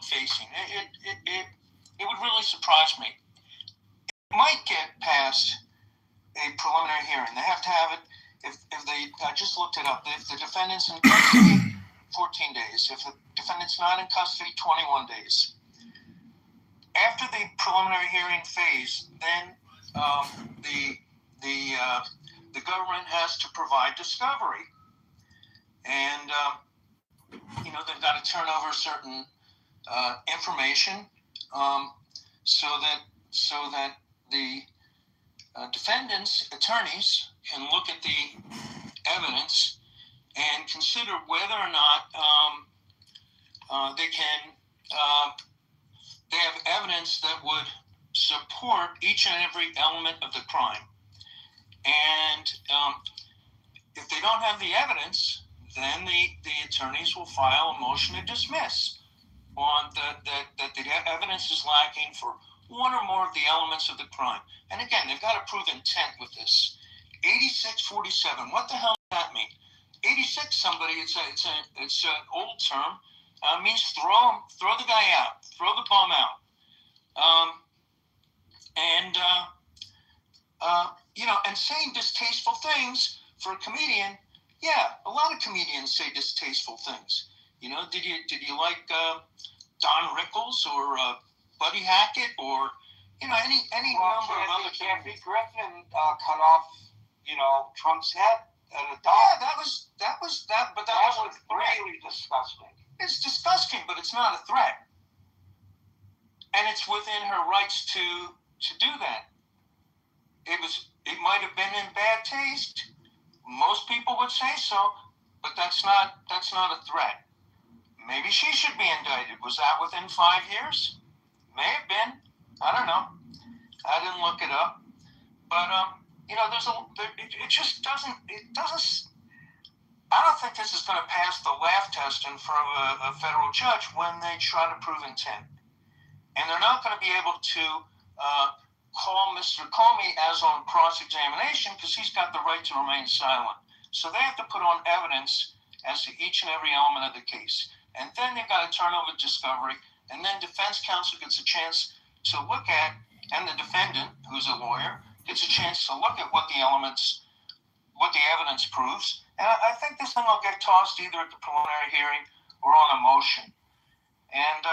facing. It would really surprise me. It might get past a preliminary hearing. They have to have it. If they, I just looked it up. If the defendant's in custody, 14 days. If the defendant's not in custody, 21 days. After the preliminary hearing phase, then the government has to provide discovery, and they've got to turn over certain information so that the defendant's attorneys can look at the evidence and consider whether or not they have evidence that would support each and every element of the crime. And if they don't have the evidence, then the attorneys will file a motion to dismiss on that the evidence is lacking for one or more of the elements of the crime. And again, they've got to prove intent with this. 86-47. What the hell does that mean? 86. Somebody. It's an old term. Means throw the guy out, throw the bum out. And saying distasteful things for a comedian. Yeah, a lot of comedians say distasteful things. Did you like Don Rickles or Buddy Hackett or any number of other Kathy Griffin cut off Trump's head at a dog. Yeah, that was that, but that was really disgusting. It's disgusting, but it's not a threat, and it's within her rights to do that. It might have been in bad taste. Most people would say so, but that's not a threat. Maybe she should be indicted. Was that within 5 years? May have been. I don't know. I didn't look it up. But it just doesn't. I don't think this is going to pass the laugh test in front of a federal judge when they try to prove intent, and they're not going to be able to call Mr. Comey as on cross-examination because he's got the right to remain silent. So they have to put on evidence as to each and every element of the case. And then they've got to turn over discovery, and then defense counsel gets a chance to look at, and the defendant, who's a lawyer, gets a chance to look at what the evidence proves. And I think this thing will get tossed either at the preliminary hearing or on a motion. And,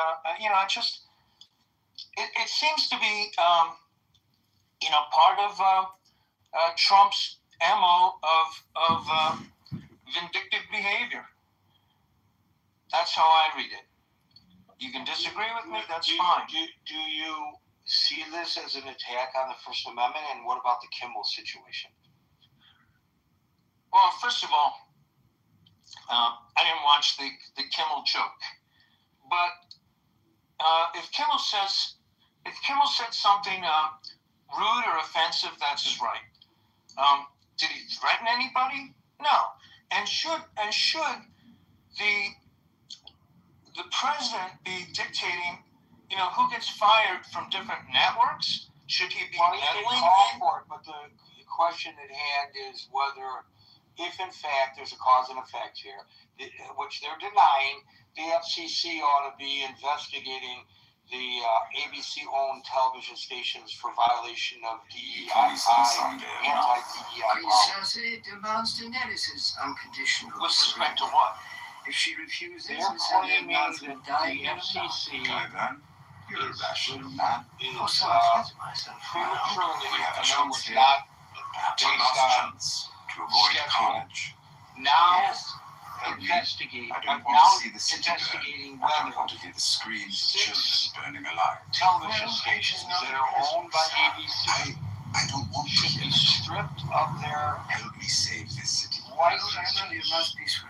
it seems to be, part of Trump's MO of vindictive behavior. That's how I read it. You can disagree with me, that's fine. Do you see this as an attack on the First Amendment, and what about the Kimmel situation? Well, first of all, I didn't watch the Kimmel joke, but if Kimmel said something rude or offensive, that's his right. Did he threaten anybody? No. And should the president be dictating, who gets fired from different networks? Should he be meddling? But the question at hand is whether, if in fact there's a cause and effect here, which they're denying, the FCC ought to be investigating the ABC-owned television stations for violation of DEI, anti-DEI laws. It demands analysis unconditional. With respect to what? If she refuses, they're claiming that the FCC You're a rational man. is prematurely, in other words, not Perhaps our based last on chance to avoid carnage. now Help me. investigating, I don't want now to see the city burn. investigating I don't whether want to hear the screams of children burning alive. television stations that are owned by ABC I don't want to should hear be it. stripped of their Help me save this city. rights Generally, it must be for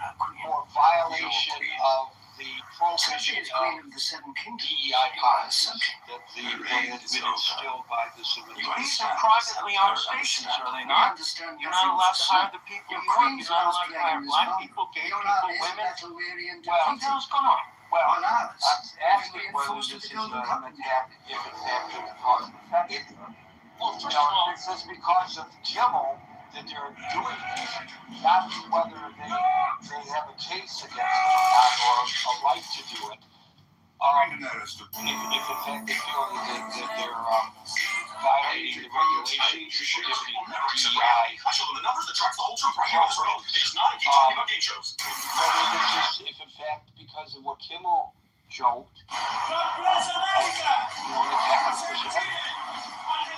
violation of the prohibition is of queen of the Seven Kingdoms. DEI policies that reign has is been over. instilled by the civil You These rights. are privately owned stations, are they We not? understand You're not allowed to hire the people you want. You're not allowed to hire black people, gay You're people, not as women. battle-weary and What the defeated. hell's going on? Well, On ours. I'm asking We whether enforced this the is Golden an Covenant. attack, if in fact there's a cause and effect. Well, first of all, It's just because of Kimmel that they're doing this, not whether they have a case against them or not, or a right to do it. If in fact they feel that they're violating the regulations prohibiting DEI. I show them the numbers, the charts, the whole truth right here on this road. It does not keep talking about game shows. If in fact because of what Kimmel joked, God bless America!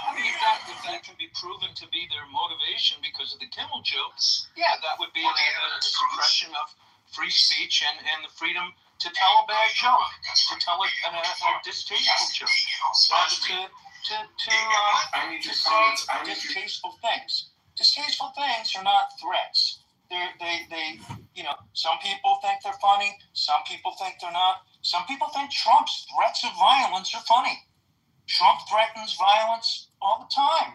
I mean, if that can be proven to be their motivation because of the Kimmel jokes, yeah, that would be a suppression of free speech and the freedom to tell a bad joke, to tell a distasteful joke, to say distasteful things. Distasteful things are not threats. They some people think they're funny, some people think they're not. Some people think Trump's threats of violence are funny. Trump threatens violence all the time.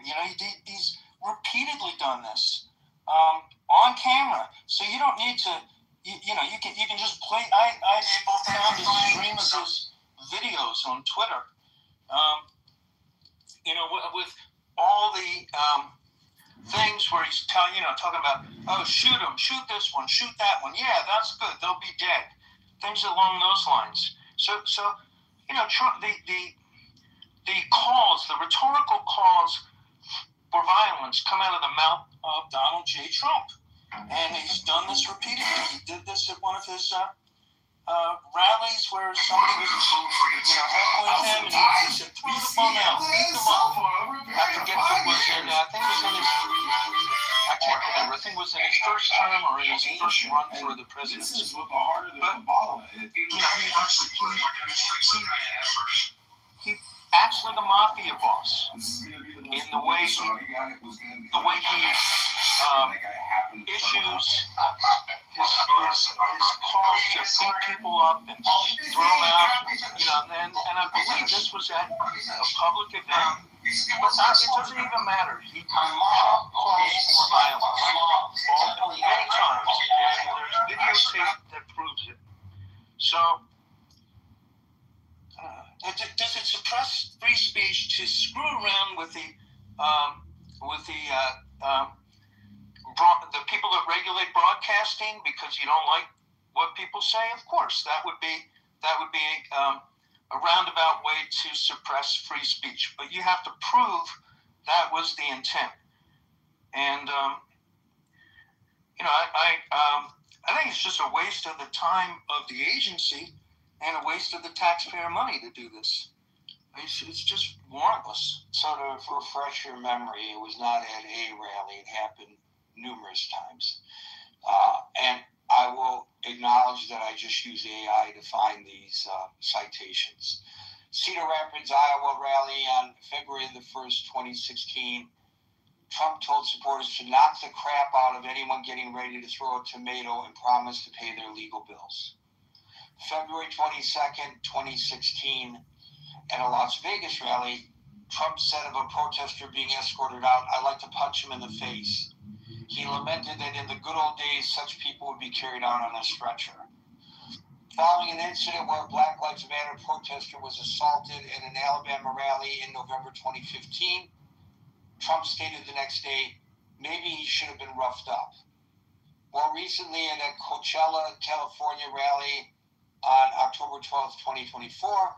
He's repeatedly done this on camera. So you don't need to. You can just play. I found a stream of his videos on Twitter. With all the things where he's talking about, oh, shoot him, shoot this one, shoot that one. Yeah, that's good. They'll be dead. Things along those lines. So Trump, the calls, the rhetorical calls for violence come out of the mouth of Donald J. Trump. And he's done this repeatedly. He did this at one of his rallies where somebody was heckling him, and he said, "Throw the bum out, beat them up." I forget if it was in, I think it was in his, I can't remember, I think it was in his first term or in his first run for the presidency. This is what the heart of the bottom is. He acts like a mafia boss in the way he issues his calls to beat people up and throw them out, and I believe this was at a public event, but it doesn't even matter. He calls for violence many times, and there's videotape that proves it. So, does it suppress free speech to screw around with the people that regulate broadcasting because you don't like what people say? Of course, that would be a roundabout way to suppress free speech. But you have to prove that was the intent. And I think it's just a waste of the time of the agency and a waste of the taxpayer money to do this. It's just warrantless. So to refresh your memory, it was not at a rally. It happened numerous times. And I will acknowledge that I just use AI to find these citations. Cedar Rapids, Iowa rally on February the 1st, 2016. Trump told supporters to knock the crap out of anyone getting ready to throw a tomato and promised to pay their legal bills. February 22nd, 2016, at a Las Vegas rally, Trump said of a protester being escorted out, "I'd like to punch him in the face." He lamented that in the good old days, such people would be carried out on a stretcher. Following an incident where a Black Lives Matter protester was assaulted at an Alabama rally in November 2015, Trump stated the next day, maybe he should have been roughed up. More recently, at a Coachella, California rally on October 12th, 2024,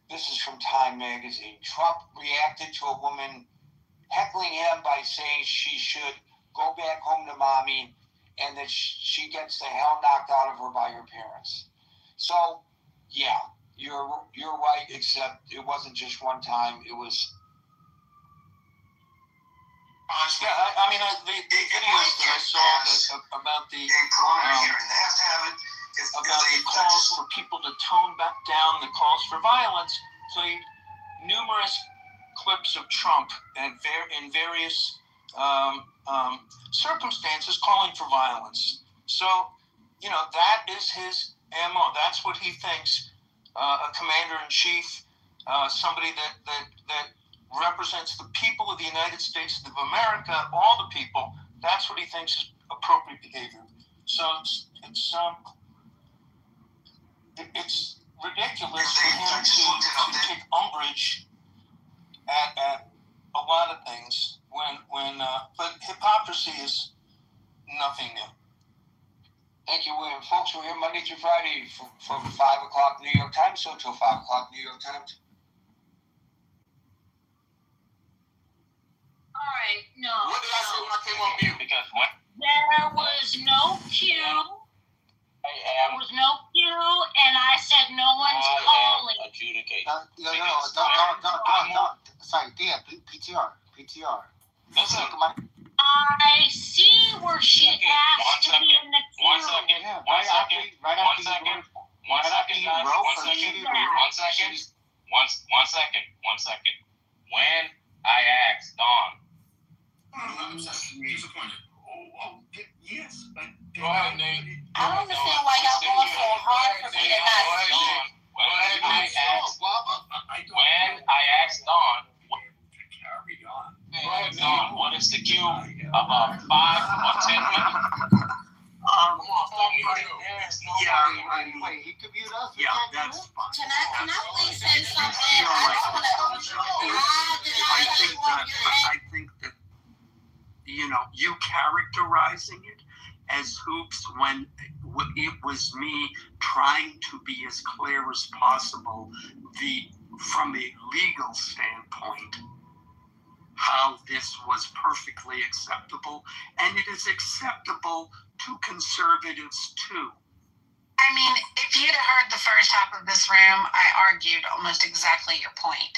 this is from Time magazine. Trump reacted to a woman heckling him by saying she should go back home to mommy and that she gets the hell knocked out of her by her parents. So, yeah, you're right, except it wasn't just one time. It was... Yeah, I mean, the videos that I saw about the calls for people to tone back down the calls for violence played numerous clips of Trump in various circumstances calling for violence. So, that is his MO. That's what he thinks a commander-in-chief, somebody that represents the people of the United States of America, all the people, that's what he thinks is appropriate behavior. So it's ridiculous for him to take umbrage at a lot of things but hypocrisy is nothing new. Thank you, William. Folks, we're here Monday through Friday from 5 o'clock New York time, so till 5 o'clock New York time. All right, no. What did I say when I came on mute? Because what? There was no cue. There was no cue, and I said no one's calling. Adjudicate. Don't. Sorry, Dan, PTR. Listen. I see where she has to be in the queue. One second. When I asked Dawn. I'm disappointed. Yes. Go ahead, Nate. I don't understand why y'all going so hard for me to not see. When I asked Dawn, Dawn, what is the queue? About 5 or 10 minutes? Wait, he could mute us? Yeah, that's fine. Can I please say something? I think that, you characterizing it as hoops when it was me trying to be as clear as possible from a legal standpoint how this was perfectly acceptable, and it is acceptable to conservatives too. I mean, if you'd heard the first half of this room, I argued almost exactly your point.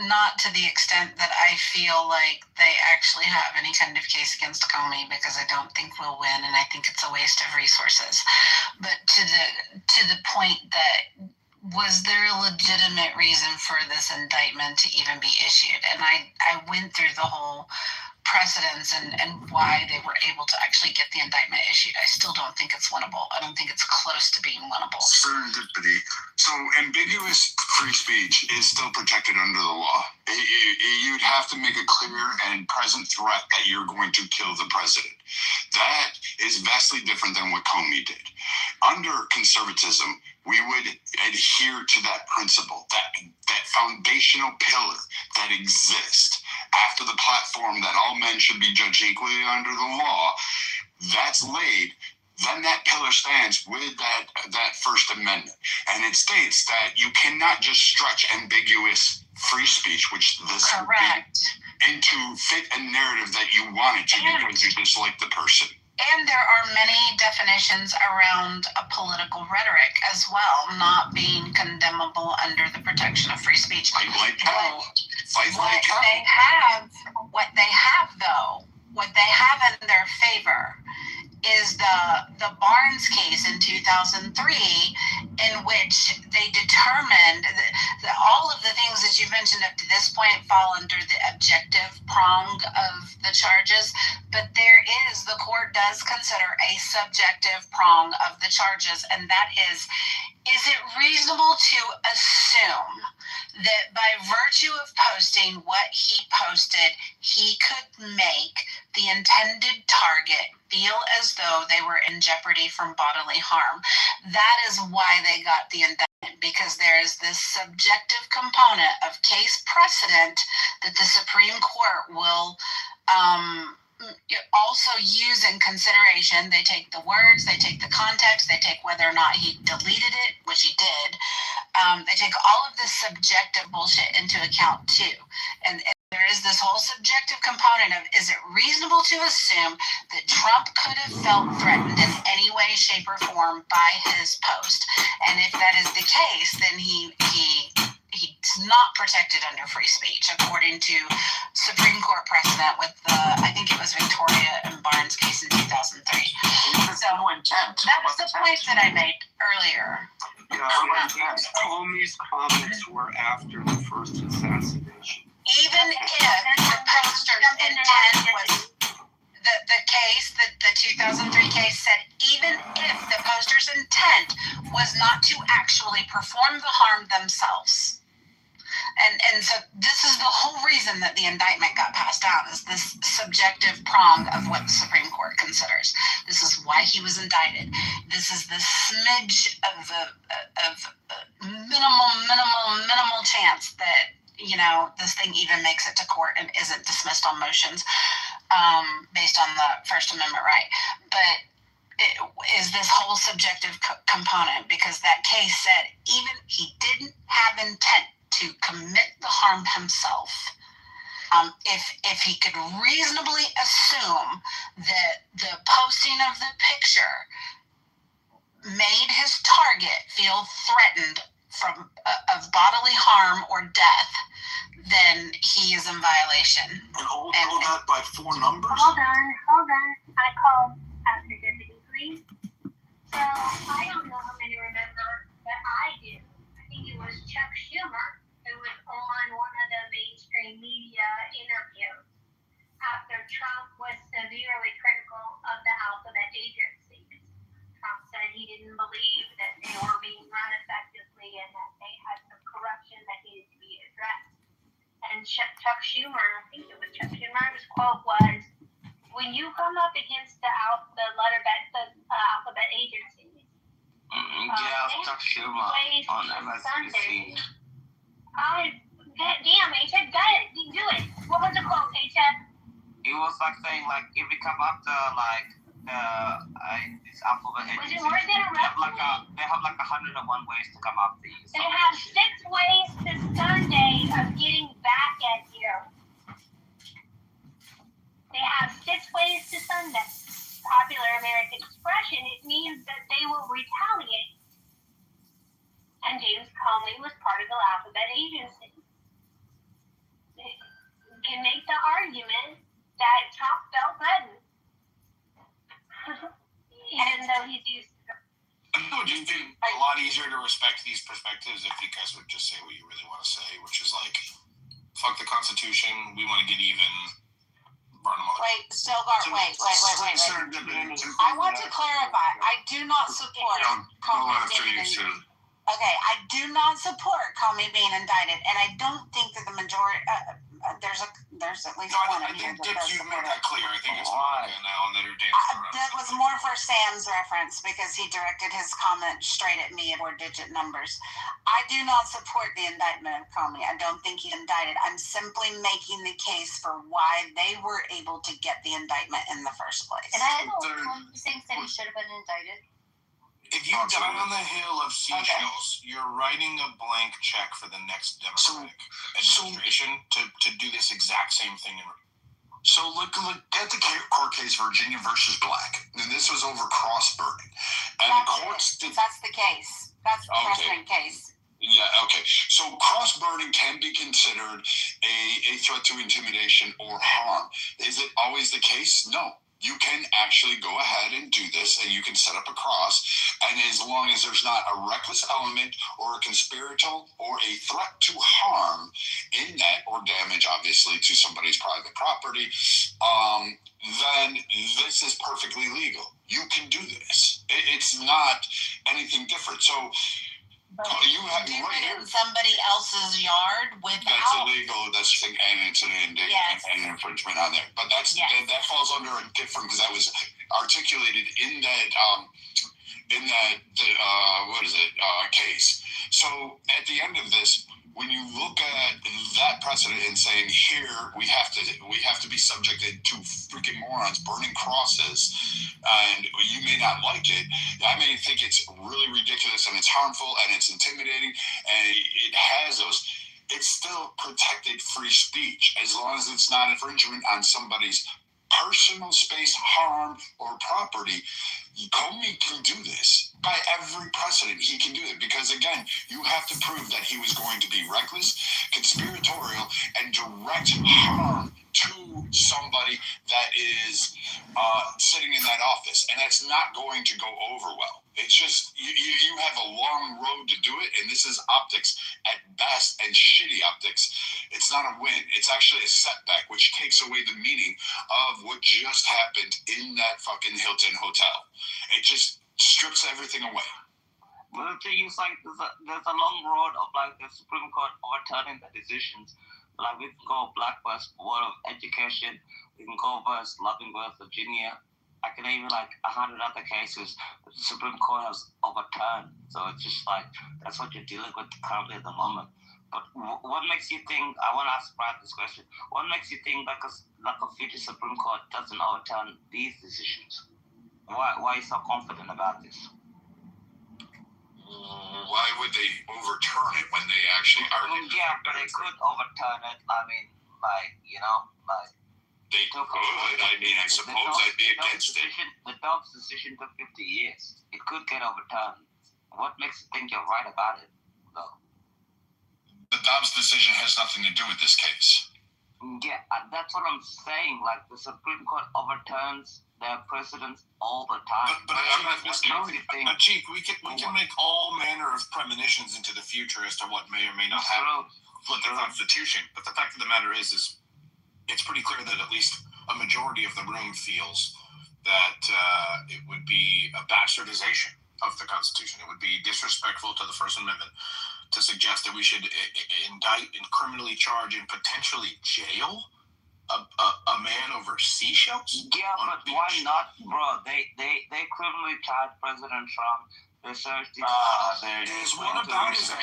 Not to the extent that I feel like they actually have any kind of case against Comey, because I don't think we'll win, and I think it's a waste of resources. But to the point that, was there a legitimate reason for this indictment to even be issued? And I went through the whole precedents and why they were able to actually get the indictment issued. I still don't think it's winnable. I don't think it's close to being winnable. Serendipity. So ambiguous free speech is still protected under the law. You'd have to make a clear and present threat that you're going to kill the president. That is vastly different than what Comey did. Under conservatism, we would adhere to that principle, that foundational pillar that exists after the platform that all men should be judged equally under the law. That's laid. Then that pillar stands with that First Amendment. And it states that you cannot just stretch ambiguous free speech, which this would be, into fit a narrative that you wanted to because you dislike the person. And there are many definitions around a political rhetoric as well, not being condemnable under the protection of free speech. Fight like hell. What they have in their favor is the Barnes case in 2003, in which they determined that all of the things that you mentioned up to this point fall under the objective prong of the charges, but the court does consider a subjective prong of the charges, and that is it reasonable to assume that by virtue of posting what he posted, he could make the intended target feel as though they were in jeopardy from bodily harm? That is why they got the indictment, because there is this subjective component of case precedent that the Supreme Court will also use in consideration. They take the words, they take the context, they take whether or not he deleted it, which he did. They take all of this subjective bullshit into account too. And there is this whole subjective component of, is it reasonable to assume that Trump could have felt threatened in any way, shape, or form by his post? And if that is the case, then he's not protected under free speech, according to Supreme Court precedent with I think it was Victoria and Barnes case in 2003. So that was the point that I made earlier. Comey's comments were after the first assassination. Even if the poster's intent was the case, the 2003 case said, even if the poster's intent was not to actually perform the harm themselves. And so this is the whole reason that the indictment got passed down, is this subjective prong of what the Supreme Court considers. This is why he was indicted. This is the smidge of minimal chance that, this thing even makes it to court and isn't dismissed on motions based on the First Amendment right. But is this whole subjective component, because that case said even he didn't have intent to commit the harm himself. If he could reasonably assume that the posting of the picture made his target feel threatened of bodily harm or death, then he is in violation. And all that by 4 numbers? Hold on. I called after Deputy Green. So I don't know how many remember, but I do. I think it was Chuck Schumer who was on one of the mainstream media interviews after Trump was severely critical of the alphabet agencies. Trump said he didn't believe that they were being run effectively and that they had some corruption that needed to be addressed. And Chuck Schumer, I think it was Chuck Schumer's quote was, when you come up against the alphabet agencies, Chuck Schumer on MSNBC. Damn, HF, got it. You do it. What was the quote, HF? It was like saying, like, if we come up to, like, this alphabet agencies, Was it more than a they have like 101 ways to come up to you. They have 6 ways to Sunday of getting back at you. They have 6 ways to Sunday. Popular American expression, it means that they will retaliate. And James Comey was part of the alphabet agency. You can make the argument that Trump felt threatened. Even though he's used to It would just be a lot easier to respect these perspectives if you guys would just say what you really want to say, which is like, fuck the Constitution, we want to get even, burn them all. Wait, Stilgar, wait. I want to clarify. I do not support Comey being indicted. Okay, I do not support Comey being indicted, and I don't think that the majority. There's at least one. I think you made that clear. I think it's Monica now that are dancing around. That was more for Sam's reference because he directed his comment straight at me at 4-digit numbers. I do not support the indictment of Comey. I don't think he's indicted. I'm simply making the case for why they were able to get the indictment in the first place. And I know one thinks that he should have been indicted. If you die on the hill of seashells, you're writing a blank check for the next Democratic administration to do this exact same thing. So look at the court case Virginia versus Black. And this was over cross-burning. And the courts... That's the case. That's the precedent case. Yeah, okay. So cross-burning can be considered a threat to intimidation or harm. Is it always the case? No. You can actually go ahead and do this, and you can set up a cross, and as long as there's not a reckless element or a conspiratorial or a threat to harm in that, or damage, obviously, to somebody's private property, then this is perfectly legal. You can do this. It's not anything different. So you have do it in somebody else's yard without. That's illegal. That's and it's an infringement on there. But that falls under a different, because that was articulated in that case. So at the end of this, when you look at that precedent and saying here we have to be subjected to freaking morons burning crosses, and you may not like it, I may think it's really ridiculous and it's harmful and it's intimidating and it has those. It's still protected free speech as long as it's not infringement on somebody's personal space, harm, or property. Comey can do this by every precedent. He can do it because, again, you have to prove that he was going to be reckless, conspiratorial, and direct harm to somebody that is sitting in that office, and that's not going to go over well. It's just you have a long road to do it, and this is optics at best, and shitty optics. It's not a win. It's actually a setback, which takes away the meaning of what just happened in that fucking Hilton hotel. It just strips everything away. Well, the thing is, like, there's a long road of, like, the Supreme Court overturning the decisions. Like, we can go Black versus Board of Education, we can go versus Loving versus Virginia. I can even, like, 100 other cases the Supreme Court has overturned. So it's just like, that's what you're dealing with currently at the moment. But what makes you think, I want to ask Brad this question, what makes you think like a future Supreme Court doesn't overturn these decisions? Why are you so confident about this? Why would they overturn it when they actually argued? Yeah, but they could overturn it. I mean, They could. I mean, I suppose I'd be against it. The Dobbs decision took 50 years. It could get overturned. What makes you think you're right about it, though? The Dobbs decision has nothing to do with this case. Yeah, that's what I'm saying. Like, the Supreme Court overturns their precedents all the time. But I'm not Chief, we can make all manner of premonitions into the future as to what may or may not happen with the Constitution. But the fact of the matter is it's pretty clear that at least a majority of the room feels that it would be a bastardization of the Constitution. It would be disrespectful to the First Amendment to suggest that we should indict and criminally charge and potentially jail a man over seashells? Yeah, but why not, bro? They criminally charged President Trump. They searched his There's whataboutism.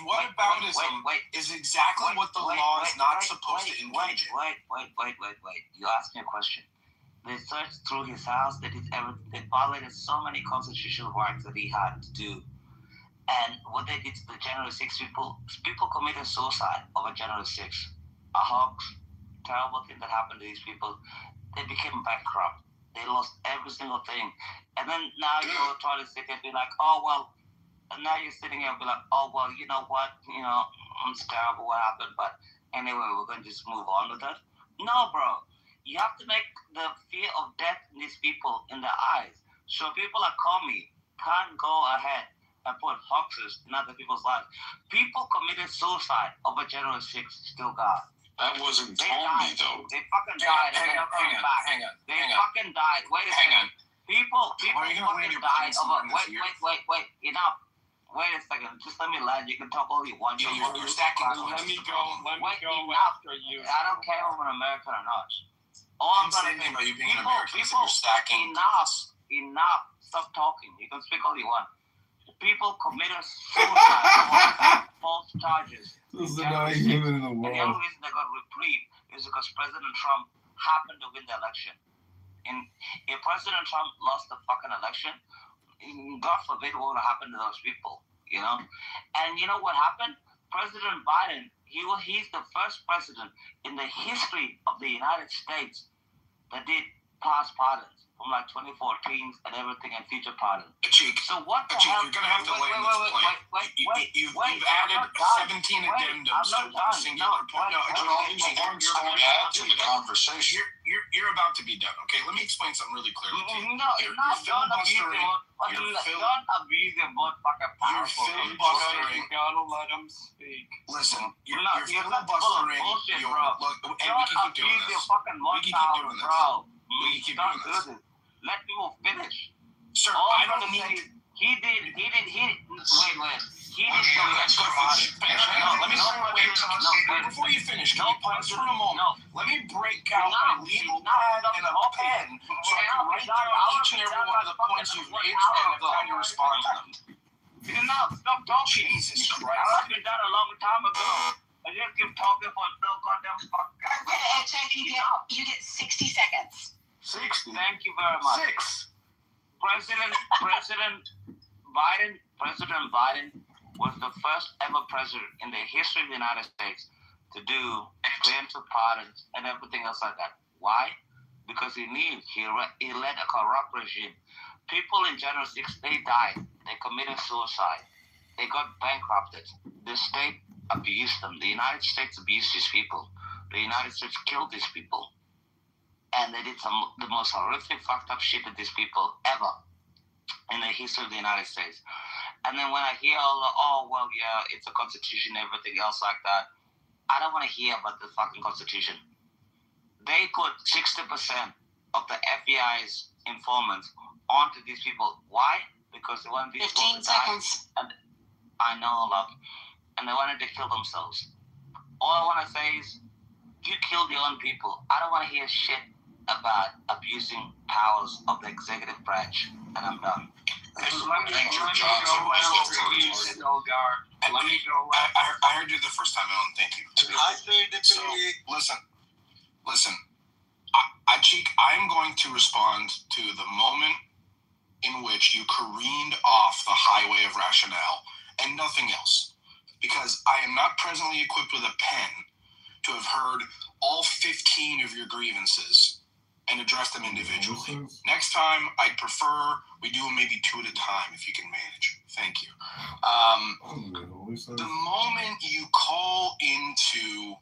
Whataboutism is exactly what the law is not supposed to engage in. Wait. You asked me a question. They searched through his house. They did everything. They violated so many constitutional rights that he had to do. And what they did to the January 6 people committed suicide over January 6. A hoax, terrible thing that happened to these people. They became bankrupt. They lost every single thing. And then now you're trying to sit there and be like, oh, well, and now you're sitting here and be like, oh, well, you know what? It's terrible what happened. But anyway, we're going to just move on with that. No, bro. You have to make the fear of death in these people in their eyes. So people like Comey can't go ahead and put hoaxes in other people's lives. People committed suicide over January 6th, still God. That wasn't Comey, though. They fucking died. Hang on. They fucking died. Wait a second. People fucking died over. Wait. Enough. Wait a second. Just let me land. You can talk all you want. You're stacking. Let me go enough. after you. I don't care if I'm an American or not. All I'm saying about you being an American is that you're stacking. Enough. Stop talking. You can speak all you want. People committed suicide, false charges. This is the guy human in the world. And the only reason they got reprieve is because President Trump happened to win the election. And if President Trump lost the fucking election, God forbid what would have happened to those people, And you know what happened? President Biden, he's the first president in the history of the United States that did pass pardons. From like 2014 and everything and future pardons. So what the hell? You're going to have to land this plane. You've added 17 addendums to one singular point. Add to the conversation. You're about to be done, okay? Let me explain something really clearly to you. No, it's not. Don't abuse the word fucking powerful. You're filibustering. You gotta let him speak. Listen, you're filibustering. Don't abuse your fucking word power, bro. Don't do this. Let people finish. Sir, I don't need. He did. Wait. He did before you finish, can you pause for a moment? Let me break out my legal pad and a pen so I can write down each and every one of the points you've made so I have time to respond to them. Stop talking. Jesus Christ. I've been done a long time ago. I just keep talking for no goddamn fuck. You get 60 seconds. 60. Thank you very much. 6. President Biden was the first ever president in the history of the United States to do preemptive pardons and everything else like that. Why? Because he led a corrupt regime. People in January 6th, they died. They committed suicide. They got bankrupted. The state abused them. The United States abused these people. The United States killed these people. And they did the most horrific, fucked up shit to these people ever in the history of the United States. And then when I hear it's a constitution, everything else like that, I don't want to hear about the fucking constitution. They put 60% of the FBI's informants onto these people. Why? Because they wanted these 15 seconds. And I know a lot. And they wanted to kill themselves. All I want to say is, you killed your own people. I don't want to hear shit about abusing powers of the executive branch. And I'm done. I heard you the first time, Ellen. Thank you. Listen. Cheek, I'm going to respond to the moment in which you careened off the highway of rationale and nothing else, because I am not presently equipped with a pen to have heard all 15 of your grievances and address them individually. Next time, I'd prefer we do them maybe 2 at a time if you can manage. Thank you. The moment you call into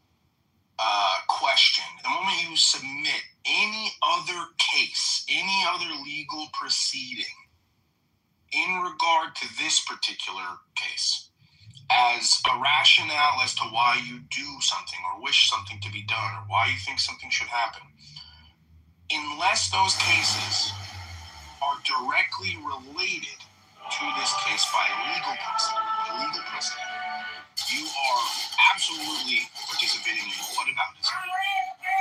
question, the moment you submit any other case, any other legal proceeding in regard to this particular case as a rationale as to why you do something or wish something to be done or why you think something should happen, unless those cases are directly related to this case by legal precedent, you are absolutely participating in whataboutism.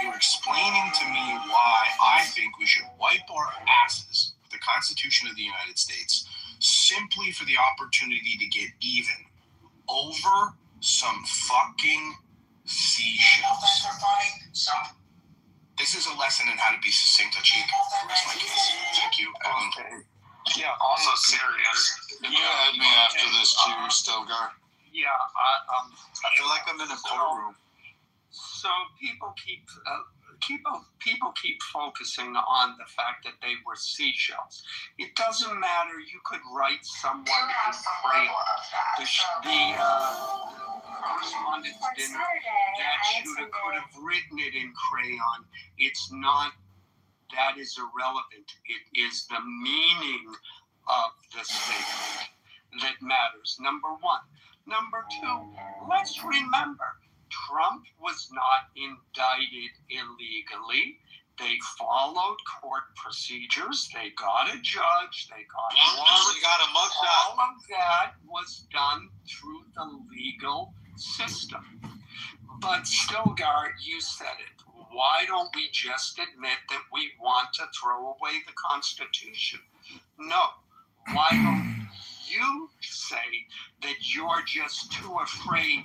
You're explaining to me why I think we should wipe our asses with the Constitution of the United States simply for the opportunity to get even over some fucking seashells. This is a lesson in how to be succinct, Cheek. That's my case. Thank you. Yeah. Also serious. Can you add me after this too, Stilgar? Yeah. I feel like I'm in a courtroom. So people keep focusing on the fact that they were seashells. It doesn't matter. You could write someone in crayon. The correspondence didn't. That could have written it in crayon. It's not. That is irrelevant. It is the meaning of the statement that matters. Number one. Number two, let's remember, Trump was not indicted illegally. They followed court procedures. They got a judge. They got a warrant. They got a mugshot. All of that was done through the legal system. But Stilgar, you said it. Why don't we just admit that we want to throw away the Constitution? No. Why don't you say that you're just too afraid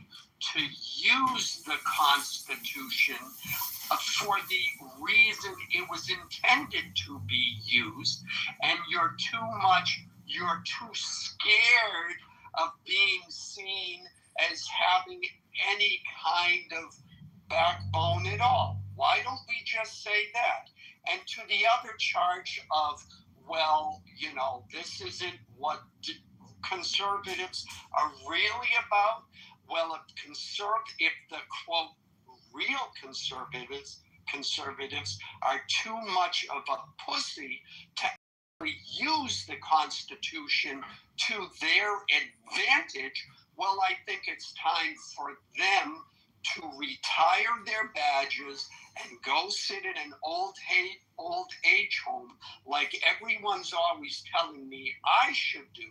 to use the Constitution for the reason it was intended to be used, and you're too scared of being seen as having any kind of backbone at all? Why don't we just say that? And to the other charge of, well, this isn't what conservatives are really about. Well, if the quote real conservatives are too much of a pussy to actually use the Constitution to their advantage, well, I think it's time for them to retire their badges and go sit in an old age home like everyone's always telling me I should do,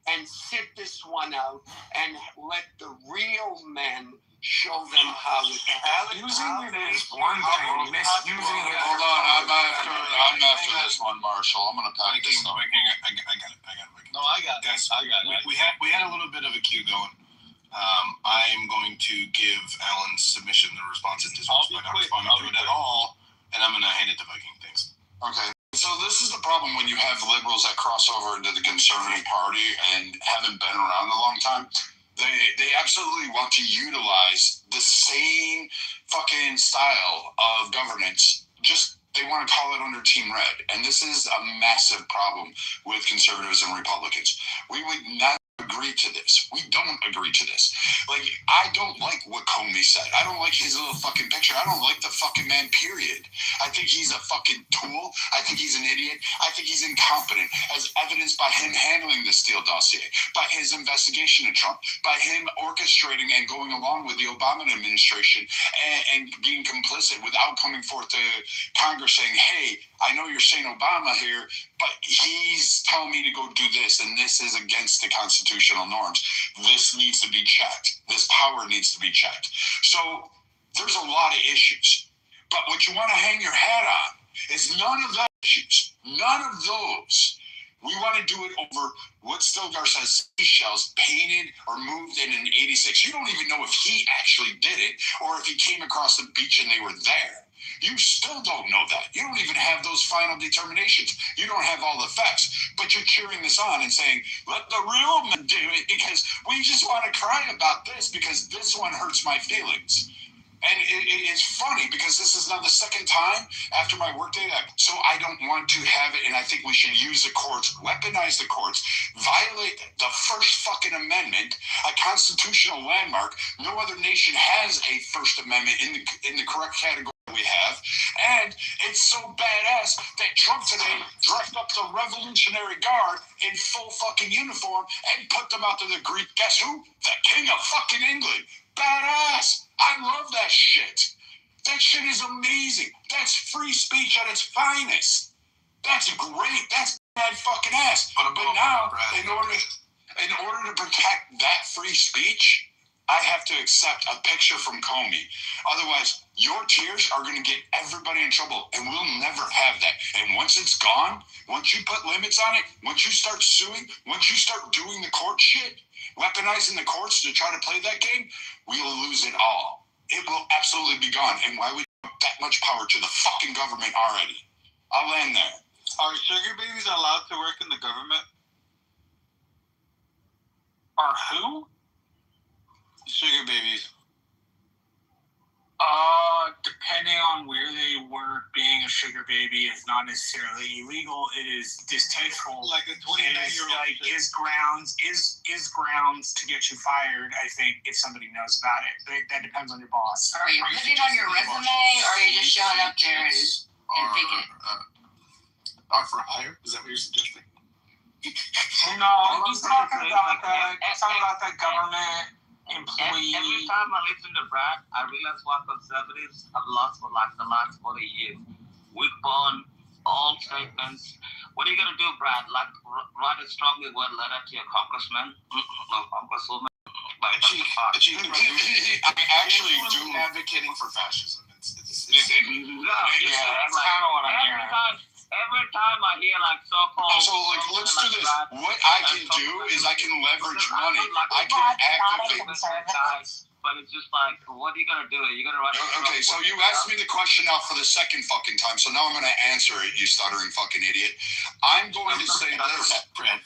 and sit this one out and let the real men show them how it's Hold on, I'm after this one, Marshall. I'm gonna pack this up. I got it. No, I got it. We had a little bit of a queue going. I am going to give Alan's submission the response it deserves by not responding to it at all, and I'm going to hand it to Viking. Thanks. Okay. So this is the problem when you have liberals that cross over into the Conservative Party and haven't been around a long time. They absolutely want to utilize the same fucking style of governance, just they want to call it under Team Red. And this is a massive problem with conservatives and Republicans. We would not agree to this. We don't agree to this. Like, I don't like what Comey said. I don't like his little fucking picture. I don't like the fucking man, period. I think he's a fucking tool. I think he's an idiot. I think he's incompetent, as evidenced by him handling the Steele dossier, by his investigation of Trump, by him orchestrating and going along with the Obama administration and being complicit without coming forth to Congress saying, hey, I know you're saying Obama here, but he's telling me to go do this, and this is against the constitutional norms. This needs to be checked. This power needs to be checked. So there's a lot of issues. But what you want to hang your hat on is none of those issues. None of those. We want to do it over what Stilgar says, seashells painted or moved in an 86. You don't even know if he actually did it or if he came across the beach and they were there. You still don't know that. You don't even have those final determinations. You don't have all the facts. But you're cheering this on and saying, let the real men do it because we just want to cry about this because this one hurts my feelings. And it's funny because this is now the second time after my workday. So I don't want to have it, and I think we should use the courts, weaponize the courts, violate the First fucking Amendment, a constitutional landmark. No other nation has a First Amendment in the correct category we have. And it's so badass that Trump today dressed up the Revolutionary Guard in full fucking uniform and put them out to the Greek. Guess who? The King of fucking England. Badass. I love that shit. That shit is amazing. That's free speech at its finest. That's great. That's bad fucking ass. But now, in order to protect that free speech, I have to accept a picture from Comey. Otherwise, your tears are going to get everybody in trouble, and we'll never have that. And once it's gone, once you put limits on it, once you start suing, once you start doing the court shit, weaponizing the courts to try to play that game, we'll lose it all. It will absolutely be gone. And why would you give that much power to the fucking government already? I'll end there. Are sugar babies allowed to work in the government? Are who? Sugar babies. Depending on where they work, being a sugar baby is not necessarily illegal. It is distasteful. Like a 29-year-old. Like, is grounds to get you fired, I think, if somebody knows about it. That depends on your boss. Are you putting it on your resume, or are you just showing up there and faking it? For hire? Is that what you're suggesting? No, he's talking about the government employee. Every time I listen to Brad, I realize what conservatives have lost for like the last 40 years. Weak bond, all statements. What are you going to do, Brad? Like, write a strongly worded letter to your congressman? No, congresswoman. I actually do advocating for fascism. That's kind of what I'm hearing. Every time I hear like so-called... So, like, let's do this. What I can do is I can leverage money. I can activate... But it's just like, what are you going to do? Are you going to write... Okay, so you asked me the question now for the second fucking time, so now I'm going to answer it, you stuttering fucking idiot. I'm going to say this. Brad,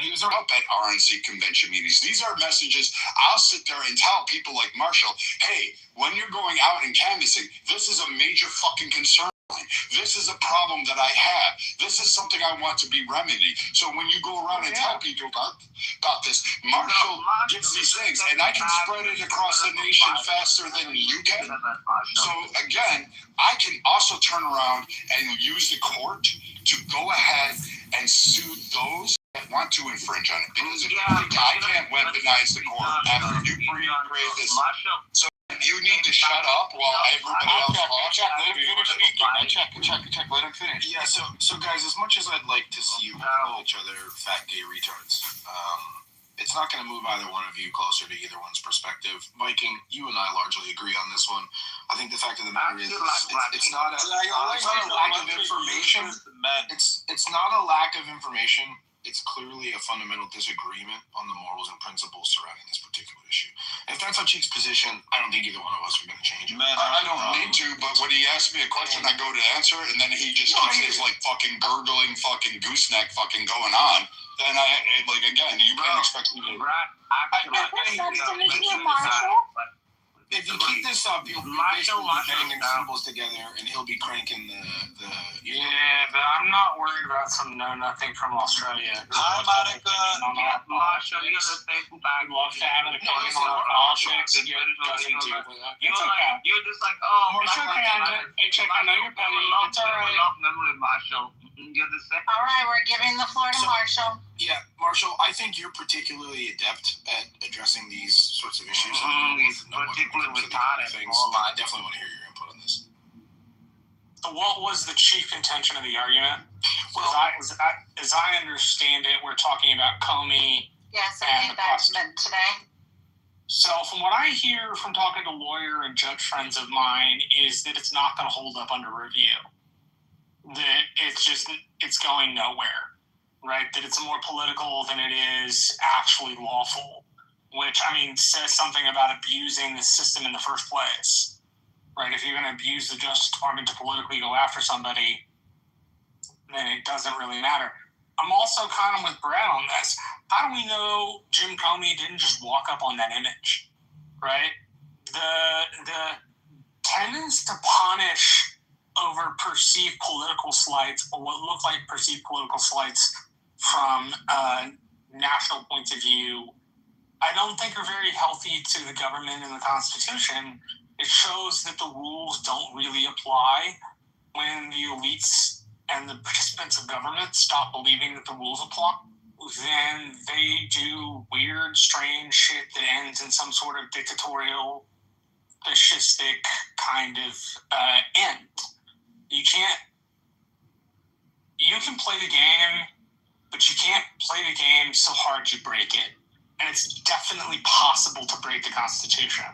he was up at RNC convention meetings. These are messages I'll sit there and tell people like Marshall, hey, when you're going out and canvassing, this is a major fucking concern. This is a problem that I have. This is something I want to be remedied. So when you go around and tell people about this, Marshall gives these things, and I can spread it across the nation faster than you can. So again, I can also turn around and use the court to go ahead and sue those that want to infringe on it. Because I can't weaponize the court after you create this. So you need to shut up while everybody else talks. Check, let him finish. Yeah, so guys, as much as I'd like to see you call each other fat gay retards, it's not going to move either one of you closer to either one's perspective. Viking, you and I largely agree on this one. I think the fact of the matter is, it's not a lack of information. It's not a lack of information. It's clearly a fundamental disagreement on the morals and principles surrounding this particular issue. If that's our Cheek's position, I don't think either one of us are going to change it. I don't need to, but when he asks me a question, I go to answer, and then he just keeps his like fucking gurgling fucking gooseneck fucking going on. Then again, you can't expect me to. If you keep this up, you'll be basically banging symbols together, and he'll be cranking the. Yeah, but I'm not worried about some know-nothing from Australia. Hi, Monica. Marshall, you're the same back. I'd love to have an opinion on politics. You're just like, oh, it's okay. I know you're petty. It's all right. Love memory, Marshall. You're the same. All right, we're giving the floor to Marshall. Yeah, Marshall, I think you're particularly adept at addressing these sorts of issues. Particularly retarded. I definitely want to hear your input on this. So what was the chief intention of the argument? Well, as I understand it, we're talking about Comey. Yes, I made that today. So from what I hear from talking to lawyer and judge friends of mine is that it's not going to hold up under review. That it's going nowhere, right? That it's more political than it is actually lawful, which, I mean, says something about abusing the system in the first place. right? If you're going to abuse the Justice Department to politically go after somebody, then it doesn't really matter. I'm also kind of with Brad on this. How do we know Jim Comey didn't just walk up on that image, right? The tendency to punish over perceived political slights or what look like perceived political slights from a national point of view, I don't think are very healthy to the government and the Constitution. It shows that the rules don't really apply when the elites and the participants of government stop believing that the rules apply. Then they do weird, strange shit that ends in some sort of dictatorial, fascistic kind of end. You can play the game, but you can't play the game so hard you break it. And it's definitely possible to break the Constitution.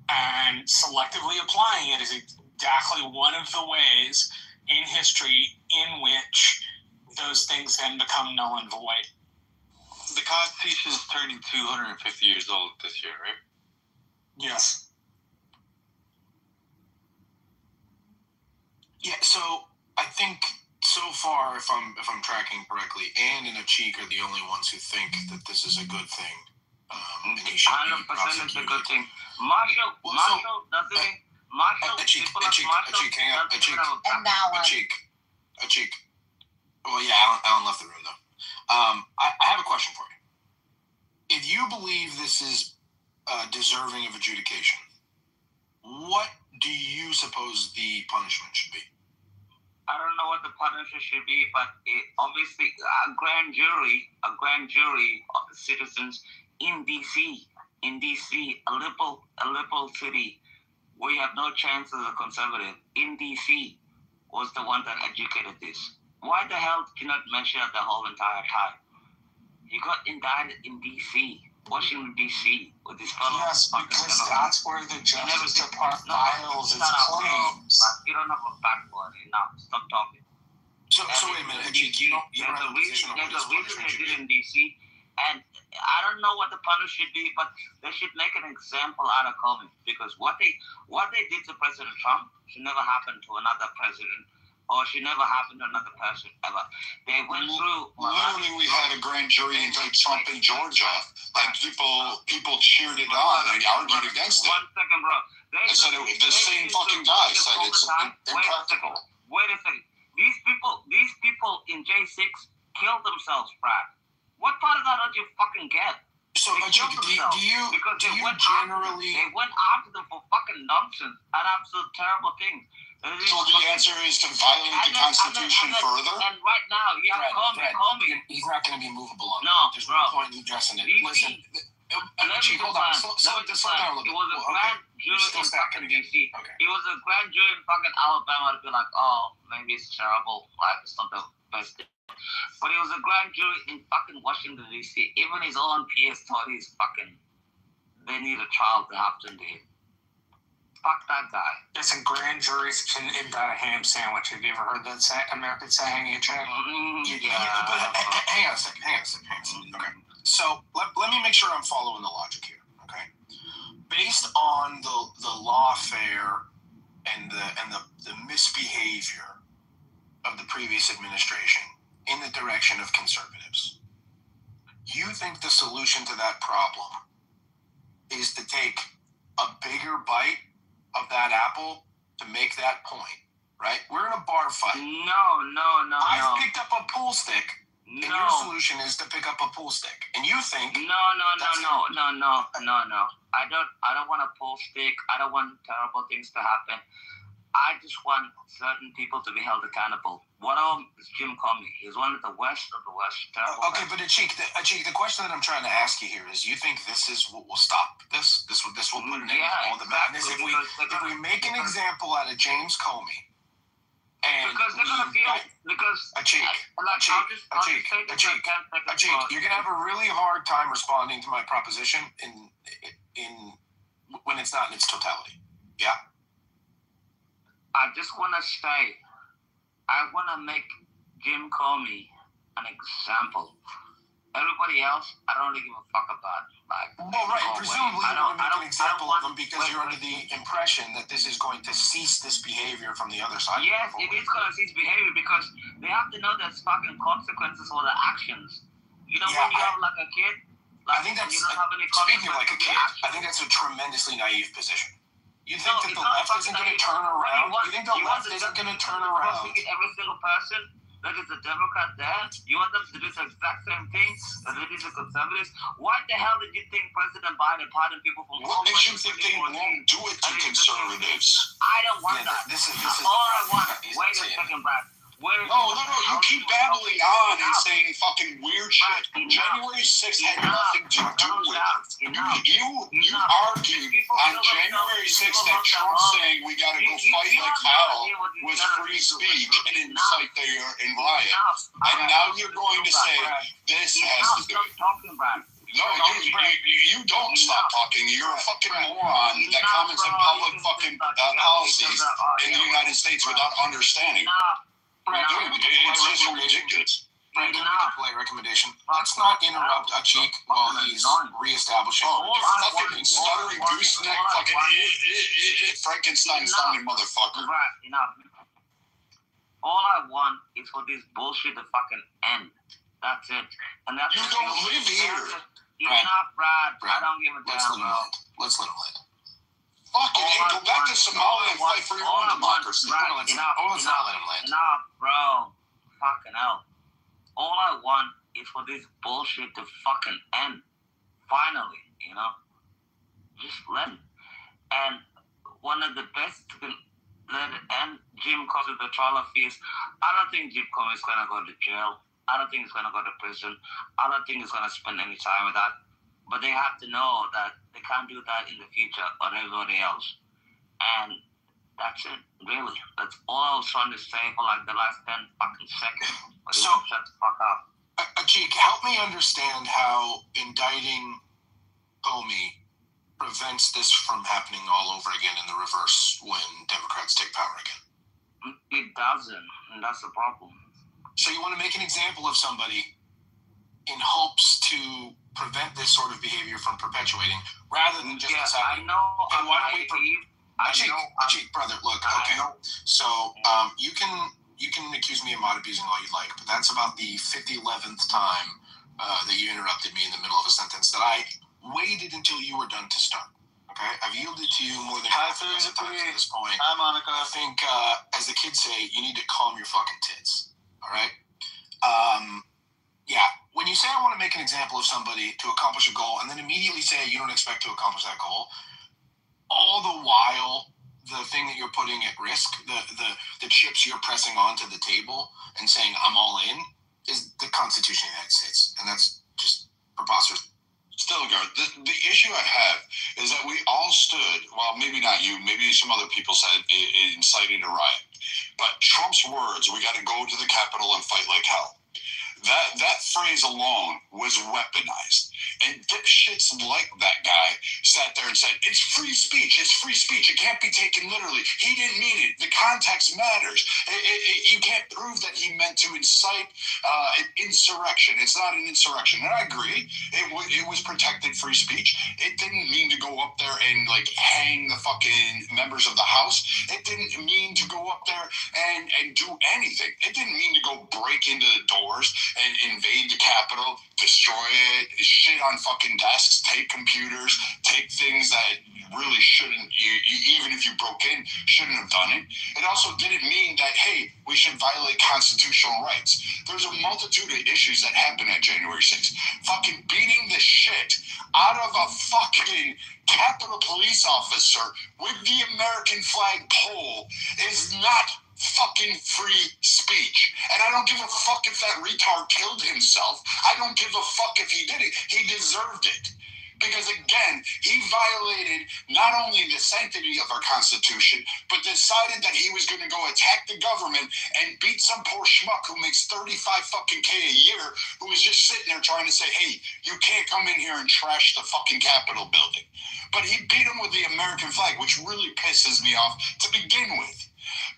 And selectively applying it is exactly one of the ways in history in which those things then become null and void. The Constitution is turning 250 years old this year, right? Yes. Yeah, so I think so far, if I'm tracking correctly, Ann and Achik are the only ones who think that this is a good thing. And he should be 100% it's a good thing. Achik. Well, yeah, Alan left the room though. I have a question for you. If you believe this is deserving of adjudication, what do you suppose the punishment should be? I don't know what the punishment should be, but obviously a grand jury of the citizens in DC, a liberal city, where you have no chance as a conservative, in DC, was the one that educated this. Why the hell did you not mention it the whole entire time? You got indicted in DC, Washington DC, with this fellow. Yes, because that's where the Justice Department files its claims. You don't have a backbone. Now, stop talking. So wait a minute, Achik, you don't have a position on what this punishment should be. In DC, and I don't know what the punishment should be, but they should make an example out of Comey, because what they did to President Trump should never happen to another president, or should never happen to another person ever. They went through. Literally, we had a grand jury indict Trump in Georgia, and people cheered it on. They argued against it. 1 second, bro. They said the same fucking guy said it's impractical. Wait a second. These people in J6 killed themselves, Brad. What part of that don't you fucking get? So, Achik, do you generally... They went after them for fucking nonsense and absolute terrible things. So the answer is to violate the Constitution further? And right now, you have Comey. He's not going to be movable on that. No, there's no point in addressing it. Listen, Achik, hold on. Slow down a little bit. It was a grand jury in fucking DC. It was a grand jury in fucking Alabama to be like, oh, maybe it's terrible. Like, it's not the best thing. But it was a grand jury in fucking Washington, D.C. Even his own PS thought they need a trial to happen to him. Fuck that guy. Listen, grand juries can indict a ham sandwich. Have you ever heard that American saying, Achik? Yeah, but hang on a second. Okay. So let me make sure I'm following the logic here. Okay. Based on the lawfare and the misbehavior of the previous administration in the direction of conservatives, you think the solution to that problem is to take a bigger bite of that apple to make that point, right? We're in a bar fight. No. I've picked up a pool stick, and your solution is to pick up a pool stick, and you think No. I don't want a pool stick. I don't want terrible things to happen. I just want certain people to be held accountable. One of them is Jim Comey. He's one of the worst of the worst. Okay, but Achik, the question that I'm trying to ask you here is: you think this is what will stop this? This will put an end to all the madness. If we make an example out of James Comey, and because they're gonna feel Achik, you're gonna have a really hard time responding to my proposition in when it's not in its totality. Yeah. I just want to say, I want to make Jim Comey an example Everybody else, I don't really give a fuck about. Like, well, right. Presumably, you want to make an example of them because you're under the impression that this is going to cease this behavior from the other side. Yes, it is going to cease behavior because they have to know there's fucking consequences for their actions. You know, when you have like a kid, like, I think that's you don't have any speaking of like a kid. actions. I think that's a tremendously naive position. You think No, that it's the not left isn't going to turn around? You think the left isn't going to turn around? Prosecute every single person that is a Democrat there. You want them to do the exact same thing that they did to conservatives? Why the hell did you think President Biden pardoned people from What makes you think they won't do it to conservatives? I don't want that. This is all I want. Wait a second, Brad. No, you keep babbling on and saying fucking weird shit. January 6th had nothing to do with it. You argued on January 6th that Trump saying we gotta go fight like hell was free speech and incite the riot. And now you're going to say this has to do it. No, you don't stop talking. You're a fucking moron that comments on public fucking policies in the United States without understanding. It's just ridiculous. Brad, can I make a polite recommendation? Let's not interrupt Achik while he's reestablishing. Fucking stuttering gooseneck, fucking Frankenstein sounding motherfucker. Enough. All I want is for this bullshit to fucking end. That's it. And that's you don't live here. Enough, Brad. I don't give a damn, bro. Let's let him land. Fucking hey, go back to Somalia and fight for your own democracy. Let's not let him land. Enough, bro. Fucking hell. All I want is for this bullshit to fucking end. Finally, you know? Just let it. And one of the best to let it end, Jim calls it the trial of fears. I don't think Jim Comey is going to go to jail. I don't think he's going to go to prison. I don't think he's going to spend any time with that. But they have to know that they can't do that in the future or everybody else. And that's it, really. That's all I was trying to say for like the last 10 fucking seconds. But so, shut the fuck up. Achik, help me understand how indicting Comey prevents this from happening all over again in the reverse when Democrats take power again. It doesn't, and that's the problem. So you want to make an example of somebody in hopes to prevent this sort of behavior from perpetuating, rather than just deciding, I know. Hey, why don't we? Achik, brother, look, okay. So you can accuse me of mod abusing all you like, but that's about the 11th time that you interrupted me in the middle of a sentence that I waited until you were done to start. Okay, I've yielded to you more than half a dozen times at this point. Hi, Monica. I think, as the kids say, you need to calm your fucking tits. All right. Yeah. When you say I want to make an example of somebody to accomplish a goal, and then immediately say you don't expect to accomplish that goal, all the while the thing that you're putting at risk, the chips you're pressing onto the table and saying I'm all in, is the Constitution of the United States, and that's just preposterous. Stilgar, the issue I have is that we all stood, well, maybe not you, maybe some other people said inciting a riot, but Trump's words, we got to go to the Capitol and fight like hell. That phrase alone was weaponized. And dipshits like that guy sat there and said, it's free speech, it can't be taken literally. He didn't mean it. The context matters. You can't prove that he meant to incite an insurrection. It's not an insurrection. And I agree, it was protected free speech. It didn't mean to go up there and like hang the fucking members of the House. It didn't mean to go up there and do anything. It didn't mean to go break into the doors and invade the Capitol, destroy it, shit on fucking desks, take computers, take things that really shouldn't, even if you broke in, shouldn't have done it. It also didn't mean that, hey, we should violate constitutional rights. There's a multitude of issues that happened at January 6th. Fucking beating the shit out of a fucking Capitol police officer with the American flag pole is not fucking free speech. And I don't give a fuck if that retard killed himself. I don't give a fuck if he did it. He deserved it. Because again, he violated not only the sanctity of our Constitution, but decided that he was going to go attack the government and beat some poor schmuck who makes 35 fucking K a year, who was just sitting there trying to say, hey, you can't come in here and trash the fucking Capitol building. But he beat him with the American flag, which really pisses me off to begin with.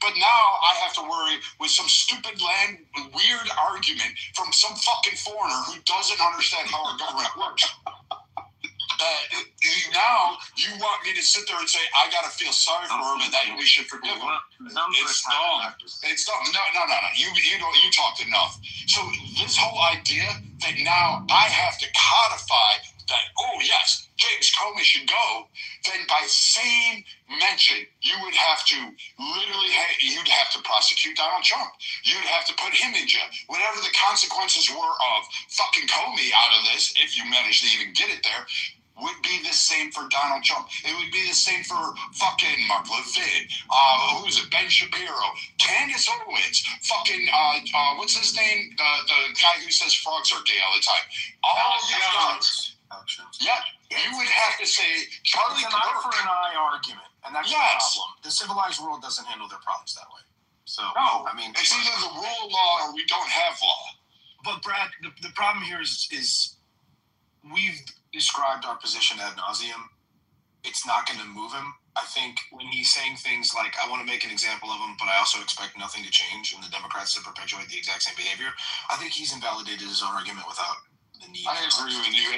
But now I have to worry with some stupid weird argument from some fucking foreigner who doesn't understand how our government works. Now you want me to sit there and say I gotta feel sorry for him and that we should forgive him? It's dumb. It's dumb. No. You talked enough. So this whole idea that now I have to codify that, oh yes, James Comey should go, then by same mention, you would have to you'd have to prosecute Donald Trump. You'd have to put him in jail. Whatever the consequences were of fucking Comey out of this, if you manage to even get it there, would be the same for Donald Trump. It would be the same for fucking Mark Levin. Who's it? Ben Shapiro. Candace Owens. Fucking, what's his name? The guy who says frogs are gay all the time. All these guys. Yeah, you would have to say Charlie Kirk. It's an eye for an eye argument, and that's the problem. The civilized world doesn't handle their problems that way. So, no, I mean, it's either the rule of law or we don't have law. But Brad, the problem here is we've described our position ad nauseum. It's not going to move him. I think when he's saying things like, I want to make an example of him, but I also expect nothing to change and the Democrats to perpetuate the exact same behavior, I think he's invalidated his own argument without the need. I agree with you.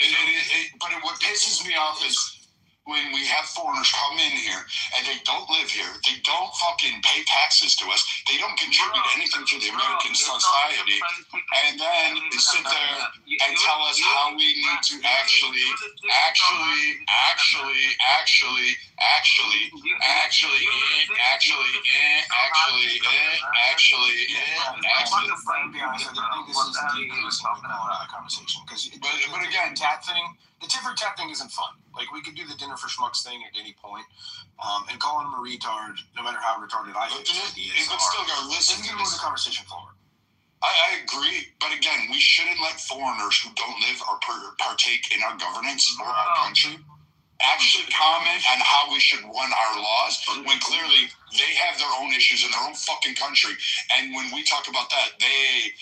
But what pisses me off is when we have foreigners come in here and they don't live here, they don't fucking pay taxes to us, they don't contribute anything to the American society, and then they sit there and tell us how we need to actually But again, the tit for tat thing isn't fun. Like, we could do the dinner for schmucks thing at any point, and calling him a retard, no matter how retarded I think he is. But still, listen to move the conversation forward. I agree, but again, we shouldn't let foreigners who don't live or partake in our governance or our country actually comment on how we should run our laws when clearly they have their own issues in their own fucking country. And when we talk about that, they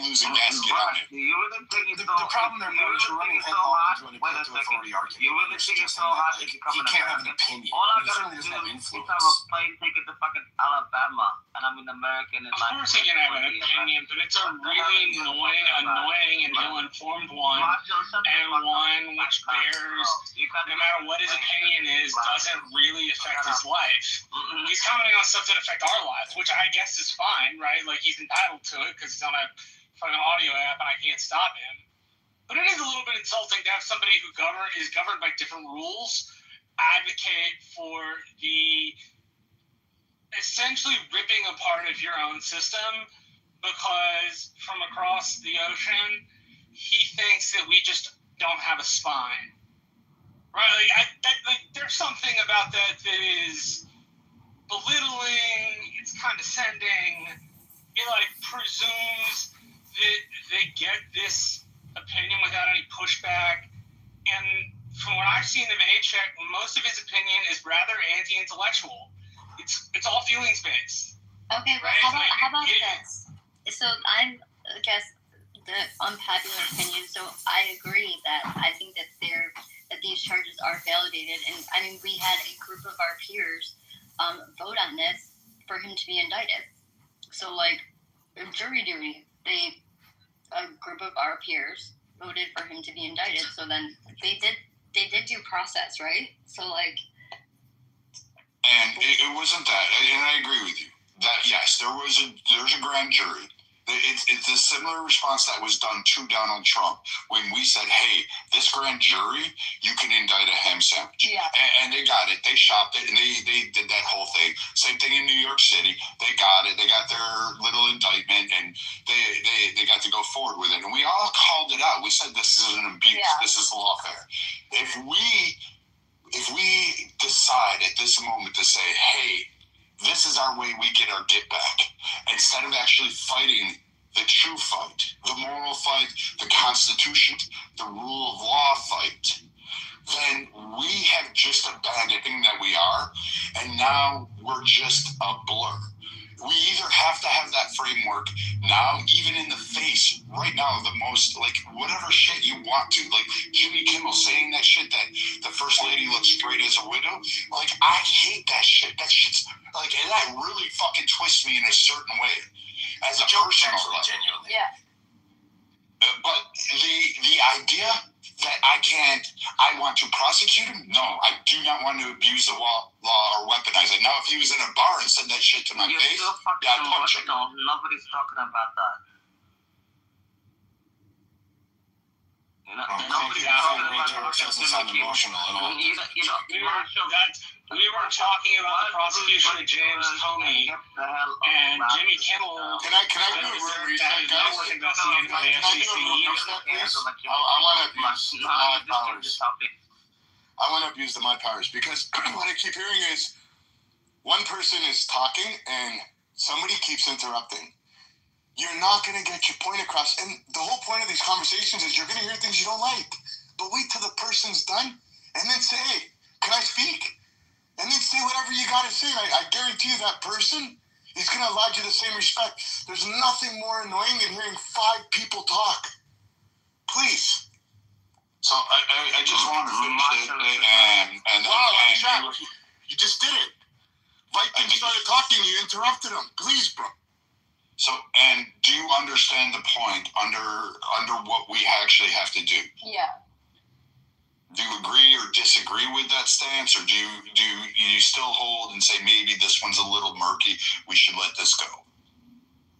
lose a gasket on it. The problem there, bro, is you're running headlong into an authority argument. You really think it's so hard to become he can't have an opinion. All I he gotta certainly do doesn't have is influence. have a plane ticket to fucking Alabama, and I'm an American. Of course he can have an opinion, but it's a really annoying and ill-informed one, and one which bears, no matter what his opinion is, doesn't really affect his life. He's commenting on stuff that affect our lives, which I guess is fine, right? Like, he's entitled to it because he's on a fucking audio app and I can't stop him. But it is a little bit insulting to have somebody who is governed by different rules advocate for the essentially ripping apart of your own system because from across the ocean, he thinks that we just don't have a spine. Right? There's something about that is belittling, it's condescending. It presumes that they get this opinion without any pushback. And from what I've seen of A-Check, most of his opinion is rather anti-intellectual. It's all feelings based. Okay, right? How about this? So I guess the unpopular opinion. So I agree that I think that these charges are validated, and I mean we had a group of our peers vote on this for him to be indicted. So jury duty, a group of our peers voted for him to be indicted. So then they did due process, right? So and it wasn't that, and I agree with you that yes, there's a grand jury. It's a similar response that was done to Donald Trump when we said, hey, this grand jury, you can indict a ham sandwich. Yeah. And they got it. They shopped it, and they did that whole thing. Same thing in New York City. They got it. They got their little indictment, and they got to go forward with it. And we all called it out. We said this is an abuse. Yeah. This is lawfare. If we decide at this moment to say, hey, this is our way we get our get back, instead of actually fighting the true fight, the moral fight, the Constitution, the rule of law fight, then we have just abandoned that we are, and now we're just a blur. We either have to have that framework now, even in the face, right now, the most, like, whatever shit you want to. Like, Jimmy Kimmel saying that shit that the first lady looks great as a widow. Like, I hate that shit. That shit's, like, and that really fucking twists me in a certain way. As a personal level. Genuinely. Yeah. But the idea that I want to prosecute him? No, I do not want to abuse the law or weaponize it. Now, if he was in a bar and said that shit to my face, yeah, I'd punch him. No, nobody's talking about that. Nobody's talking about emotional at all. We were talking about the prosecution of James Comey and Jimmy Kimmel. Can I do a real reset, guys? Investigated by the FCC. I want to abuse my powers. I want to abuse my powers because what I keep hearing is one person is talking and somebody keeps interrupting. You're not going to get your point across. And the whole point of these conversations is you're going to hear things you don't like. But wait till the person's done and then say, hey, can I speak? And then say whatever you got to say. I guarantee you that person is going to allow you the same respect. There's nothing more annoying than hearing 5 people talk. Please. So I just want to finish it. And you just did it. Viking started talking, you interrupted him. Please, bro. So, and do you understand the point under what we actually have to do? Yeah. Do you agree or disagree with that stance, or do you still hold and say maybe this one's a little murky, we should let this go?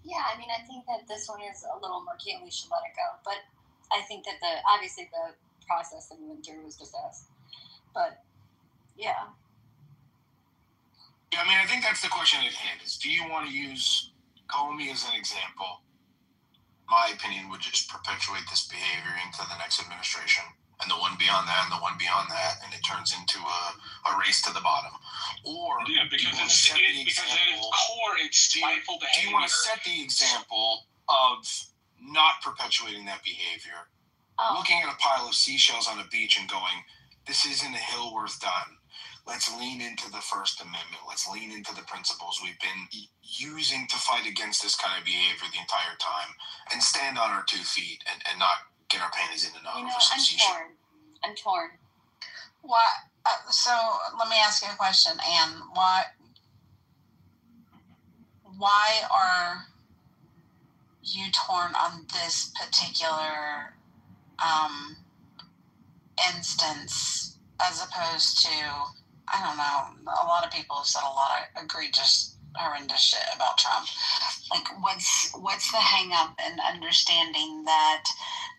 Yeah, I mean, I think that this one is a little murky and we should let it go. But I think that obviously the process that we went through was just us. But yeah. Yeah, I mean, I think that's the question at hand: is do you want to use Comey as an example? My opinion would just perpetuate this behavior into the next administration, and the one beyond that, and the one beyond that, and it turns into a race to the bottom. Or because at its core, it's spiteful behavior. Do you want to set the example of not perpetuating that behavior? Looking at a pile of seashells on a beach and going, this isn't a hill worth dying. Let's lean into the First Amendment. Let's lean into the principles we've been using to fight against this kind of behavior the entire time, and stand on our 2 feet and not get our panties in a knot over some seashell. I'm torn. Why? So let me ask you a question, Anne. Why are you torn on this particular instance as opposed to, I don't know, a lot of people have said a lot of egregious, horrendous shit about Trump. Like, what's the hang up in understanding that,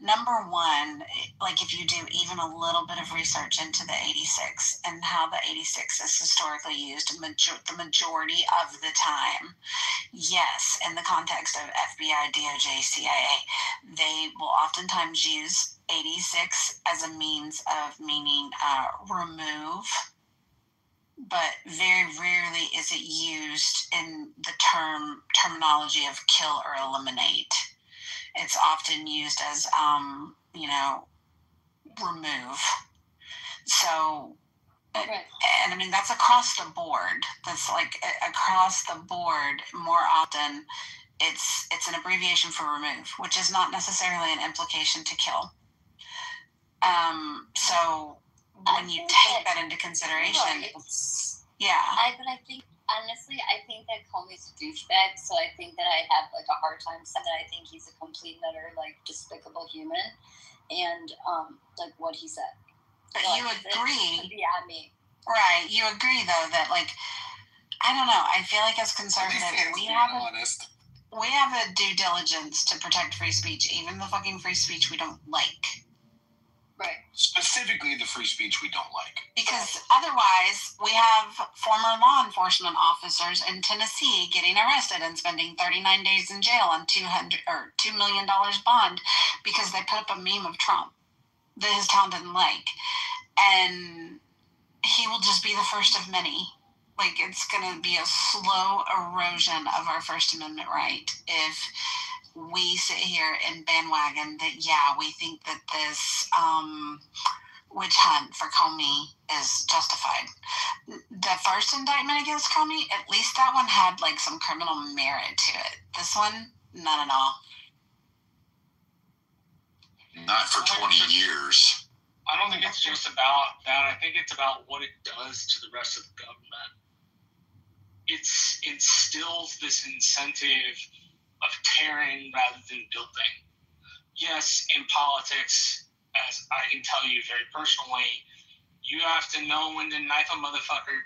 number one, like if you do even a little bit of research into the 86 and how the 86 is historically used the majority of the time, yes, in the context of FBI, DOJ, CIA, they will oftentimes use 86 as a means of meaning remove, but very rarely is it used in the terminology of kill or eliminate. It's often used as, remove. So, and I mean, that's across the board. That's like across the board. More often, it's an abbreviation for remove, which is not necessarily an implication to kill. So when you take that into consideration, But I think, honestly, that Comey's a douchebag, so I think that I have like a hard time saying that I think he's a complete and utter, like, despicable human, and like what he said. But so, you agree. Yeah, me. Right. You agree though that, like, I don't know. I feel like as conservatives, we have a due diligence to protect free speech, even the fucking free speech we don't like. Right. Specifically the free speech we don't like. Because otherwise, we have former law enforcement officers in Tennessee getting arrested and spending 39 days in jail on $2 million bond because they put up a meme of Trump that his town didn't like. And he will just be the first of many. Like, it's going to be a slow erosion of our First Amendment right if we sit here and bandwagon that, yeah, we think that this witch hunt for Comey is justified. The first indictment against Comey, at least that one had like some criminal merit to it. This one, none at all. Not for 20 years. I don't think it's just about that. I think it's about what it does to the rest of the government. It instills this incentive of tearing rather than building. Yes, in politics, as I can tell you very personally, you have to know when to knife a motherfucker,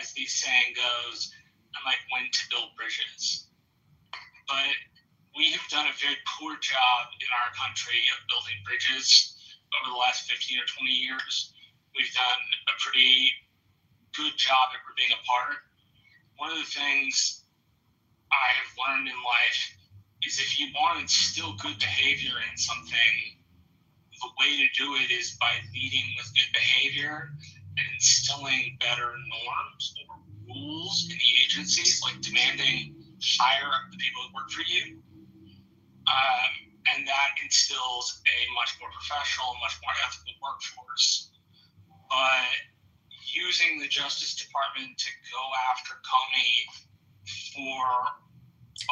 as the saying goes, and like when to build bridges. But we have done a very poor job in our country of building bridges over the last 15 or 20 years. We've done a pretty good job at ripping apart. One of the things I have learned in life is if you want to instill good behavior in something, the way to do it is by leading with good behavior and instilling better norms or rules in the agencies, like demanding hire the people that work for you. And that instills a much more professional, much more ethical workforce. But using the Justice Department to go after Comey for...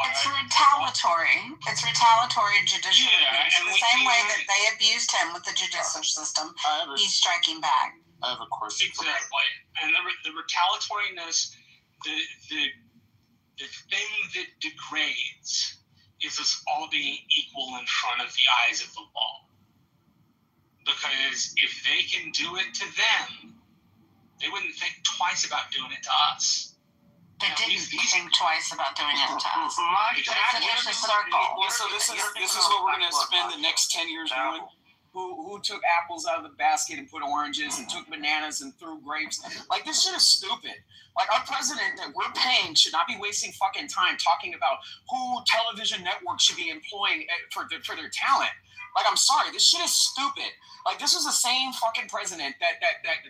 It's retaliatory. It's retaliatory judicial abuse. and The same way that they abused him with the judicial system, he's striking back. I have a question. Exactly. And the retaliatoriness, the thing that degrades is us all being equal in front of the eyes of the law. Because if they can do it to them, they wouldn't think twice about doing it to us. They didn't think twice about doing it to us. It's a vicious circle. Well, so this is what we're going to spend the next 10 years doing. Who took apples out of the basket and put oranges and took bananas and threw grapes. Like, this shit is stupid. Like, our president that we're paying should not be wasting fucking time talking about who television networks should be employing for their talent. Like, I'm sorry, this shit is stupid. Like, this is the same fucking president that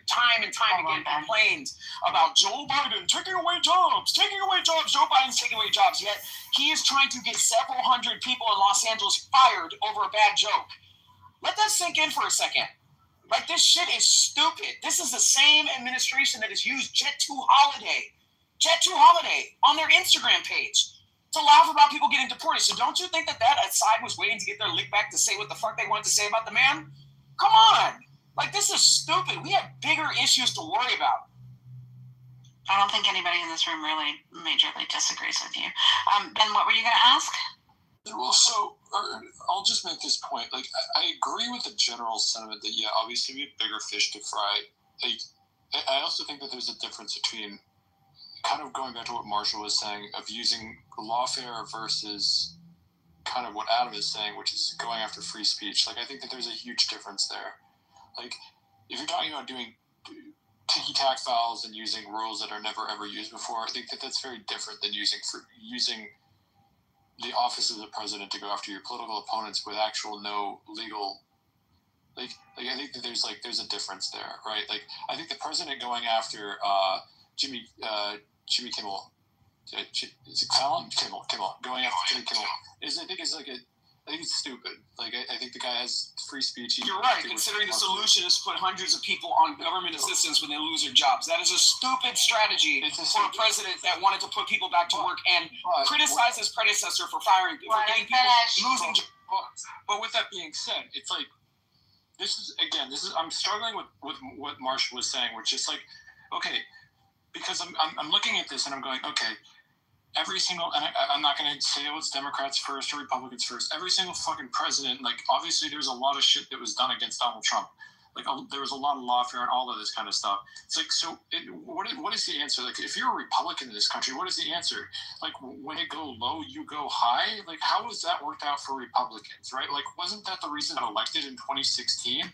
time and time again complains about Joe Biden taking away jobs. Joe Biden's taking away jobs, yet he is trying to get several hundred people in Los Angeles fired over a bad joke. Let that sink in for a second. Like, this shit is stupid. This is the same administration that has used Jet2 Holiday on their Instagram page to laugh about people getting deported. So don't you think that side was waiting to get their lick back to say what the fuck they wanted to say about the man? Come on. Like, this is stupid. We have bigger issues to worry about. I don't think anybody in this room really majorly disagrees with you. Ben, what were you going to ask? Well, so I'll just make this point. Like, I agree with the general sentiment that, yeah, obviously we have bigger fish to fry. Like, I also think that there's a difference between kind of going back to what Marshall was saying of using lawfare versus kind of what Adam is saying, which is going after free speech. Like, I think that there's a huge difference there. Like, if you're talking about doing ticky-tack files and using rules that are never ever used before, I think that that's very different than using the office of the president to go after your political opponents with actual no legal, like I think that there's a difference there, right? Like, I think the president going after Jimmy Kimmel, is it Kimmel? Going after Jimmy Kimmel I think it's stupid. Like, I think the guy has free speech. You're right, considering the solution is to put hundreds of people on government assistance when they lose their jobs. That is a stupid strategy for a president that wanted to put people back to work and criticize his predecessor for firing people, for getting people losing jobs. But with that being said, it's like, I'm struggling with what Marshall was saying, which is like, okay, because I'm looking at this and I'm going, okay, every single, and I'm not going to say it was Democrats first or Republicans first, every single fucking president, like, obviously there's a lot of shit that was done against Donald Trump. Like, there was a lot of lawfare and all of this kind of stuff. It's like, so what is the answer? Like, if you're a Republican in this country, what is the answer? Like, when it go low, you go high? Like, how has that worked out for Republicans, right? Like, wasn't that the reason I elected in 2016?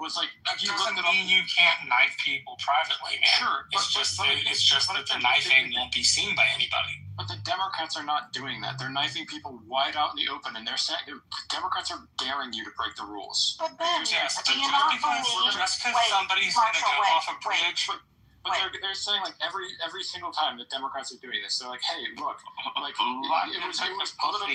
Was like, that doesn't mean you can't knife people privately, man. Sure, it's just that the knifing won't be seen by anybody. But the Democrats are not doing that. They're knifing people wide out in the open, and they're saying Democrats are daring you to break the rules. But Ben, yes, do you not believe? Just because somebody's going to go off a bridge. But they're saying, like, every single time that Democrats are doing this, they're like, hey, look, like, it was political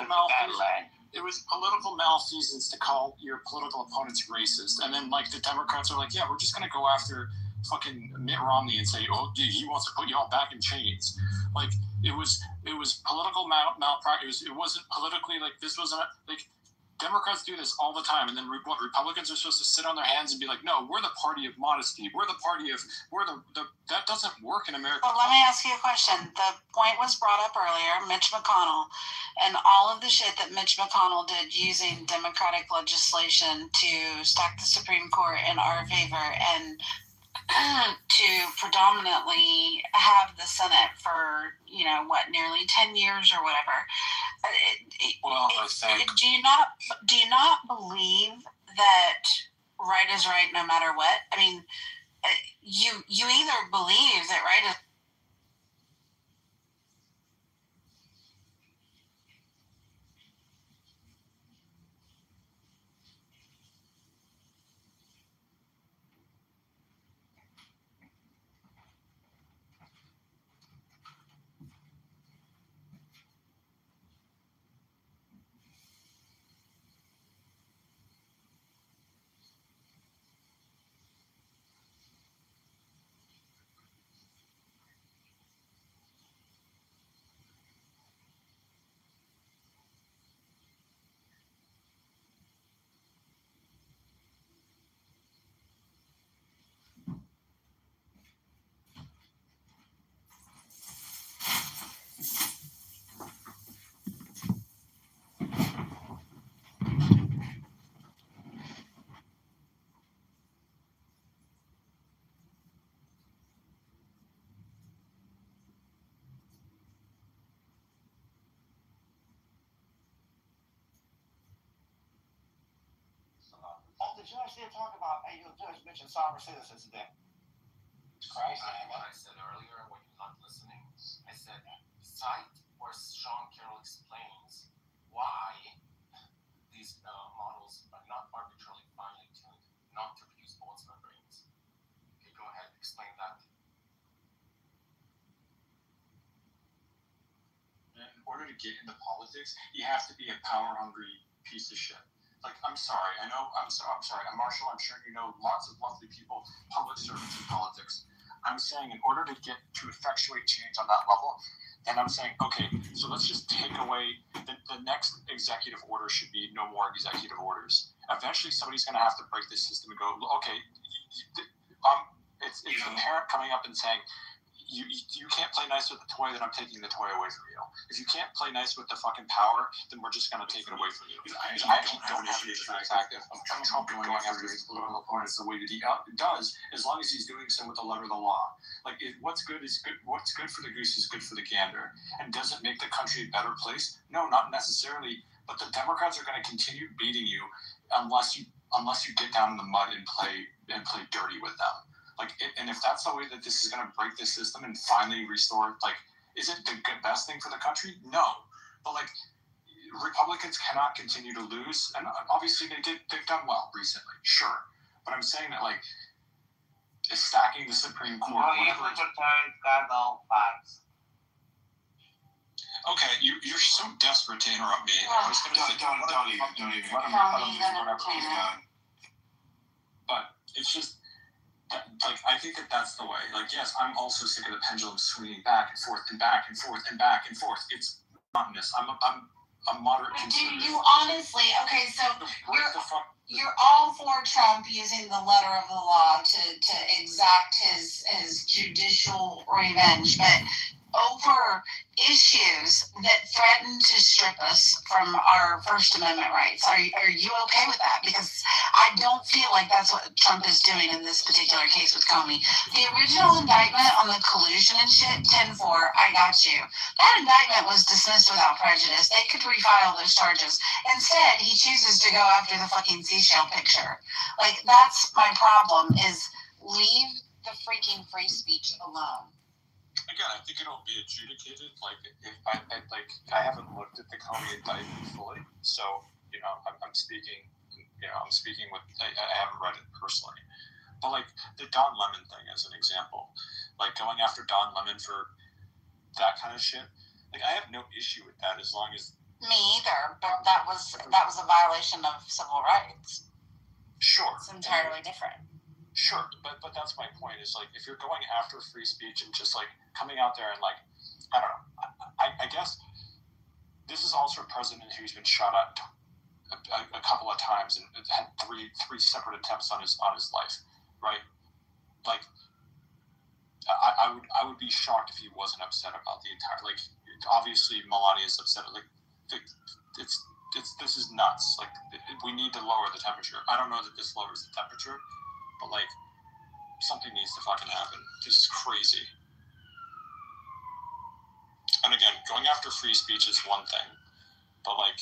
malfeasance. it was political malfeasance to call your political opponents racist, and then like the Democrats are like, yeah, we're just gonna go after fucking Mitt Romney and say, oh, dude, he wants to put y'all back in chains. Like it was political malpractice. It wasn't politically like this wasn't like. Democrats do this all the time, and then what Republicans are supposed to sit on their hands and be like, no, we're the party of modesty. We're the party of, that doesn't work in America. Well, let me ask you a question. The point was brought up earlier, Mitch McConnell, and all of the shit that Mitch McConnell did using Democratic legislation to stack the Supreme Court in our favor and to predominantly have the Senate for, nearly 10 years or whatever. I think. Do you not believe that right is right no matter what? I mean, you either believe that right is the judge did talk about, the judge mentioned sovereign citizens today. Christ. What I said earlier when you're not listening, I said, cite where Sean Carroll explains why these models are not arbitrarily finely tuned not to produce bullets in our brains. Okay, go ahead, explain that. In order to get into politics, you have to be a power-hungry piece of shit. Like, I'm sorry, I'm sorry, I'm Marshall, I'm sure you know lots of lovely people, public servants in politics. I'm saying in order to effectuate change on that level, and I'm saying, okay, so let's just take away, the next executive order should be no more executive orders. Eventually somebody's going to have to break this system and go, okay, it's the parent coming up and saying, you can't play nice with the toy, then I'm taking the toy away from you. If you can't play nice with the fucking power, then we're just going to take it away from you. I actually don't have the fact of Trump going after his political opponents the way that he does, as long as he's doing so with the letter of the law. Like, what's good is good. What's good for the goose is good for the gander. And does it make the country a better place? No, not necessarily. But the Democrats are going to continue beating you unless you get down in the mud and play dirty with them. Like, and if that's the way that this is going to break the system and finally restore, like, is it the best thing for the country? No. But, like, Republicans cannot continue to lose. And obviously they've done well recently, sure. But I'm saying that, like, stacking the Supreme Court. Okay, you're so desperate to interrupt me. I was going to say, don't even. But it's just, like, I think that's the way. Like, yes, I'm also sick of the pendulum swinging back and forth and back and forth and back and forth. It's monotonous. I'm a moderate conservative. Do you honestly? Okay, so you're all for Trump using the letter of the law to exact his judicial revenge, but over issues that threaten to strip us from our First Amendment rights. Are you okay with that? Because I don't feel like that's what Trump is doing in this particular case with Comey. The original indictment on the collusion and shit, 10-4, I got you. That indictment was dismissed without prejudice. They could refile those charges. Instead, he chooses to go after the fucking seashell picture. Like, that's my problem, is leave the freaking free speech alone. Again, I think it'll be adjudicated. Like, if I haven't looked at the Comey indictment fully, so I'm speaking. I'm speaking with. I haven't read it personally, but like the Don Lemon thing as an example, like going after Don Lemon for that kind of shit. Like, I have no issue with that as long as Me either, but that was a violation of civil rights. Sure. It's entirely different. Sure, but that's my point. Is like if you're going after free speech and just like coming out there and like I don't know. I guess this is also a president who's been shot at a couple of times and had three separate attempts on his life, right? Like I would be shocked if he wasn't upset about the entire like. Obviously, Melania is upset. Like this is nuts. Like we need to lower the temperature. I don't know that this lowers the temperature. But, like, something needs to fucking happen. This is crazy. And again, going after free speech is one thing. But, like,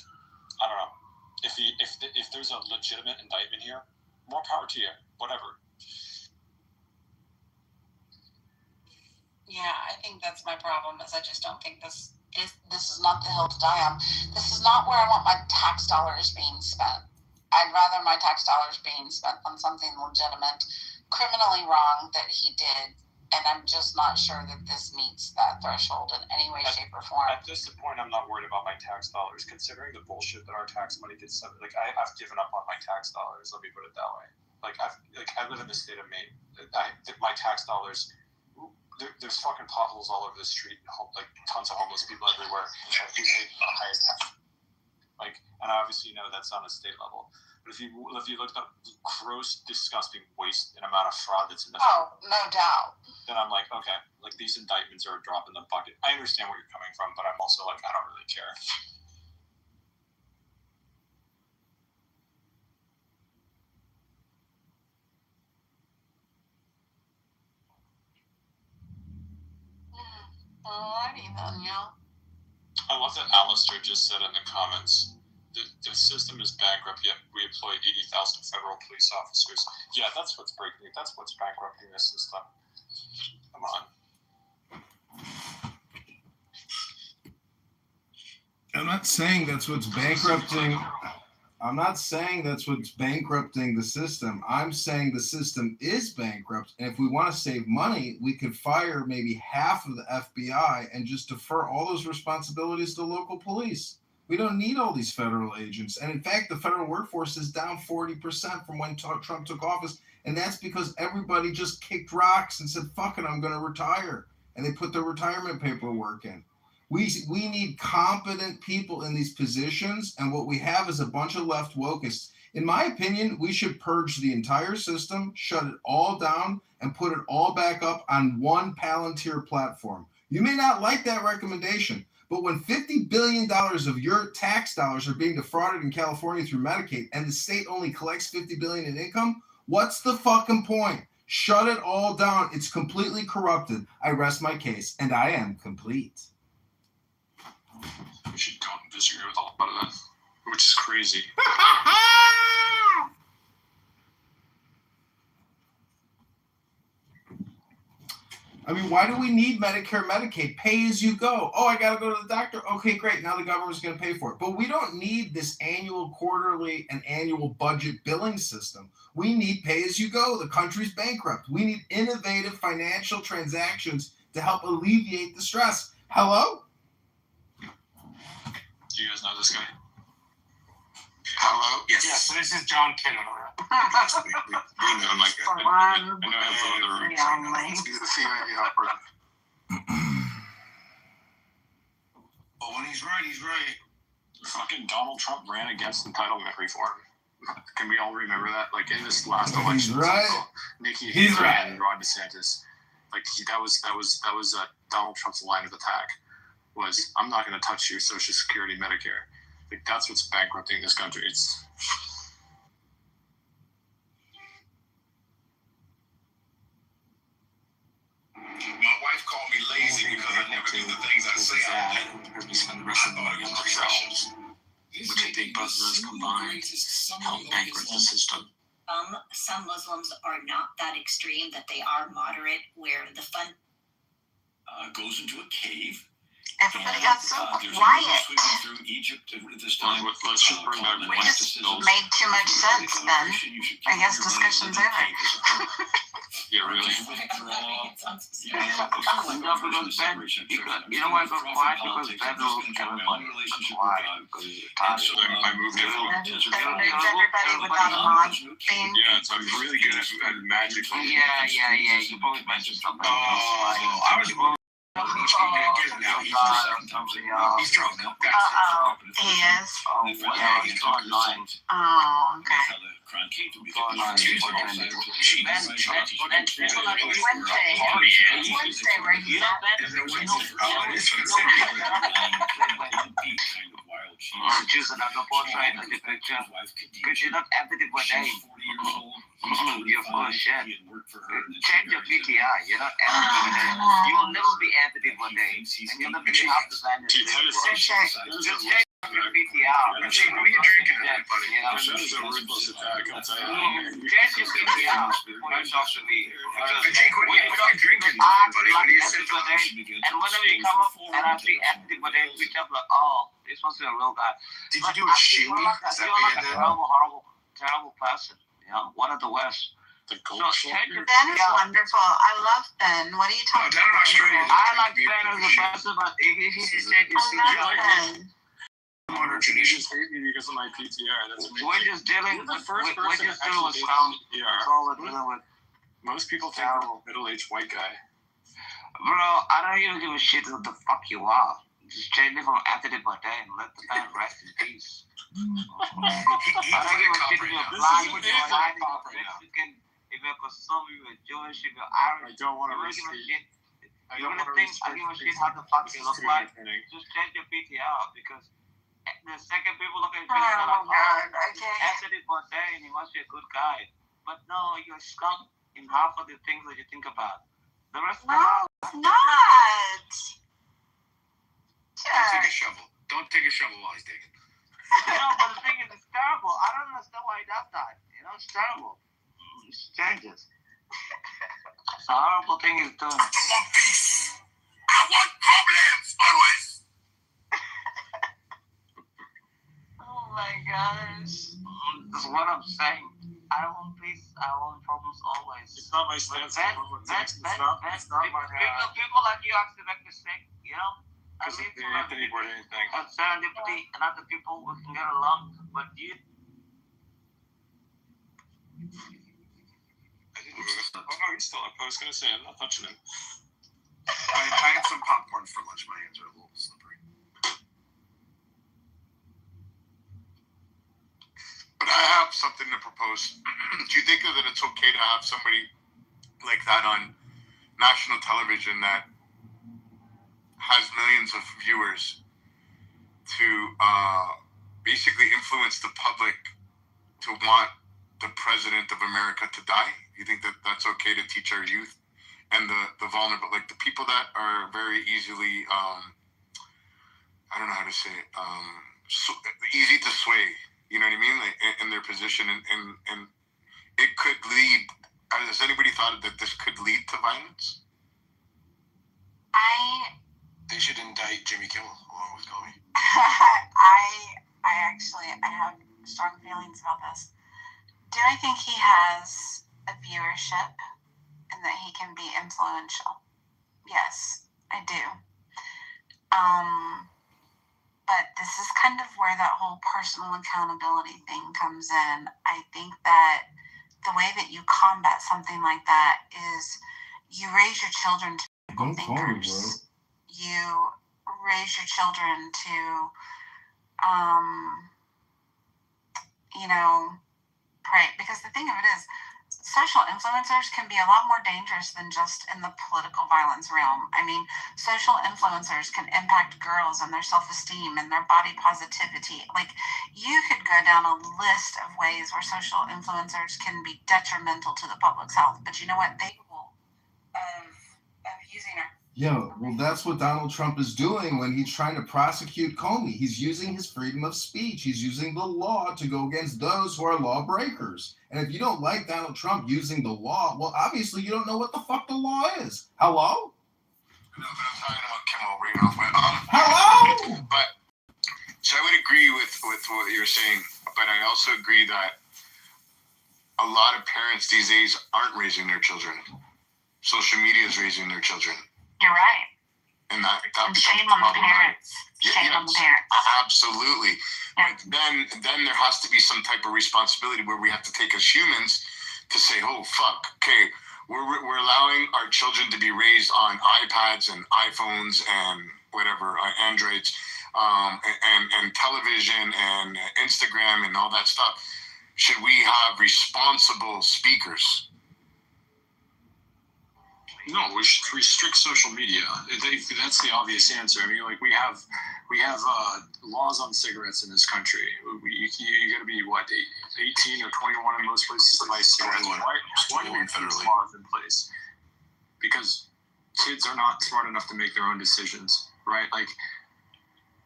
I don't know. If there's a legitimate indictment here, more power to you. Whatever. Yeah, I think that's my problem, is I just don't think this is not the hill to die on. This is not where I want my tax dollars being spent. I'd rather my tax dollars being spent on something legitimate, criminally wrong that he did, and I'm just not sure that this meets that threshold in any way, shape, or form. At this point, I'm not worried about my tax dollars, considering the bullshit that our tax money gets. Like, I've given up on my tax dollars. Let me put it that way. Like, I live in the state of Maine. My tax dollars. There's fucking potholes all over the street. Like tons of homeless people everywhere. Like, and I obviously know that's on a state level. But if you look at the gross, disgusting waste and amount of fraud that's in the no doubt. Then I'm like, okay, like these indictments are a drop in the bucket. I understand where you're coming from, but I'm also like, I don't really care. Alrighty then, yeah. I love that Alistair just said in the comments, the system is bankrupt, yet we employ 80,000 federal police officers. Yeah, that's what's breaking it. That's what's bankrupting the system. Come on. I'm not saying that's what's bankrupting. I'm not saying that's what's bankrupting the system. I'm saying the system is bankrupt, and if we want to save money, we could fire maybe half of the FBI and just defer all those responsibilities to local police. We don't need all these federal agents. And in fact, the federal workforce is down 40% from when Trump took office, and that's because everybody just kicked rocks and said, fuck it, I'm going to retire. And they put their retirement paperwork in. We need competent people in these positions, and what we have is a bunch of left wokeists. In my opinion, we should purge the entire system, shut it all down, and put it all back up on one Palantir platform. You may not like that recommendation, but when $50 billion of your tax dollars are being defrauded in California through Medicaid, and the state only collects $50 billion in income, what's the fucking point? Shut it all down. It's completely corrupted. I rest my case, and I am complete. We should go and disagree with all about that, which is crazy. I mean, why do we need Medicare, Medicaid? Pay as you go. Oh, I got to go to the doctor? Okay, great. Now the government's going to pay for it. But we don't need this annual, quarterly, and annual budget billing system. We need pay as you go. The country's bankrupt. We need innovative financial transactions to help alleviate the stress. Hello? Do you guys know this guy? Hello? Yes. Yes, this is John Kitover. We know him like I know him from other rooms. He's the CIA operative. Well, when he's right, he's right. Fucking Donald Trump ran against entitlement reform. Can we all remember that? Like in this last election, He's right. Nikki He's Haley right. and Ron DeSantis. Like that was Donald Trump's line of attack. Was I'm not going to touch your Social Security, Medicare. Like that's what's bankrupting this country. It's My wife called me lazy because I never do the things I say I would. I thought it was refreshing. which I think both of those combined help bankrupt the system. Some Muslims are not that extreme, that they are moderate, where the fund Goes into a cave. Everybody got so quiet. Sweeping through Egypt at this time. Let's just bring back We just made too much sense, Ben. I guess discussion's over. You're really. You know why I got quiet? Because federal everybody. Why? Because I moved everyone. Everybody without a mod thing. Yeah, so I'm really good at magic. Yeah. You both mentioned something. I was he's drunk. He is. Yeah, he's online. Oh, okay. Wednesday, where he's at. Choose another portrait of the picture. Because you're not empathy for days. You're full of shit. Change your PTR. You're not empathy for days. You will never be empathy for days. And you'll never be half the time. Just change your PTR. What are you drinking? Change your PTR before you talk to me. What are you drinking? And whenever you come up and I see empathy for days, we jump like, oh, this must be a real guy. Did you do a shimmy? Is that what you did? Terrible person. You know, one of the worst. Ben is wonderful. I love Ben. What are you talking about? I like Ben as a person, but he said you see Ben. Modern traditions hate me because of my PTR. That's amazing. we're just dealing with some. That's all we're dealing with. Most people think I'm a middle-aged white guy. Bro, I don't even give a shit what the fuck you are. Just change it from Anthony Bourdain and let the man rest in peace. I don't give a shit if you're blind, if you're white, if you're Mexican, if you're Kosovo, if you're Jewish, if you're Irish. I don't want to give a shit. I You're don't gonna want to think I give a shit how the fuck you look like. Just change your PTR because the second people look at you, Oh, God, okay. Anthony Bourdain, he must be a good guy. But no, you're scum in half of the things that you think about. The rest of No, it's not. Don't take a shovel. Don't take a shovel while he's digging. But the thing is, it's terrible. I don't understand why he does that. You know, it's terrible. It's changes. It's a horrible thing he's doing. I want peace. I want problems always. Oh my gosh. That's what I'm saying. I want peace. I want problems always. It's not my stance. People like you actually make mistake, you know? Because of the Anthony Bourdain thing. And serendipity and other people we can get along, but you. Oh no, he's still up. I was gonna say I'm not touching him. I had some popcorn for lunch. My hands are a little slippery. But I have something to propose. Do you think that it's okay to have somebody like that on national television that has millions of viewers to basically influence the public to want the president of America to die? You think that that's okay to teach our youth and the vulnerable, like the people that are very easily, I don't know how to say it, easy to sway, you know what I mean? Like in their position and it could lead, has anybody thought that this could lead to violence? They should indict Jimmy Kimmel along with Comey. I have strong feelings about this. Do I think he has a viewership and that he can be influential? Yes, I do. But this is kind of where that whole personal accountability thing comes in. I think that the way that you combat something like that is you raise your children to be thinkers. You raise your children to, pray. Because the thing of it is, social influencers can be a lot more dangerous than just in the political violence realm. I mean, social influencers can impact girls and their self-esteem and their body positivity. Like, you could go down a list of ways where social influencers can be detrimental to the public's health. But you know what? They will of using it. Yeah, well, that's what Donald Trump is doing when he's trying to prosecute Comey. He's using his freedom of speech. He's using the law to go against those who are lawbreakers. And if you don't like Donald Trump using the law, well, obviously you don't know what the fuck the law is. Hello? No, but I'm talking about Kimmel right now. Hello? But, so I would agree with what you're saying, but I also agree that a lot of parents these days aren't raising their children. social media is raising their children. You're right. And that And becomes shame on the problematic. parents. Shame on the parents. Absolutely. Yeah. But then there has to be some type of responsibility where we have to take as humans to say, oh, fuck, okay, we're allowing our children to be raised on iPads and iPhones and whatever, Androids, and television and Instagram and all that stuff. Should we have responsible speakers? No, we should restrict social media. That's the obvious answer. I mean, like we have laws on cigarettes in this country. You got to be 18 or 21 in most places to buy cigarettes. Why do we have these laws in place? Because kids are not smart enough to make their own decisions, right? Like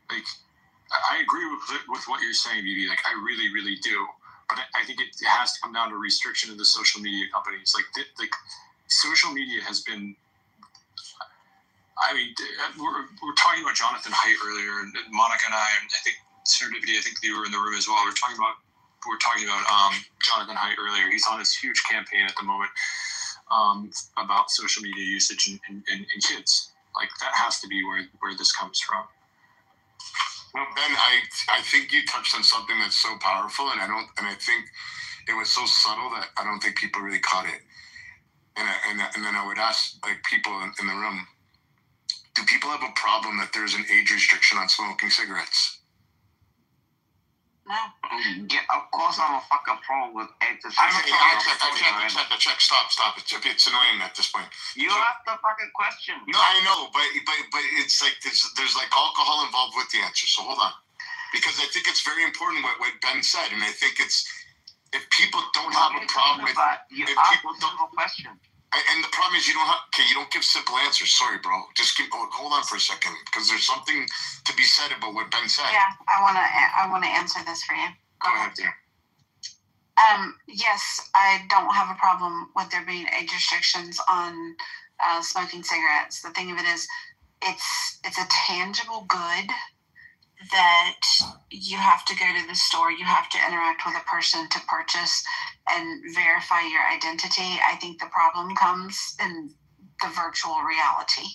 I agree with what you're saying, Beauty. Like I really, really do. But I think it has to come down to restriction of the social media companies. Like social media has been. I mean, we're talking about Jonathan Haidt earlier, and Monica and I think Serendipity. I think you were in the room as well. We're talking about Jonathan Haidt earlier. He's on this huge campaign at the moment about social media usage in kids. Like that has to be where this comes from. Well, Ben, I think you touched on something that's so powerful, and I think it was so subtle that I don't think people really caught it. And then I would ask like people in the room, do people have a problem that there's an age restriction on smoking cigarettes? No. Yeah, of course I'm a fucking pro with age I check. Stop. It's annoying at this point. You asked the fucking question. No, I know, but it's like there's like alcohol involved with the answer. So hold on, because I think it's very important what Ben said, and I think it's if people don't have a problem with you asked a simple question. And the problem is you don't give simple answers. Sorry, bro. Just hold on for a second, because there's something to be said about what Ben said. Yeah, I wanna answer this for you. Go ahead, dear. Yes, I don't have a problem with there being age restrictions on smoking cigarettes. The thing of it is, it's a tangible good that you have to go to the store, you have to interact with a person to purchase and verify your identity. I think the problem comes in the virtual reality,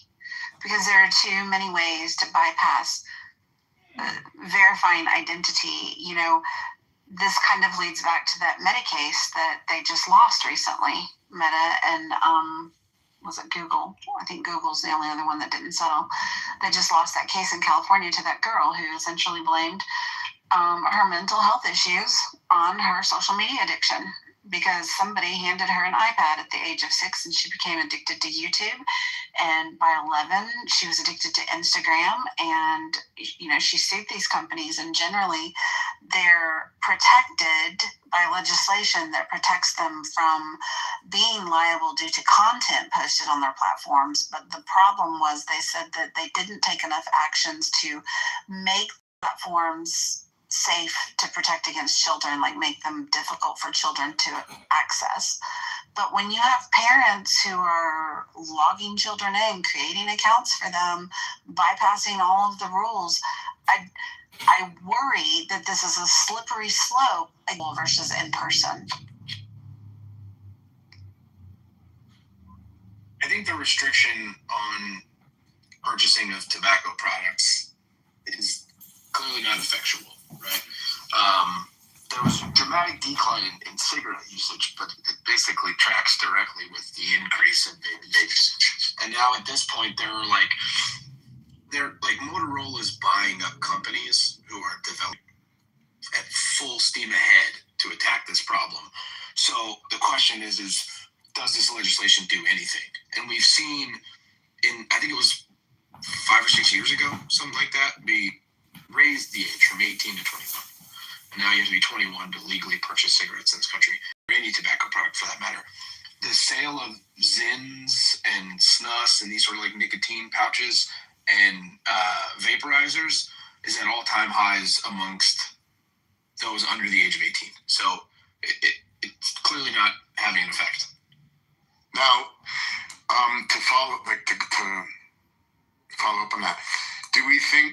because there are too many ways to bypass verifying identity. You know, this kind of leads back to that Meta case that they just lost recently. Meta and was it Google? I think Google's the only other one that didn't settle. They just lost that case in California to that girl who essentially blamed her mental health issues on her social media addiction, because somebody handed her an iPad at the age of 6 and she became addicted to YouTube. And by 11, she was addicted to Instagram. And, you know, she sued these companies, and generally they're protected by legislation that protects them from being liable due to content posted on their platforms. But the problem was they said that they didn't take enough actions to make platforms safe to protect against children, like make them difficult for children to access. But when you have parents who are logging children in, creating accounts for them, bypassing all of the rules, I worry that this is a slippery slope versus in person. I think the restriction on purchasing of tobacco products is clearly not effectual, right? There was a dramatic decline in cigarette usage, but it basically tracks directly with the increase in vape usage. And now at this point, they're like Motorola's buying up companies who are developing at full steam ahead to attack this problem. So the question is does this legislation do anything? And we've seen I think it was 5 or 6 years ago, something like that, we raised the age from 18 to 21. And now you have to be 21 to legally purchase cigarettes in this country, or any tobacco product for that matter. The sale of Zins and Snus and these sort of like nicotine pouches and vaporizers is at all-time highs amongst those under the age of 18. So it's clearly not having an effect. Now, to follow up on that, do we think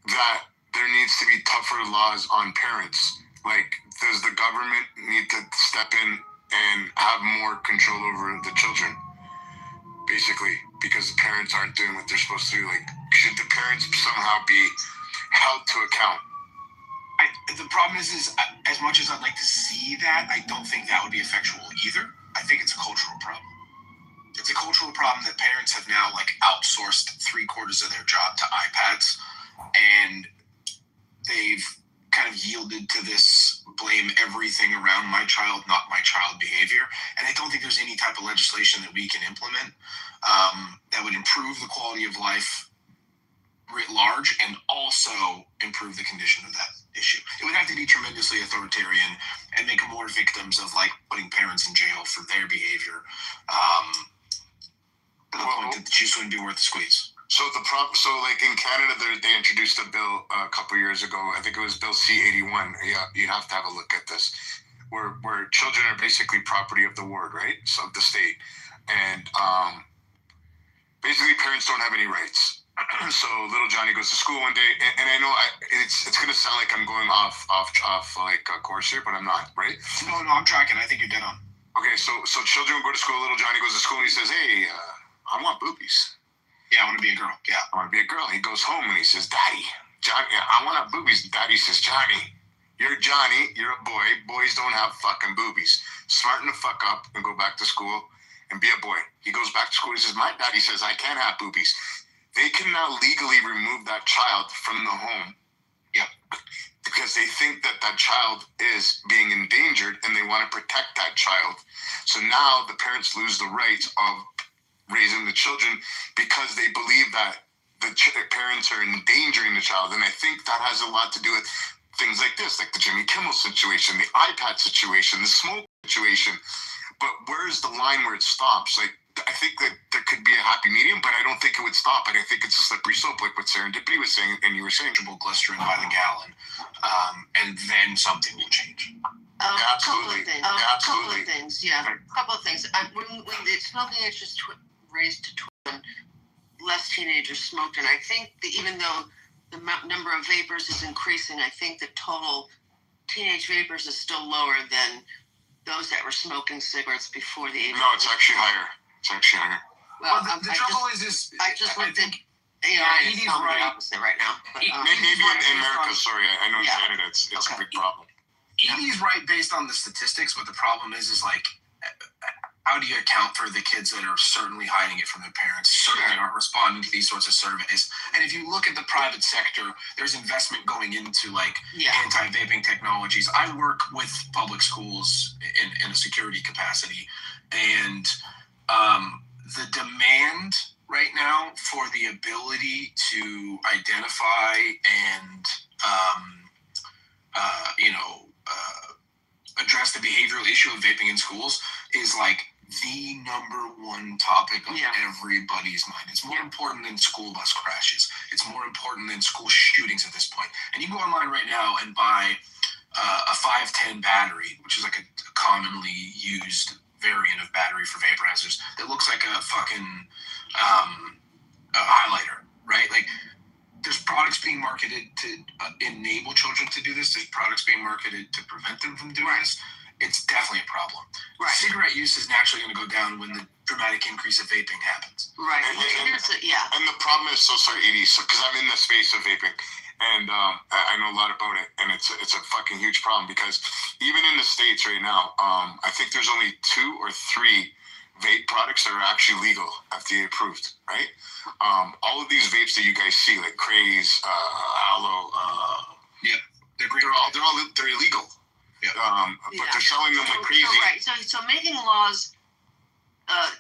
that there needs to be tougher laws on parents? Like, does the government need to step in and have more control over the children? basically, because the parents aren't doing what they're supposed to do. Like, should the parents somehow be held to account? The problem is as much as I'd like to see that, I don't think that would be effectual either. I think it's a cultural problem. It's a cultural problem that parents have now like outsourced 3/4 of their job to iPads, and they've kind of yielded to this blame everything around my child, not my child behavior. And I don't think there's any type of legislation that we can implement that would improve the quality of life writ large and also improve the condition of that issue. It would have to be tremendously authoritarian and make more victims of like putting parents in jail for their behavior. To the point that the juice wouldn't be worth the squeeze. So like in Canada, they introduced a bill a couple years ago. I think it was Bill C-81. Yeah, you have to have a look at this, where children are basically property of the ward, right? So of the state, and basically parents don't have any rights. So little Johnny goes to school one day, and I know it's gonna sound like I'm going off like a course here, but I'm not, right? No, I'm tracking. I think you're dead on. Okay, so children go to school. Little Johnny goes to school, and he says, "Hey, I want boobies." Yeah, I want to be a girl. Yeah, I want to be a girl. He goes home and he says, "Daddy, Johnny, I want to have boobies." Daddy says, "Johnny, you're Johnny. You're a boy. Boys don't have fucking boobies. Smarten the fuck up and go back to school and be a boy." He goes back to school. He says, "My daddy says I can't have boobies." They can now legally remove that child from the home. Yep. Because they think that child is being endangered and they want to protect that child. So now the parents lose the rights of raising the children because they believe that the parents are endangering the child. And I think that has a lot to do with things like this, like the Jimmy Kimmel situation, the iPad situation, the smoke situation. But where's the line where it stops? Like, I think that there could be a happy medium, but I don't think it would stop. And I think it's a slippery slope, like what Serendipity was saying, and you were saying, glycerin by the gallon, and then something will change. Absolutely. A couple of things. Yeah, a couple of things. When the smoking age was raised to 12, less teenagers smoked, and I think that even though the number of vapors is increasing, I think the total teenage vapors is still lower than those that were smoking cigarettes before the age. No, it's actually higher. Well, the trouble is I just looked at. Edie's right. Opposite right now. But, maybe in America. Sorry, I know in Canada it's a big problem. Edie's right based on the statistics, but the problem is like, how do you account for the kids that are certainly hiding it from their parents, certainly aren't responding to these sorts of surveys? And if you look at the private sector, there's investment going into like anti-vaping technologies. I work with public schools in a security capacity, and the demand right now for the ability to identify and address the behavioral issue of vaping in schools is like the number one topic on everybody's mind. It's more important than school bus crashes. It's more important than school shootings at this point. And you can go online right now and buy a 510 battery, which is like a commonly used variant of battery for vaporizers that looks like a fucking a highlighter, right? Like, there's products being marketed to enable children to do this. There's products being marketed to prevent them from doing this. It's definitely a problem. Right. Cigarette use is naturally going to go down when the dramatic increase of vaping happens. Right. And the problem is, so sorry, Edie, because I'm in the space of vaping, and I know a lot about it, and it's a fucking huge problem because even in the States right now, I think there's only 2 or 3 vape products that are actually legal, FDA approved, right? All of these vapes that you guys see, like Craze, Aloe, they're illegal. Yeah. But they're selling them like crazy. So making laws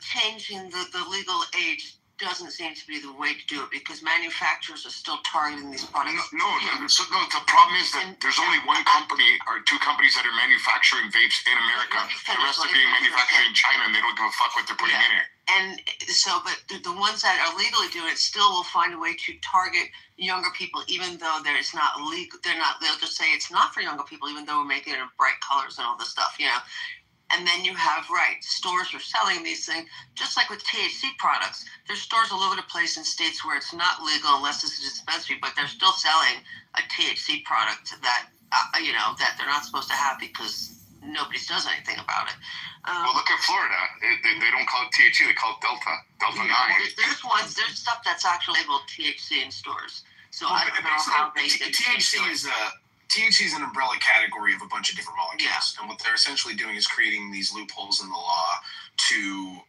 changing the legal age doesn't seem to be the way to do it because manufacturers are still targeting these products. No, the problem is that there's only one company or 2 companies that are manufacturing vapes in America. The rest are being manufactured in China, and they don't give a fuck what they're putting in it. And so, but the ones that are legally doing it still will find a way to target younger people, even though it's not legal. They'll just say it's not for younger people, even though we're making it in bright colors and all this stuff, And then you have, stores are selling these things, just like with THC products. There's stores all over the place in states where it's not legal unless it's a dispensary, but they're still selling a THC product that, that they're not supposed to have because nobody does anything about it. Well, look at Florida. They don't call it THC, they call it Delta 9. Well, there's stuff that's actually labeled THC in stores. So I don't know how they THC is an umbrella category of a bunch of different molecules, and what they're essentially doing is creating these loopholes in the law to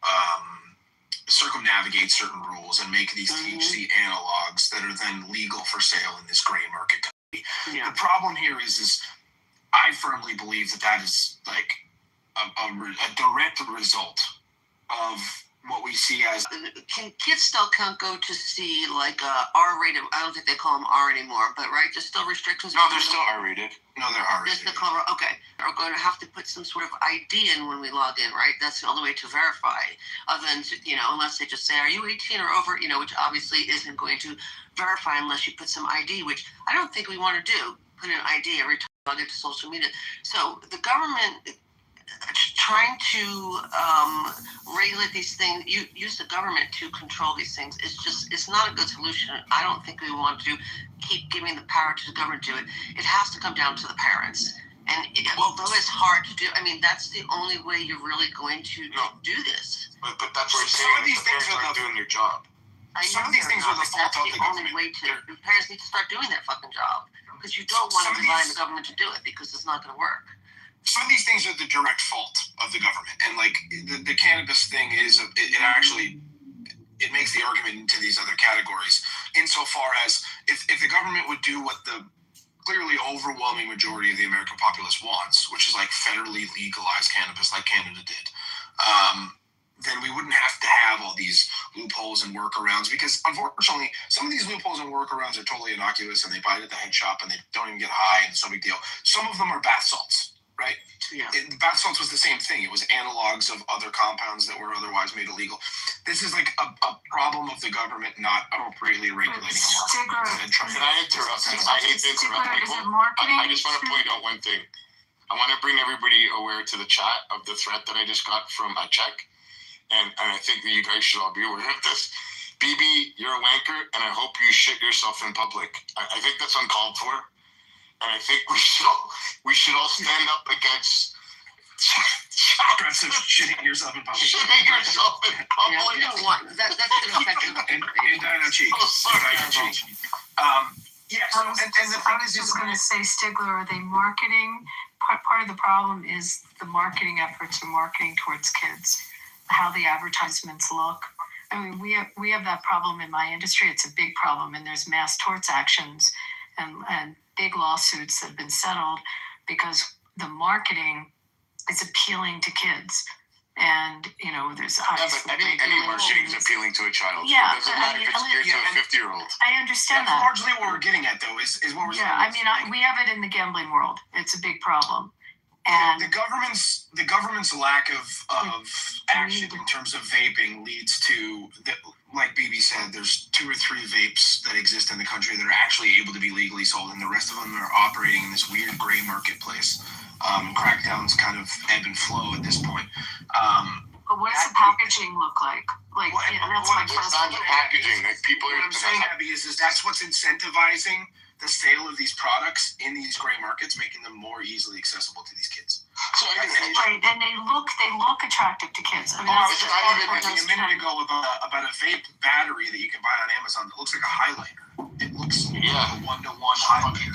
circumnavigate certain rules and make these THC analogs that are then legal for sale in this gray market company. The problem here is I firmly believe that is like a direct result of what we see as. Kids still can't go to see like R-rated. I don't think they call them R anymore, but right, there's still restrictions. No, they're still R-rated. No, they're R-rated. Just the color. Okay, we're going to have to put some sort of ID in when we log in, right? That's the only way to verify. Other than unless they just say, "Are you 18 or over?" Which obviously isn't going to verify unless you put some ID, which I don't think we want to do. Put an ID every time we log into social media. So the government trying to regulate these things, use the government to control these things, it's not a good solution. I don't think we want to keep giving the power to the government to do it. It has to come down to the parents. And although it's hard to do, I mean, that's the only way you're really going to do this. But that's where some of these things are not doing their job. Some of these things are the fault of the government. The parents need to start doing their fucking job, because you don't want to rely on the government to do it, because it's not going to work. Some of these things are the direct fault of the government, and like the cannabis thing is, it makes the argument into these other categories insofar as if the government would do what the clearly overwhelming majority of the American populace wants, which is like federally legalize cannabis like Canada did, then we wouldn't have to have all these loopholes and workarounds, because unfortunately some of these loopholes and workarounds are totally innocuous and they buy it at the head shop and they don't even get high and it's no big deal. Some of them are bath salts. Right? Yeah. Bath salts was the same thing. It was analogs of other compounds that were otherwise made illegal. This is like a problem of the government not appropriately regulating a market. Can I interrupt? I hate to interrupt people. I just want to point out one thing. I want to bring everybody aware to the chat of the threat that I just got from a Czech. And I think that you guys should all be aware of this. BB, you're a wanker, and I hope you shit yourself in public. I think that's uncalled for. And I think we should all stand up against aggressive shitting yourself in public. Shitting yourself in public. Yeah, we don't want that's going to affect you. And Dino Cheek. Yeah. So, and the thing is, just going to say, Stigler, are they marketing? Part of the problem is the marketing efforts are marketing towards kids, how the advertisements look. I mean, we have that problem in my industry. It's a big problem, and there's mass torts actions and big lawsuits that have been settled because the marketing is appealing to kids. And, there's obviously any marketing is appealing to a child. Yeah. It doesn't matter if it's geared to a 50-year-old. I understand that. Largely what we're getting at, though, is what we're saying. Yeah, I mean, we have it in the gambling world. It's a big problem. And the government's lack of action in terms of vaping leads to, like BB said, there's 2 or 3 vapes that exist in the country that are actually able to be legally sold, and the rest of them are operating in this weird gray marketplace. Crackdowns kind of ebb and flow at this point. But what does the packaging look like? That's my first question. Packaging, like people are. What I'm saying, Abby, is that's what's incentivizing the sale of these products in these gray markets, making them more easily accessible to these kids. So right, and they look attractive to kids. I mean, I was talking a minute ago about a vape battery that you can buy on Amazon that looks like a highlighter. It looks like a 1-to-1 highlighter.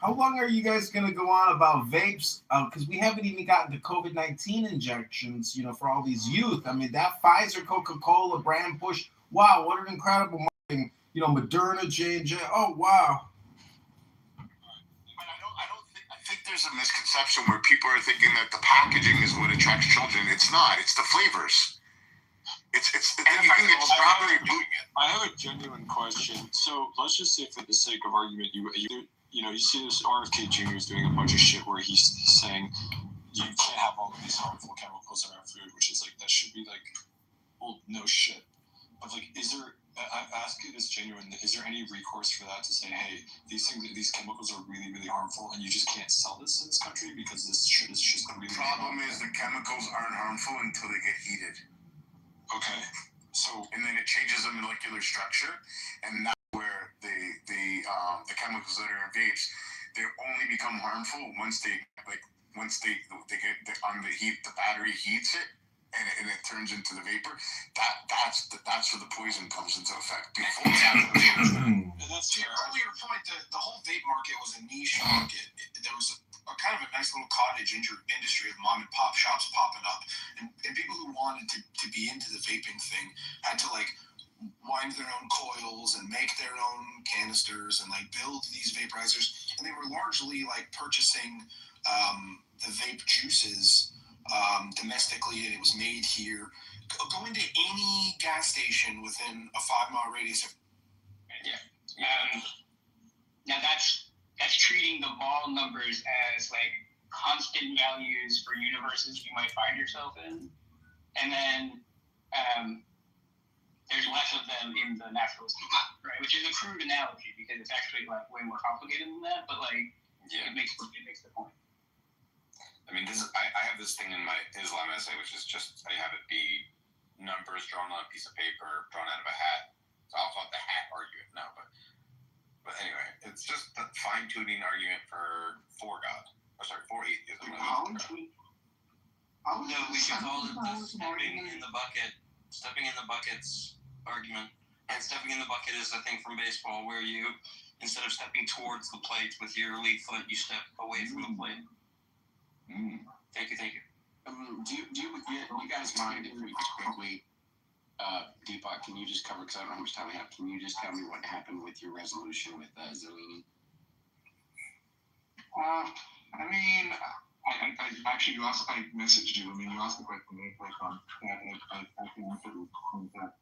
How long are you guys going to go on about vapes? Because we haven't even gotten to COVID-19 injections, for all these youth. I mean, that Pfizer, Coca-Cola brand push. Wow, what an incredible marketing. Moderna, J&J. Oh, wow. I think there's a misconception where people are thinking that the packaging is what attracts children. It's not. It's the flavors. It's the thing you can get strawberry. I have a genuine question. So let's just say, for the sake of argument, you see this RFK Jr. is doing a bunch of shit where he's saying you can't have all of these harmful chemicals in our food, which is like, that should be like, well, no shit. But like, I ask you this genuine, is there any recourse for that to say, hey, these chemicals are really, really harmful and you just can't sell this in this country because this shit is just really harmful? The problem is the chemicals aren't harmful until they get heated. Okay. So and then it changes the molecular structure, and that's where the chemicals that are in vapes, they only become harmful once they once they get on the heat, the battery heats it, and it turns into the vapor. That's where the poison comes into effect. Before That's to your earlier point, the whole vape market was a niche market. There was a kind of a nice little cottage industry of mom and pop shops popping up, and people who wanted to be into the vaping thing had to like wind their own coils and make their own canisters and like build these vaporizers, and they were largely like purchasing the vape juices domestically, and it was made here. Go into any gas station within a 5-mile radius of Now that's treating the vol numbers as like constant values for universes you might find yourself in, and then there's less of them in the naturalist model, right? Which is a crude analogy because it's actually like way more complicated than that, but like it makes the point. I mean, I have this thing in my Islam essay, which is just I have it be numbers drawn on a piece of paper, drawn out of a hat. So I'll call it the hat argument now, but anyway, it's just the fine-tuning argument for God. For atheism. No, we should call it the stepping in the buckets argument. And stepping in the bucket is a thing from baseball where you, instead of stepping towards the plate with your lead foot, you step away from the plate. Thank you. Do you guys mind if we just quickly, Deepak, can you just cover, because I don't know how much time we have, can you just tell me what happened with your resolution with Zellini? I mean, I actually, I messaged you. I mean, you asked the question, right? I can answer that.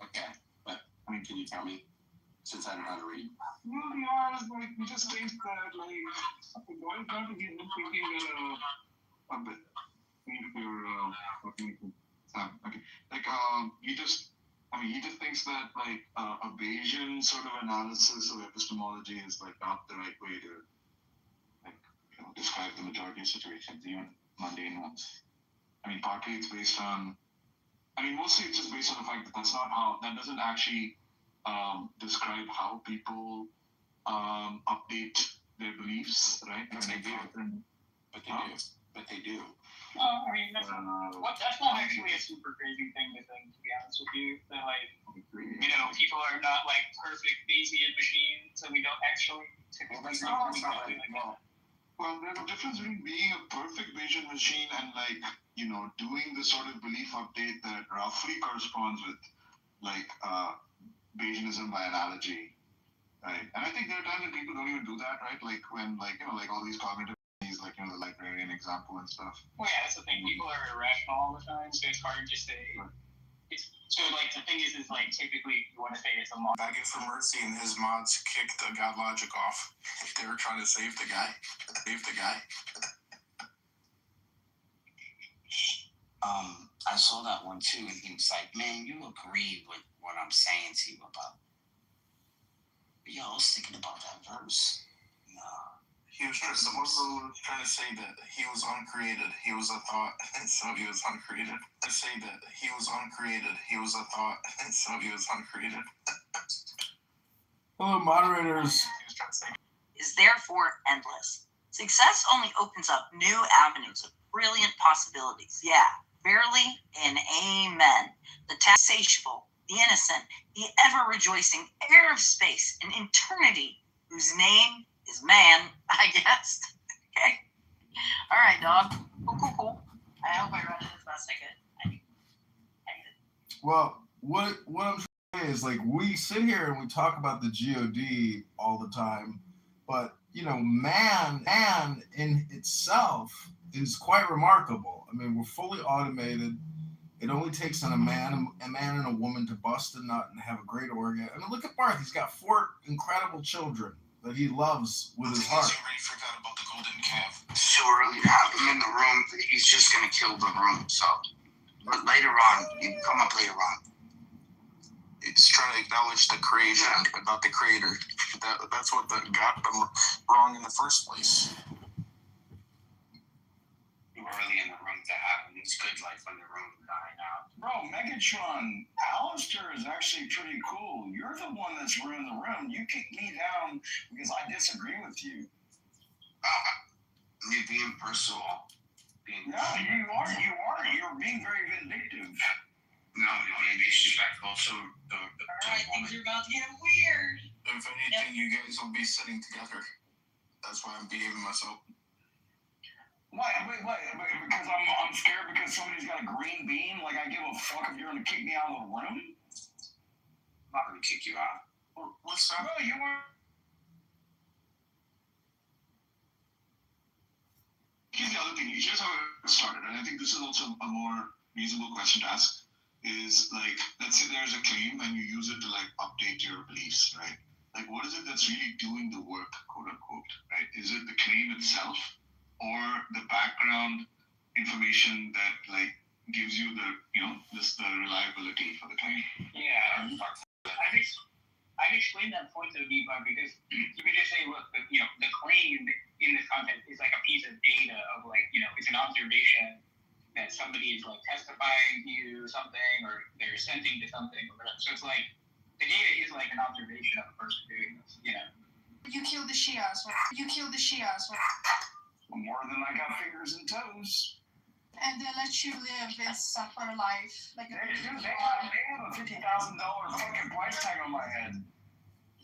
Okay, but I mean, can you tell me, since I don't know how to read? Well, yeah, like, we just think that, like, going down to get thinking that, a bit, okay, like, he just thinks that, like, a Bayesian sort of analysis of epistemology is, like, not the right way to, like, describe the majority of situations, even mundane ones. I mean, partly it's based on, mostly it's just based on the fact that that doesn't actually describe how people update their beliefs, right? But they do. I mean, that's not actually a super crazy thing to think, to be honest with you. That, like, people are not, like, perfect Bayesian machines, and we don't actually typically think like that. Well, there's a difference between being a perfect Bayesian machine and, like, doing the sort of belief update that roughly corresponds with, like, Bayesianism by analogy, right? And I think there are times when people don't even do that, right? Like, when, like, like all these cognitive things, like, the Libertarian example and stuff. Well, yeah, that's the thing. People are irrational all the time, so it's hard to say. So, like, the thing is, like, typically you want to say it's a mod. Begging for mercy, and his mods kicked the God Logic off. They were trying to save the guy. I saw that one too, and he was like, "Man, you agree with what I'm saying to you about." But yo, I was thinking about that verse. Someone was trying to say that he was uncreated. He was a thought, and so he was uncreated. To say that he was uncreated. He was a thought, and so he was uncreated. Hello, moderators. Is therefore endless. Success only opens up new avenues of brilliant possibilities. Yeah, verily and amen. The insatiable, the innocent, the ever-rejoicing heir of space and eternity, whose name is man, I guess. Okay. All right, dog. Cool. I hope I read it as best I could. Well, what I'm trying to say is, like, we sit here and we talk about the GOD all the time, but man in itself is quite remarkable. I mean, we're fully automated. It only takes a man and a woman to bust a nut and have a great orgasm. I mean, look at Barth. He's got 4 incredible children that he loves with his heart. I already forgot about the golden calf. So early to have him in the room, he's just gonna kill the room. So, but later on, you can come up later on. It's trying to acknowledge the creation, but not the creator. That's what got them wrong in the first place. We're really in the room to have him. It's good life when the room dying out. Bro, Megatron, Alistair is actually pretty cool. You're the one that's ruined the room. You kicked me down because I disagree with you. You being personal. No, you are. You're being very vindictive. No, you're being disrespectful. So Alright, things are about to get weird. If anything, you guys will be sitting together. That's why I'm behaving myself. Wait, because I'm scared because somebody's got a green bean? Like, I give a fuck if you're gonna kick me out of the room? I'm not gonna kick you out. What's that? Well, you were. Here's the other thing. Here's how it started, and I think this is also a more reasonable question to ask. Is like, let's say there's a claim and you use it to like update your beliefs, right? Like, what is it that's really doing the work, quote unquote, right? Is it the claim itself, or the background information that like gives you the the reliability for the claim? Yeah, I've explained that point to Deepak because you could just say, look, the claim in this content is like a piece of data of like, it's an observation that somebody is like testifying to something or they're assenting to something or whatever. So it's like the data is like an observation of a person doing this, You kill the Shias. More than I got fingers and toes. And they let you live and suffer life. Like they have a $50,000 fucking price tag on my head.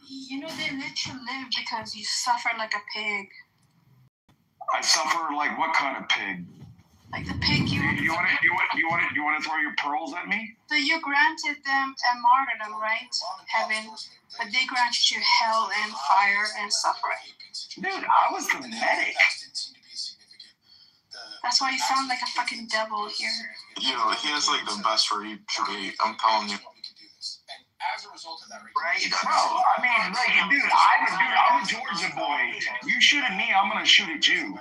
They let you live because you suffer like a pig. I suffer like what kind of pig? Like the pig you want to throw your pearls at me? So you granted them a martyrdom, right? Heaven, but they granted you hell and fire and suffering. Dude, I was the medic. That's why you sound like a fucking devil here. He has like the best rage. I'm telling you. As a result of that, right? Bro, I mean, like, I'm a Georgia boy. You shoot at me, I'm gonna shoot at you.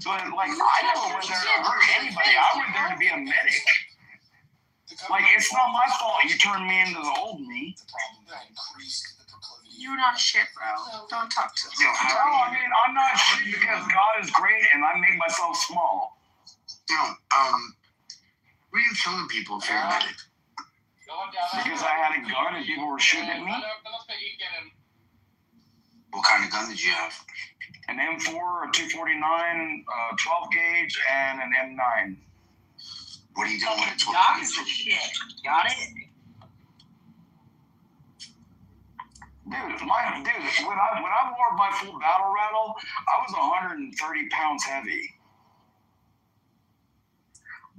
But like, I never went there to hurt anybody. I went there to be a medic. Like, it's not my fault you turned me into the old me. You're not shit, bro. Don't talk to me. No, I mean, I'm not shit because God is great and I make myself small. What are you killing people if you're a medic? Because I had a gun and people were shooting at me. What kind of gun did you have? An M4, a 249, 12 gauge, and an M9. What are you doing with a 12 Dog gauge? is the shit. Got it? Dude, when I wore my full battle rattle, I was 130 pounds heavy.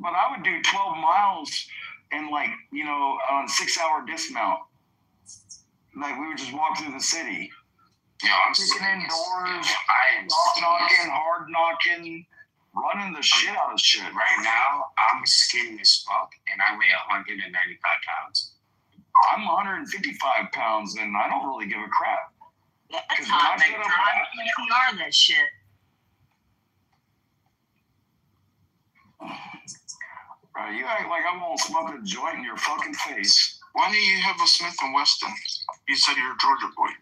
But I would do 12 miles in like, on 6-hour dismount. Like, we would just walk through the city. Yeah, I'm kicking indoors, knocking, hard knocking, running the shit out of shit. Right now, I'm skinny as fuck, and I weigh 195 pounds. I'm 155 pounds, and I don't really give a crap. That's not make time. PCR that shit. You act like I won't smoke a joint in your fucking face. Why don't you have a Smith & Wesson? You said you're a Georgia boy.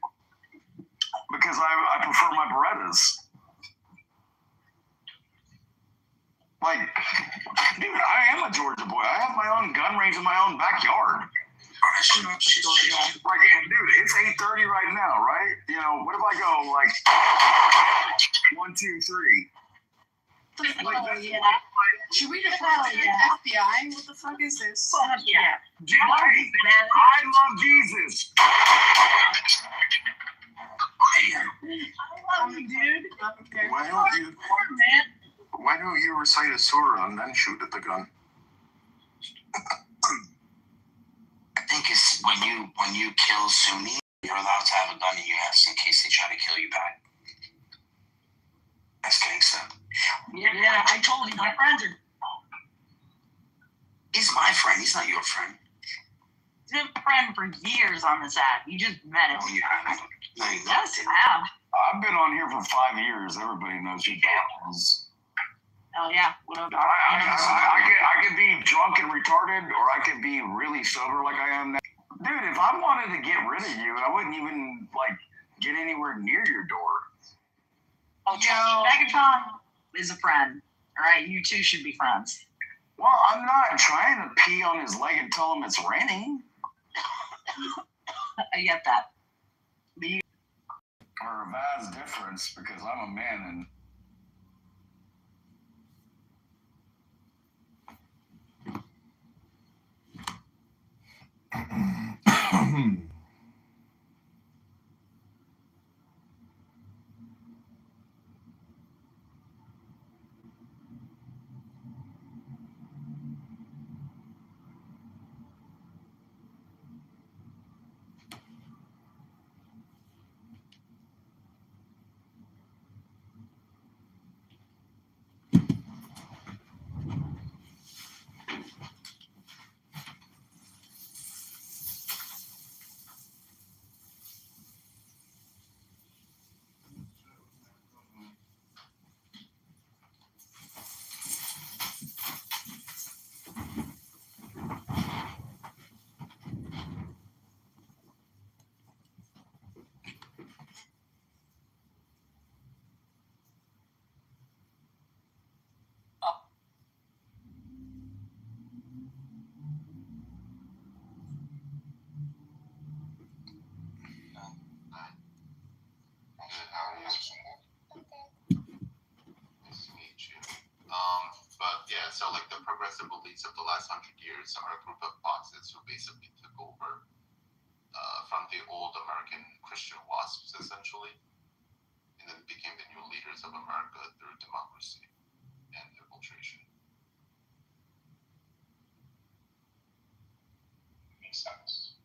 Because I prefer my Berettas. Like, dude, I am a Georgia boy. I have my own gun range in my own backyard. Like, dude, it's 8:30 right now, right? What if I go like 1, 2, 3? Should we report to the FBI? What the fuck is this? Yeah. I love Jesus. I love you, dude. Okay. Why don't you recite a surah and then shoot at the gun? I think it's when you kill Sunni, you're allowed to have a gun in your house in case they try to kill you back. That's gangsta. Yeah, I told you, my friends are. He's my friend. He's not your friend. He's been a friend for years on this app. You just met him. No, you haven't. No, you Yes, I have. I've been on here for 5 years. Everybody knows who that is. Oh yeah. Whatever. I could be drunk and retarded, or I could be really sober like I am now. Dude, if I wanted to get rid of you, I wouldn't even get anywhere near your door. Oh, Megatron is a friend. All right, you two should be friends. Well, I'm not trying to pee on his leg and tell him it's raining. I get that. Or a vast difference because I'm a man and But yeah, so like the progressive elites of the last 100 years are a group of boxes who basically took over from the old American Christian wasps, essentially, and then became the new leaders of America through democracy and infiltration. Makes sense.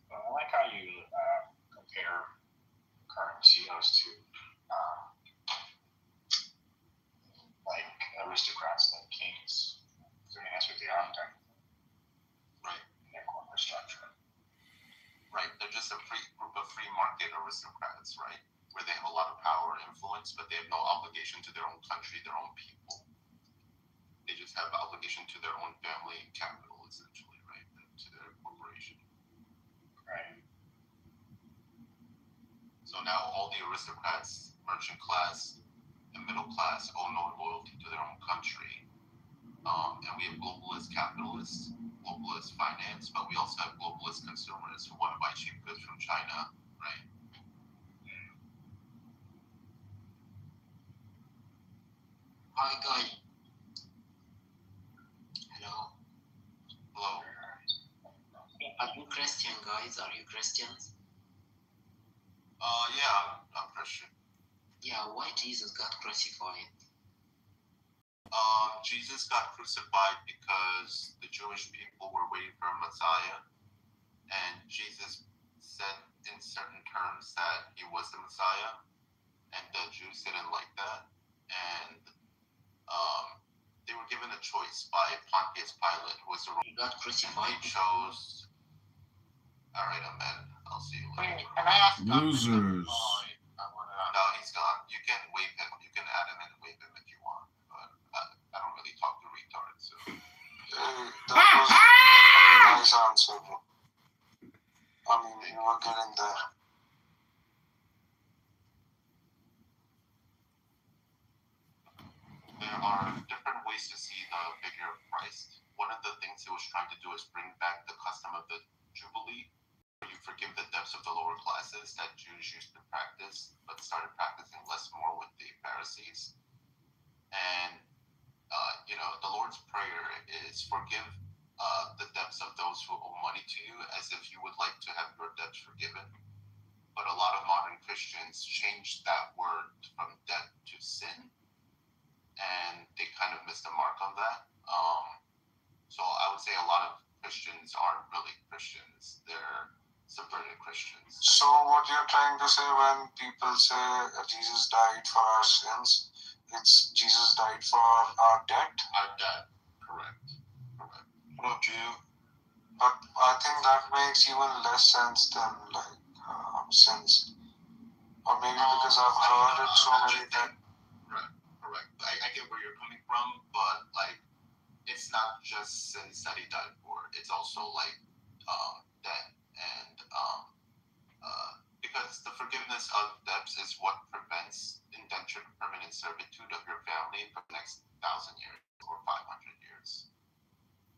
I like how you compare current CEOs to like aristocrats like kings. I mean, that's what they are, right? In their corporate structure. Right, they're just a group of free market aristocrats, right? Where they have a lot of power and influence, but they have no obligation to their own country, their own people. They just have obligation to their own family and capital, essentially, right? To their corporation. Right. So now all the aristocrats, merchant class, and middle class owe no loyalty to their own country. And we have globalist capitalists, globalist finance, but we also have globalist consumers who want to buy cheap goods from China, right? Hi, guy. Hello. Hello. Are you Christian, guys? Are you Christians? Yeah, I'm Christian. Yeah, why Jesus got crucified? Jesus got crucified because the Jewish people were waiting for a Messiah, and Jesus said in certain terms that he was the Messiah, and the Jews didn't like that, and they were given a choice by Pontius Pilate, who was the He got crucified. They chose. All right, Ahmed, I'll see you later. Can I ask? Losers. No, he's gone. You can wave him. You can add him and wave him if you want, but I don't really talk to retards. So. That was a nice answer, bro. I mean, you were getting there. There are different ways to see the figure of Christ. One of the things he was trying to do is bring back the custom of the Jubilee, where you forgive the debts of the lower classes that Jews used to practice, but started practicing less more with the Pharisees. And, the Lord's Prayer is forgive the debts of those who owe money to you as if you would like to have your debts forgiven. But a lot of modern Christians changed that word from debt to sin, and they kind of missed the mark on that. So I would say a lot of Christians aren't really Christians. They're subverted Christians. So what you're trying to say when people say Jesus died for our sins, it's Jesus died for our debt? Our debt, correct. Okay. But I think that makes even less sense than sins. Or maybe because I've heard it so many times. Correct. I get where you're coming from, but it's not just sins that he died for. It's also debt and because the forgiveness of debts is what prevents indentured permanent servitude of your family for the next 1,000 years or 500 years.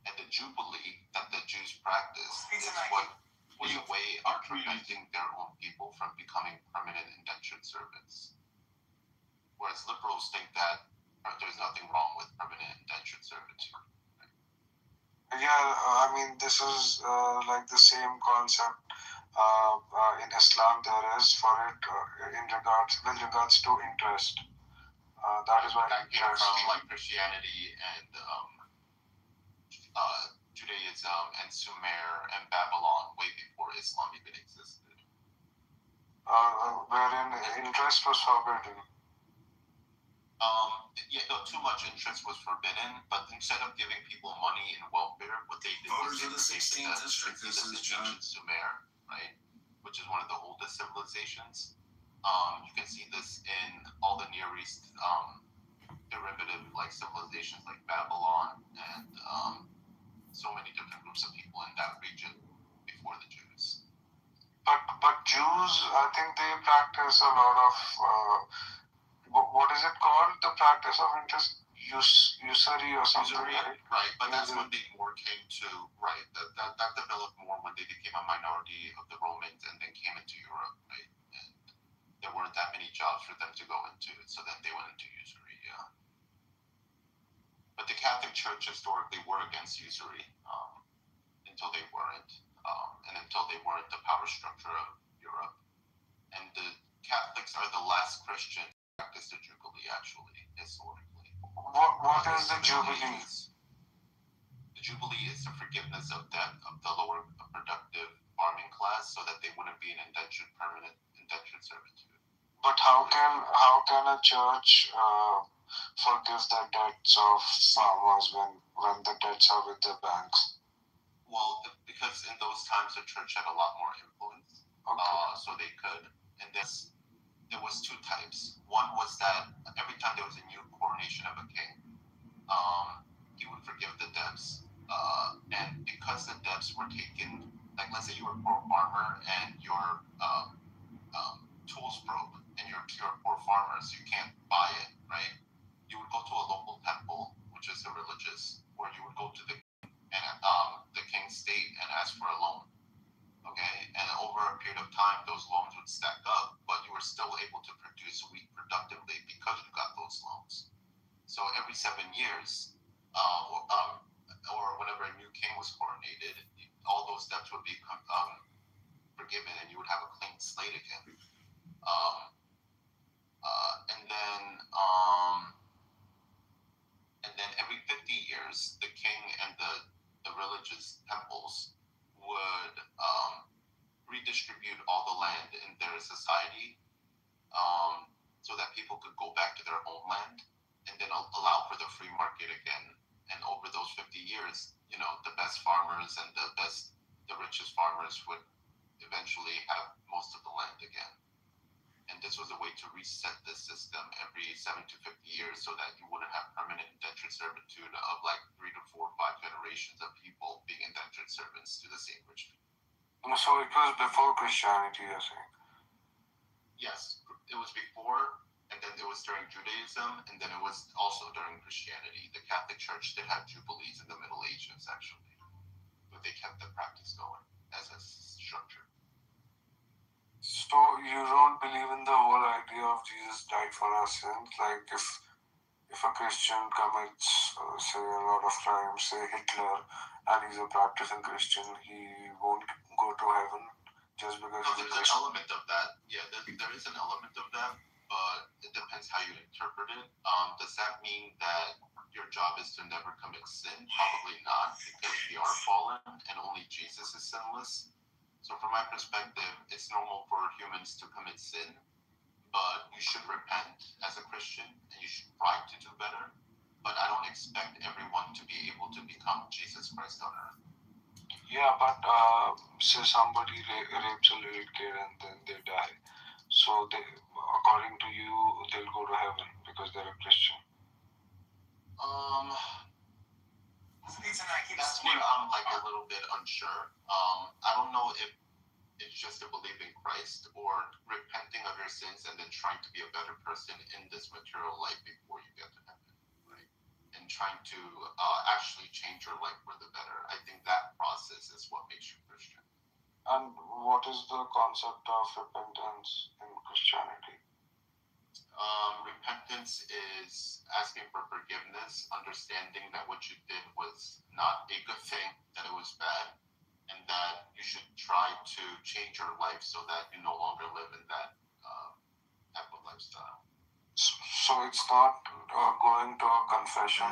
And the Jubilee that the Jews practice is what was a way of preventing their own people from becoming permanent indentured servants. Whereas liberals think that there's nothing wrong with permanent I mean, this is like the same concept in Islam there is for it with regards to interest. That is why that came from like Christianity and Judaism and Sumer and Babylon way before Islam even existed. Wherein interest was forbidden. Too much interest was forbidden, but instead of giving people money and welfare, what they did was Voters of the 16th district. This is John Sumer, right, which is one of the oldest civilizations. You can see this in all the Near East derivative like civilizations like Babylon and so many different groups of people in that region before the Jews. But Jews, I think they practice a lot of what is it called? The practice of interest usury or something, right? Right, but that's when they more came to that developed more when they became a minority of the Romans and then came into Europe, right? And there weren't that many jobs for them to go into, so then they went into usury, yeah. But the Catholic Church historically were against usury until they weren't, and until they weren't the power structure of Europe. And the Catholics are the last Christians to practice the Jubilee, actually, historically. What is the Jubilee? The Jubilee is the forgiveness of debt of the lower productive farming class so that they wouldn't be in permanent indentured servitude. But how can a church forgive the debts of farmers when the debts are with the banks? Well, because in those times the church had a lot more influence, so they could. And there was two types. One was that every time there was a new coronation of a king, he would forgive the debts. And because the debts were taken, like let's say you were a poor farmer and your tools broke and you're a poor farmer, so you can't buy it, right? You would go to a local temple, which is a religious, or you would go to the king's state and ask for a loan. Okay, and over a period of time, those loans would stack up, but you were still able to produce wheat productively because you got those loans. So every 7 years, or whenever a new king was coronated, all those debts would be forgiven, and you would have a clean slate again. And then every 50 years, the king and the religious temples would redistribute all the land in their society so that people could go back to their homeland and then allow for the free market again. And over those 50 years, the best farmers and the richest farmers would eventually have most of the land again. And this was a way to reset the system every 7 to 50 years so that you wouldn't have permanent indentured servitude of like 3 to 4 or 5 generations of people being indentured servants to the same rich people. So it was before Christianity, you're saying? Yes, it was before, and then it was during Judaism, and then it was also during Christianity. The Catholic Church did have jubilees in the Middle Ages, actually, but they kept the practice going as a structure. So you don't believe in the whole idea of Jesus died for our sins? Like if a Christian commits, say, a lot of crimes, say Hitler, and he's a practicing Christian, he won't go to heaven just because he's a Christian? There's an element of that. Yeah, there is an element of that, but it depends how you interpret it. Does that mean that your job is to never commit sin? Probably not, because we are fallen, and only Jesus is sinless. So from my perspective, it's normal for humans to commit sin, but you should repent as a Christian, and you should try to do better. But I don't expect everyone to be able to become Jesus Christ on earth. Yeah, but say somebody rapes a little kid and then they die. So according to you, they'll go to heaven because they're a Christian. That's where I'm like a little bit unsure. I don't know if it's just to believe in Christ or repenting of your sins and then trying to be a better person in this material life before you get to heaven, right? And trying to actually change your life for the better. I think that process is what makes you Christian. And what is the concept of repentance in Christianity? Repentance is asking for forgiveness, understanding that what you did was not a good thing, that it was bad, and that you should try to change your life so that you no longer live in that type of lifestyle. So it's not going to a confession.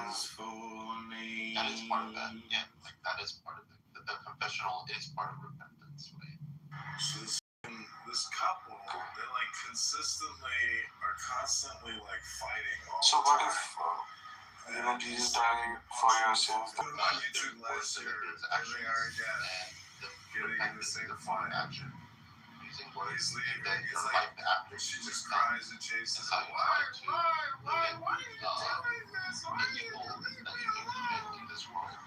That is part of that. Yeah, like that is part of it. The confessional is part of repentance, right? This couple, they like constantly like fighting all So the what time. if Jesus died for your sins? Put it on YouTube last year. Here they are again. Getting in the same fight. Action. Using words. He's leaving. And then It's your like, life after she you just repent cries and chases is him. how you try to limit the evil that you can commit in this world.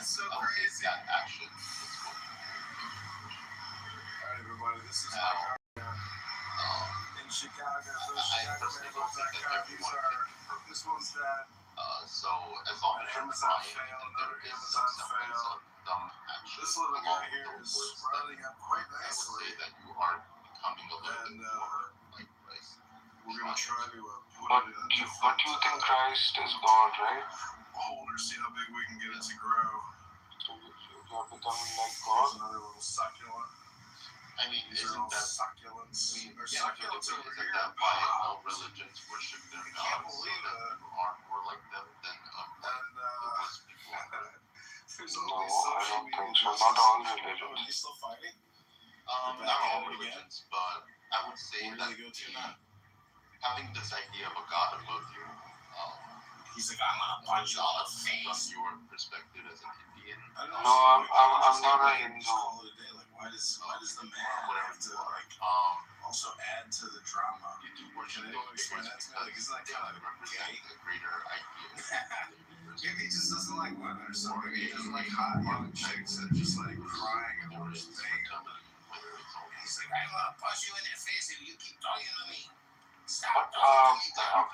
It's so I would say crazy. that action is what you Alright, everybody, this is Now, in Chicago. I personally don't think that everyone can be perfect. This one's that. So as long as you're Amazon trying fail, and there is Amazon some semblance fail. of dumb action This little guy along here those is words, sprouting up quite I would say nicely. that you are becoming a little And, bit more like Christ. We're gonna try to put But it in a you different, think Christ is God, right? holder, see how big we can get it to grow. So you're becoming like Here's God. another little succulent. I mean, These are isn't all that succulents. yeah, There's but succulents over isn't here. that why all religions worship their I can't gods so believe that it. you are more like them than And those people on earth? there's No, all these I social don't media think so. Not businesses. all Oh, are religions. they still fighting? Not Back all at it again? religions, but I would say Where do that they go to now? having this idea of a God above you, He's like, I'm gonna punch you on the face. from your perspective as an Indian, I don't No, know. I'm not a Just Hindu. call it a day. Like, why does the man whatever have to you are, like also add to the drama? you do worship Can those anyone explain figures that to me? Like, because isn't that they kind of represent gay? a greater idea. Maybe he just doesn't like women or something. Maybe he doesn't like hot young chicks that are just like crying and There they're is just banging on them. whether it's all He's like, I'm gonna punch you in the face if you keep talking to me. But Stop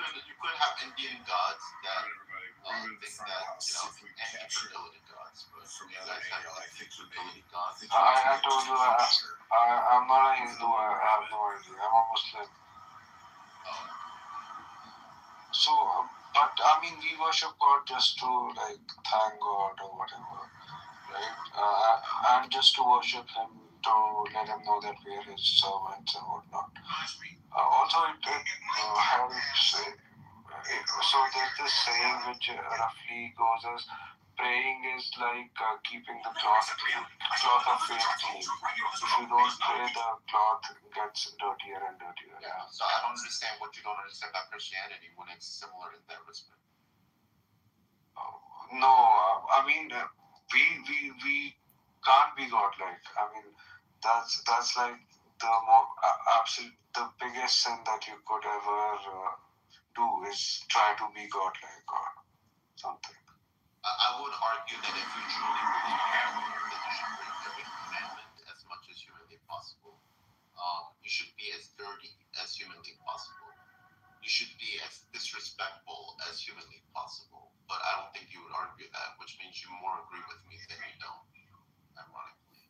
you could have Indian gods that everybody. We're in the think front that house and if we capture it fertility gods, but from you that guys have angle. I like think fertility gods. I told you I'm not a Hindu. I have no idea. I'm a Muslim. So, but I mean, we worship God just to like thank God or whatever, right? And just to worship Him, to let Him know that we are His servants and whatnot. Also, it helps. So there's this saying which roughly goes as praying is like keeping the cloth of faith clean. If you don't pray, the cloth gets dirtier and dirtier. Yeah. So I don't understand what you don't understand about Christianity when it's similar in that respect. No, I mean we can't be godlike. I mean that's like the more absolute the biggest sin that you could ever do is try to be godlike or something. I would argue that if you truly believe in God, that you should break every commandment as much as humanly possible. You should be as dirty as humanly possible. You should be as disrespectful as humanly possible. But I don't think you would argue that, which means you more agree with me than you don't, ironically.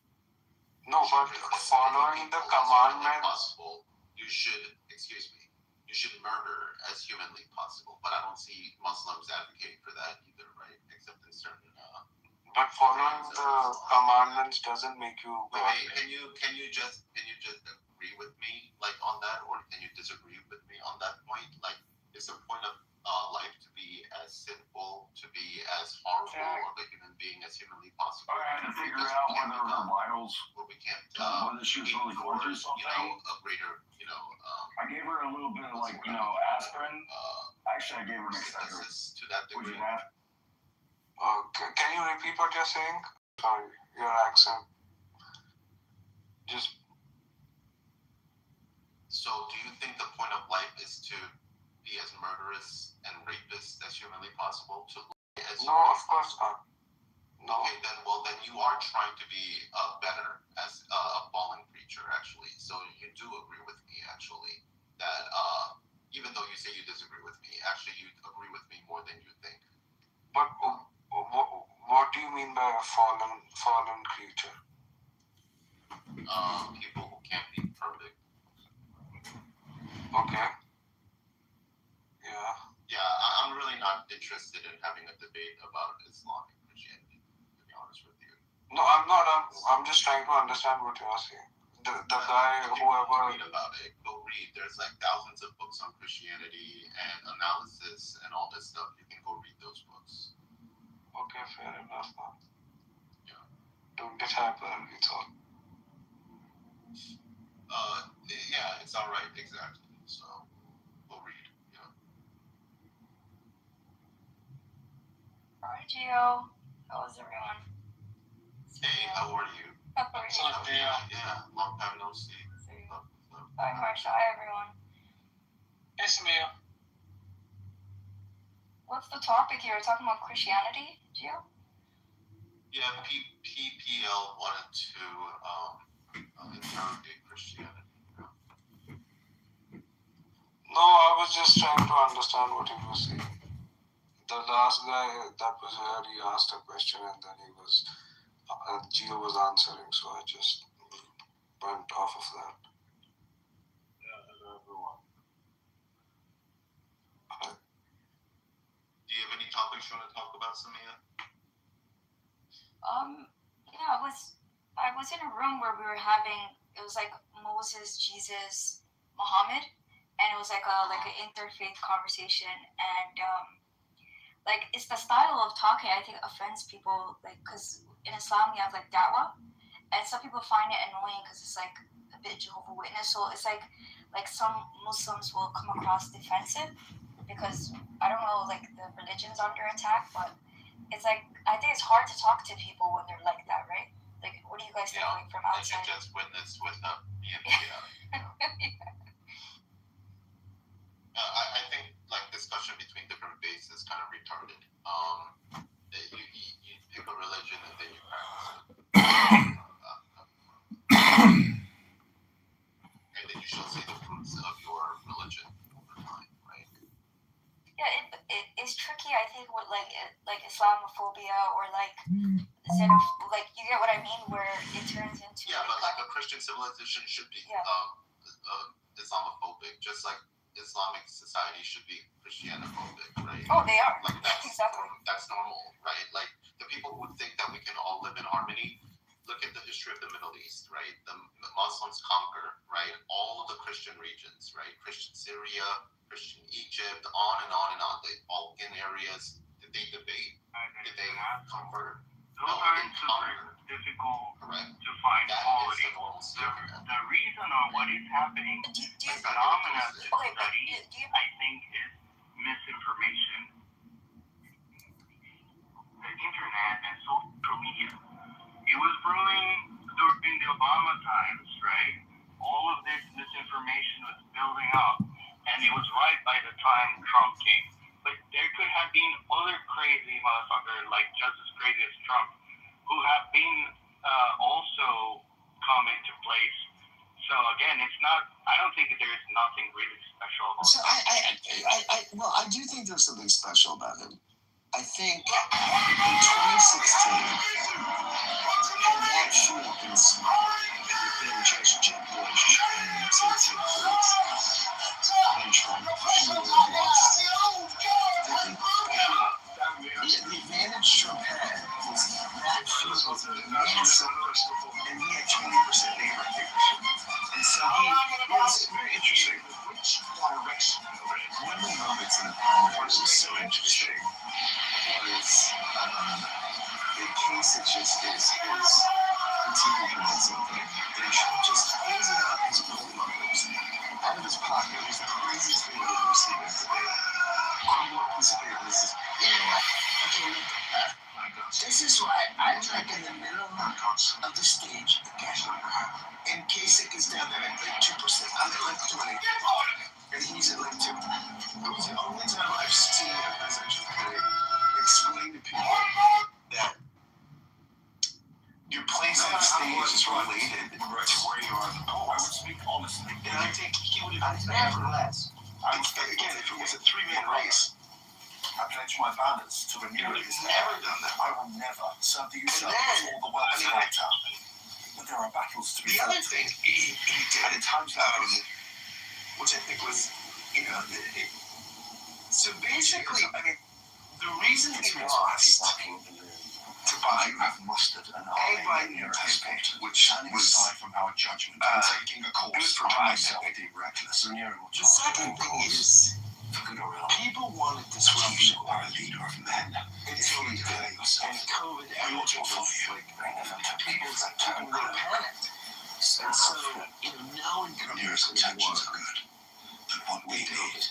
No, but following the commandment possible, you should murder as humanly possible. But I don't see Muslims advocating for that either, right? Except in certain but following the commandments doesn't make you wait, can you just agree with me like on that, or can you disagree with me on that point? Like, is the point of life to be as sinful, to be as horrible of a human being as humanly possible? I had to figure out whether her vitals, where we can't whether she was really going through something. a greater, I gave her a little bit of like, aspirin. Actually, I gave her an Excedrin. To that degree. Can you repeat what you're saying? Sorry, your accent. Just. So, do you think the point of life is to be as murderous and rapist as humanly possible? No, of course not. No. Okay, then you are trying to be better as a fallen creature, actually. So you do agree with me, actually, that even though you say you disagree with me, actually you agree with me more than you think. But what do you mean by a fallen creature? People who can't be perfect. Okay. I'm really not interested in having a debate about Islam and Christianity, to be honest with you. No, I'm not. I'm just trying to understand what you're saying. The guy, whoever. Read about it. Go read. There's like thousands of books on Christianity and analysis and all this stuff. You can go read those books. Okay, fair enough. Yeah. Don't get hyper. It's all. Yeah, it's all right. Exactly. So, go read. Yeah. Hi, Gio. How is everyone? Hey, how are you? How are you? Yeah, long time no see. Hi, Marsha. Hi, everyone. Hey, Samia. What's the topic here? We're talking about Christianity, Gio? Yeah, PPL wanted to interrogate Christianity. No, I was just trying to understand what he was saying. The last guy that was here, he asked a question and then he was, Gio was answering, so I just went off of that. Do you have any topics you want to talk about, Samia? Yeah, I was in a room where we were having, it was like Moses, Jesus, Muhammad, and it was like an interfaith conversation, and like it's the style of talking I think offends people, like because in Islam we have like da'wah, and some people find it annoying because it's like a bit Jehovah's Witness, so it's like some Muslims will come across defensive because I don't know, like the religion's under attack, but it's like I think it's hard to talk to people when they're like that, right? Like, what do you guys think like, from outside? You just witnessed with me and I think like discussion between different faiths is kind of retarded. You pick a religion and then you practice it. And then you shall see the fruits of your religion over time, right? Yeah, it's tricky. I think with like Islamophobia or like like you get what I mean, where it turns into but like a Christian civilization should be Islamophobic, just like Islamic society should be Christianophobic, right? Oh, they are. Like that's exactly. That's normal, right? Like the people who think that we can all live in harmony. Look at the history of the Middle East, right? The Muslims conquer, right? All of the Christian regions, right? Christian Syria, Christian Egypt, on and on and on. The Balkan areas, did they debate? Did they convert? Those aren't super difficult to find quality. The reason on what is happening, the phenomena to study, I think, is misinformation. The internet and social media. It was brewing during the Obama times, right? All of this misinformation was building up, and it was right by the time Trump came. But there could have been other crazy motherfuckers, like just as crazy as Trump, who have been also come into place. So again, it's not. I don't think that there's nothing really special about So I do think there's something special about him. I think in 2016, had that shoot up been smart, and Judge Jeb Bush and Tate Cruz and Trump, he would have lost. The advantage Trump had was that shoot was massive, and he had 20% name recognition. And so it was very interesting. One of the moments in the primary was so interesting was the case that just is critiquing him on something. And Trump just pulls out his own numbers out of his pocket. It was the craziest thing I've ever seen in today. One more piece of paper. This is, okay, this is why I'm like in the middle of the stage, and Kasich is down there at like 2%. I'm at like 20. And he's at like 2. It was the only time I've seen a presidential candidate explain to people that your place on stage is related to where you are. Oh, I would speak honestly. And I think he would have nevertheless. Again, if it was a 3-man race, I pledge my balance to the new. He's never done that. I will never serve the usurper or the wealthy later. But there are battles to be fought. The other thing he did at times, which I think was, So basically, I mean, the reason he lost to Biden, which was aside from our judgment, taking a course for myself, reckless. The second thing is, people wanted disruption. You are a leader of men. Until he did, and COVID everything was like people were panicked, and so now in America's intentions are good, but what we did.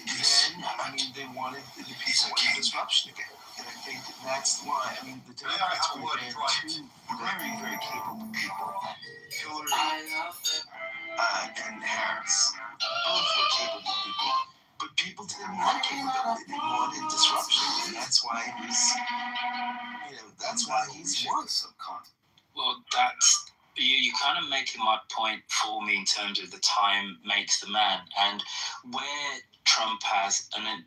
Then, I mean, they wanted the people wanted disruption again. And I think that's why, I mean, the Democrats were two very, very capable people. Hillary and Harris both were capable people. But people didn't want capability. They wanted disruption. And that's why he's won. Well, that's... You're kind of making my point for me in terms of the time makes the man. And where Trump has an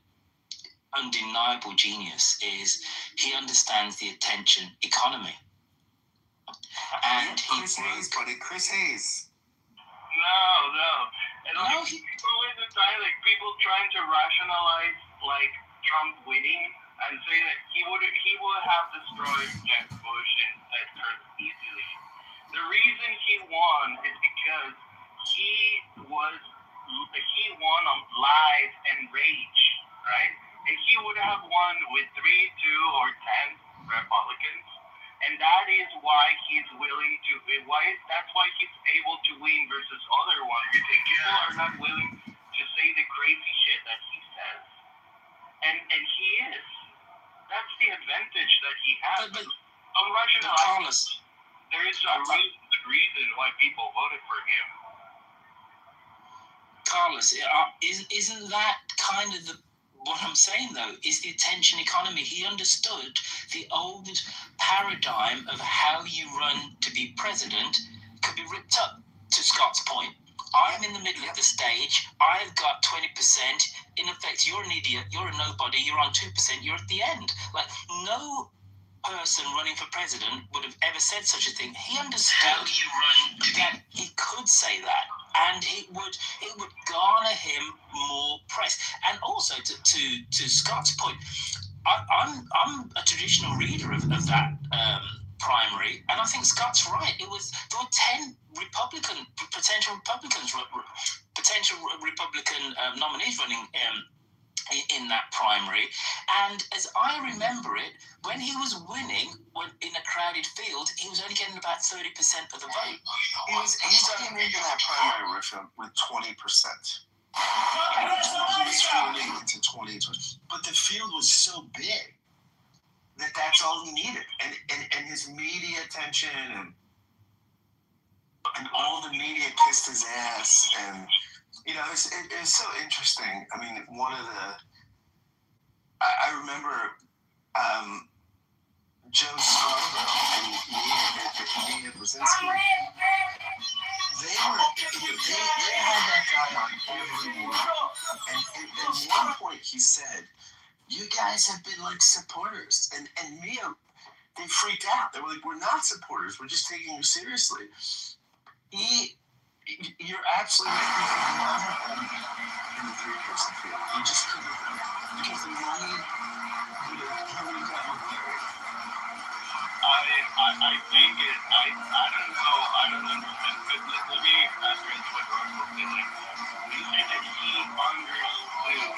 undeniable genius is he understands the attention economy. And Chris Hayes. No. And people in the time, like people trying to rationalize like Trump winning and say that he would have destroyed Jeb Bush and Ted Cruz easily. The reason he won is because he won on lies and rage, right? And he would have won with 3, 2, or 10 Republicans, and that is why he's willing to. That's why he's able to win versus other ones, because people are not willing to say the crazy shit that he says, and he is. That's the advantage that he has. But rationalizing. There is a good reason why people voted for him. Carlos, isn't that kind of what I'm saying, though, is the attention economy. He understood the old paradigm of how you run to be president could be ripped up, to Scott's point. I'm in the middle of the stage. I've got 20%. In effect, you're an idiot. You're a nobody. You're on 2%. You're at the end. Like, no person running for president would have ever said such a thing. He understood that he could say that, and it would garner him more press. And also to Scott's point, I'm a traditional reader of that primary, and I think Scott's right. There were 10 potential Republican nominees running in that primary, and as I remember it, when he was winning in a crowded field, he was only getting about 30% of the vote. He came into that primary with 20%. He was fielding into 20, but the field was so big that's all he needed, and his media attention and all the media kissed his ass, and it's so interesting. I mean, I remember Joe Scarborough and Mia Brzezinski. They had that guy on every word. And at one point he said, "You guys have been like supporters." And Mia, they freaked out. They were like, "We're not supporters. We're just taking you seriously." You're absolutely right. You could never in the 3-person field. You just couldn't, because the money would have gotten buried. I think I don't understand. But let me address what Russell said. Like, he said that he understood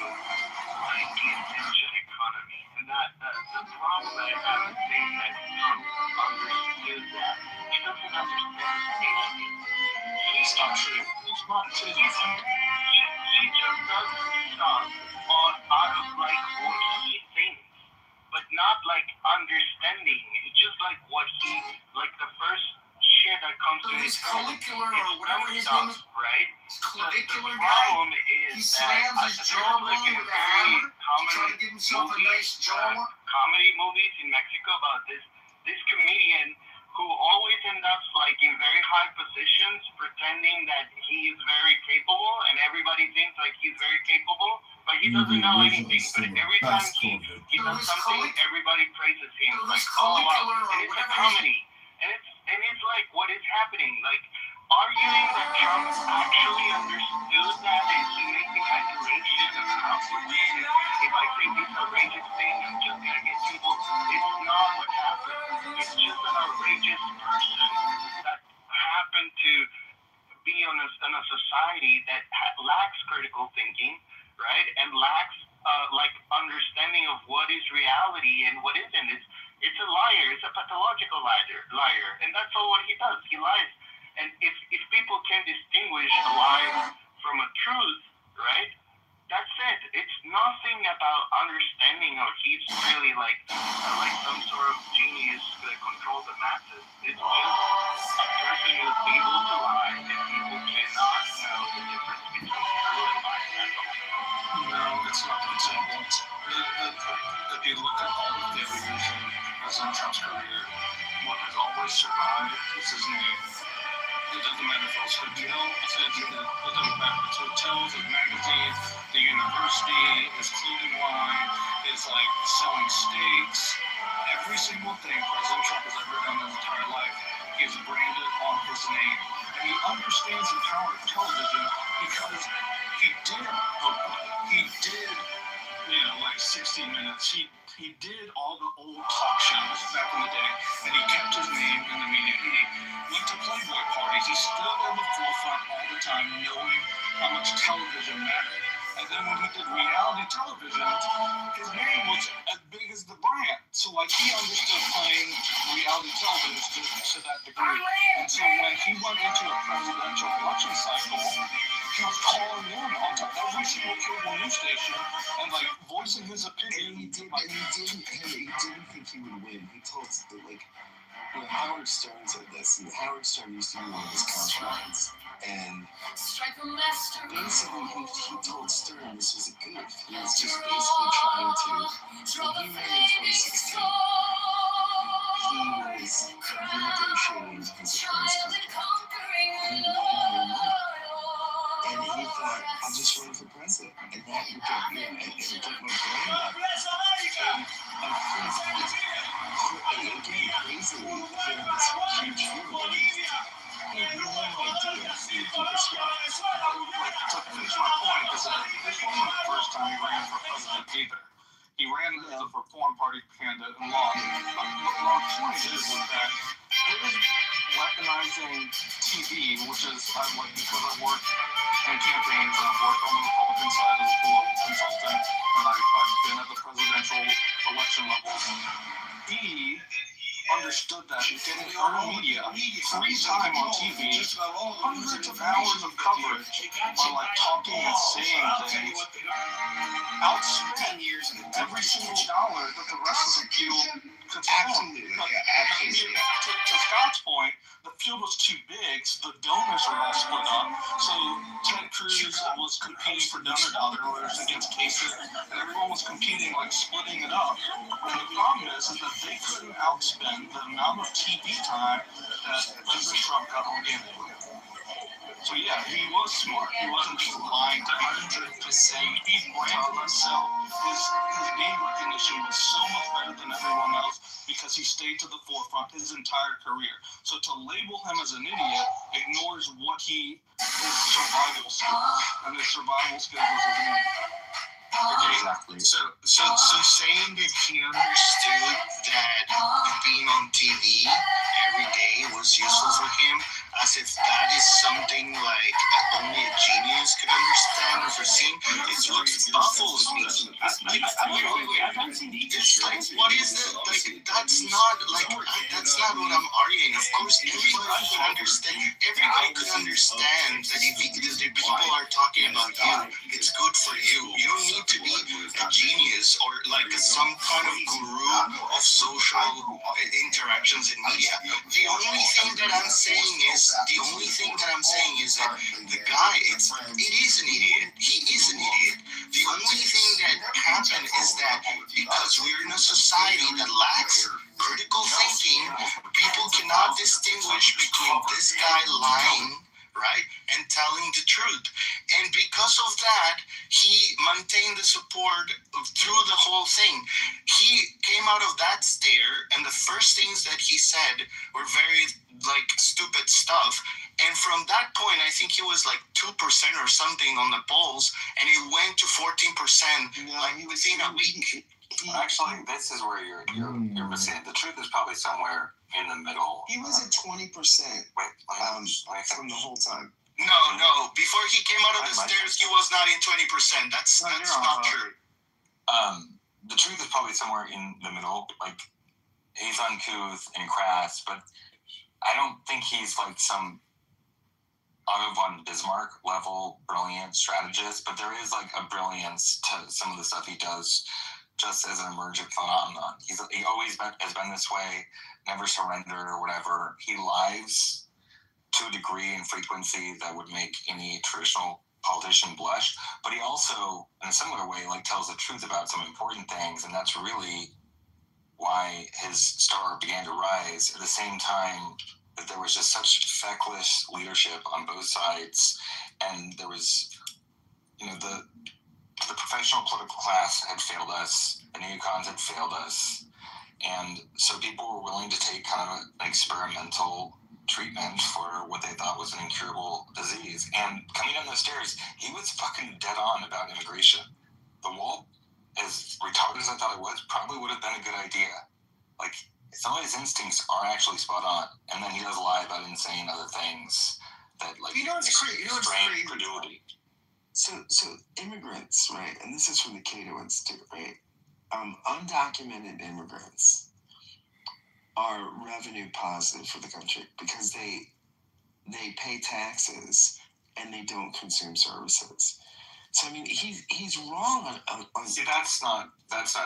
the attention economy, and the problem I have is saying that Trump understood that. He doesn't understand anything. It's not true. It's not true. He just does stuff out of like what he thinks, but not like understanding. It's just like what he like the first shit that comes to his follicular or whatever his name is, right? Follicular the problem is he slams his jawbone with a hammer to try to give himself a nice jaw. Comedy movies in Mexico about this comedian who always ends up like in very high positions, pretending that he is very capable, and everybody thinks like he's very capable, but he doesn't know anything. But every time he does something, everybody praises him. Like, oh wow, and it's a comedy, and it's like what is happening. Like arguing that Trump actually understood that and he made the calculation of how to win. If I say this outrageous thing, I'm just going to get people. It's not what happened. It's just an outrageous person that happened to be on a society that lacks critical thinking, right? And lacks understanding of what is reality and what isn't. It's a liar. It's a pathological liar. And that's all what he does. He lies. And if people can distinguish a lie from a truth, right? That's it. It's nothing about understanding or he's really like some sort of genius that controls the masses. It's just a person who's able to lie and people cannot know the difference between true and lie. That's all. No, it's not that simple. If you look at all the failures in President Trump's career, what has always survived is his name. It doesn't matter if it's hotels, it doesn't matter if it's hotels, his magazines, the university, his clothing line, his selling steaks. Every single thing President Trump has ever done in his entire life is branded on his name. And he understands the power of television because he did Oprah. He did 60 Minutes. He did all the old talk shows back in the day, and he kept his name in the media. He went to Playboy parties. He stood on the forefront all the time, knowing how much television mattered. And then when he did reality television, his name was as big as the brand. So he understood playing reality television to that degree. And so when he went into a presidential election cycle, he was calling in onto every single cable news station and voicing his opinion. And he didn't think he would win. He told Howard Stern said this, and Howard Stern used to be one of his confidants. And basically, he told Stern this was a goof. He was just basically trying to. When he ran in 2016, he was renegotiating his defense contract. He wanted more money. And he thought, I'll just run for president. And that would get me, and get my brain up. And again, crazily, hearing this huge feeling, he had no idea he would do this well. To finish my point is that this wasn't the first time he ran for president either. He ran as a Reform Party candidate and lost. But my point is that his weaponizing TV, which is because I work in campaigns and I've worked on the Republican side as a political consultant, and I've been at the presidential election level. He understood that getting earned media, free time on TV, hundreds of hours of coverage on talking and saying things, outspent every single dollar that the rest of the field could spend. Absolutely. To Scott's point, the field was too big, so the donors were all split up. So Ted Cruz was competing for donor dollars against Kasich, and everyone was competing, splitting it up. And the problem is that they couldn't outspend the amount of TV time that President Trump got organically. So yeah, he was smart. He wasn't just lying to 100%. He branded himself. His name recognition was so much better than everyone else because he stayed to the forefront his entire career. So to label him as an idiot ignores his survival skills, and his survival skills was his name. Exactly. So saying that he understood that being on TV every day was useful for him, as if that is something only a genius could understand or foresee, it's what baffles me. It's what is it? That's not what I'm arguing. Of course, everybody could understand. Everybody could understand that if the people are talking about you, it's good for you. You don't need to be a genius or some kind of guru of social interactions in media. The only thing that I'm saying is that the guy, it is an idiot. He is an idiot. The only thing that happened is that because we're in a society that lacks critical thinking, people cannot distinguish between this guy lying, right, and telling the truth. And because of that, he maintained the support through the whole thing. He came out of that stare, and the first things that he said were very stupid stuff, And from that point, I think he was like 2% or something on the polls, and he went to 14% within a week. Actually, this is where you're missing it. The truth is probably somewhere in the middle. He was at 20%. From the whole time. No. Before he came out of the stairs, he was not in 20%. That's not true. The truth is probably somewhere in the middle. Like, he's uncouth and crass, but I don't think he's like some Otto von Bismarck level brilliant strategist, but there is like a brilliance to some of the stuff he does just as an emergent phenomenon. He always has been this way, never surrender or whatever. He lies to a degree and frequency that would make any traditional politician blush, but he also, in a similar way, like tells the truth about some important things, and that's really why his star began to rise. At the same time that there was just such feckless leadership on both sides, and there was, the professional political class had failed us, the neocons had failed us, and so people were willing to take kind of an experimental treatment for what they thought was an incurable disease. And coming down the stairs, he was fucking dead on about immigration. The wall, as retarded as I thought it was, probably would have been a good idea. Like, some of his instincts are actually spot on, and then he does lie about insane other things that, like, strange credulity. So immigrants, right? And this is from the Cato Institute, right? Undocumented immigrants are revenue positive for the country because they pay taxes and they don't consume services. So I mean, he's wrong on. See, that's not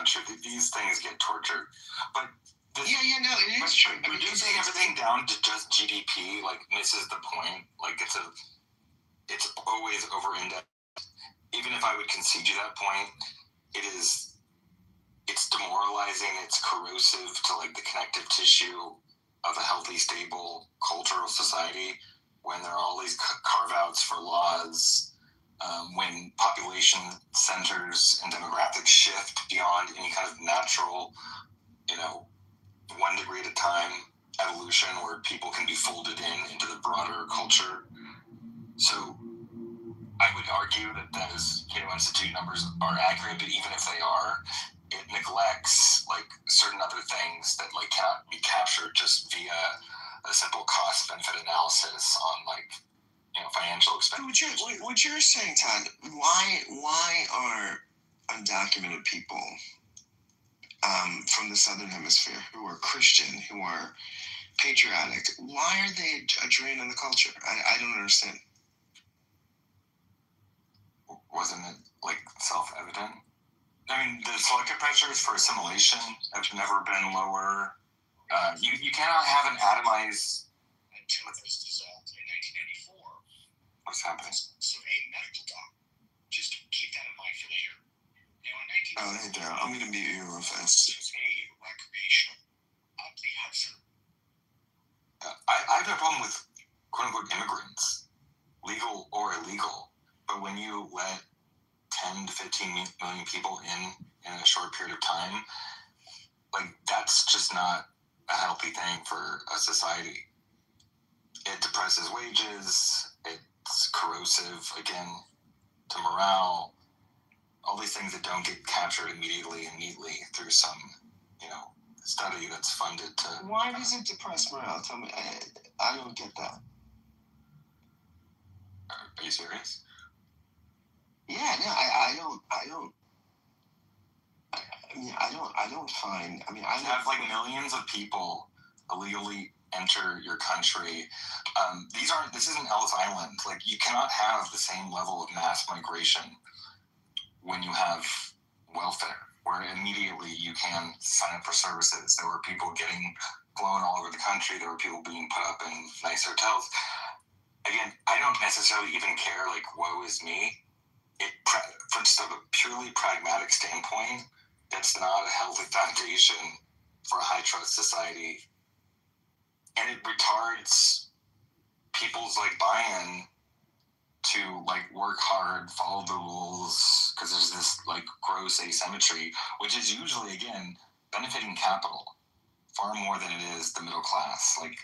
true. These things get tortured, but no, it is true. Reducing everything down to just GDP like misses the point. Like it's always over-indexed. Even if I would concede you that point, it's demoralizing, it's corrosive to like the connective tissue of a healthy, stable cultural society when there are all these carve-outs for laws, when population centers and demographics shift beyond any kind of natural, 1 degree at a time evolution where people can be folded into the broader culture. So I would argue that those Cato Institute numbers are accurate, but even if they are, it neglects like certain other things that like cannot be captured just via a simple cost benefit analysis on like financial expenses. What you're saying, Todd? Why are undocumented people from the Southern Hemisphere who are Christian, who are patriotic, why are they a drain on the culture? I don't understand. Wasn't it like self-evident? I mean, the selective pressures for assimilation have never been lower. You cannot have an atomized. Until it was dissolved in 1994. What's happening? So a medical doctor, just keep that in mind for later. In 1994. Hey Daryl, I'm going to mute you real fast. It was a recreational of the Hudson. I have no problem with quote-unquote immigrants, legal or illegal, but when you let 10 to 15 million people in a short period of time, like that's just not a healthy thing for a society. It depresses wages, it's corrosive again to morale, all these things that don't get captured immediately and neatly through some study that's funded to. Why does it depress morale? Tell me, I don't get that. Are you serious? Yeah, no, I don't find. I mean, I have like millions of people illegally enter your country. This isn't Ellis Island. Like, you cannot have the same level of mass migration when you have welfare, where immediately you can sign up for services. There were people getting blown all over the country. There were people being put up in nice hotels. Again, I don't necessarily even care, like, woe is me. From just a purely pragmatic standpoint, that's not a healthy foundation for a high-trust society. And it retards people's, like, buy-in to, like, work hard, follow the rules, because there's this, like, gross asymmetry, which is usually, again, benefiting capital far more than it is the middle class. Like,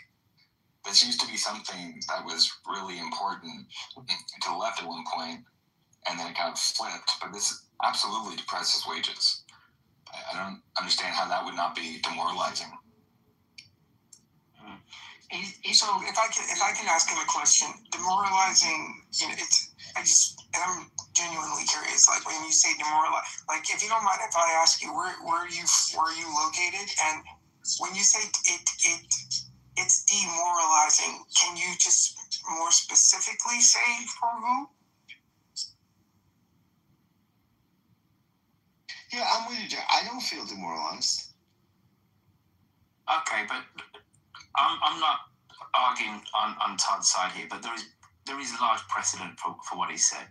this used to be something that was really important to the left at one point, and then it kind of flipped. But this absolutely depresses wages. I don't understand how that would not be demoralizing. So if I can ask him a question, demoralizing, I'm genuinely curious. Like when you say demoralize, like if you don't mind if I ask you where are you located, and when you say it's demoralizing, can you just more specifically say for who? Yeah, I'm with you, Jack. I don't feel demoralized. Okay, but I'm not arguing on Todd's side here, but there is large precedent for what he said.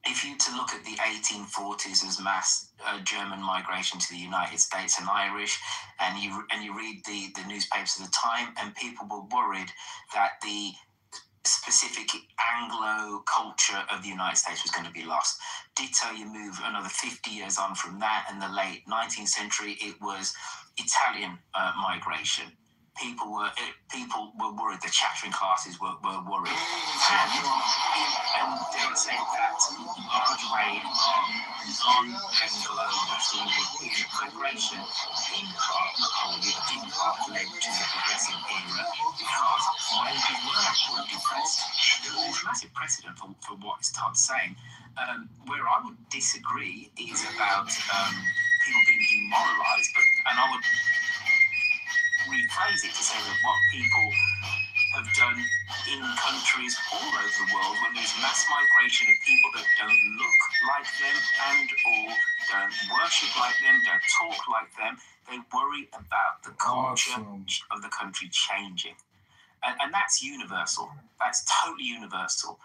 If you to look at the 1840s as mass German migration to the United States and Irish, and you read the newspapers of the time, and people were worried that the specific Anglo culture of the United States was going to be lost. Ditto, you move another 50 years on from that, in the late 19th century, it was Italian migration. People were worried. The chattering classes were worried, and they were saying that large rate on Anglo national European migration in part led to the progressive era because wages were depressed. There's massive precedent for what Todd's saying. Where I would disagree is about people being demoralised, and I would rephrase it to say that what people have done in countries all over the world when there's mass migration of people that don't look like them and or don't worship like them, don't talk like them, they worry about the culture of the country changing. And that's universal. That's totally universal.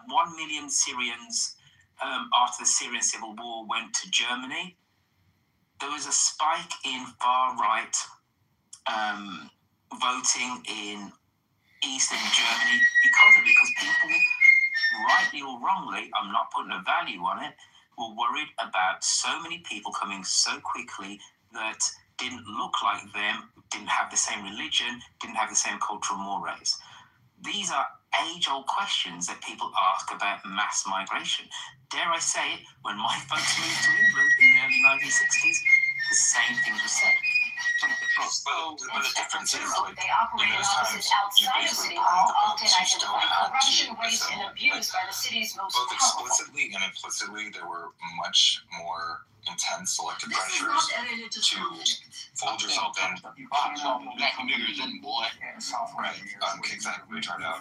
1 million Syrians after the Syrian civil war went to Germany. There was a spike in far-right voting in Eastern Germany because people, rightly or wrongly, I'm not putting a value on it, were worried about so many people coming so quickly that didn't look like them, didn't have the same religion, didn't have the same cultural mores. These are age-old questions that people ask about mass migration. Dare I say it, when my folks moved to England in the early 1960s, the same thing was said. But the difference is, like, they operate in offices outside of City Hall, often identify corruption, waste, and abuse by the city's most both powerful. explicitly and implicitly, there were much more intense selective pressures to fold yourself in. Exactly, it turned out.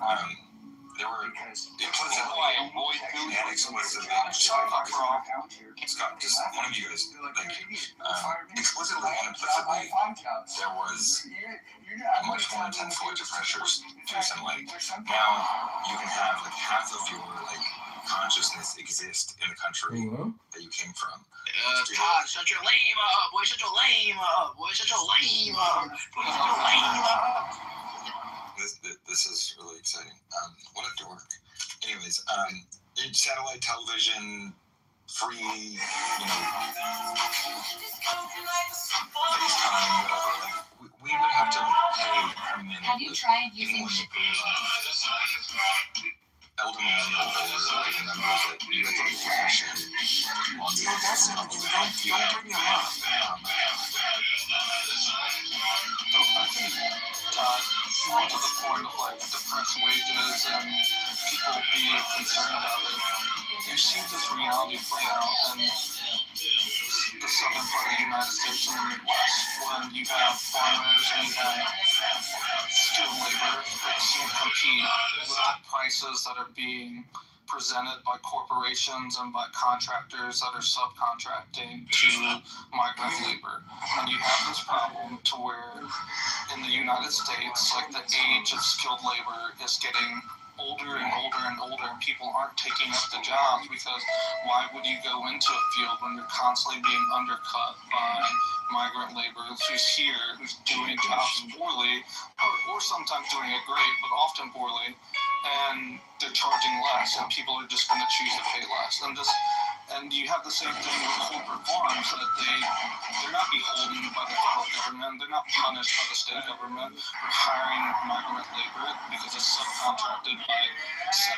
There were implicitly and explicitly, Scott, just one of you guys, thank you. Explicitly and implicitly, there was much more intense selective pressures to assimilate. Now you can have like half of your consciousness exist in the country that you came from. Todd, shut your lame up, boy, shut your lame up, boy, shut your lame up, boy, shut your lame up. This is really exciting. What a dork. Anyways, satellite television, free, FaceTime, whatever. We would have to pay premium. Have you tried using elder millennial older members that you have to information on the Don't bring them up. I think, more to the point of depressed wages and people being concerned about it, you see this reality play out in the southern part of the United States and the Midwest, when you have farmers and you have skilled labor that can't compete with the prices that are being presented by corporations and by contractors that are subcontracting to migrant labor. And you have this problem to where in the United States, the age of skilled labor is getting older and older and older, and people aren't taking up the jobs because why would you go into a field when you're constantly being undercut by migrant labor who's here, who's doing jobs poorly, or sometimes doing it great, but often poorly, and they're charging less, and people are just going to choose to pay less. And you have the same thing with corporate farms, that they're not beholden by the federal government. and they're not punished by the state government for hiring migrant labor because it's subcontracted by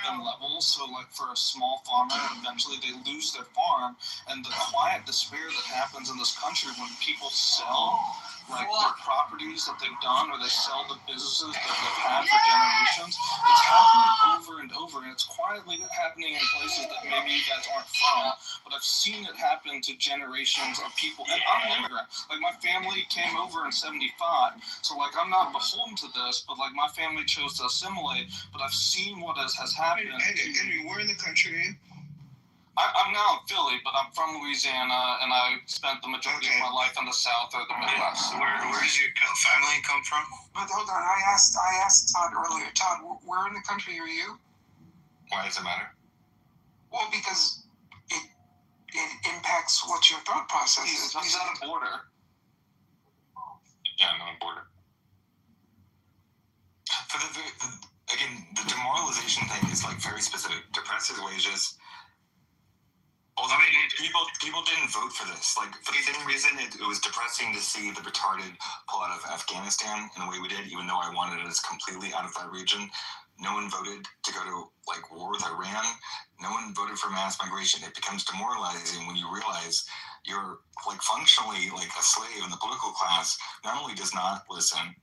7 levels. So like for a small farmer, eventually they lose their farm, and the quiet despair that happens in this country when people sell like their properties that they've done, or they sell the businesses that they've had for generations, it's happening over and over, and it's quietly happening in places that maybe you guys aren't from, but I've seen it happen to generations of people, and I'm an immigrant. Like, my family came over in 75, so like I'm not beholden to this, but like my family chose to assimilate, but I've seen what has happened. Henry, where in the country are you? I'm now in Philly, but I'm from Louisiana, and I spent the majority of my life in the South or the Midwest. Where does your family come from? But hold on, I asked Todd earlier. Todd, where in the country are you? Why does it matter? Well, because it impacts what your thought process is. He's on a border. Yeah, I'm on a border. For the demoralization thing is like very specific. Depresses wages. Also, people didn't vote for this. Like, for the same reason, it was depressing to see the retarded pull out of Afghanistan in the way we did, even though I wanted us completely out of that region. No one voted to go to, like, war with Iran. No one voted for mass migration. It becomes demoralizing when you realize you're, like, functionally, like, a slave, and the political class not only does not listen,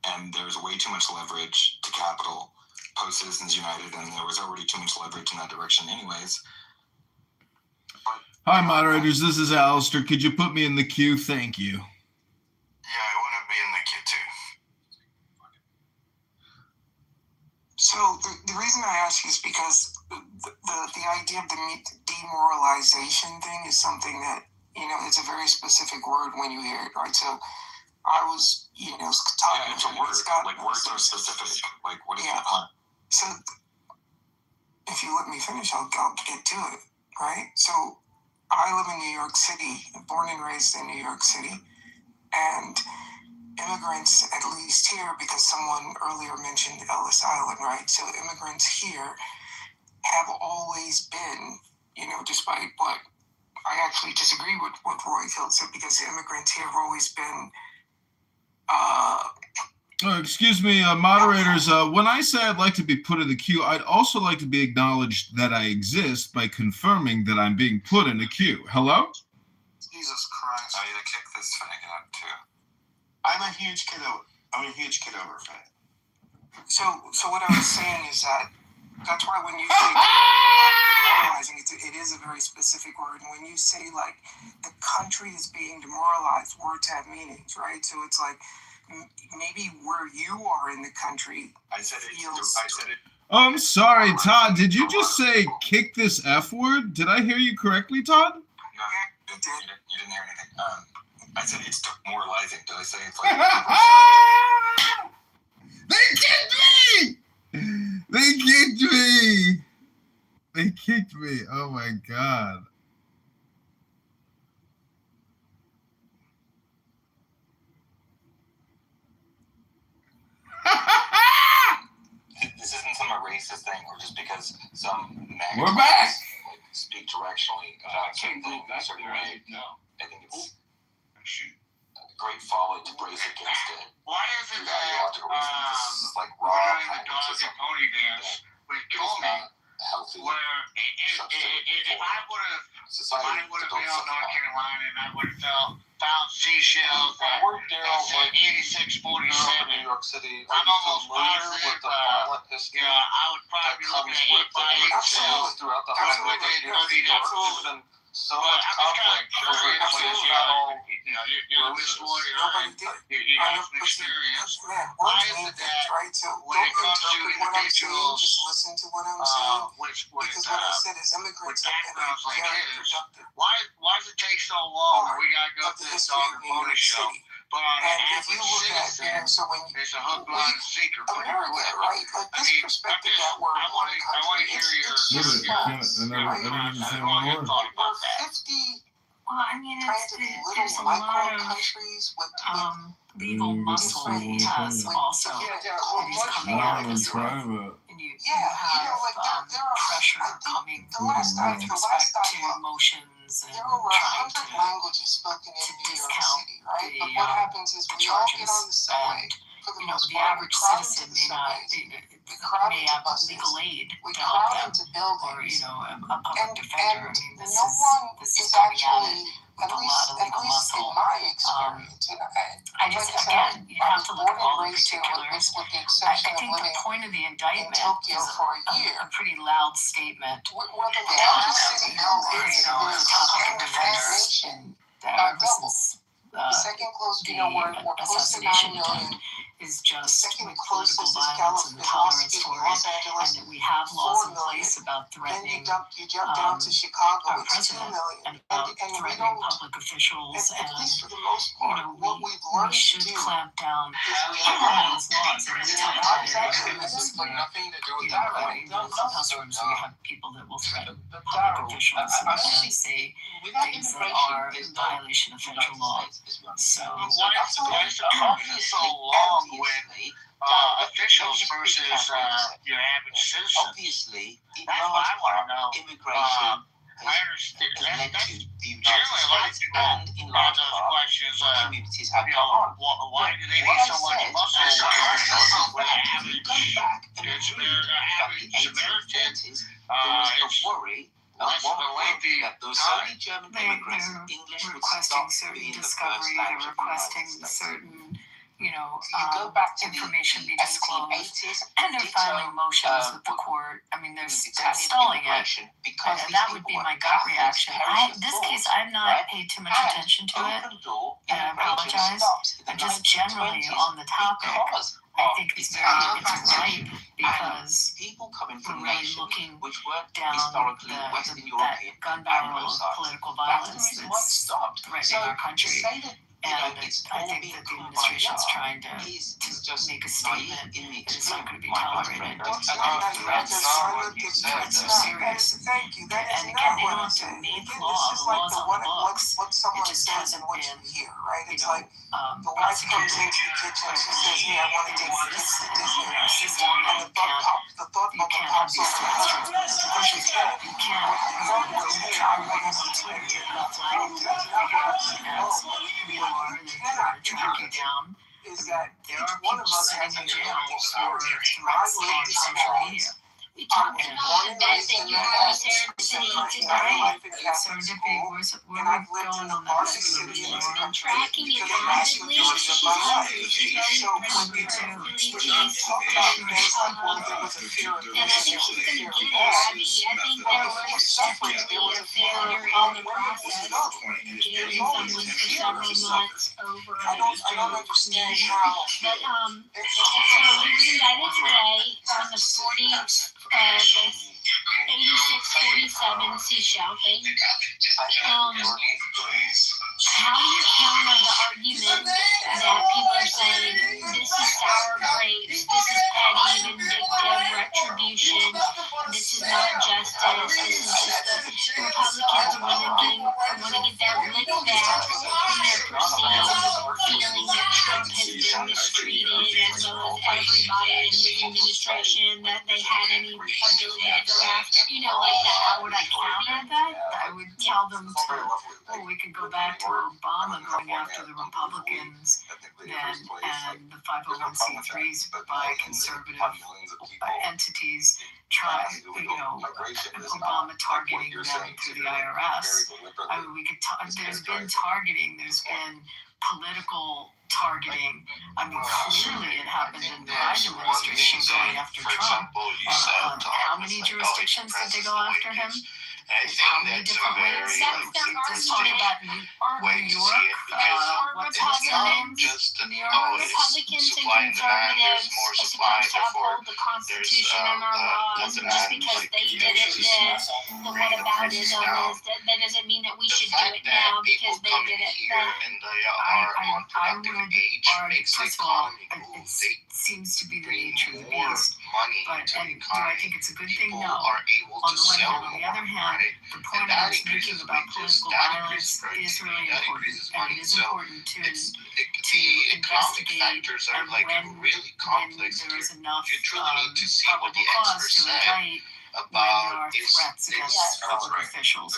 and there's way too much leverage to capital, post-Citizens United, and there was already too much leverage in that direction anyways. Hi, moderators. This is Alistair. Could you put me in the queue? Thank you. Yeah, I want to be in the queue too. So the reason I ask is because the idea of the demoralization thing is something that, you know, it's a very specific word when you hear it, right? So I was, you know, talking. Yeah, it's a word. Like, words are specific. Like, what is the point? So if you let me finish, I'll get to it, right? So I live in New York City, born and raised in New York City, and immigrants, at least here, because someone earlier mentioned Ellis Island, right? So immigrants here have always been, you know, despite what I actually disagree with what Roy Hill said, because immigrants here have always been excuse me, moderators. When I say I'd like to be put in the queue, I'd also like to be acknowledged that I exist by confirming that I'm being put in a queue. Hello? Jesus Christ. I need to kick this fag out too. I'm a huge Kitover fan. So what I was saying is that's why when you say demoralizing, it is a very specific word. And when you say, like, the country is being demoralized, words have meanings, right? So it's like, maybe where you are in the country. I said it. Oh, I'm sorry, Todd. Did you just say kick this F word? Did I hear you correctly, Todd? No, you didn't hear anything. I said it's demoralizing. Did I say it's like... They kicked me! They kicked me! They kicked me. Oh, my God. This isn't some racist thing, or just because some We're back. Speak directionally about something a certain way. I think it's a great folly to brace against it. Why is it that this is like raw the dog and pony dance with Tony, healthy where if I would have been on North Carolina and I would have found seashells at 8647, New York City. I'm almost positive with the violent history I would probably be looking at 8x8 throughout the whole of New York. So much conflict over you're a police lawyer, you have some experience. Why is it that when it comes to individuals listen to what I'm saying, with because what I said is immigrants have been backgrounds like very his, productive. why does it take so long? We gotta go to this dog and pony show. But on an average citizen, it's a hook, line, and sinker. America, right? Like, this perspective that we're I want to hear your thought about that. 50 Well, I mean, there's a lot of legal muscle he has also. He's coming out of this and you have pressure coming with respect to emotions charges and there are over trying 100 languages spoken in New York discount City, right? the, But what happens is we all get charges. on the subway. And, For the you know, most the part, average we crowd citizen into the may not, subways, may have legal aid we to help crowd them, into or, buildings, a public defender. I mean, and this no one is is coming at actually, it at with a least, lot of legal in muscle. my experience, I just, again, you have to look at all the particulars. with the I exception of think the living point of the in indictment Tokyo is for a year. a pretty loud statement We're the that, largest city you know, in is the the topic of offense nation. ever Double. since The second closest, the we're close to 9 assassination million. attempt is just Second with political closest is violence and the tolerance for it, Los and Angeles, that we have laws 4 in place million. about Then threatening you jump down to Chicago, our it's 2 president million. and about And we threatening don't, public officials, at and least for the most you part, know, what we've we learned to should do clamp down is on those laws. And we talk about it in rooms where, nothing to do with you know, in clubhouse rooms where we have people that will threaten public officials and say things that are in violation of federal law. So Why is the talking so long with officials versus your average citizen? Obviously, that's what I want to know. Immigration I understand. That's generally a lot of people ask those questions. Communities have gone. Why do they need so much muscle? Their average Samaritan. It's less of a lengthy time. They're requesting certain discovery, they're requesting certain, information be disclosed, and they're filing motions with the court. I mean, they're stalling it, and that would be my gut reaction. This case, I've not paid too much attention to it, and I apologize. And just generally on the topic, I think it's ripe because we're really looking down that gun barrel of political violence that's threatening our country. And I think that the administration's trying to make a statement that it's not going to be tolerated. Threats are serious. And again, they don't have to make law. The law's on the books. It just hasn't been, the wife comes into the kitchen, she says, "Hey, I want to get this in our system," and the thought bubble pops over her husband. You can't try on Twitter and flag it to figure out who has more and track you down. There are people sitting in jail for threats on social media. We talked about the best that you have serendipity today. Serendipity, where's we going on that? I'm tracking it avidly. She's hungry for and I think she's going to get it, Abby. I think there was definitely a failure in the process. Jailing someone for several months over I don't understand how. But so he was indicted today on the 8647 seashell thing. How do you counter the argument that people are saying this is sour grapes, this is petty, vindictive retribution, this is not justice, this is just the Republicans want to get their lick back from their perceived feeling that Trump has been mistreated, as well as everybody in his administration, that they had any ability to go after, like that. How would I counter that? I would tell them we could go back to Obama going after the Republicans and the 501c3s by conservative entities trying, Obama targeting them through the IRS. I mean, there's been targeting, there's been political targeting. I mean, clearly it happened in the Biden administration going after Trump. How many jurisdictions did they go after him? How many different ways? Let's talk about New York. What's his name? Republicans and conservatives are supposed to uphold the Constitution and our laws, and just because they did it then, the whataboutism is that doesn't mean that we should do it now because they did it then. I would argue, first of all, it seems to be the nature of the beast. But do I think it's a good thing? No. On the one hand. On the other hand, the point I was making about political violence is really important. And it is important to investigate, and when there is enough probable cause to indict, about threats against public officials.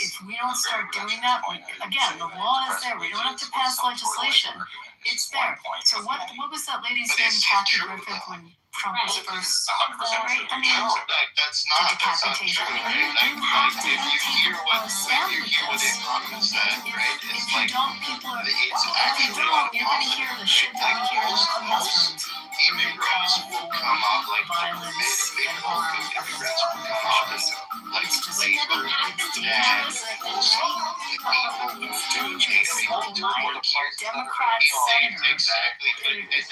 If we don't start doing that, again, the law is there. We don't have to pass legislation. It's there. So what was that lady saying, Kathy Griffith, when Trump was first? Right? I mean, that's not decapitation. true. I mean, you have to take a stand with this. If you don't, people are. If you don't, you're going to hear the shit that we hear in the classrooms. Immigrants will come up like violence and harm against public officials. It's just it's dangerous. It's dangerous. My Democrat senator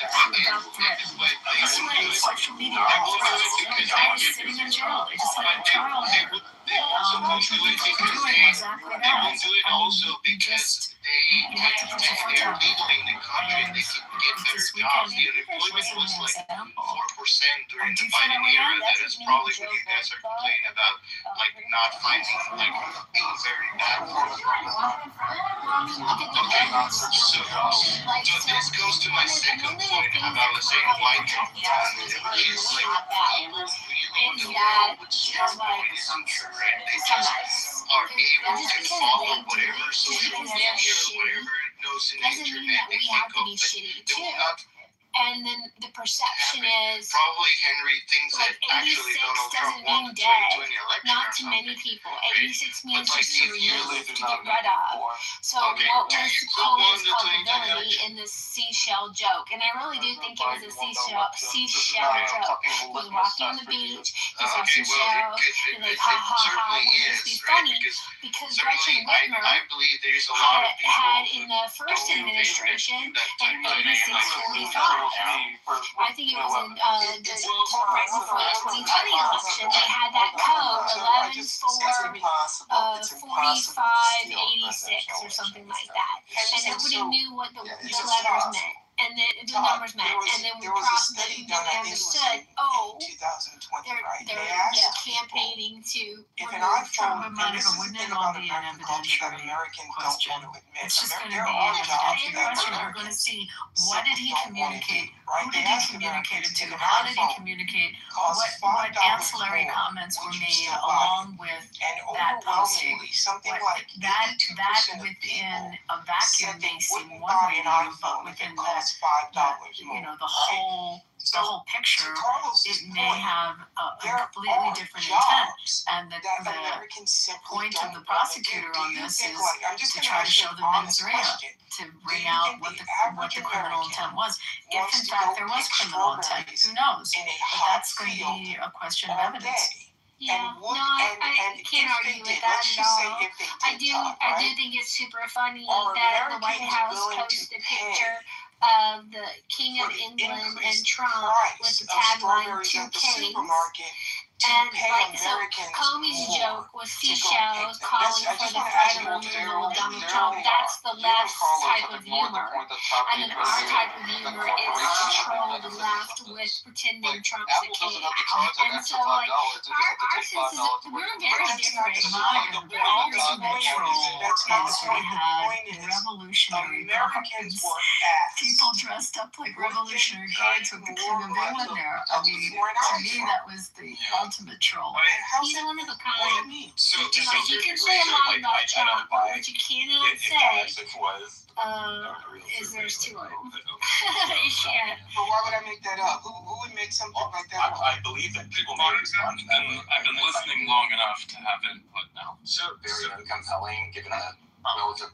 about threats. This way, social media threats. The guy is sitting in jail. They just had a trial there. Doing exactly that. You just you have to put your foot down. And this weekend was an example. 4% during the Biden era. That is probably what you guys are complaining about, like not finding like military bad. Okay, so this goes to my second point about saying why Trump is like you don't know what's untrue, right? They just are able to follow whatever social media or whatever knows in the internet they think of, but they will not. And then the perception is probably Henry thinks like that actually 86 Donald Trump doesn't won mean the dead. 2020 election. Not to many people. 86 means just to remove, to get rid of. So what was Cohen's culpability in this seashell joke? And I really do think it was a seashell joke. He was walking on the beach, he saw seashell, and like, ha ha ha, wouldn't this be funny? Because Gretchen Whitmer had in the first administration an 86-45. I think it was in the 2020 election. They had that code 11 for 4586 or something like that, and nobody knew what the letters meant. And the numbers meant, and then we understood. Oh, they're campaigning to remove Trump. Monica, wouldn't it all be an evidentiary question? It's just going to be an evidentiary question. We're going to see what did he communicate, who did he communicate it to, how did he communicate, what ancillary comments were made along with that posting. That within a vacuum may seem one way to you, but within the whole picture, it may have a completely different intent. And the point of the prosecutor on this is to try to show the mens rea, to bring out what the criminal intent was. If in fact there was criminal intent, who knows? But that's going to be a question of evidence. Yeah, I can't argue with that at all. I do think it's super funny that the White House posted a picture of the King of England and Trump with the tagline "Two Kings." And like so, Comey's joke was seashells calling for the final removal of Donald Trump. That's the left type of humor, and then our type of humor is to troll the left with pretending Trump's the king. And so, like our sense is we're very different. The ultimate troll is we had revolutionary guards, people dressed up like revolutionary guards with the King of England there. I mean, to me, that was the ultimate troll. He's one of a kind. So Like, you can say a lot about Trump, but what you cannot say is there's two of them. You can't. But why would I make that up? Who would make something like that up? I believe that people may respond. I've been listening long enough to have input now. So very compelling, given the relative.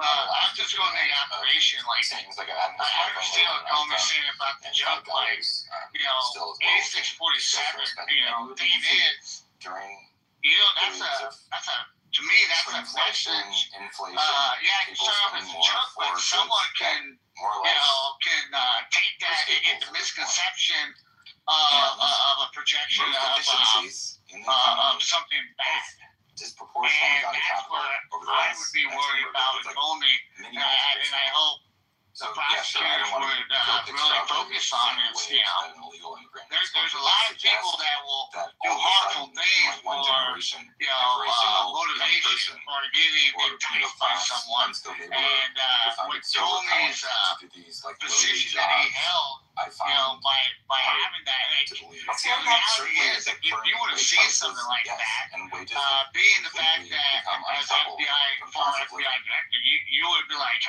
I'm just going to the operation, like, things like I understand what Coleman's saying about the jump, like, 8647, the events, that's a, to me, that's a message. Inflation. Yeah, I can start off as a joke, but someone can, take that and get the misconception of a projection of something bad. Disproportionately and that's what I would be worried about with Comey, and I hope the prosecutors would really focus on it. There's a lot of people that will do harmful things for motivation or getting enticed by someone. And with Comey's position that he held, by having that, like, the reality is, if you would have seen something like that, being the fact that as former FBI director, you would be like,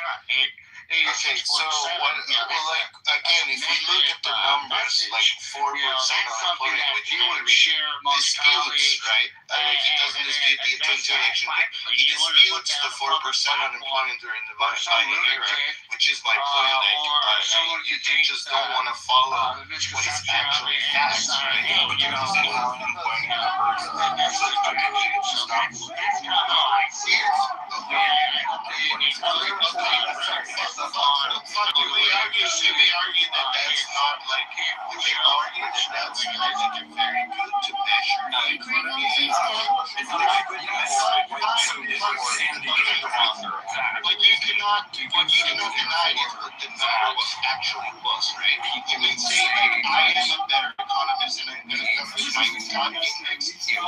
okay, so what? Well, like again, if we look at the numbers, like 4% unemployment, which you would share disputes, right? He doesn't dispute the 20 election, but he disputes the 4% unemployment during the Biden era, which is my point. Like, you just don't want to follow what is actually facts, right? But you know how unemployment numbers we argue that that's not like we argue that that's like very good to measure. But you cannot deny what the number was actually was, right? You can say I am a better economist and I'm going to cover my economy next. I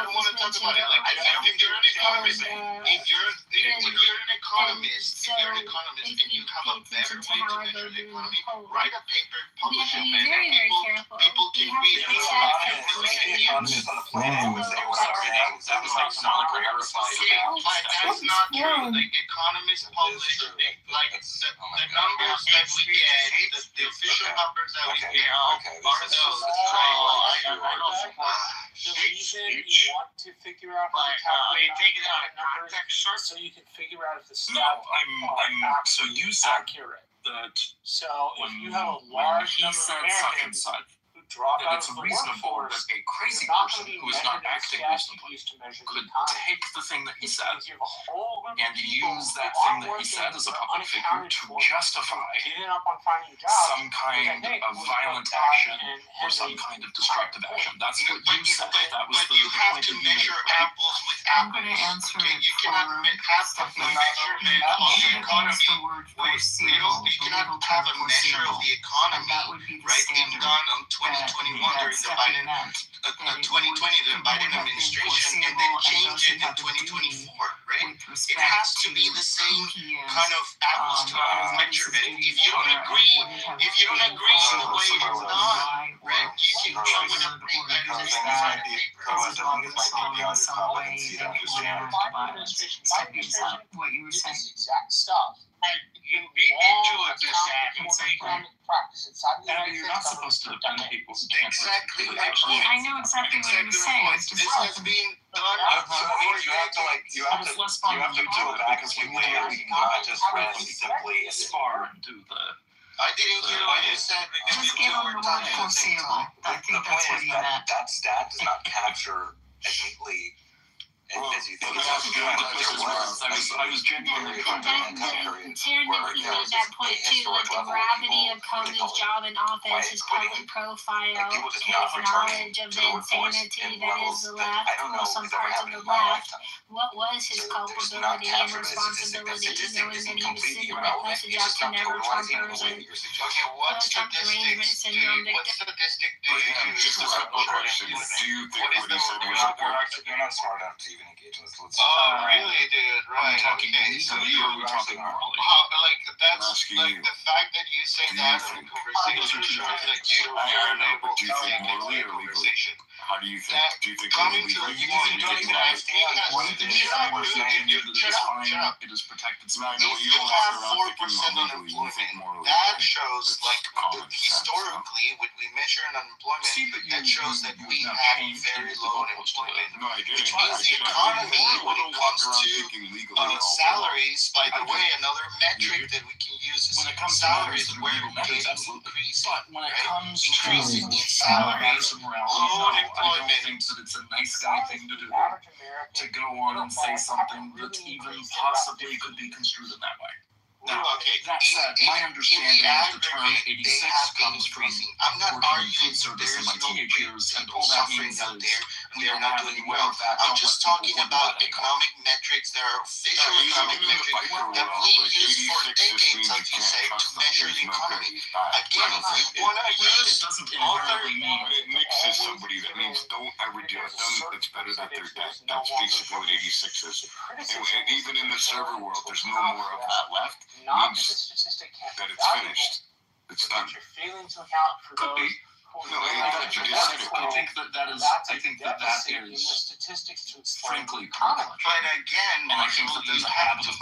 don't want to talk about it. Like, if you're an economist, if you're an economist and you have a better way to measure the economy, write a paper, publish it, and people can read it. That's not true. Like, economists publish like the numbers that we get, the official numbers that we get are those, right? The reason you want to figure out how to calculate take it out of context, so you can figure out if the stats so you said accurate. That so if you have a large number of Americans who drop out of the workforce, a crazy person who is not acting reasonably could take the thing that he said and use that thing that he said as a public figure to justify some kind of violent action or some kind of destructive action. That's what you said. That was the have to measure apples with apples. I'm going to answer you cannot have the measurement of the economy. You cannot have a measure of the economy, right, being done on 2021 during the Biden 2020 the Biden administration, and then change it in 2024, right? It has to be the same kind of apples to apples measurement. If you don't agree on the way it's done, right, you can come with a what you were saying. Exact stuff. You beat into it this practice inside you're not supposed to depend on people who can't. Exactly. I know exactly what you're saying. This has been done. You have to do it because we cannot just randomly simply spar and do the. I didn't hear what you said. Just give them the word foreseeable. I think that's what he meant. That stat does not capture as neatly as you think. I was genuinely Taryn made that point too, like the gravity of Comey's job in office, his public profile, his knowledge of the insanity that is the left, or some parts of the left. What was his culpability and responsibility, knowing that he was sending that message out to never Trumpers and Trump derangement syndrome victims? What statistic do you use? Just a simple question. Do you think what you said was you're not smart enough to even engage in this? Oh, really, dude? Right. Talking So you're talking morally. Like, that's like the fact that you say that in a conversation shows that you are unable to take morally or legally. How do you think? Do you think coming to a conclusion that it is protected. you have 4% unemployment. That shows, like, historically, when we measure unemployment, that shows that we have very low unemployment. Which means the economy, when it comes to salaries, by the way, another metric that we can use is salaries, where we get an increase. But when it comes to increasing in salaries, low unemployment. I don't think that it's a nice guy thing to do, to go on and say something that even possibly could be construed in that way. Now, that said, my understanding of the term 86 comes from I'm not working in arguing food service in my there's teenage years, and all that suffering means out is there. we are not doing well. I'm just talking about economic metrics. There are official economic metrics that we used for decades, like you say, to measure the economy. Again, if you want to use other... It mixes somebody. That means don't ever do it. It's better that they're dead. That's basically what 86 is. And even in the server world, there's no more of that left. Means that it's finished. It's done. You're failing to account for those. I think that is statistics to frankly culture. But again, and I think that there's a habit of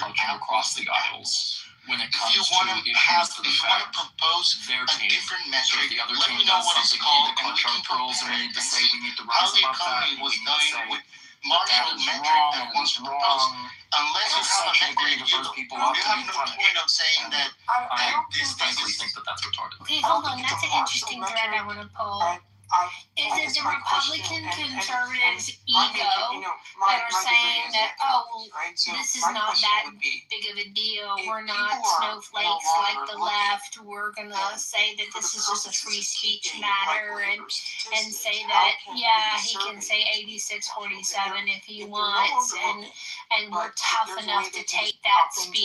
culture across the aisles when it comes to issues that affect propose their a team. different So metric. if the other Let team me know does what it's something, called, we need to and we clutch our can pearls, and compare we it need to and say see we need to how rise the above that. economy And we was need to going say with that Marshall is metric wrong, that and was it's proposed. wrong. Unless you To have a such a degree metric, that you those people have ought to no be punished. point of saying that this Frankly, think that that's retarded. Okay, hold on. That's an interesting thread I want to pull. Is it the Republican conservatives' ego that are saying that, oh, well, this is not that big of a deal. We're not snowflakes like the left. We're going to say that this is just a free speech matter and say that, yeah, he can say 86-47 if he wants, and we're tough enough to take that speech.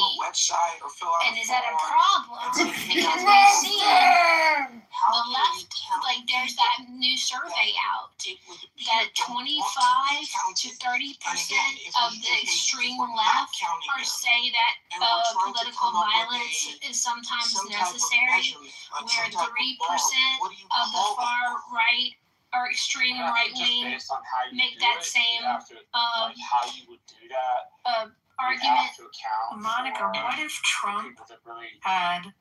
And is that a problem? Because we've seen the left, like there's that new survey out that 25 to 30% of the extreme left are say that political violence is sometimes necessary, where 3% of the far right or extreme right wing make that same how you would do that. Argument. Monica, what if Trump had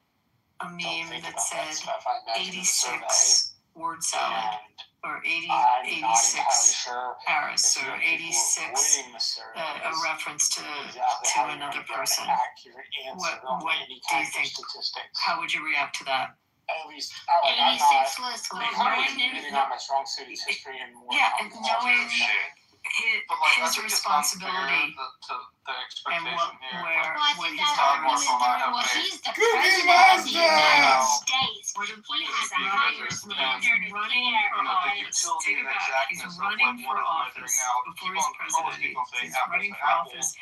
a meme that said 86 word salad or 86 Harris or 86 a reference to another person? What do you think? How would you react to that? At least 86 list knowing my strong suit is history and more. Yeah, and knowing his responsibility and what he's done. Well, he's the president of the United States. He has a higher standard of care. Take it back. He's running for office before he's president. He's running for office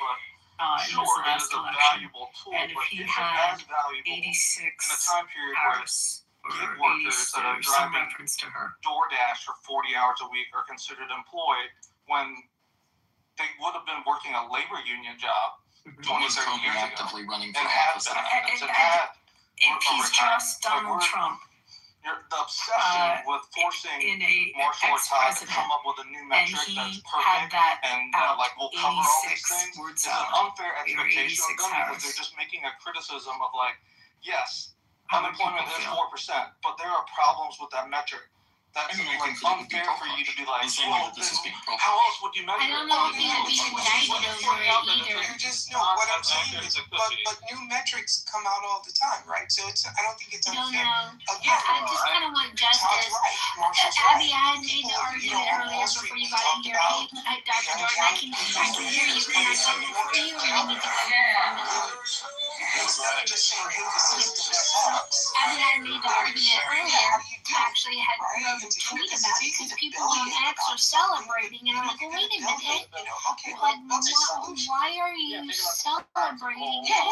in this last election. And if he had 86 Harris or 86, or some reference to her. DoorDash for 40 hours a week are considered employed when they would have been working a labor union job 20, 30 years ago. Actively running And for had office. benefits and had If he's just Donald Trump, the obsession with forcing in a Marshall or Todd to come up with a new metric that's perfect and like we'll cover all these things is an unfair expectation of them because they're just making a criticism of like, yes, unemployment is 4%, but there are problems with that metric. That's like unfair for you to be like, well, how else would you measure? I don't know if you would be indicted over it either. What I'm saying is, but new metrics come out all the time, right? So it's, I don't think it's unfair. Yeah, I just kind of want justice. Abby, I had made the argument earlier before you got in here. Hey, Dr. Jordan, I can hear you. Can I say it for you, or you need to clarify this? Abby had made the argument earlier. I actually had wrote a tweet about it because people on X are celebrating, and I'm like, well, wait a minute. Like, why are you celebrating it? It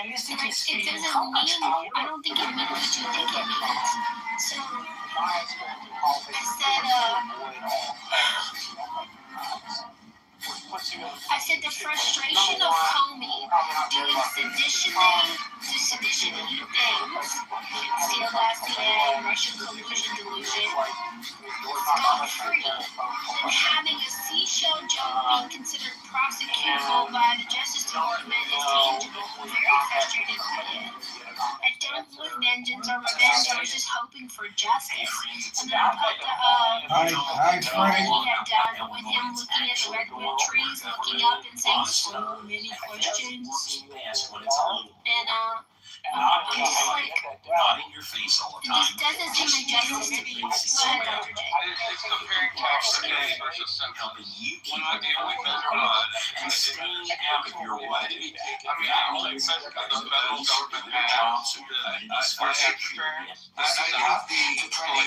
doesn't mean, I don't think it means what you think it means. So, I said the frustration of Comey doing sedition-y things, steal last DA, Russian collusion delusion, scot-free, and having a seashell job being considered prosecutable by the Justice Department is tangible. I'm very frustrated by it. I don't want vengeance or revenge. I was just hoping for justice. And then I put the Frank. he had done with him looking at the redwood trees, looking up and saying so many questions. And and not be like nodding your face all the time. This doesn't seem like justice to me. Go ahead, Dr. J. It's comparing tax today versus Helping you keep when I deal with your federal and staying out of your way. I mean, I don't think the federal government has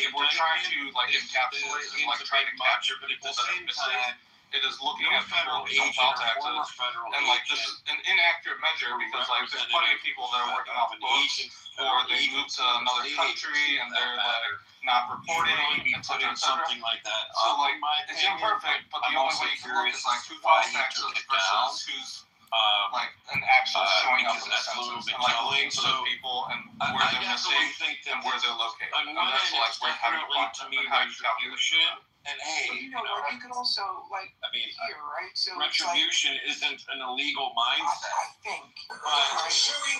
if we're trying to encapsulate and try to capture people that are missing, it is looking at federal agent or former federal and this is an inaccurate measure because there's plenty of people that are working off books or they move to another country and they're not reporting and something like that. So it's imperfect, but the only way you can look is who files taxes versus who's an actual showing up in the census and links to those people and where they're missing and where they're located. And that's where how you quantify and how you calculate. And hey, you could also here, right? So retribution isn't an illegal mindset. I think. But what you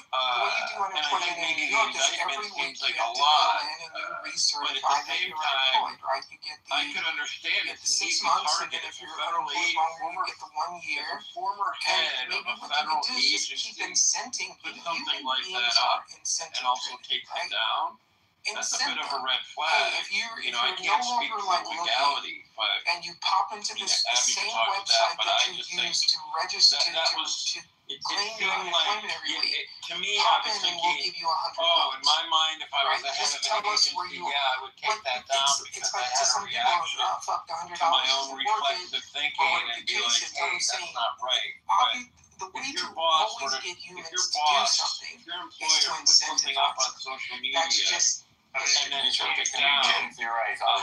do unemployment in New York is every week you have to go in and you recertify that you're unemployed, right? You get the, I could understand you get the 6 months, and then if you're unemployed longer, you get the 1 year. Former head maybe of a what you federal could do is just keep incenting put people. something like that up and also take it down. That's a bit of a red flag. Hey, if you're I can't no speak longer to legality, but and you pop into the same website that you use to register to claim your unemployment every week. To me, pop I was in and thinking, we'll give you $100. in my mind, if I was the head just of tell an us where agency, you I would take that down because it's I like had to a some people, reaction fuck the $100 to my own isn't worth it. reflexive thinking and be like, hey, that's not right. But the way if to your boss always were to, get humans if your to do boss, something if your is to employer put something up on incentivize. social media, That's just and then took it down,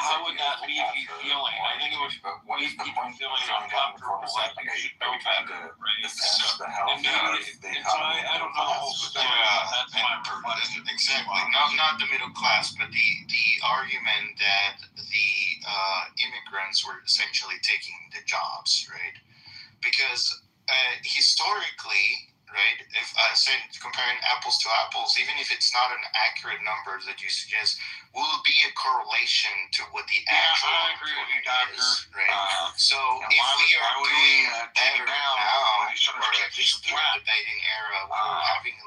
how would that leave you feeling? I think it would leave people feeling uncomfortable, like you should know better, right? So, and I don't know the whole story, that's my question. Exactly. Not the middle class, but the argument that the immigrants were essentially taking the jobs, right? Because historically, right, if I say comparing apples to apples, even if it's not an accurate number that you suggest, will be a correlation to what the actual employment is, right? So if we are doing better now, or at least in the debating era, we're having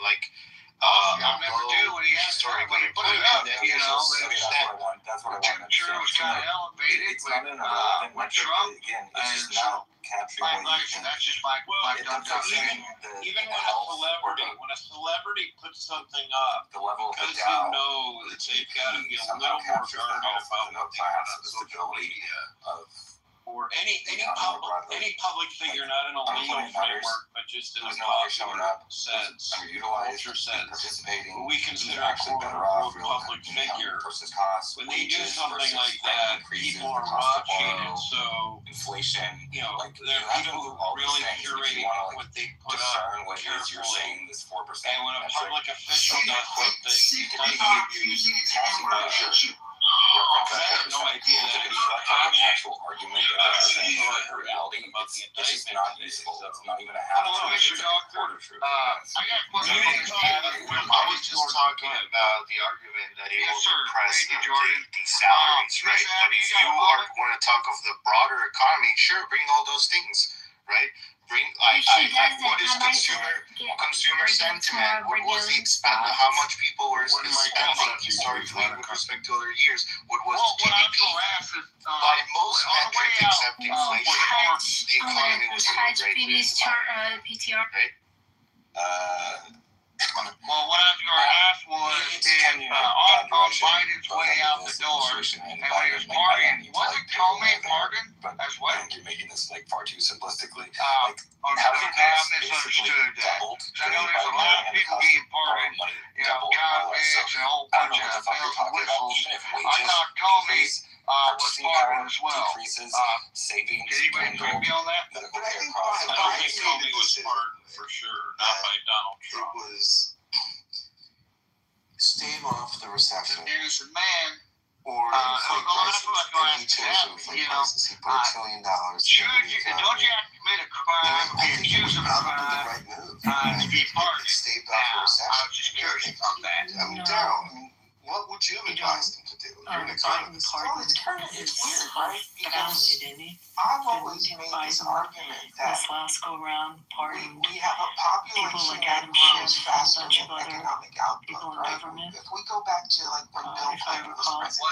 historic unemployment, then there's also that. That's what I want to say. Was kind of elevated it's not an irrelevant metric, Trump, but again, it's just not capturing what you can. That's just my even when a celebrity puts something up, the level because of the Dow, you know that they've got to be a little more guarded about what they put on social media. Or any public figure, not in a legal framework, but just in a popular sense, culture sense. We consider a quote-unquote public figure. When they do something like that, people are watching it, so inflation, they're people who really curate what they put up carefully. And when a public official does something, I have no idea that it's an actual argument about reality. It's just not useful. It's not even a half truth. I was just talking about the argument that it will depress the salaries, right? But if you are going to talk of the broader economy, sure, bring all those things, right? What is consumer sentiment? What was the how much people were spending historically with respect to other years? What was the GDP? By most metrics except inflation, the economy was in a great PTR. Right? Well, what I was going to ask was, on Biden's way out the door, and when he was partying, wasn't Comey pardoned as well? You're making this far too simplistically. I misunderstood that. I know there's a lot of people being pardoned, convicts and a whole bunch of bells and whistles. I thought Comey was pardoned as well. Savings, can anybody agree me on that? I don't think Comey was pardoned for sure, not by Donald Trump. It was stave off the recession. There's a man. Or inflate prices. And he chose to inflate prices. He put $1 trillion. Don't you have to commit a crime, be accused of a crime, to be pardoned? Staved off the recession. I was just curious about that. Daryl, What would you advise them to do? You're an economist. Pardon It's weird, right? family, didn't he? I've always made this argument that This last go round, pardon we have a people population like that Adam grows Schiff and a faster bunch than of other economic output, people in right? government. If we go back to like when Bill If I Clinton was recall. president,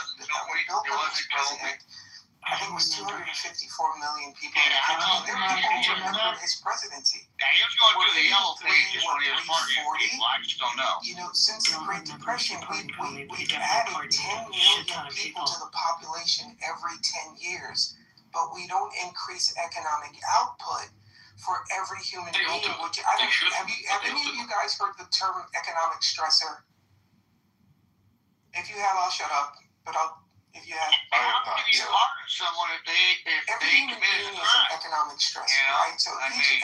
when Bill Clinton was president, I think it was 254 million people in the country. And there were people who remember his presidency. Now he was going through the yellow pages when he was targeting 340? people. I just don't know. You know, since the Great Depression, we've added 10 million people to the population every 10 years, but we don't increase economic output for every human being. Have any of you guys heard the term economic stressor? If you have, I'll shut up. But if you have, You harm someone if every they human committed being a is an crime. economic stressor, You know, right? So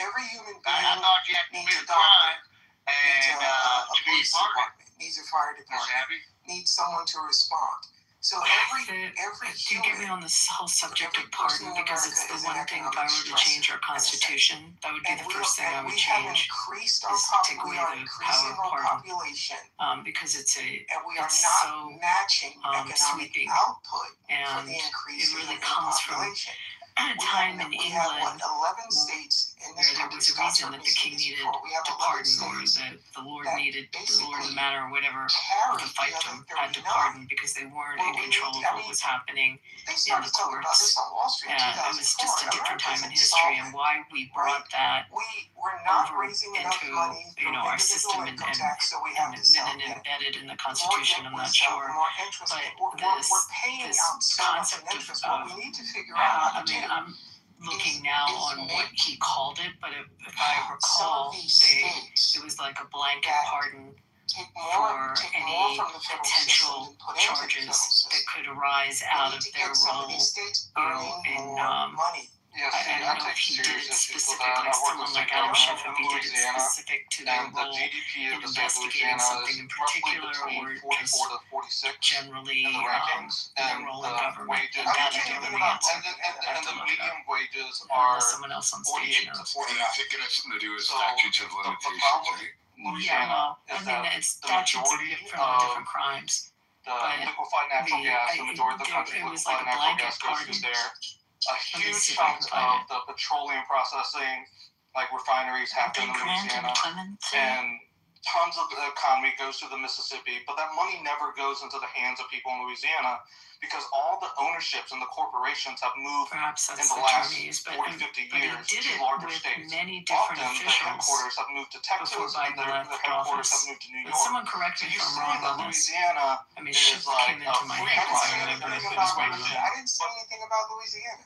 every human I being thought you had to needs commit a a crime doctor, needs and a to be police part of it. department, needs a fire department, needs someone to respond. So every You human. get me on this whole subject of pardon because it's the one thing. If I were to change our constitution, that would be the first thing I would change. Increased Is take away the power of pardon. population, Because it's and we are it's not so matching economic sweeping, output for and the increase it really in comes from population. a time in We have England 11 states in this where there country. was a reason that the king needed to pardon, or the Lord needed, the Lord of the Manor or whatever, or the fiefdom had to pardon because they weren't in control of what was happening in the courts. It was just a different time in history, and why we brought that We're not over raising enough into money our system and then embedded in the Constitution. I'm not sure, but this concept of we need to figure out how to do. I'm looking now on what he called it, but if I recall, it was like a blanket pardon for any potential charges that could arise out of their role, I don't know if he did it specific, like someone like Adam Schiff, if he did it specific to their role in investigating something in particular, or just generally their role in government. And that's the only answer. And the median wages are someone else on stage knows. I think it has something to do with statutes of limitations, right? Yeah, well, I mean, it's statutes from different crimes. The liquefied natural gas, the majority of the country's liquefied natural gas goes through there. A huge chunk of the petroleum processing, like refineries, happen in Louisiana, and tons of the economy goes through the Mississippi, but that money never goes into the hands of people in Louisiana because all the ownerships and the corporations have moved in the last 40, 50 years to larger states. Many different Often the officials headquarters have moved to Texas, and the headquarters have moved to New York. Someone correct me if I'm wrong on this. Louisiana I mean, Schiff came into my head because I remember it was one of them. I didn't say anything about Louisiana.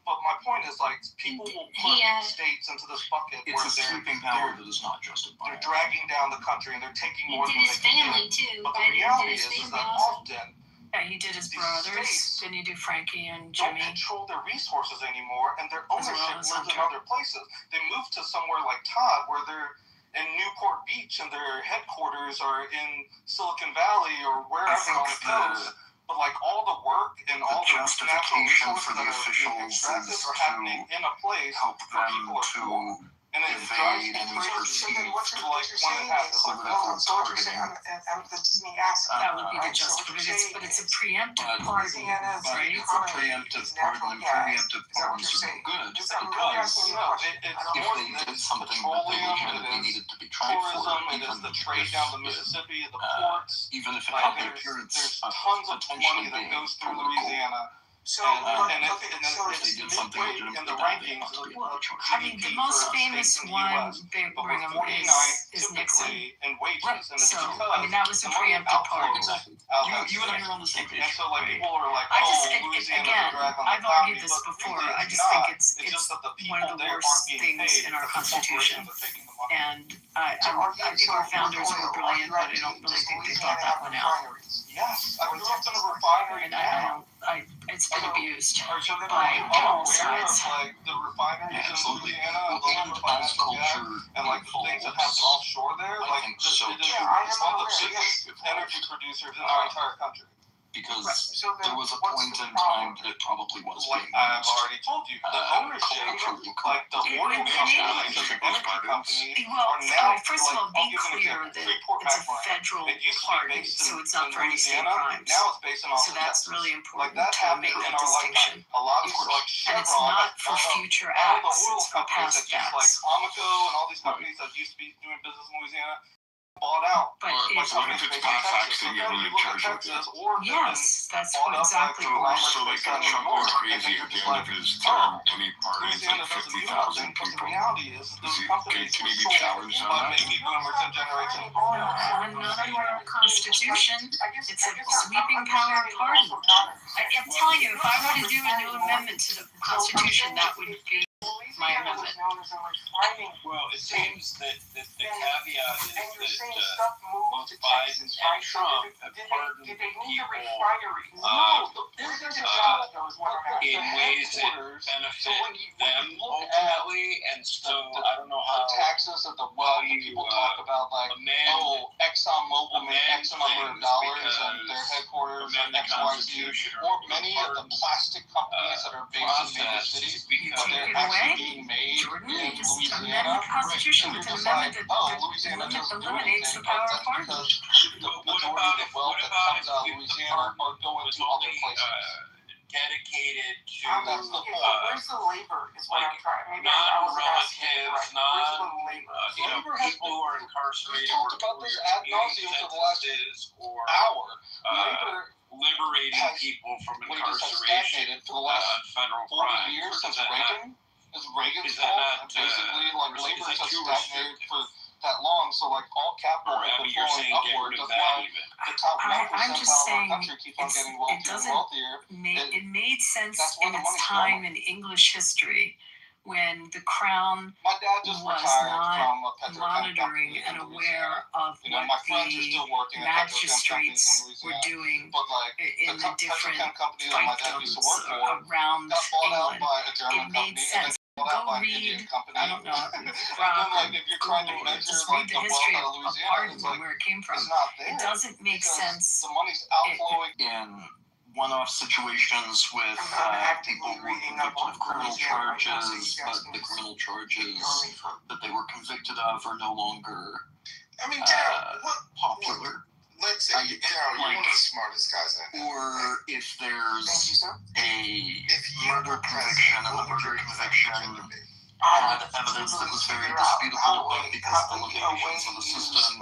But my point is, like, people will put states into this bucket where they're dragging down the country and they're taking more than they can give. But the reality is that often Yeah, he did his brothers. Didn't he do Frankie and Jimmy? Don't control their resources anymore, and their ownership lives in other places. They moved to somewhere like Todd, where they're in Newport Beach, and their headquarters are in Silicon Valley or wherever on the coast. But like all the work and all the natural resources that are being extracted are happening in a place where people are poor. And it drives me crazy. So then what you're saying is, that would be the justification, but it's a preemptive pardon, right? It's a preemptive pardon, and preemptive pardons are good because if they did something that they legitimately needed to be tried for, it is the trade down the Mississippi, the ports, even if it had the appearance of tons of money that goes through Louisiana. So, if they did something in the rankings, I mean, the most famous one, Big Brigham, is Nixon. In wages, and so, I mean, that was a preemptive pardon. You and I are on the same page. And so, like, people are like, again, I've argued this before. I just think it's one of the worst things in our Constitution. And I think our founders were brilliant, but I don't really think they thought that one out. Yes, I grew up in a refinery. And it's been abused by all sides. Like the refineries in Louisiana, and as culture and like the things that happen offshore there, like think so it is one of the biggest energy producers in our entire country. Because there was a point in time that it probably was like being I've used. already told you, the like the oil companies, the energy companies are now, first of all, be I'll give an clear example. that Freeport it's a McMoran. federal It used to be pardon, based so in, it's not for any state Louisiana. crimes. Now it's based in So Austin, that's Texas. really Like important that to happened make in that our distinction. lifetime. A lot of these, like And it's Chevron, not for all future the acts, oil it's for companies past that used, like acts. Amoco and all these companies that used to be doing business in Louisiana, bought out. But Like if companies it's based in past Texas. acts, then So you're then really you look at charged with Texas, that. or Yes, that's bought up by exactly why. So like a Trump goes crazy at the end of his term when he pardons Louisiana like doesn't do 50,000 nothing, but the people. reality is those companies Can were he be sold challenged on by that? baby boomers and Generation Y. Not under our Constitution. It's a sweeping power of pardon. I'm telling you, if I were to do a new amendment to the Constitution, that would be my amendment. Well, it seems that the caveat is that both Biden and Trump have pardoned people in ways that benefit them ultimately, and so I don't know how taxes of the wealth people talk about, like, ExxonMobil made X number of dollars and their headquarters in XYZ, or many of the plastic companies that are based in major cities, but they're actually being made Jordan, in just amend Louisiana. the Constitution with an amendment that Louisiana doesn't do eliminates the anything, power but of pardon. because the majority of the wealth that comes out of Louisiana are going to other places. Dedicated to That's the point. Where's the labor? Is what like I'm trying. non-relatives, people who are incarcerated talked about this ad nauseum for the last or hour. Labor liberating people from incarceration for the last federal 40 crimes. years since Reagan. Is Reagan's is that fault? not, Basically, like is labor that has too stagnated for that long, so like all capital has been flowing upward. That's why the top 1% I'm just of our saying, country keep on getting wealthier and wealthier. It made sense That's where in the its money's time going. in English history when the crown My dad just was retired not from a petrochem monitoring company and in aware Louisiana. of You know, what my friends are the still working at petrochem companies magistrates in were Louisiana. doing But like in the different petrochem company that my dad used to work for around got bought out England. by a German It made company sense. and then bought out Go by an Indian read, company. I don't know, And then like if you're trying to measure just like read the the wealth history out of of Louisiana, pardon it's and like where it came from. it's not there. It doesn't make because sense. the money's outflowing. In one-off situations with people who were convicted of criminal charges, but the criminal charges that they were convicted of are no longer popular. Let's say, Daryl, you're one of the smartest guys I know. Or if there's a murder conviction and the murder conviction had evidence that was very disputable, but because of the limitations of the system,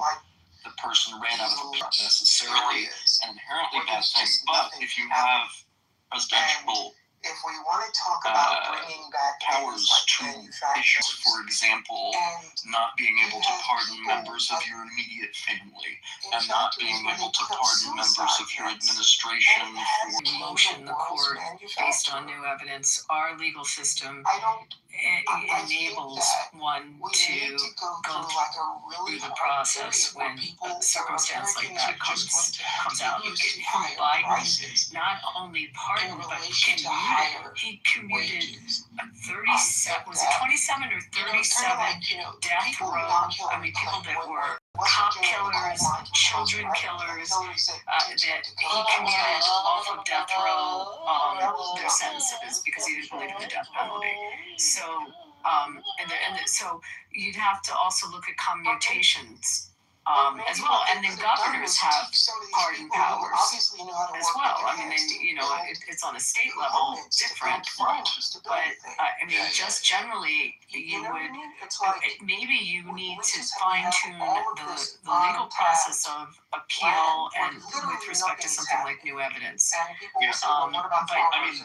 the person ran out of the not necessarily an inherently bad thing. But if you have presidential if we want to talk about bringing back powers to issues, for example, not being able to pardon members of your immediate family, and not being able to pardon members of your administration for Motion the court based on new evidence. Our legal system enables one to go through the process when a circumstance like that comes out. Biden not only pardoned but commuted. He commuted 37, was it 27 or 37 death row? I mean, people that were cop killers, children killers, that he commuted off of death row their sentences because he didn't believe in the death penalty. So, so you'd have to also look at commutations as well, and then governors have pardon powers as well. I mean, then it's on a state level different, but I mean, just generally, you would maybe you need to fine tune the legal process of appeal and with respect to something like new evidence. Yes. But I mean,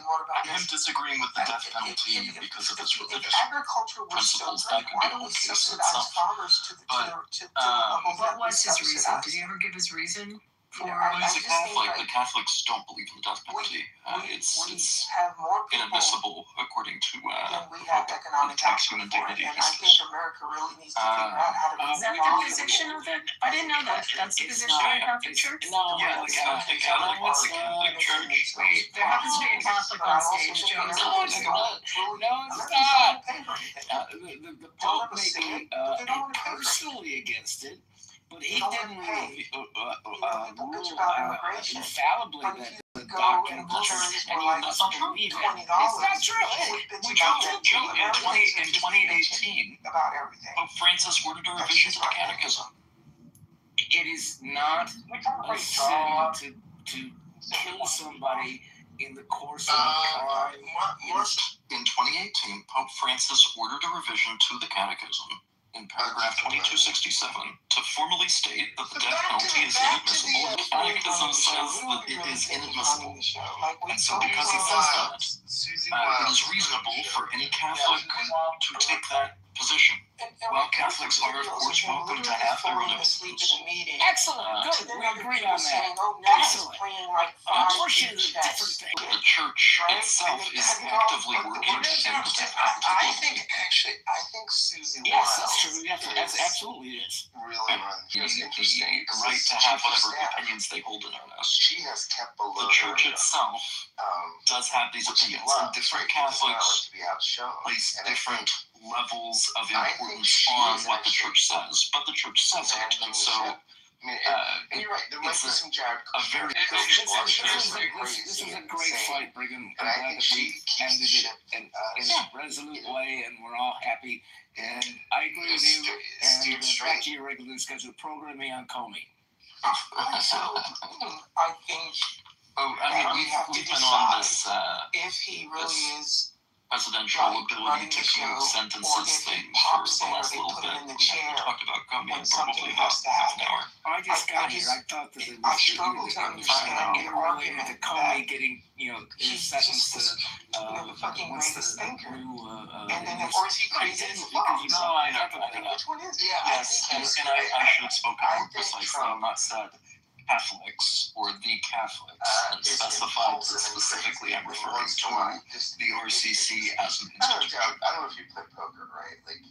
I'm disagreeing with the death penalty because of its religious principles. That could be a whole case in itself. But what was his reason? Did he ever give his reason for? Well, he's a Catholic. The Catholics don't believe in the death penalty. It's inadmissible according to it attacks human dignity. Is that the position of the? I didn't know that. That's the position of the Catholic Church. Yeah, the Catholic Church. Wait, there happens to be a Catholic on stage, Joe. No, it's not. The Pope may be personally against it, but he didn't rule infallibly that the doctrine of the church, and you must believe it. It's not true. In 2018, about everything. Pope Francis ordered a revision to the Catechism. It is not a sin to kill somebody in the course of a crime. In 2018, Pope Francis ordered a revision to the Catechism in paragraph 2267 to formally state that the death penalty is inadmissible. The Catechism says that it is inadmissible. And so because it says that, it is reasonable for any Catholic to take that position. While Catholics are, of course, welcome to have their own opinions. Excellent. Good. We agree on that. Excellent. Abortion is a different thing. The church itself is actively working to end the death penalty. I think Susie Yes, that's true. Yes, that's absolutely is. really runs. It's interesting. The right to have whatever opinions they hold in earnest. She has kept below The church itself does have these opinions, and different Catholics place different levels of importance on what the church says, but the church says it, and so you're right. There might be some jarred. a very This is a great fight, Brigham. I'm glad that we ended it in a resolute way, and we're all happy. And I agree with you. And back to your regularly scheduled programming on Comey. So I think we've been on this if he really is presidential ability to commute sentences thing for the last little bit. We talked about Comey in probably about half an hour. I just got here. I thought that it was interrelated to Comey getting, his sentence to greatest thinker. And then, of course, he crazy as fuck. I know. Which one is it? Yes, and I should have spoken more precisely and not said Catholics or the Catholics and specified that specifically I'm referring to the RCC as an institution. I don't know if you play poker, right? Like,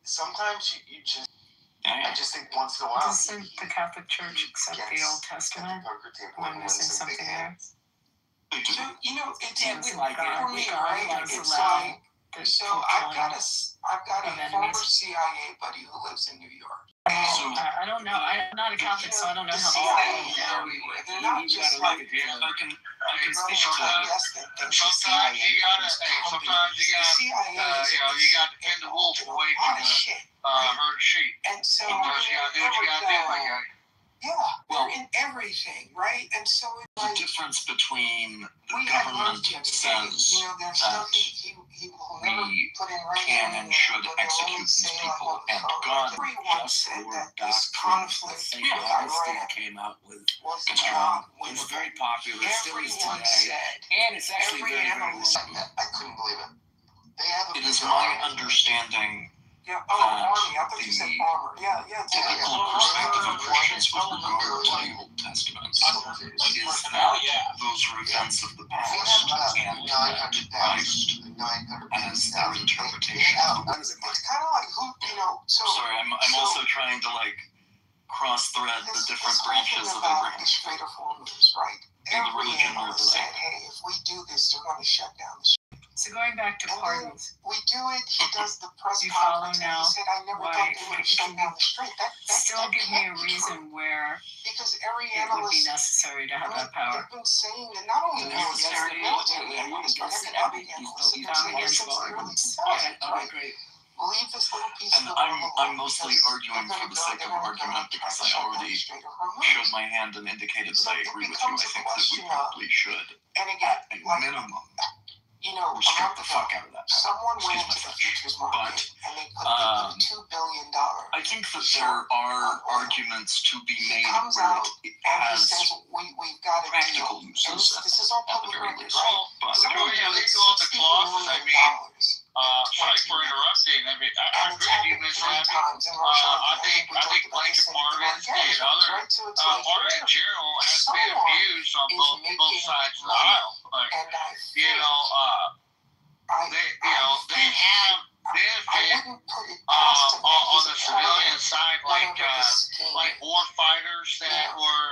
sometimes you just, I just think once in a while. Doesn't the Catholic Church accept the Old Testament? Am I missing something there? So, it's for me, right? It's like, so I've got a former CIA buddy who lives in New York. I don't know. I'm not a Catholic, so I don't know how they're not just like I can speak to sometimes you gotta pin the wolf away from the herd sheep. And so sometimes you gotta do what you gotta do, my guy. Yeah, they're in everything, right? And so it's the difference between the government says that we can and should execute these people, and God just for doctrine, came out with it was very popular, still is today, and it's actually very, very well. I couldn't believe it. They have it is my understanding Yeah, Army. I thought you said Farmer. Yeah. Typical perspective of Christians with regard to the Old Testament is that those are events of the past, and that Christ as their interpretation of the Word. It's kind of like so. Sorry, I'm also trying to cross-thread the different branches of Abraham. The straighter formulas, right? Every analyst said, hey, if we do this, they're going to shut down the street. So going back to pardons. We do it. He does the press Do you follow conference. now? And he said, I never thought they would shut down the street. That Still give me a reason where because every it would be analyst necessary to have that power. They've been saying that not only military analysts, but economic analysts. Okay, great. Leave this little piece And of I'm mostly arguing for the sake of argument because I already showed my hand and indicated that I agree with you. I think that we probably should, and again, at a minimum, restrict the fuck out of that power. Someone went into the futures market and they put $2 billion. I think that there are arguments to be made comes where out it and he has says, we've got a practical deal. uses This is all at the public very record, least. right? But Someone Joey, made they go off the $60 clauses. I million. mean, sorry for interrupting. I mean, I agree with you, Ms. Rabbit. I think blanket pardons and other pardon in general has been abused on both sides of the aisle. Like, they have benefited on the civilian side, like war fighters that were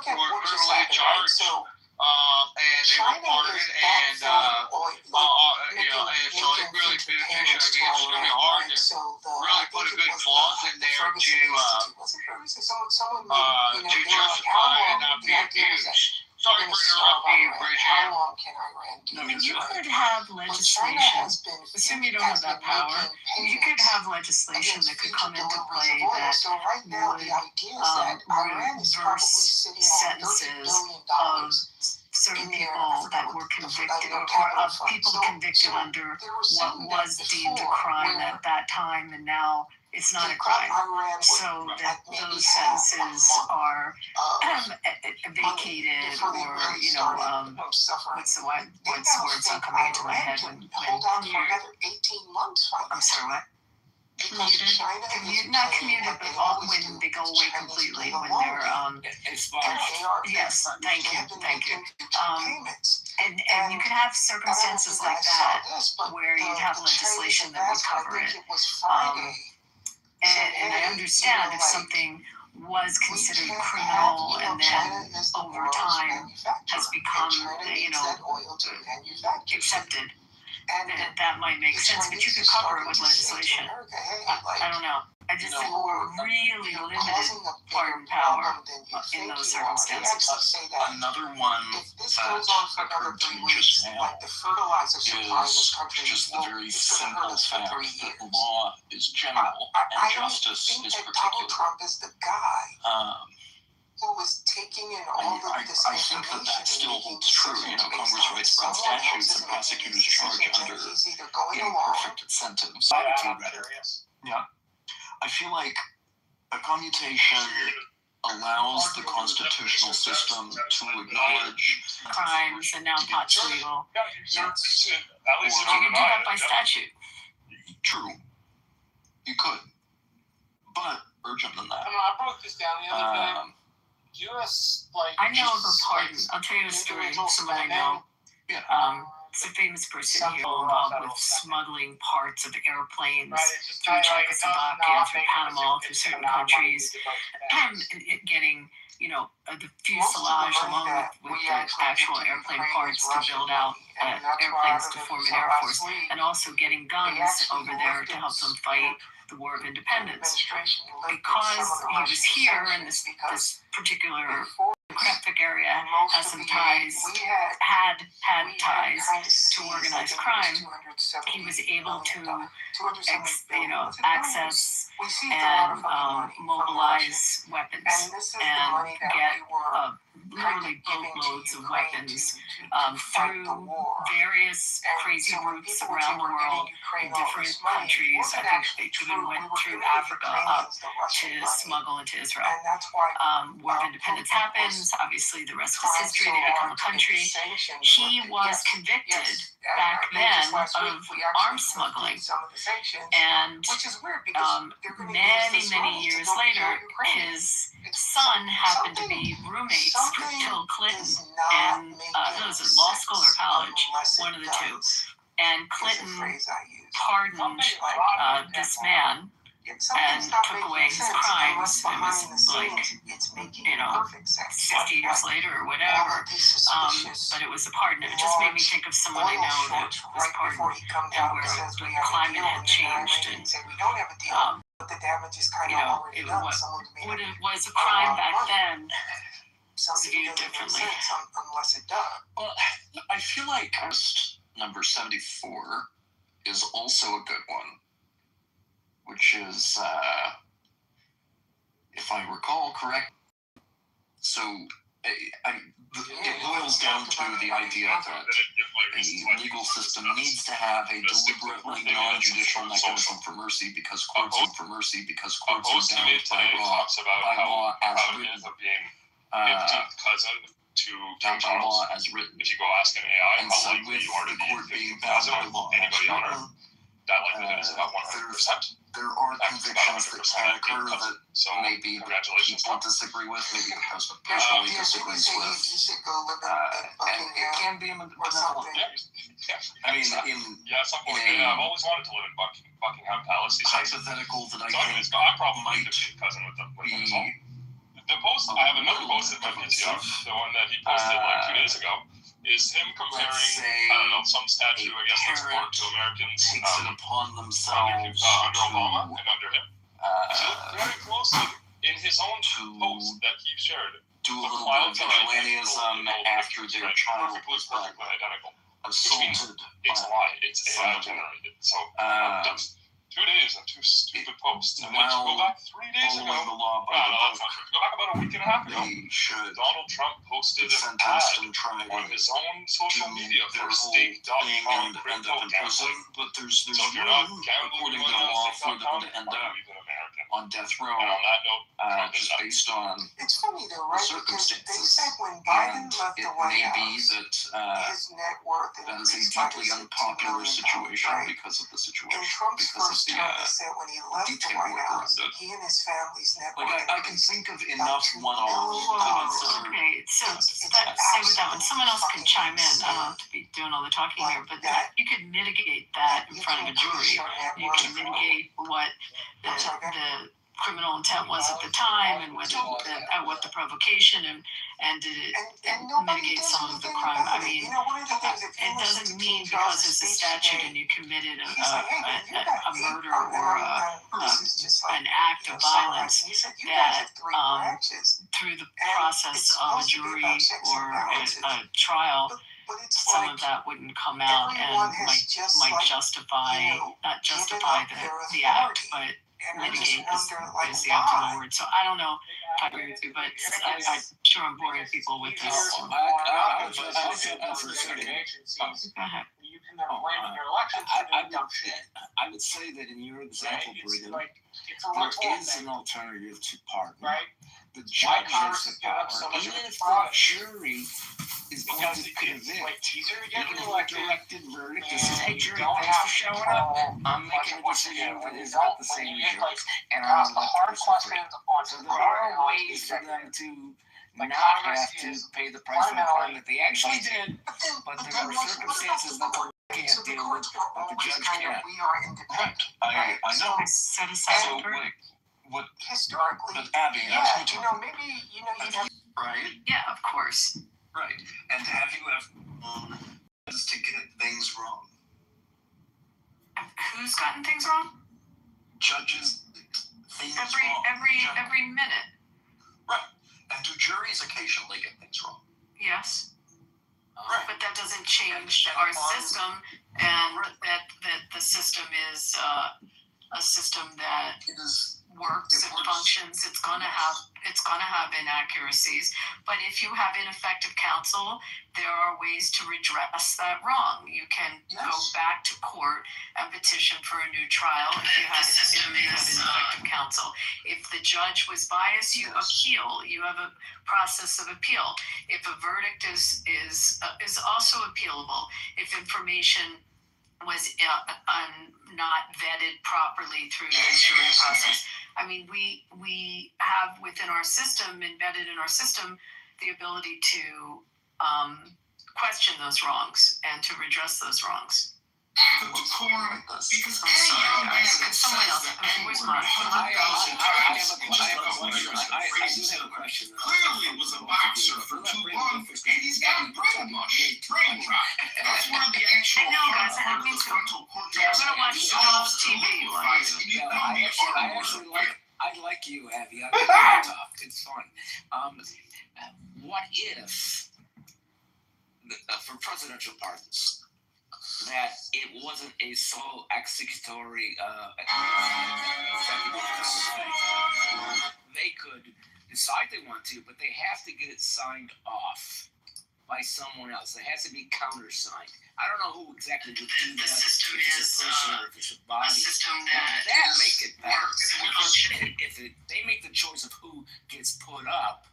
criminally charged. And they were pardoned, and so it really beneficial. I mean, it's really hard to really put a good clause in there to justify and not be abused. Sorry for interrupting you, Bridget. How long can Iran do this? You could have legislation. Assume you don't have that power. You could have legislation that could come into play that would reverse sentences of certain people that were convicted, or of people convicted under what was deemed a crime at that time, and now it's not a crime. So that those sentences are vacated, or what's the word's not coming into my head when you're, I'm sorry, what? Not commuted, but when they go away completely, when they're yes, thank you. And you could have circumstances like that where you'd have legislation that would cover it. And I understand if something was considered criminal and then over time has become, accepted, that might make sense, but you could cover it with legislation. I don't know. I just think we're really limited pardon power in those circumstances. Another one that occurred to me just now is just the very simple fact that law is general and justice is particular. Trump is the guy who was taking in all of this I think that still holds true. Congress writes broad statutes and prosecutors charge under imperfect incentives. Yeah. I feel like a commutation allows the constitutional system to acknowledge crimes, and now pot's legal. Yes. Or you can do that by statute. True. You could. But urgent than that. I broke this down the other day. I know of a pardon. I'll tell you a story. Someone I know. It's a famous person here involved with smuggling parts of airplanes through Czechoslovakia, through Panama, through certain countries, and getting, the fuselage along with the actual airplane parts to build out airplanes to form an air force, and also getting guns over there to help them fight the War of Independence. Because he was here in this particular geographic area has some ties, had ties to organized crime, he was able to, access and mobilize weapons and get literally boatloads of weapons through various crazy routes around the world in different countries. I think they even went through Africa up to smuggle into Israel. War of Independence happens. Obviously, the rest is history. They become a country. He was convicted back then of arms smuggling. And many years later, his son happened to be roommates with Bill Clinton in was it law school or college? One of the two. And Clinton pardoned this man and took away his crimes. It was like, 50 years later or whatever. But it was a pardon. It just made me think of someone I know that was pardoned and where the climate had changed. And, what it was a crime back then was viewed differently. Well, I feel like number 74 is also a good one, which is, if I recall correct, so it boils down to the idea that a legal system needs to have a deliberately non-judicial mechanism for mercy because courts are bound by law as written. Cousin to King Charles. As written. If you go ask an AI and how so likely you are to be being cousin bound by law with anybody on Earth, that likelihood is about 100%. There are convictions that can occur that maybe congratulations. people disagree with, maybe the person personally disagrees with. And it can be benevolent. I mean, I've always wanted to live in Buckingham Palace. Hypothetical that I think I'm probably the cousin with them as well. The post, I have another post in my PTR, the one that he posted like 2 days ago, is him comparing, some statue, I guess, that's born to Americans takes it upon themselves under Obama and under him. If you look very closely, in his own post that he shared, do a little bit of vigilantism after their child was perfectly identical. assaulted. It's a lie. It's AI generated. So that's 2 days and 2 stupid posts. And then if you go back 3 days ago, the law by that's not true. If you go back about a week and a half ago, they should Donald Trump posted an sentenced ad and tried on his own social media for their a whole stake.com thing and end crypto up in prison. gambling. But there's So if you're not gambling according to the law for them to end up on death row, and on that note, just based on It's funny though, right? Because they circumstances. said when Biden left It the White may be House, that his net worth that is a increased by deeply $2 unpopular million, situation right? because of the In situation, Trump's because of first the term, they said when he left the detail White work House, around it. he and his family's net Like worth I can increased think of by enough $2 one-offs to Whoa, consider. okay, so say with that one, someone else can chime in. I don't have to be doing all the talking here, but you could mitigate that in front of a jury. You can mitigate what the criminal intent was at the time and what the provocation and did it mitigate some of the crime. I mean, it doesn't mean because it's a statute and you committed a murder or an act of violence that through the process of a jury or a trial, some of that wouldn't come out and might justify, not justify the act, but mitigate is the optimal word. So I don't know if I agree with you, but I'm sure I'm boring people with this. Go ahead. I would say that in your example, Brigham, there is an alternative to pardon. Right. The judge has the power, even if the jury is going to convict, even a directed verdict, this is, hey jury, thanks for showing up, I'm making a decision that is not the same as yours, and I'm going to let the person free. So there are ways for them to not have to pay the price of the crime that they actually did, but there are circumstances that they can't deal with, but the judge can. I know. Set aside What historically, but Abby, maybe you have right? Yeah, of course. Right. And have you ever to get things wrong? Who's gotten things wrong? Judges things wrong. Every minute. Right. And do juries occasionally get things wrong? Yes. Right. But that doesn't change our system, and that the system is a system that works and functions. It's gonna have inaccuracies, but if you have ineffective counsel, there are ways to redress that wrong. You can go back to court and petition for a new trial if you have ineffective counsel. If the judge was biased, you appeal. You have a process of appeal. If a verdict is also appealable. If information was not vetted properly through the jury process. I mean, we have within our system, embedded in our system, the ability to question those wrongs and to redress those wrongs. The decorum, because I'm sorry, guys. Someone else. Where's mine? I have a question. Clearly was a boxer for too long, and he's gotten brainwashed. That's one of the actual I know, guys. I mean, I'm gonna watch Dolph's TV. I like you, Abby. I talk. It's fun. What if, for presidential pardons, that it wasn't a sole executory they could decide they want to, but they have to get it signed off by someone else. It has to be countersigned. I don't know who exactly would do that. The system if is it's a person or if it's a body. a system that make it better. If they make the choice of who gets put up,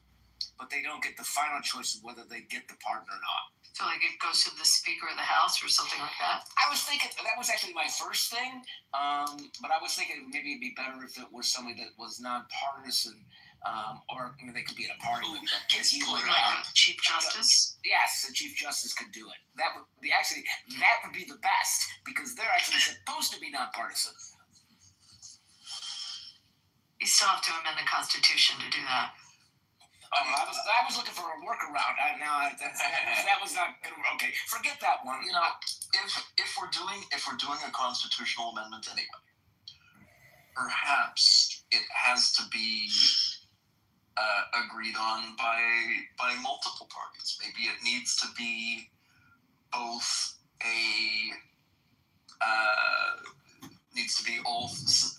but they don't get the final choice of whether they get the pardon or not. So like it goes to the Speaker of the House or something like that? I was thinking, that was actually my first thing, but I was thinking maybe it'd be better if it was somebody that was nonpartisan, or they could be in a party with them. Like the Chief Justice? Yes, the Chief Justice could do it. That would be the best, because they're actually supposed to be nonpartisan. You still have to amend the Constitution to do that. I was looking for a workaround. That was not good. Okay, forget that one. You know, if we're doing a constitutional amendment anyway, perhaps it has to be agreed on by multiple parties. Maybe it needs to be both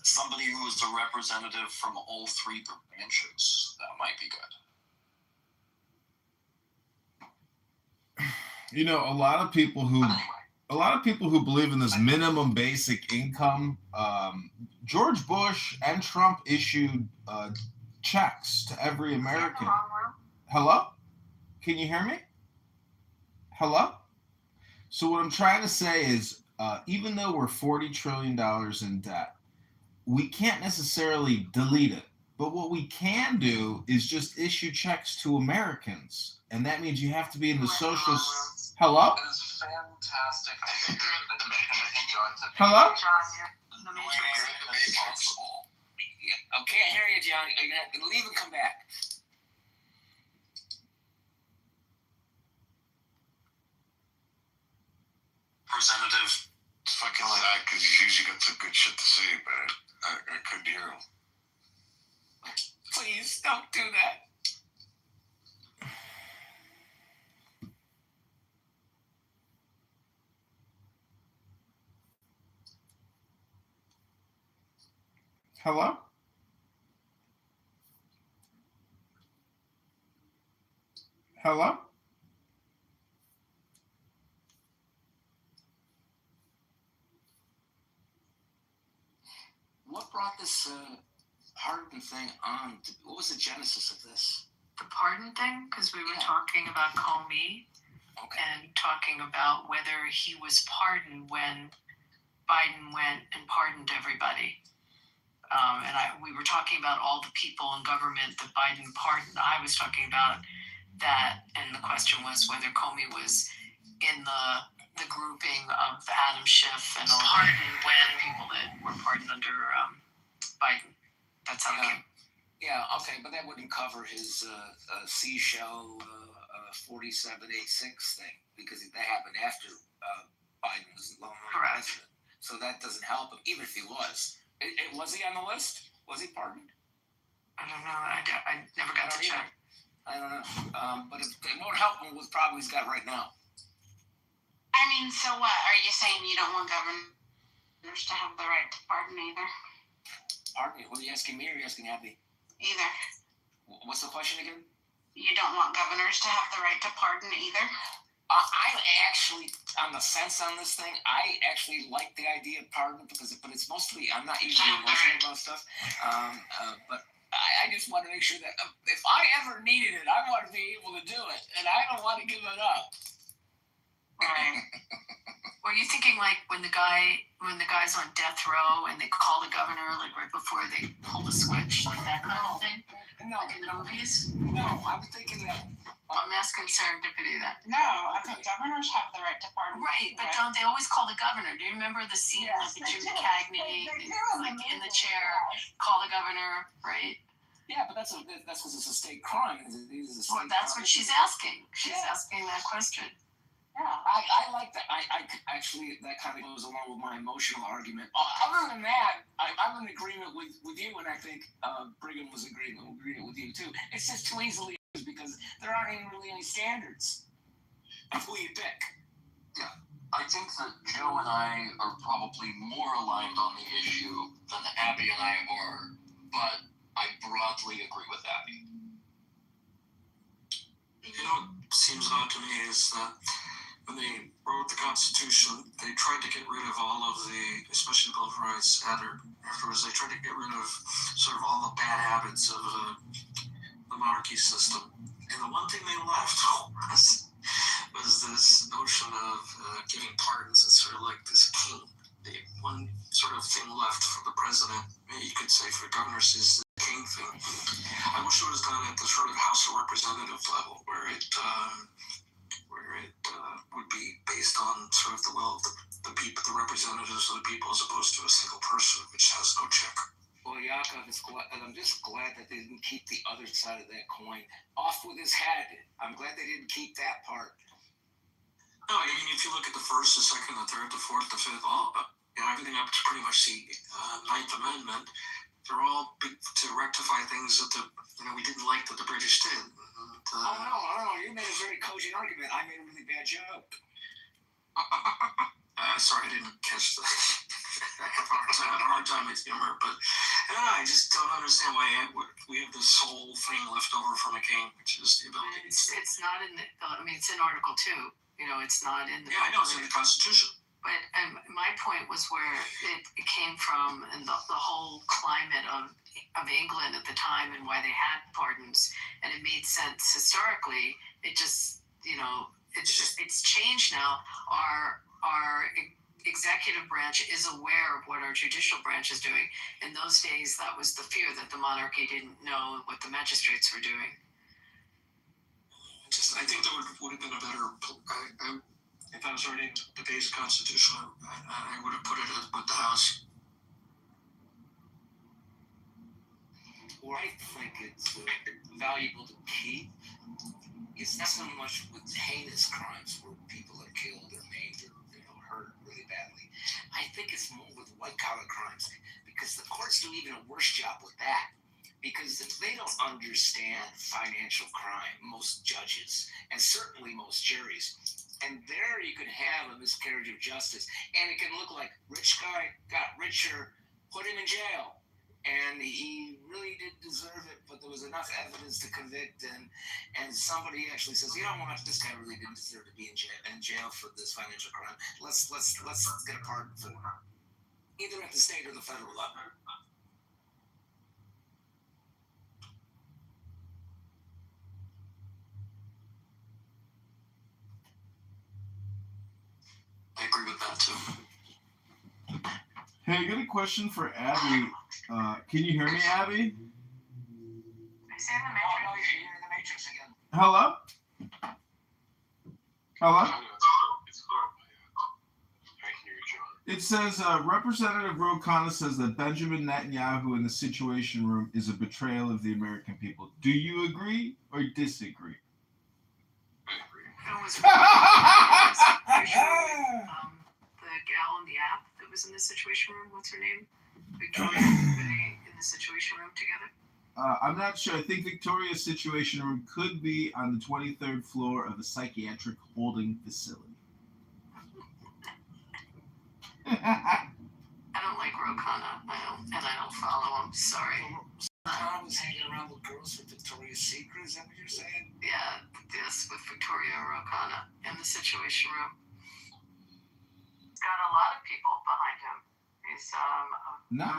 somebody who is the representative from all three branches. That might be good. You know, a lot of people who believe in this minimum basic income. George Bush and Trump issued checks to every American. Hello? Can you hear me? Hello? So what I'm trying to say is, even though we're $40 trillion in debt, we can't necessarily delete it. But what we can do is just issue checks to Americans. And that means you have to be in the social... Hello? It is fantastic. I think Hello? Okay, I hear you, John. You're going to have to leave and come back. Representative fucking sad because he's usually got some good shit to say, but I couldn't hear him. Please don't do that. Hello? Hello? What brought this pardon thing on? What was the genesis of this? The pardon thing? Because we were talking about Comey and talking about whether he was pardoned when Biden went and pardoned everybody. We were talking about all the people in government that Biden pardoned. I was talking about that, and the question was whether Comey was in the grouping of Adam Schiff and all the people that were pardoned under Biden. That's how it came. Yeah, okay, but that wouldn't cover his seashell 4786 thing, because that happened after Biden was the lone president. So that doesn't help him, even if he was. Was he on the list? Was he pardoned? I don't know. I never got to check. I don't know. But it won't help him with the problem he's got right now. I mean, so what? Are you saying you don't want governors to have the right to pardon either? Pardon me? What are you asking me or are you asking Abby? Either. What's the question again? You don't want governors to have the right to pardon either? I actually, on the sense on this thing, I actually like the idea of pardon but it's mostly, I'm not usually emotional about stuff. But I just want to make sure that if I ever needed it, I want to be able to do it, and I don't want to give it up. Right. Were you thinking like when the guy's on death row and they call the governor like right before they pull the switch, like that kind of thing? No. Like in the movies? No, I was thinking that. I'm asking serendipity then. No, I think governors have the right to pardon. Right, but don't they always call the governor? Do you remember the scene like the Jim Cagney, like in the chair, call the governor, right? Yeah, but that's because it's a state crime. Well, that's what she's asking. She's asking that question. Yeah, I like that. I actually, that kind of goes along with my emotional argument. Other than that, I'm in agreement with you, and I think Brigham was in agreement with you too. It's just too easily used because there aren't even really any standards of who you pick. Yeah, I think that Joe and I are probably more aligned on the issue than Abby and I are, but I broadly agree with Abby. You know what seems odd to me is that when they wrote the Constitution, they tried to get rid of all of the, especially the Bill of Rights, afterwards they tried to get rid of sort of all the bad habits of the monarchy system. And the one thing they left was this notion of giving pardons. It's sort of like this king. The one sort of thing left for the president, you could say for governors, is the king thing. I wish it was done at the sort of House of Representatives level, where it would be based on sort of the will of the people, the representatives of the people, as opposed to a single person, which has no check. Well, Yaakov, I'm just glad that they didn't keep the other side of that coin. Off with his head. I'm glad they didn't keep that part. No, I mean, if you look at the first, the second, the third, the fourth, the fifth, everything up to pretty much the Ninth Amendment, They're all big to rectify things that we didn't like that the British did. No, you made a very cogent argument. I made a really bad joke. Sorry, I didn't catch that. I have a hard time with humor, but I just don't understand why we have this whole thing left over from a king, which is the ability. It's not in the. It's in Article 2. It's not in the. Yeah, I know it's in the Constitution. But my point was where it came from, and the whole climate of England at the time, and why they had pardons, and it made sense historically. It just, it's changed now. Our executive branch is aware of what our judicial branch is doing. In those days, that was the fear that the monarchy didn't know what the magistrates were doing. I think that would have been a better. If I was writing the base constitution, I would have put it with the House. Where I think it's valuable to keep is not so much with heinous crimes where people are killed or maimed or hurt really badly. I think it's more with white-collar crimes, because the courts do even a worse job with that. Because if they don't understand financial crime, most judges, and certainly most juries, and there you can have a miscarriage of justice, and it can look like rich guy got richer, put him in jail, and he really did deserve it, but there was enough evidence to convict, and somebody actually says, this guy really didn't deserve to be in jail for this financial crime. Let's get a pardon for him, either at the state or the federal level. I agree with that too. Hey, I got a question for Abby. Can you hear me, Abby? I say in the Matrix. No, you're in the Matrix again. Hello? Hello? It says, Representative Ro Khanna says that Benjamin Netanyahu in the Situation Room is a betrayal of the American people. Do you agree or disagree? The gal in the app that was in the Situation Room, what's her name? Victoria, were they in the Situation Room together? I'm not sure. I think Victoria's Situation Room could be on the 23rd floor of a psychiatric holding facility. I don't like Ro Khanna. I don't follow him. Sorry. I was hanging around with girls from Victoria's Secret. Is that what you're saying? Yeah, yes, with Victoria Ro Khanna in the Situation Room. He's got a lot of people behind him. He's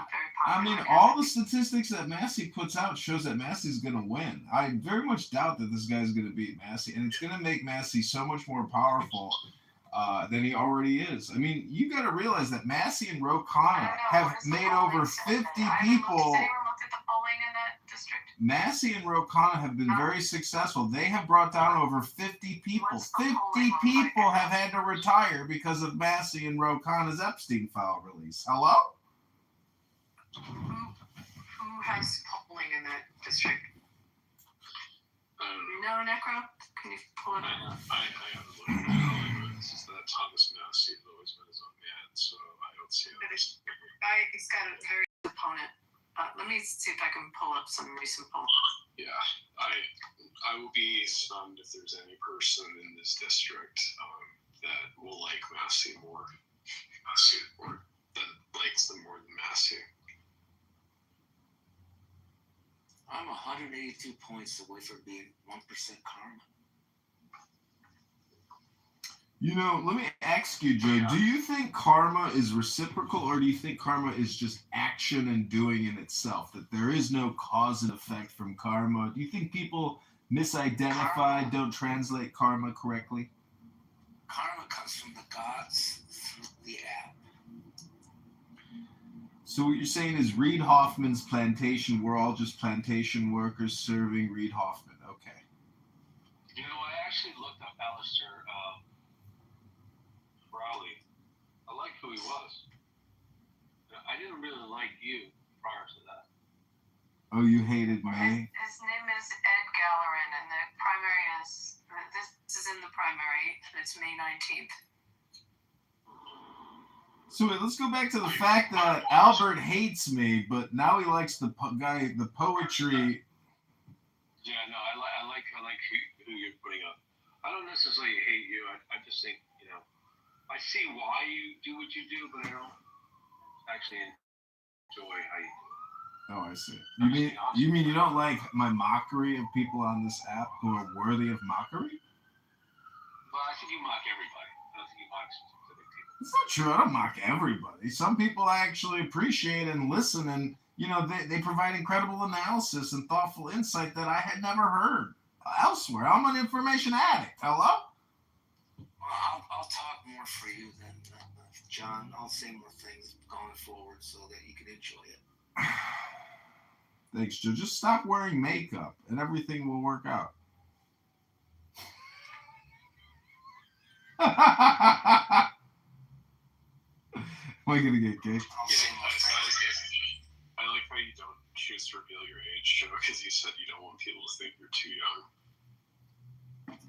very popular. All the statistics that Massey puts out shows that Massey's going to win. I very much doubt that this guy's going to beat Massey, and it's going to make Massey so much more powerful than he already is. You got to realize that Massey and Ro Khanna have made over 50 people. Massey and Ro Khanna have been very successful. They have brought down over 50 people. 50 people have had to retire because of Massey and Ro Khanna's Epstein file release. Hello? Who has polling in that district? No, Necro? Can you pull it up? I haven't looked at it. It's just that Thomas Massey has always been his own man, so I don't see it. He's got a very good opponent. Let me see if I can pull up some recent polls. Yeah, I will be stunned if there's any person in this district that will like Massey more, or that likes them more than Massey. I'm 182 points away from being 1% karma. Let me ask you, Joe, do you think karma is reciprocal, or do you think karma is just action and doing in itself, that there is no cause and effect from karma? Do you think people misidentify, don't translate karma correctly? Karma comes from the gods through the app. So what you're saying is Reid Hoffman's plantation, we're all just plantation workers serving Reid Hoffman. Okay. I actually looked up Alistair Crowley. I liked who he was. I didn't really like you prior to that. Oh, you hated me? His name is Ed Gallerin, and the primary this is in the primary, and it's May 19th. So wait, let's go back to the fact that Albert hates me, but now he likes the poetry. Yeah, no, I like who you're putting up. I don't necessarily hate you. I just think, I see why you do what you do, but I don't actually enjoy how you do it. Oh, I see. You mean you don't like my mockery of people on this app who are worthy of mockery? Well, I think you mock everybody. I don't think you mock specific people. It's not true. I don't mock everybody. Some people I actually appreciate and listen, and they provide incredible analysis and thoughtful insight that I had never heard elsewhere. I'm an information addict. Hello? Well, I'll talk more for you than John. I'll say more things going forward so that you can enjoy it. Thanks, Joe. Just stop wearing makeup and everything will work out. Am I gonna get kicked? I like how you don't choose to reveal your age, Joe, because you said you don't want people to think you're too young.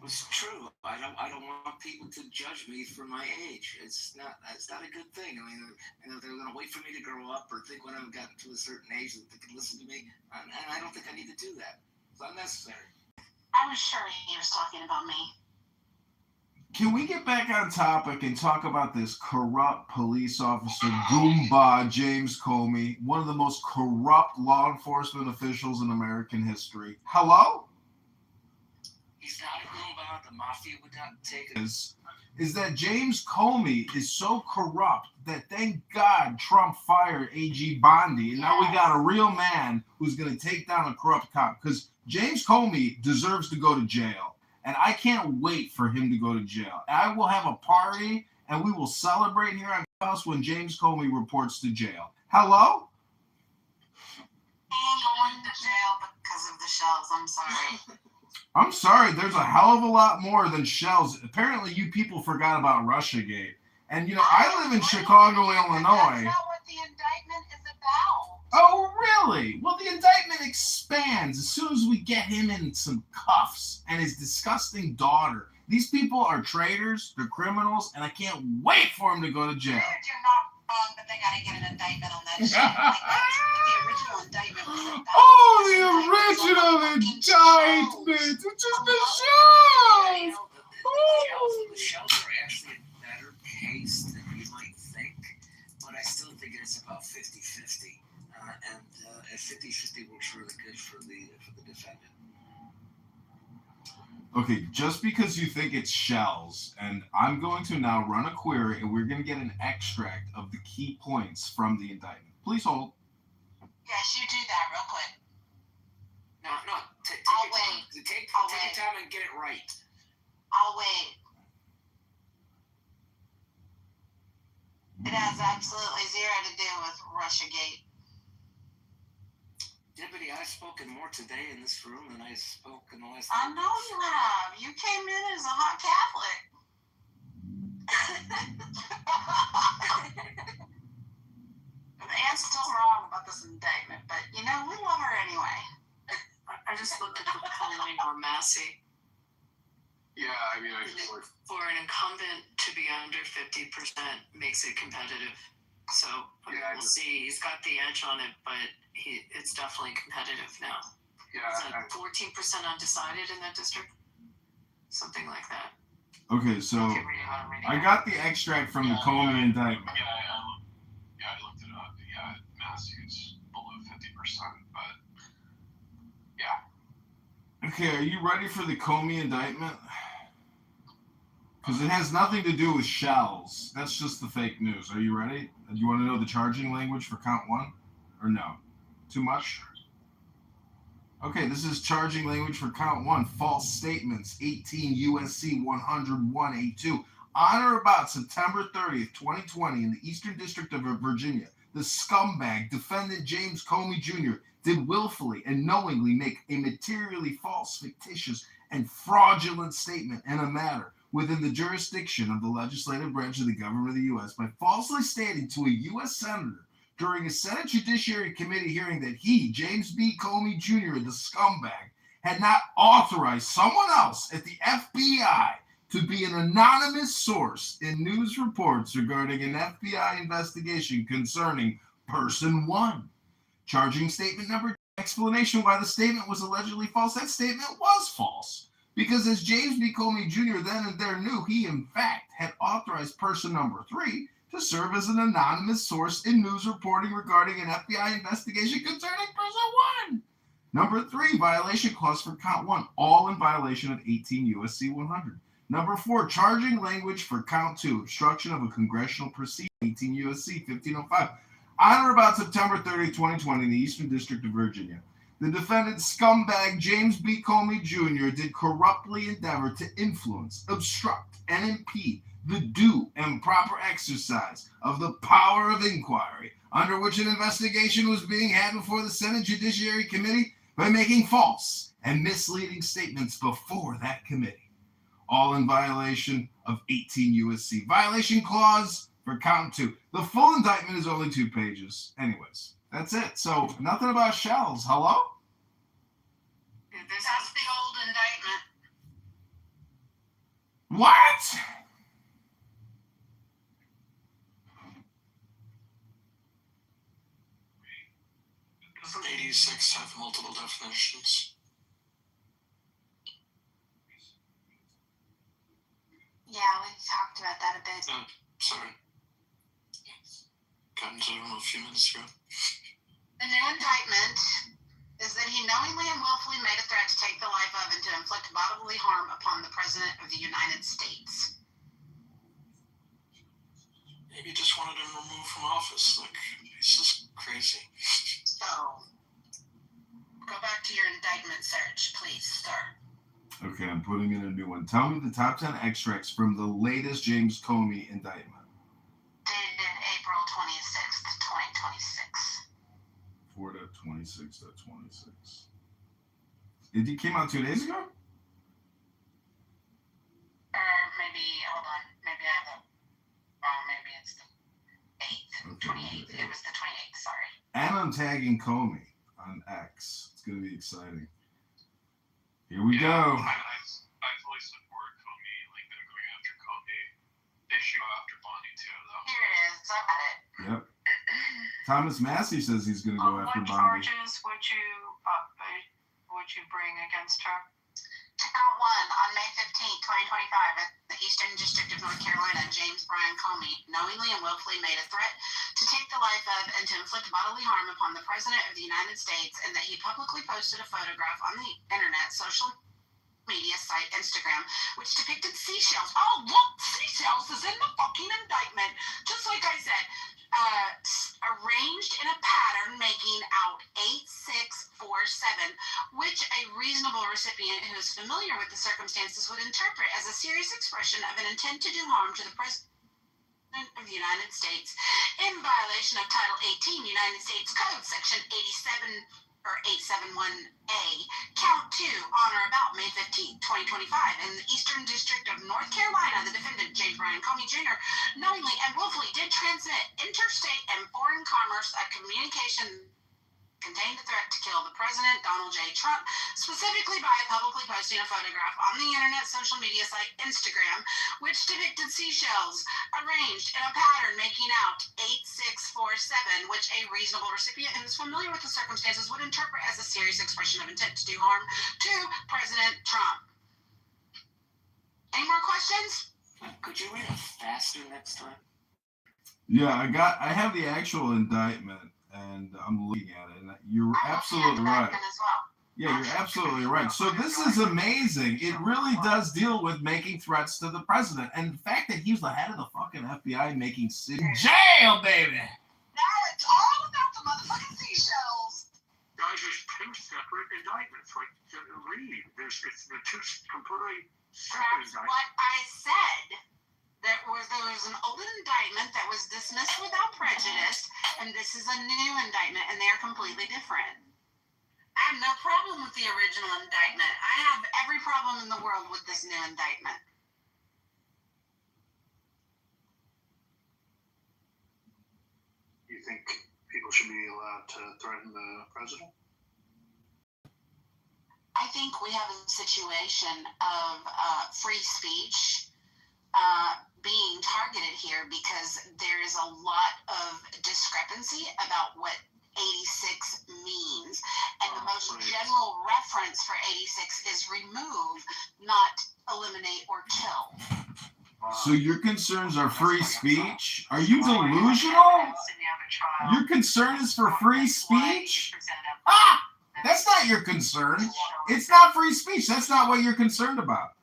It's true. I don't want people to judge me for my age. It's not a good thing. I mean, they're going to wait for me to grow up or think when I've gotten to a certain age that they can listen to me, and I don't think I need to do that. It's unnecessary. I was sure he was talking about me. Can we get back on topic and talk about this corrupt police officer, Goomba James Comey, one of the most corrupt law enforcement officials in American history? Hello? He's not a Goomba. The mafia would not take it. Is that James Comey is so corrupt that thank God Trump fired A.G. Bondi, and now we got a real man who's going to take down a corrupt cop, because James Comey deserves to go to jail. And I can't wait for him to go to jail. I will have a party, and we will celebrate here on Clubhouse when James Comey reports to jail. Hello? He ain't going to jail because of the shells. I'm sorry. I'm sorry. There's a hell of a lot more than shells. Apparently, you people forgot about Russiagate. And, I live in Chicago, Illinois. That's not what the indictment is about. Oh, really? Well, the indictment expands as soon as we get him in some cuffs and his disgusting daughter. These people are traitors, they're criminals, and I can't wait for him to go to jail. You're not wrong, but they gotta get an indictment on that shit. Like, that's what the original indictment was about. Oh, the original indictment! It's just the shells! The shells are actually a better case than you might think, but I still think it's about 50-50. And 50-50 works really good for the defendant. Okay, just because you think it's shells, and I'm going to now run a query, and we're going to get an extract of the key points from the indictment. Please hold. Yes, you do that real quick. No, take I'll your wait. time. Take your time and get it right. I'll wait. It has absolutely zero to do with Russiagate. Deputy, I've spoken more today in this room than I spoke in the last. I know you have. You came in as a hot Catholic. Anne's still wrong about this indictment, but we love her anyway. I just looked at the polling on Massey. Yeah, I mean, For an incumbent to be under 50% makes it competitive. So we'll see. He's got the edge on it, but it's definitely competitive now. Yeah. Is that 14% undecided in that district? Something like that. Okay, so I got the extract from the Comey indictment. I looked it up. Yeah, Massey's below 50%, but yeah. Okay, are you ready for the Comey indictment? Because it has nothing to do with shells. That's just the fake news. Are you ready? Do you want to know the charging language for count one? Or no? Too much? Okay, this is charging language for count one. False statements, 18 U.S.C. 101A2. On or about September 30th, 2020, in the Eastern District of Virginia, the scumbag defendant James Comey Jr. did willfully and knowingly make a materially false, fictitious, and fraudulent statement in a matter within the jurisdiction of the legislative branch of the government of the U.S. by falsely stating to a U.S. senator during a Senate Judiciary Committee hearing that he, James B. Comey Jr., the scumbag, had not authorized someone else at the FBI to be an anonymous source in news reports regarding an FBI investigation concerning person 1. Charging statement number 2, explanation why the statement was allegedly false. That statement was false, because as James B. Comey Jr. then and there knew, he in fact had authorized person number 3 to serve as an anonymous source in news reporting regarding an FBI investigation concerning person 1. Number 3, violation clause for count 1, all in violation of 18 U.S.C. 100. Number 4, charging language for count 2, obstruction of a congressional proceeding, 18 U.S.C. 1505. On or about September 30, 2020, in the Eastern District of Virginia, the defendant scumbag James B. Comey Jr. did corruptly endeavor to influence, obstruct, and impede the due and proper exercise of the power of inquiry under which an investigation was being had before the Senate Judiciary Committee by making false and misleading statements before that committee, all in violation of 18 U.S.C. Violation clause for count 2. The full indictment is only 2 pages. Anyways, that's it. So nothing about shells. Hello? That's the old indictment. What? Doesn't 86 have multiple definitions? Yeah, we talked about that a bit. Sorry. Got into the room a few minutes ago. The new indictment is that he knowingly and willfully made a threat to take the life of and to inflict bodily harm upon the President of the United States. Maybe just wanted him removed from office. Like, he's just crazy. So, go back to your indictment search, please, sir. Okay, I'm putting in a new one. Tell me the top 10 extracts from the latest James Comey indictment. Dated April 26th, 2026. 4.26.26. It came out 2 days ago? Maybe, hold on. Maybe I have maybe it's the 8th. Okay, 28th. It was the 28th, sorry. And I'm tagging Comey on X. It's going to be exciting. Here we go. I fully support Comey. Like, they're going after Comey. They should go after Bondi too, though. Here it is. I got it. Yep. Thomas Massey says he's going to go after What Bondi. charges would you bring against her? Count 1, on May 15th, 2025, at the Eastern District of North Carolina, James Brian Comey knowingly and willfully made a threat to take the life of and to inflict bodily harm upon the President of the United States, and that he publicly posted a photograph on the internet social media site Instagram, which depicted seashells. Oh, look, seashells is in the fucking indictment. Just like I said, arranged in a pattern making out 8647, which a reasonable recipient who is familiar with the circumstances would interpret as a serious expression of an intent to do harm to the President of the United States in violation of Title 18 United States Code, Section 87 or 871A, Count 2, on or about May 15, 2025, in the Eastern District of North Carolina, the defendant, James Brian Comey Jr., knowingly and willfully did transmit interstate and foreign commerce a communication contained the threat to kill the President, Donald J. Trump, specifically by publicly posting a photograph on the internet social media site Instagram, which depicted seashells arranged in a pattern making out 8647, which a reasonable recipient who is familiar with the circumstances would interpret as a serious expression of intent to do harm to President Trump. Any more questions? Could you read it faster next time? Yeah, I have the actual indictment, and I'm looking at it, and you're absolutely right. Yeah, you're absolutely right. So this is amazing. It really does deal with making threats to the president, and the fact that he's the head of the fucking FBI making jail, baby. Now it's all about the motherfucking seashells. Guys, there's 2 separate indictments. Like, read. They're two completely separate indictments. That's what I said. There was an old indictment that was dismissed without prejudice, and this is a new indictment, and they are completely different. I have no problem with the original indictment. I have every problem in the world with this new indictment. You think people should be allowed to threaten the president? I I think we have a situation of free speech being targeted here because there is a lot of discrepancy about what 86 means. And the most general reference for 86 is remove, not eliminate or kill. So your concerns are free speech? Are you delusional? Your concern is for free speech? Ah! That's not your concern. It's not free speech. That's not what you're concerned about.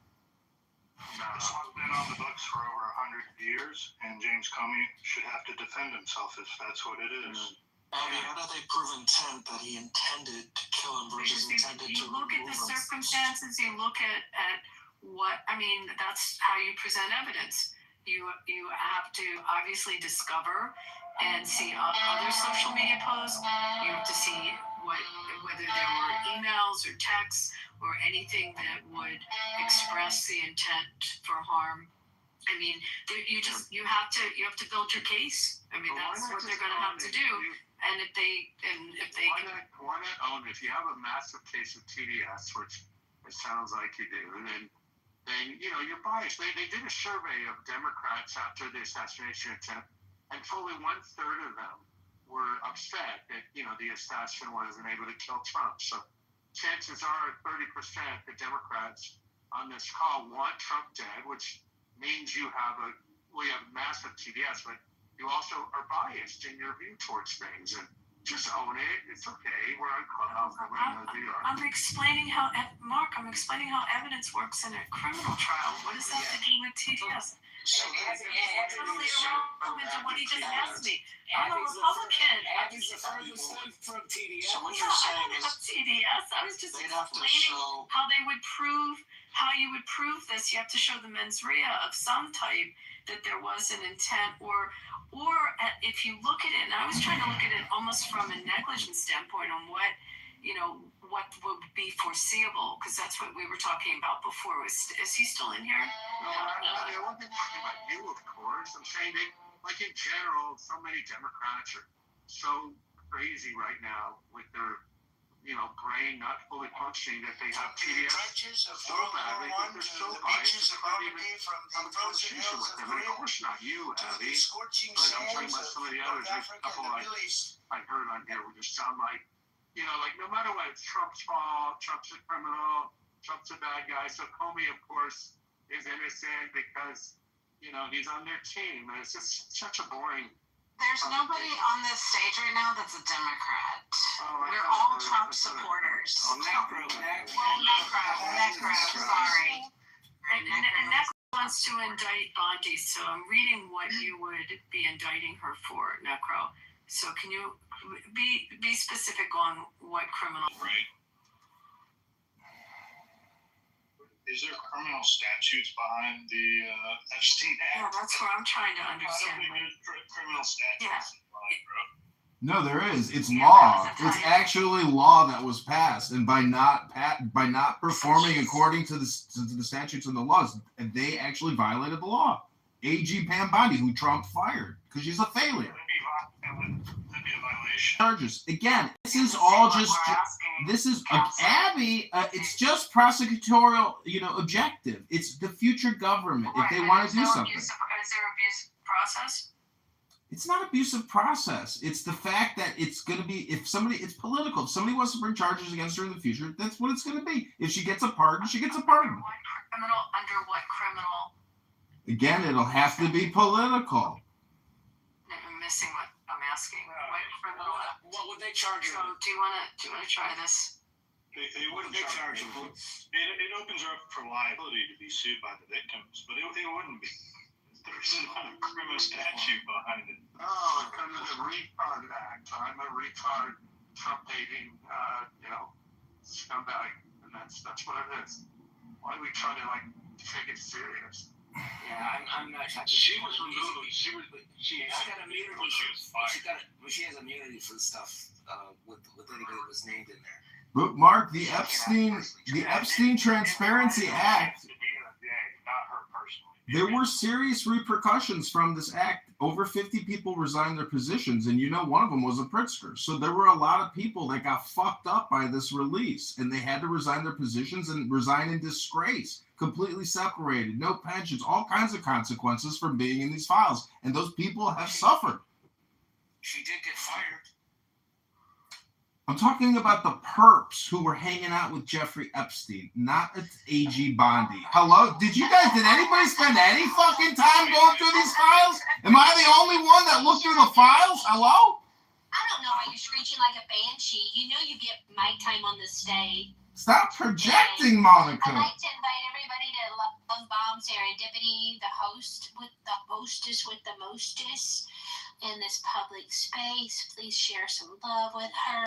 This one's been on the books for over 100 years, and James Comey should have to defend himself if that's what it is. Abby, how do they prove intent that he intended to kill him versus intended to You look at the circumstances, you look at what, I mean, that's how you present evidence. You have to obviously discover and see other social media posts. You have to see whether there were emails or texts or anything that would express the intent for harm. I mean, you have to build your case. I mean, that's what they're going to have to do. And if they why not own it? If you have a massive case of TDS, which it sounds like you do, then you're biased. They did a survey of Democrats after the assassination attempt, and fully 1/3 of them were upset that the assassin wasn't able to kill Trump. So chances are 30% the Democrats on this call want Trump dead, which means you have massive TDS, but you also are biased in your view towards things. And just own it. It's okay. We're on Clubhouse. I'm explaining how evidence works in a criminal trial. What does that have to do with TDS? So it's totally irrelevant to what he just asked me. I'm a Republican. Abby's the furthest thing from TDS. So what you're saying is TDS. I was just explaining how you would prove this. You have to show the mens rea of some type that there was an intent, or if you look at it, and I was trying to look at it almost from a negligence standpoint on what would be foreseeable, because that's what we were talking about before. Is he still in here? No, I wasn't talking about you, of course. I'm saying that, like in general, so many Democrats are so crazy right now with their brain not fully functioning that they have TDS so badly that they're so biased that they don't even have a conversation with them. And of course not you, Abby, but I'm talking about some of the others. There's a couple I heard on here who just sound like, no matter what, it's Trump's fault, Trump's a criminal, Trump's a bad guy. So Comey, of course, is innocent because, he's on their team. And it's just such a boring... There's nobody on this stage right now that's a Democrat. We're all Trump supporters. Necro, sorry. And Necro wants to indict Bondi, so I'm reading what you would be indicting her for, Necro. So can you be specific on what criminal? Right. Is there criminal statutes behind the Epstein Act? Yeah, that's what I'm trying to understand. Criminal statutes. No, there is. It's law. It's actually law that was passed, and by not performing according to the statutes and the laws, and they actually violated the law. AG Pam Bondi, who Trump fired because she's a failure. Charges again. This is all just. This is Abby. It's just prosecutorial, objective. It's the future government if they want to do something. Is there abuse process? It's not abusive process. It's the fact that it's going to be it's political. If somebody wants to bring charges against her in the future, that's what it's going to be. If she gets a pardon, she gets a pardon. Under what criminal? Again, it'll have to be political. I'm missing what I'm asking. What criminal? What would they charge her? Do you want to try this? They wouldn't charge her. It opens her up for liability to be sued by the victims, but it wouldn't be. There's not a criminal statute behind it. Oh, it's under the Retard Act. I'm a retard, Trump-hating, scumbag, and that's what it is. Why do we try to take it serious? Yeah, I'm not. She was removed. She got immunity. She has immunity for the stuff with anybody that was named in there. But Mark, the Epstein Transparency Act. not her personally. There were serious repercussions from this act. Over 50 people resigned their positions, and one of them was a Pritzker. So there were a lot of people that got fucked up by this release, and they had to resign their positions and resign in disgrace, completely separated, no pensions, all kinds of consequences from being in these files. And those people have suffered. She did get fired. I'm talking about the perps who were hanging out with Jeffrey Epstein, not A.G. Bondi. Hello? Did anybody spend any fucking time going through these files? Am I the only one that looked through the files? Hello? I don't know why you're screeching like a banshee. You know you get mic time on this day. Stop projecting, Monica. I'd like to invite everybody to Love Bomb Serendipity, the hostess with the mostest in this public space. Please share some love with her.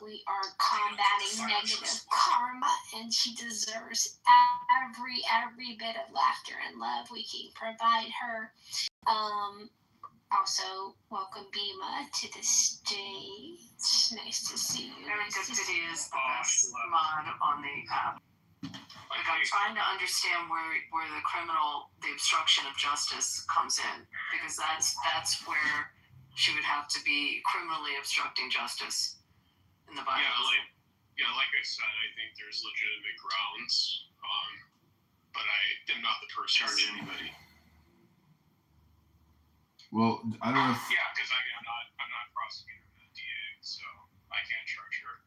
We are combating negative karma, and she deserves every bit of laughter and love we can provide her. Also, welcome Bima to the stage. It's nice to see you. Serendipity is the best mod on the app. Like, I'm trying to understand where the obstruction of justice comes in, because that's where she would have to be criminally obstructing justice in the Bible. Like I said, I think there's legitimate grounds, but I am not the person to charge anybody. Well, I don't know if... Yeah, because I'm not prosecutor of the DA, so I can't charge her.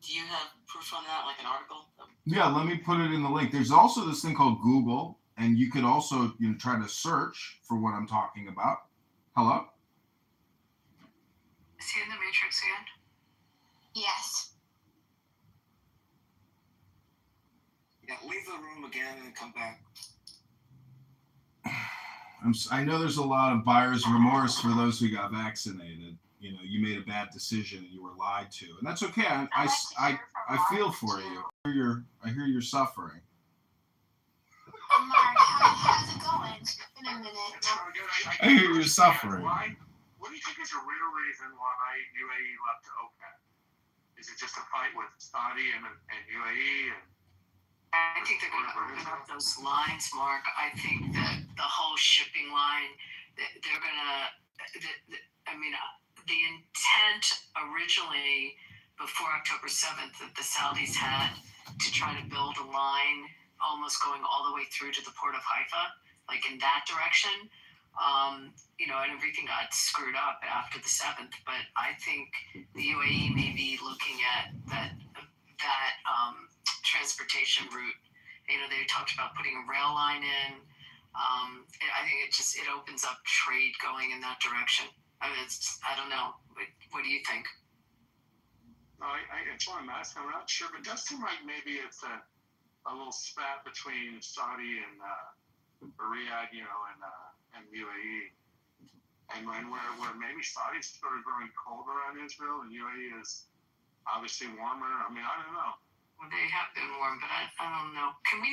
Do you have proof on that, like an article? Yeah, let me put it in the link. There's also this thing called Google, and you could also try to search for what I'm talking about. Hello? Is he in the Matrix again? Yes. Yeah, leave the room again and come back. I know there's a lot of buyer's remorse for those who got vaccinated. You made a bad decision and you were lied to, and that's okay. I feel for you. I hear you're suffering. Mark, how's it going? In a minute. I hear you're suffering. What do you think is the real reason why UAE left OPEC? Is it just a fight with Saudi and UAE? I think they're going to open up those lines, Mark. I think that the whole shipping line, they're going to, the intent originally before October 7th that the Saudis had to try to build a line almost going all the way through to the port of Haifa, like in that direction, and everything got screwed up after the 7th. But I think the UAE may be looking at that transportation route. They talked about putting a rail line in. I think it opens up trade going in that direction. I don't know. What do you think? That's why I'm asking. I'm not sure, but it does seem like maybe it's a little spat between Saudi and Riyadh, and UAE, and where maybe Saudi's sort of growing colder on Israel, and UAE is obviously warmer. I don't know. Well, they have been warm, but I don't know. Can we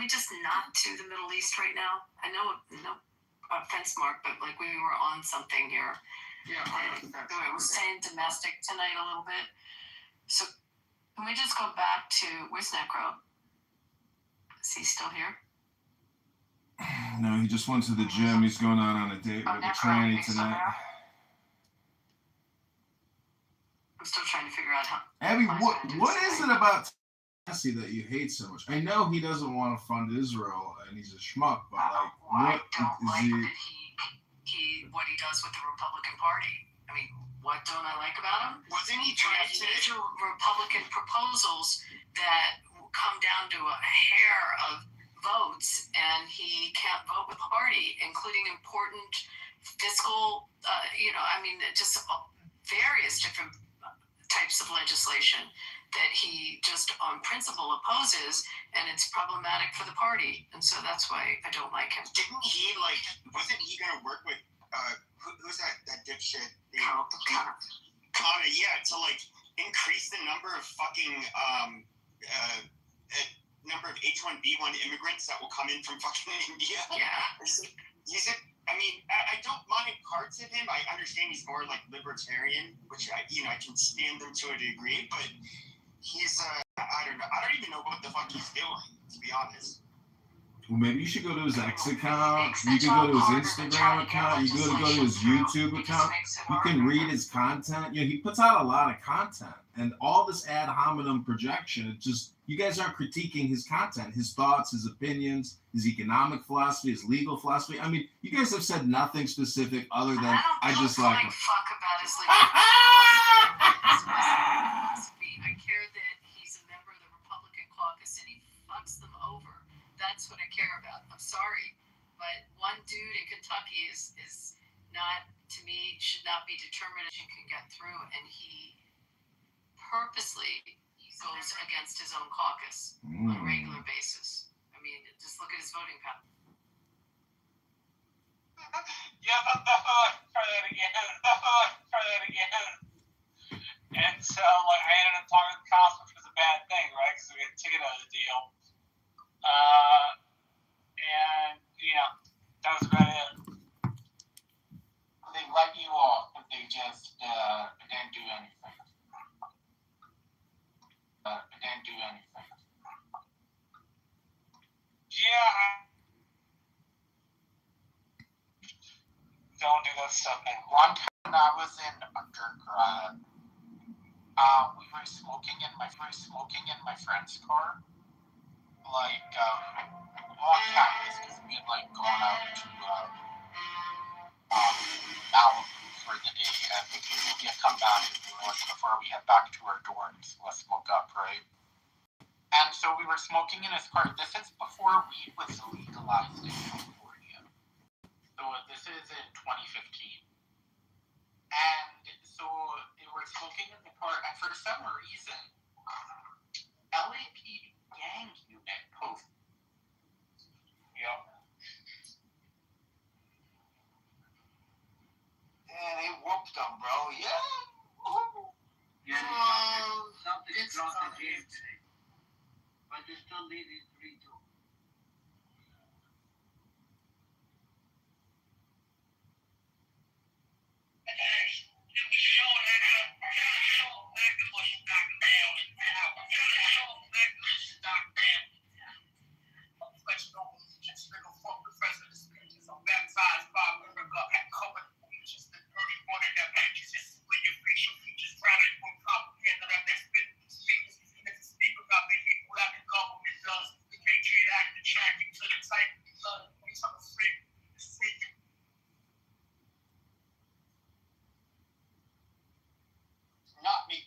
just not do the Middle East right now? I know, no offense, Mark, but we were on something here. Yeah. We're staying domestic tonight a little bit. So can we just go back to, where's Necro? Is he still here? No, he just went to the gym. He's going out on a date with a tranny tonight. I'm still trying to figure out how. Abby, what is it about Tessie that you hate so much? I know he doesn't want to fund Israel and he's a schmuck, but what what he does with the Republican Party. What don't I like about him? Wasn't he trying to major Republican proposals that come down to a hair of votes, and he can't vote with the party, including important fiscal, just various different types of legislation that he just on principle opposes, and it's problematic for the party, and so that's why I don't like him. Wasn't he going to work with, who's that dipshit? Connor, yeah, to increase the number of fucking, number of H-1B1 immigrants that will come in from fucking India. Yeah. I don't mind parts of him. I understand he's more libertarian, which I can stand him to a degree, but he's I don't know. I don't even know what the fuck he's doing, to be honest. Well, maybe you should go to his X account. You can go to his Instagram account. You go to his YouTube account. You can read his content. He puts out a lot of content. And all this ad hominem projection, it just, you guys aren't critiquing his content, his thoughts, his opinions, his economic philosophy, his legal philosophy. I mean, you guys have said nothing specific other than I just like him. Fuck about his legal philosophy. I care that he's a member of the Republican caucus and he fucks them over. That's what I care about. I'm sorry, but one dude in Kentucky is not, to me, should not be determined if you can get through, and he purposely goes against his own caucus on a regular basis. I mean, just look at his voting pattern. Yeah, try that again. And so, like, I ended up talking to the cops, which was a bad thing, right? Because we had a ticket out of the deal. And, that was about it. They let you off, but they just didn't do anything. Yeah, don't do that stuff. And one time when I was in undergrad, we were smoking in my friend's car. Like, on campus, because we had, like, gone out to, Malibu for the day, and we had come back, and we were, like, before we head back to our dorms, let's smoke up, right? And so we were smoking in his car. This is before weed was legalized in California. So this is in 2015. And so they were smoking in the car, and for some reason, LAPD gang unit posted. Yep. And they whooped them, bro. Yeah. Woo-hoo. Yeah, something's dropped the game today. But they're still leading 3-2.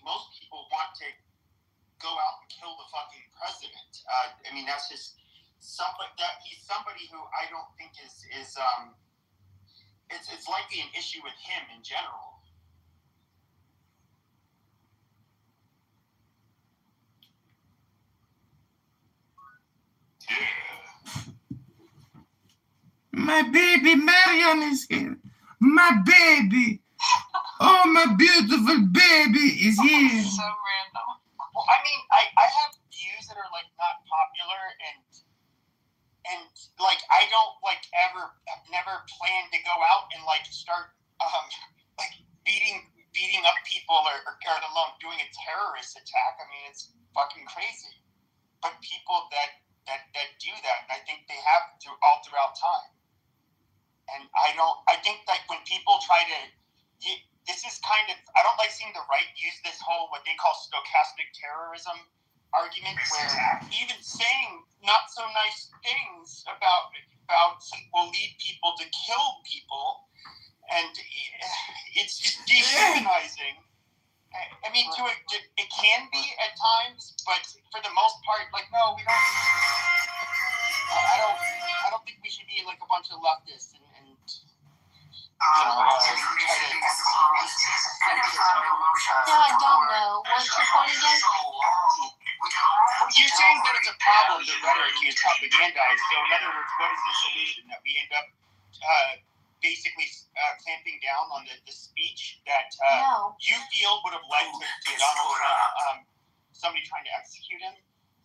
Most people want to go out and kill the fucking president. I mean, that's just somebody that he's somebody who I don't think is it's likely an issue with him in general. My baby Marion is here. My baby. Oh, my beautiful baby is here. So random. Well, I mean, I have views that are, like, not popular, and like, I don't, like, I've never planned to go out and, like, start, like, beating up people or alone doing a terrorist attack. I mean, it's fucking crazy. But people that do that, and I think they have all throughout time. And I think that when people try to, this is kind of, I don't like seeing the right use this whole, what they call stochastic terrorism argument, where even saying not so nice things about will lead people to kill people, and it's just dehumanizing. I mean, it can be at times, but for the most part, like, no, we don't. I don't think we should be like a bunch of leftists and No, I don't know. What's your point again? You're saying that it's a problem, the rhetoric is propagandized. So in other words, what is the solution? That we end up basically clamping down on the speech that you feel would have led to Donald Trump, somebody trying to execute him?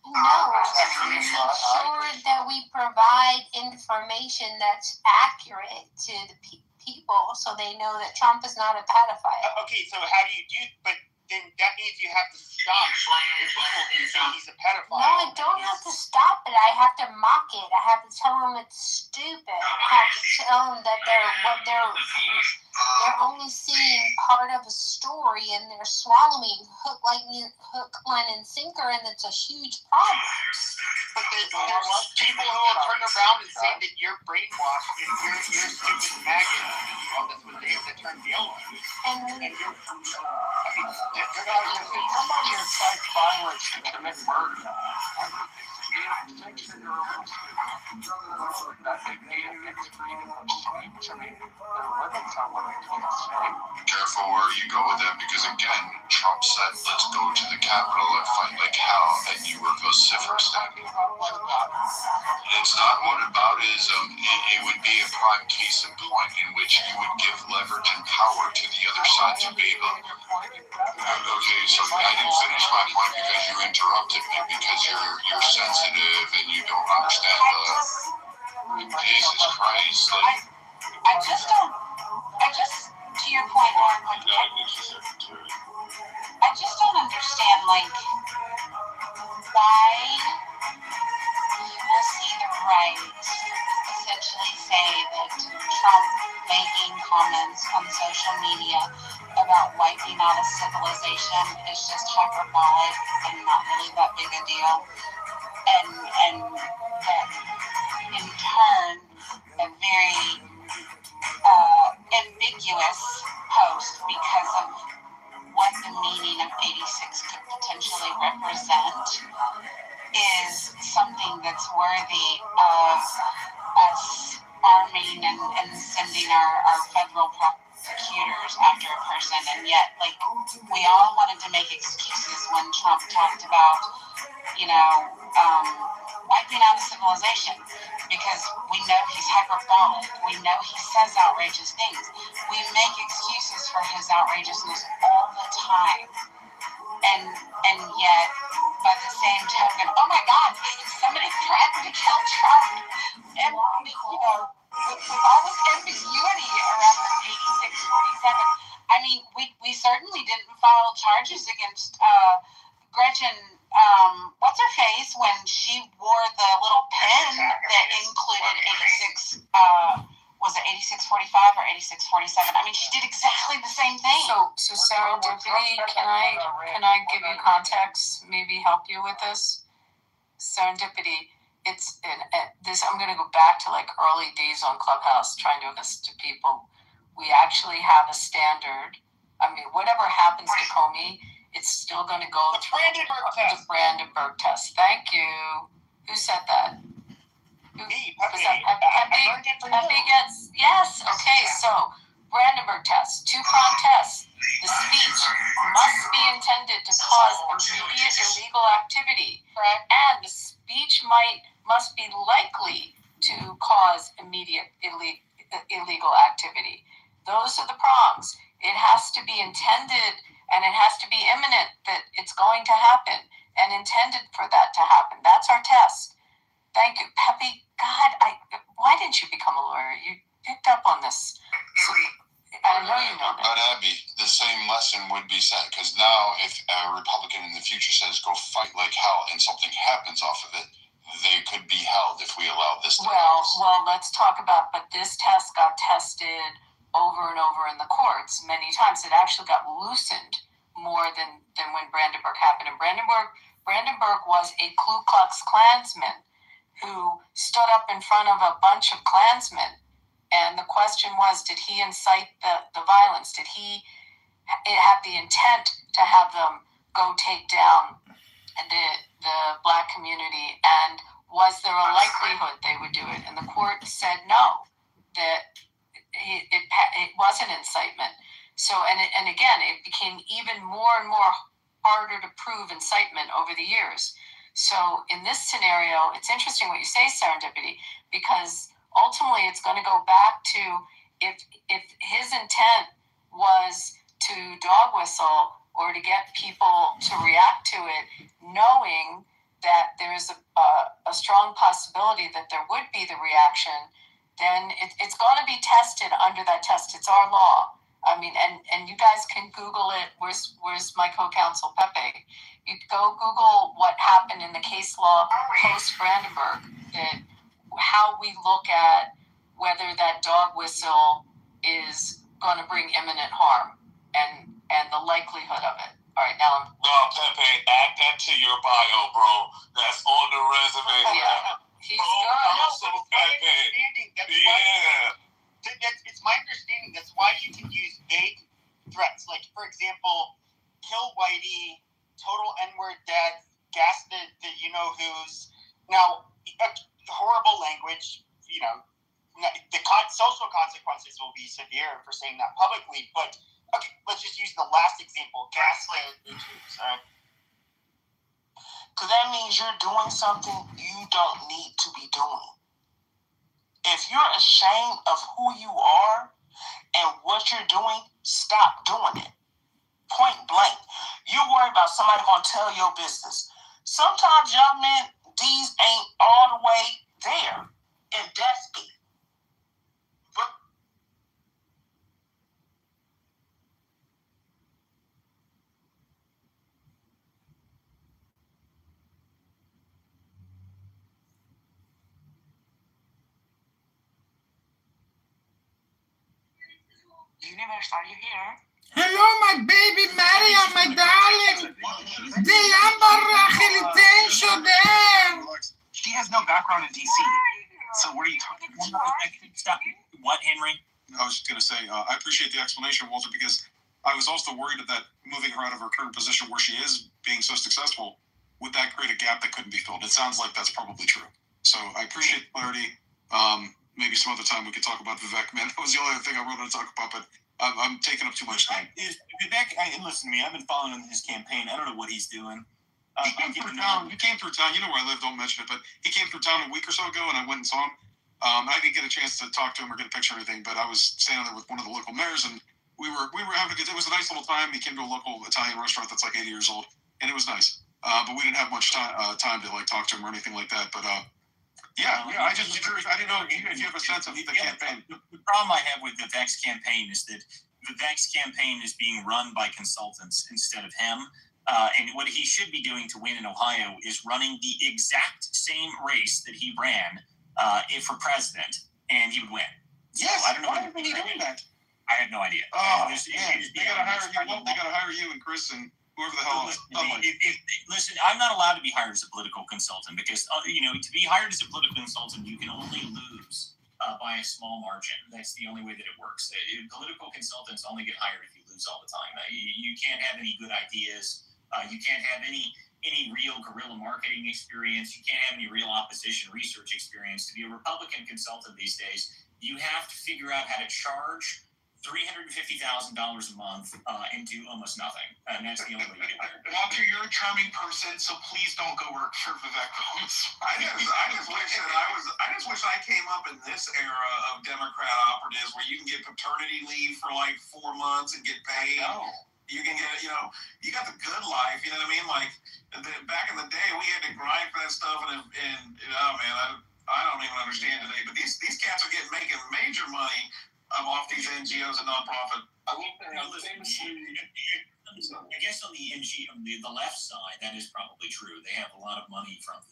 No, to ensure that we provide information that's accurate to the people so they know that Trump is not a pedophile. Okay, so how do you do, but then that means you have to stop the people who say he's a pedophile. No, I don't have to stop it. I have to mock it. I have to tell them it's stupid. I have to tell them that they're only seeing part of a story and they're swallowing hook, line, and sinker, and it's a huge problem. But there's people who will turn around and say that you're brainwashed and you're a stupid maggot. That's what they have the term deal on. And you're not going to say somebody incites violence to commit murder. Careful where you go with that, because again, Trump said, let's go to the Capitol and fight like hell, and you were vociferous. It's not whataboutism. It would be a prime case in point in which you would give leverage and power to the other side to be able. Okay, so I didn't finish my point because you interrupted me because you're sensitive and you don't understand Jesus Christ. Like, I just, to your point, Mark, I just don't understand, like, why people see the right essentially say that Trump making comments on social media about wiping out a civilization is just hyperbolic and not really that big a deal. And that in turn, a very ambiguous post because of what the meaning of 86 could potentially represent is something that's worthy of us arming and sending our federal prosecutors after a person. And yet, like, we all wanted to make excuses when Trump talked about, wiping out a civilization, because we know he's hyperbolic. We know he says outrageous things. We make excuses for his outrageousness all the time. And yet, by the same token, oh my God, somebody threatened to kill Trump. And, with all this ambiguity around this 8647, I mean, we certainly didn't file charges against Gretchen, what's her face, when she wore the little pin that included 86, was it 8645 or 8647? I mean, she did exactly the same thing. So serendipity, can I give you context, maybe help you with this? Serendipity, it's this. I'm going to go back to like early days on Clubhouse, trying to listen to people. We actually have a standard. I mean, whatever happens to Comey, it's still going to go through the Brandenburg test. Thank you. Who said that? Me, Pepe gets, yes. Okay, so Brandenburg test, two-prong test. The speech must be intended to cause immediate illegal activity, and the speech must be likely to cause immediate illegal activity. Those are the prongs. It has to be intended, and it has to be imminent that it's going to happen, and intended for that to happen. That's our test. Thank you, Pepe. God, why didn't you become a lawyer? You picked up on this. I know you know that. But Abby, the same lesson would be said, because now if a Republican in the future says go fight like hell and something happens off of it, they could be held if we allow this to happen. Well, let's talk about, but this test got tested over and over in the courts many times. It actually got loosened more than when Brandenburg happened. And Brandenburg was a Ku Klux Klansman who stood up in front of a bunch of Klansmen. And the question was, did he incite the violence? Did he have the intent to have them go take down the black community? And was there a likelihood they would do it? And the court said no, that it wasn't incitement. So, and again, it became even more and more harder to prove incitement over the years. So in this scenario, it's interesting what you say, serendipity, because ultimately it's going to go back to if his intent was to dog whistle or to get people to react to it, knowing that there's a strong possibility that there would be the reaction, then it's going to be tested under that test. It's our law. I mean, and you guys can Google it. Where's my co-counsel Pepe? You go Google what happened in the case law post Brandenburg. How we look at whether that dog whistle is going to bring imminent harm and the likelihood of it. All right, now I'm. No, Pepe, add that to your bio, bro. That's on the resume. Yeah, he's good. Pepe. It's my understanding that's why you can use vague threats. Like, for example, kill Whitey, total N-word death, gas the you-know-who's. Now, horrible language, the social consequences will be severe for saying that publicly, but okay, let's just use the last example, gaslight. Sorry. Because that means you're doing something you don't need to be doing. If you're ashamed of who you are and what you're doing, stop doing it. Point blank. You worry about somebody going to tell your business. Sometimes young men, these ain't all the way there. And that's it. Universe, are you here? Hello, my baby Maria, my darling. The She has no background in DC. So what are you talking about? Stop. What, Henry? I was going to say, I appreciate the explanation, Walter, because I was also worried that moving her out of her current position where she is being so successful, would that create a gap that couldn't be filled? It sounds like that's probably true. So I appreciate the clarity. Maybe some other time we could talk about Vivek, man. That was the only other thing I wanted to talk about, but I'm taking up too much time. Vivek, listen to me. I've been following his campaign. I don't know what he's doing. He came through town. You know where I live, don't mention it, but he came through town a week or so ago, and I went and saw him. I didn't get a chance to talk to him or get a picture or anything, but I was standing there with one of the local mayors, and we were having a good. It was a nice little time. He came to a local Italian restaurant that's like 80 years old, and it was nice. But we didn't have much time to like talk to him or anything like that. But yeah. I just was curious. I didn't know if you have a sense of the campaign. The problem I have with Vivek's campaign is that Vivek's campaign is being run by consultants instead of him. And what he should be doing to win in Ohio is running the exact same race that he ran for president, and he would win. Yes. So I don't know why are they doing that? I have no idea. Oh, man. They gotta hire you. Well, they gotta hire you and Chris and whoever the hell. Listen, I'm not allowed to be hired as a political consultant because to be hired as a political consultant, you can only lose by a small margin. That's the only way that it works. Political consultants only get hired if you lose all the time. You can't have any good ideas. You can't have any real guerrilla marketing experience. You can't have any real opposition research experience. To be a Republican consultant these days, you have to figure out how to charge $350,000 a month and do almost nothing. And that's the only way you get there. Walter, you're a charming person, so please don't go work for Vivek. I just wish I came up in this era of Democrat operatives where you can get paternity leave for like 4 months and get paid. You can get, you got the good life. You know what I mean? Like back in the day, we had to grind for that stuff, and oh man, I don't even understand today. But these cats are making major money off these NGOs and nonprofit. I guess on the left side, that is probably true. They have a lot of money from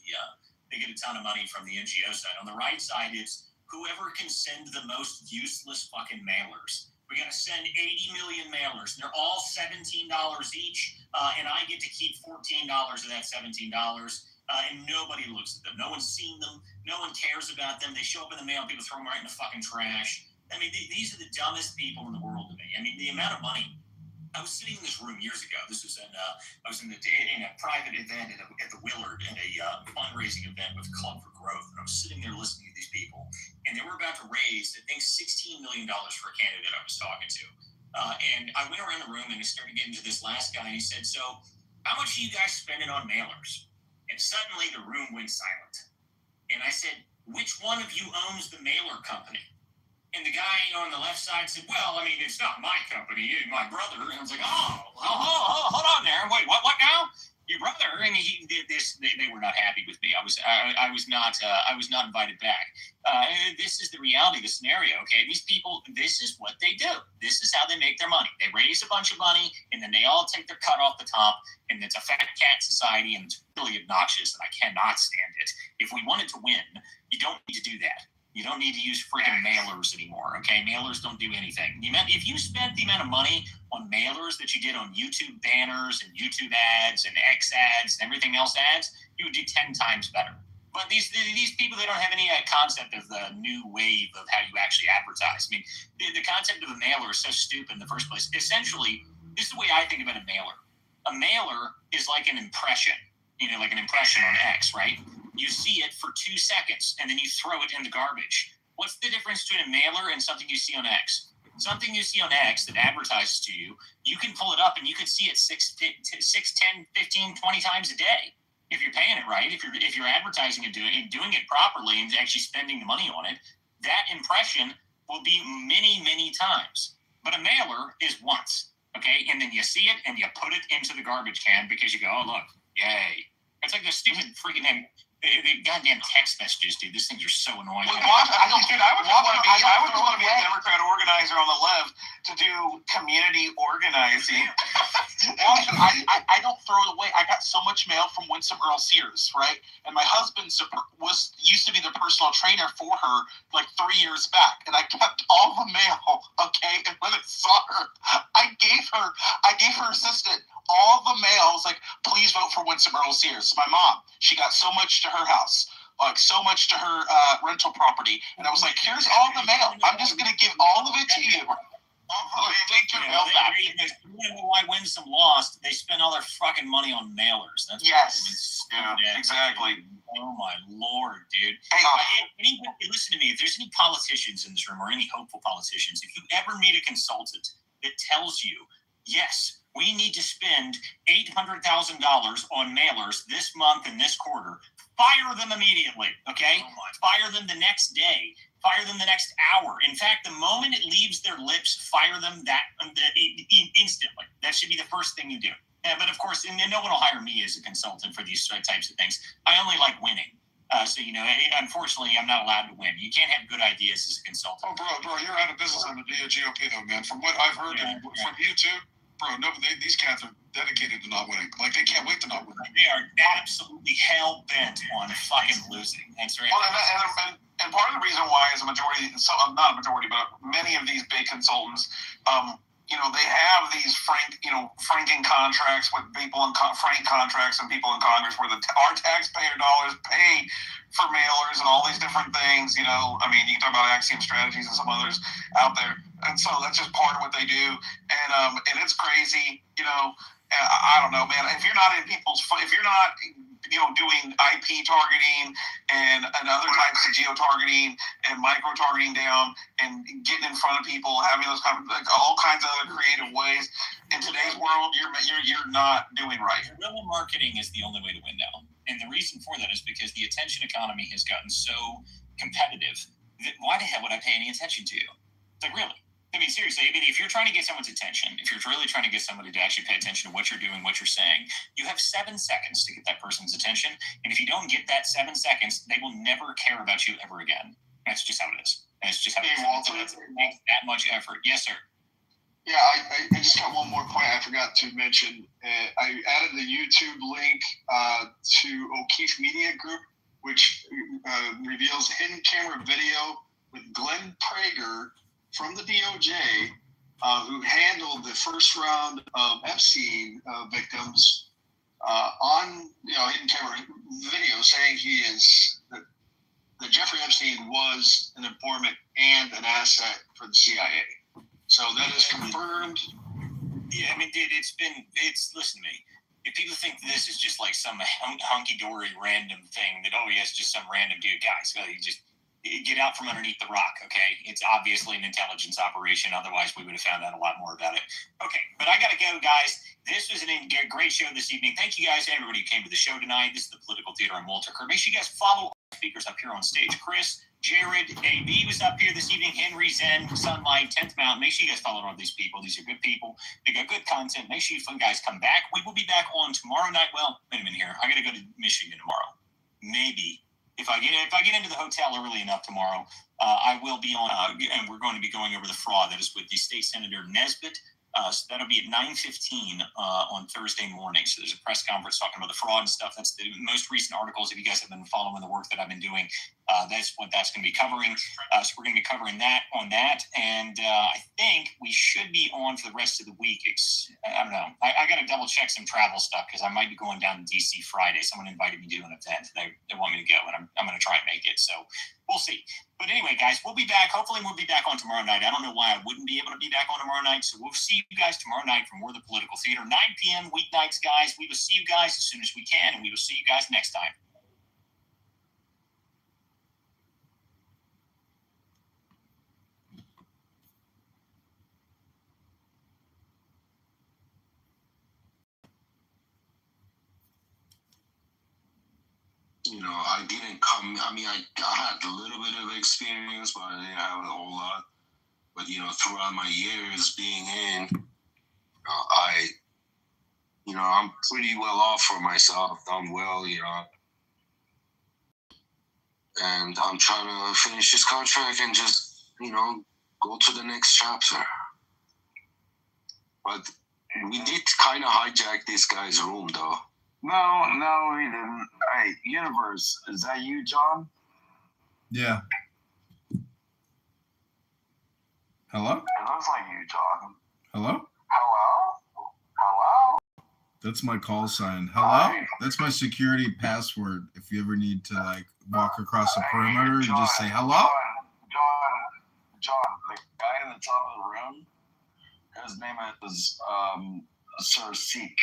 they get a ton of money from the NGO side. On the right side, it's whoever can send the most useless fucking mailers. We got to send 80 million mailers, and they're all $17 each, and I get to keep $14 of that $17, and nobody looks at them. No one's seen them. No one cares about them. They show up in the mail, people throw them right in the fucking trash. I mean, these are the dumbest people in the world to me. I mean, the amount of money. I was sitting in this room years ago. This was I was in a private event at the Willard at a fundraising event with Club for Growth, and I was sitting there listening to these people, and they were about to raise, I think, $16 million for a candidate I was talking to. And I went around the room and I started getting to this last guy, and he said, "So, how much are you guys spending on mailers?" And suddenly the room went silent, and I said, "Which one of you owns the mailer company?" And the guy, on the left side said, "Well, I mean, it's not my company, it's my brother." And I was like, "Oh, hold on there. Wait, what now?" your brother, and he did this. They were not happy with me. I was not invited back. This is the reality of the scenario. Okay, these people, this is what they do. This is how they make their money. They raise a bunch of money, and then they all take their cut off the top. And it's a fat cat society, and it's really obnoxious, and I cannot stand it. If we wanted to win, you don't need to do that. You don't need to use freaking mailers anymore, okay? Mailers don't do anything. If you spent the amount of money on mailers that you did on YouTube banners and YouTube ads and X ads and everything else ads, you would do 10 times better. But these people, they don't have any concept of the new wave of how you actually advertise. I mean, the concept of a mailer is so stupid in the first place. Essentially, this is the way I think about a mailer. A mailer is like an impression, like an impression on X, right? You see it for 2 seconds, and then you throw it in the garbage. What's the difference between a mailer and something you see on X? Something you see on X that advertises to you, you can pull it up, and you can see it 6, 10, 15, 20 times a day. If you're paying it right, if you're advertising and doing it properly and actually spending the money on it, that impression will be many, many times. But a mailer is once, okay? And then you see it, and you put it into the garbage can because you go, oh, look, yay. It's like the stupid freaking the goddamn text messages, dude. These things are so annoying. I would want to be a Democrat organizer on the left to do community organizing. I don't throw it away. I got so much mail from Winsome Earl Sears, right? And my husband used to be the personal trainer for her like 3 years back, and I kept all the mail. Okay, and when I saw her, I gave her assistant all the mails, like, please vote for Winsome Earl Sears. My mom, she got so much to her house, like so much to her rental property, and I was like, here's all the mail. I'm just gonna give all of it to you. Take your mail back. Why Winsome lost? They spent all their fucking money on mailers. That's exactly. Oh my lord, dude. Listen to me. If there's any politicians in this room or any hopeful politicians, if you ever meet a consultant that tells you, yes, we need to spend $800,000 on mailers this month and this quarter, fire them immediately, okay? Fire them the next day. Fire them the next hour. In fact, the moment it leaves their lips, fire them instantly. That should be the first thing you do. But of course, no one will hire me as a consultant for these types of things. I only like winning. So, unfortunately, I'm not allowed to win. You can't have good ideas as a consultant. Oh, bro, you're out of business on the GOP, though, man. From what I've heard from you, too, bro, these cats are dedicated to not winning. Like, they can't wait to not win. They are absolutely hell-bent on fucking losing. That's right. Well, and part of the reason why is not a majority, but many of these big consultants, they have these franking contracts with people in frank contracts and people in Congress where our taxpayer dollars pay for mailers and all these different things. You can talk about Axiom Strategies and some others out there. And so that's just part of what they do. And it's crazy, I don't know, man. If you're not doing IP targeting and other types of geo-targeting and micro-targeting down and getting in front of people, having those all kinds of other creative ways, in today's world, you're not doing right. Guerrilla marketing is the only way to win now. And the reason for that is because the attention economy has gotten so competitive that why the hell would I pay any attention to you? Like, really? I mean, seriously, if you're trying to get someone's attention, if you're really trying to get somebody to actually pay attention to what you're doing, what you're saying, you have 7 seconds to get that person's attention. And if you don't get that 7 seconds, they will never care about you ever again. That's just how it is. That's just how it is. It makes that much effort. Yes, sir. Yeah, I just got one more point I forgot to mention. I added the YouTube link to O'Keefe Media Group, which reveals hidden camera video with Glenn Prager from the DOJ, who handled the first round of Epstein victims on hidden camera video, saying that Jeffrey Epstein was an informant and an asset for the CIA. So that is confirmed. Yeah, I mean, dude, listen to me. If people think this is just like some hunky-dory random thing that, it's just some random dude, guys, you just get out from underneath the rock, okay? It's obviously an intelligence operation. Otherwise, we would have found out a lot more about it. Okay, but I got to go, guys. This was a great show this evening. Thank you, guys, everybody who came to the show tonight. This is the Political Theater. I'm Walter Kerr. Make sure you guys follow our speakers up here on stage. Chris, Jared AB was up here this evening. Henry Zen, Sunlight, 10th Mountain. Make sure you guys follow all these people. These are good people. They got good content. Make sure you guys come back. We will be back on tomorrow night. Well, wait a minute here. I got to go to Michigan tomorrow. Maybe. If I get into the hotel early enough tomorrow, I will be on, and we're going to be going over the fraud. That is with the State Senator Nesbitt. So that'll be at 9:15 on Thursday morning. So there's a press conference talking about the fraud and stuff. That's the most recent articles. If you guys have been following the work that I've been doing, that's what that's going to be covering. So we're going to be covering that on that. And I think we should be on for the rest of the week. I don't know. I got to double check some travel stuff because I might be going down to DC Friday. Someone invited me to an event. They want me to go, and I'm going to try and make it. So we'll see. But anyway, guys, we'll be back. Hopefully we'll be back on tomorrow night. I don't know why I wouldn't be able to be back on tomorrow night. So we'll see you guys tomorrow night from More the Political Theater, 9 p.m. weeknights, guys. We will see you guys as soon as we can, and we will see you guys next time. I didn't come. I mean, I had a little bit of experience, but I didn't have a whole lot. But throughout my years being in, I'm pretty well off for myself. Done well, and I'm trying to finish this contract and just, go to the next chapter. But we did kind of hijack this guy's room, though. No, we didn't. Hey, Universe, is that you, John? Yeah. Hello? It looks like you, John. Hello? Hello? That's my call sign. Hello? That's my security password. If you ever need to walk across a perimeter, you just say hello. John, the guy in the top of the room, his name is Sir Seek.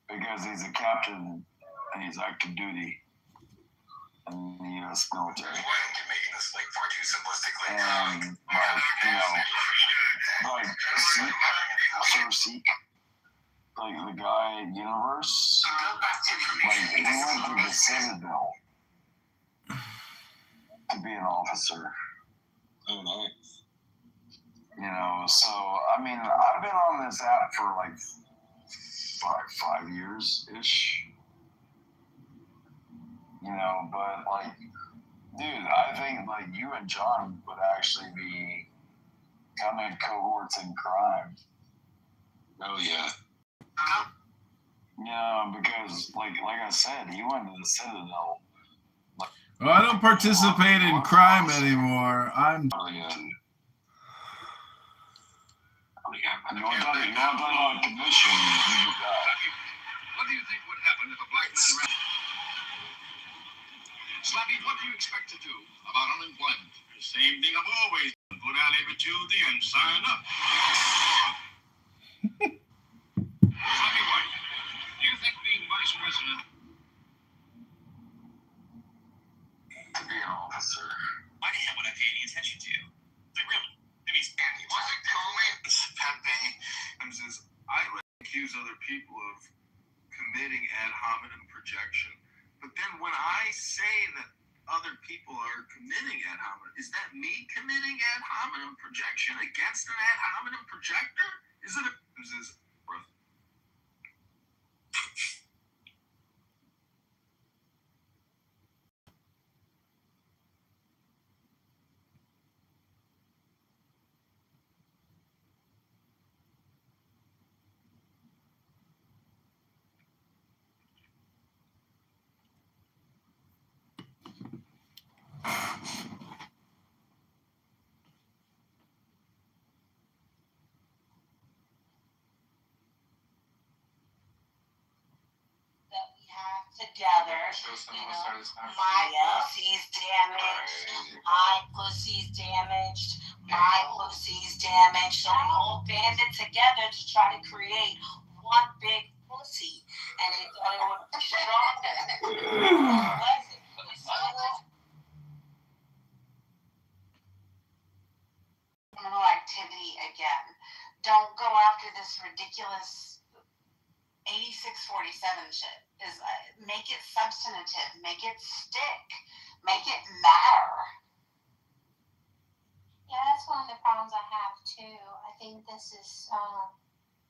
Because he's a captain and he's active duty in the U.S. military. Making this far too simplistically. And Sir Seek, the guy at Universe, he went to the Citadel to be an officer. Oh, nice. So I mean, I've been on this app for 5 years-ish. But dude, I think you and John would actually be coming cohorts in crime. Oh yeah. Because like I said, he went to the Citadel. I don't participate in crime anymore. I'm. Oh yeah. You want to on commission? What do you think would happen if a black man ran? Slappy, what do you expect to do about unemployment? The same thing I've always done. Go down every Tuesday and sign up. Slappy White, do you think being vice president To be an officer. Why the hell would I pay any attention to you? Really? I mean, Wasn't Comey Pepe and says, I accuse other people of committing ad hominem projection. But then when I say that other people are committing ad hominem, is that me committing ad hominem projection against an ad hominem projector? Is it together, my pussy's damaged, my pussy's damaged, my pussy's damaged. So we all banded together to try to create one big pussy, and they thought it would be stronger. Criminal activity again. Don't go after this ridiculous 8647 shit is make it substantive, make it stick, make it matter. Yeah, that's one of the problems I have too. I think this is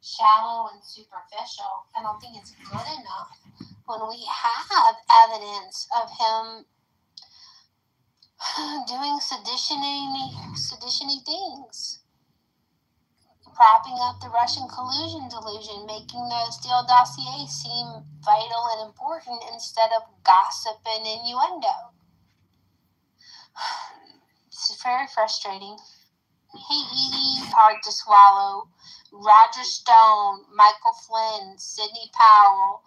shallow and superficial. I don't think it's good enough when we have evidence of him doing seditiony things. Propping up the Russian collusion delusion, making the Steele dossier seem vital and important instead of gossip and innuendo. It's very frustrating. Hey, Edie, hard to swallow. Roger Stone, Michael Flynn, Sidney Powell,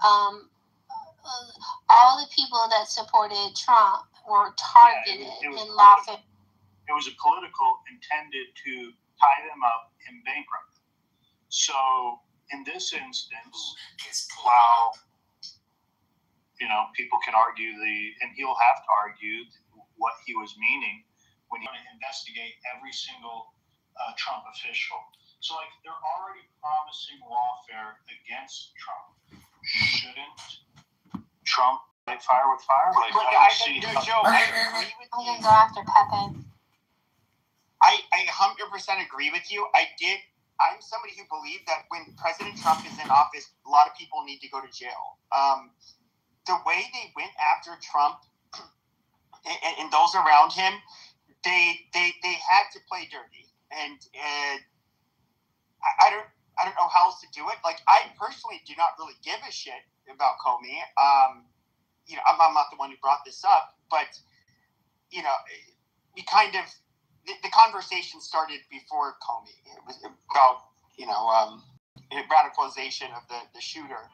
all the people that supported Trump were targeted in lawful. It was a political intended to tie them up in bankrupt. So in this instance, while people can argue and he'll have to argue what he was meaning when he wanted to investigate every single Trump official. So they're already promising lawfare against Trump. Shouldn't Trump fight fire with fire? I'm gonna go after Pepe. I 100% agree with you. I'm somebody who believed that when President Trump is in office, a lot of people need to go to jail. The way they went after Trump and those around him, they had to play dirty, and I don't know how else to do it. I personally do not really give a shit about Comey. I'm not the one who brought this up, but we kind of. The conversation started before Comey. It was about, radicalization of the shooter.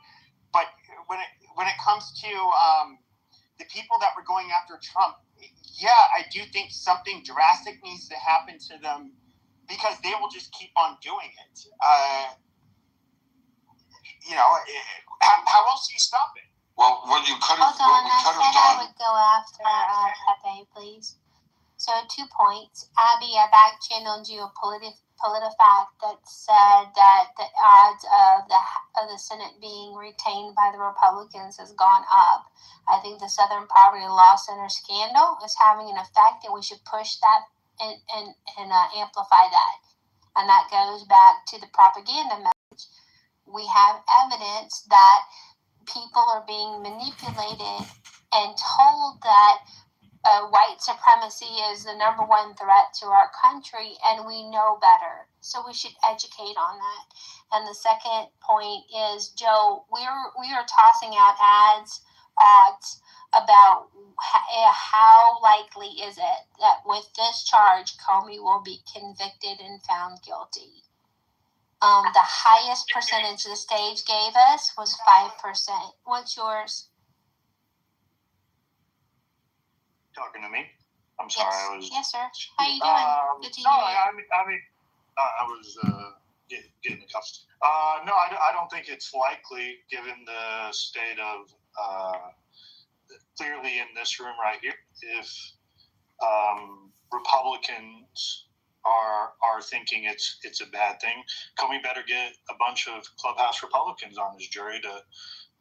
But when it comes to the people that were going after Trump, yeah, I do think something drastic needs to happen to them because they will just keep on doing it. How else do you stop it? Well, what we could have done. I would go after Pepe, please. So 2 points. Abby, I back channeled you a PolitiFact that said that the odds of the Senate being retained by the Republicans has gone up. I think the Southern Poverty Law Center scandal is having an effect, and we should push that and amplify that. And that goes back to the propaganda message. We have evidence that people are being manipulated and told that white supremacy is the number one threat to our country, and we know better. So we should educate on that. And the second point is, Joe, we are tossing out odds about how likely is it that with this charge, Comey will be convicted and found guilty. The highest percentage the stage gave us was 5%. What's yours? Talking to me? I'm sorry, yes. I was. Yes, sir. How you doing? Good to hear you. I was getting accustomed. No, I don't think it's likely, given the state of clearly in this room right here. If Republicans are thinking it's a bad thing, Comey better get a bunch of clubhouse Republicans on his jury to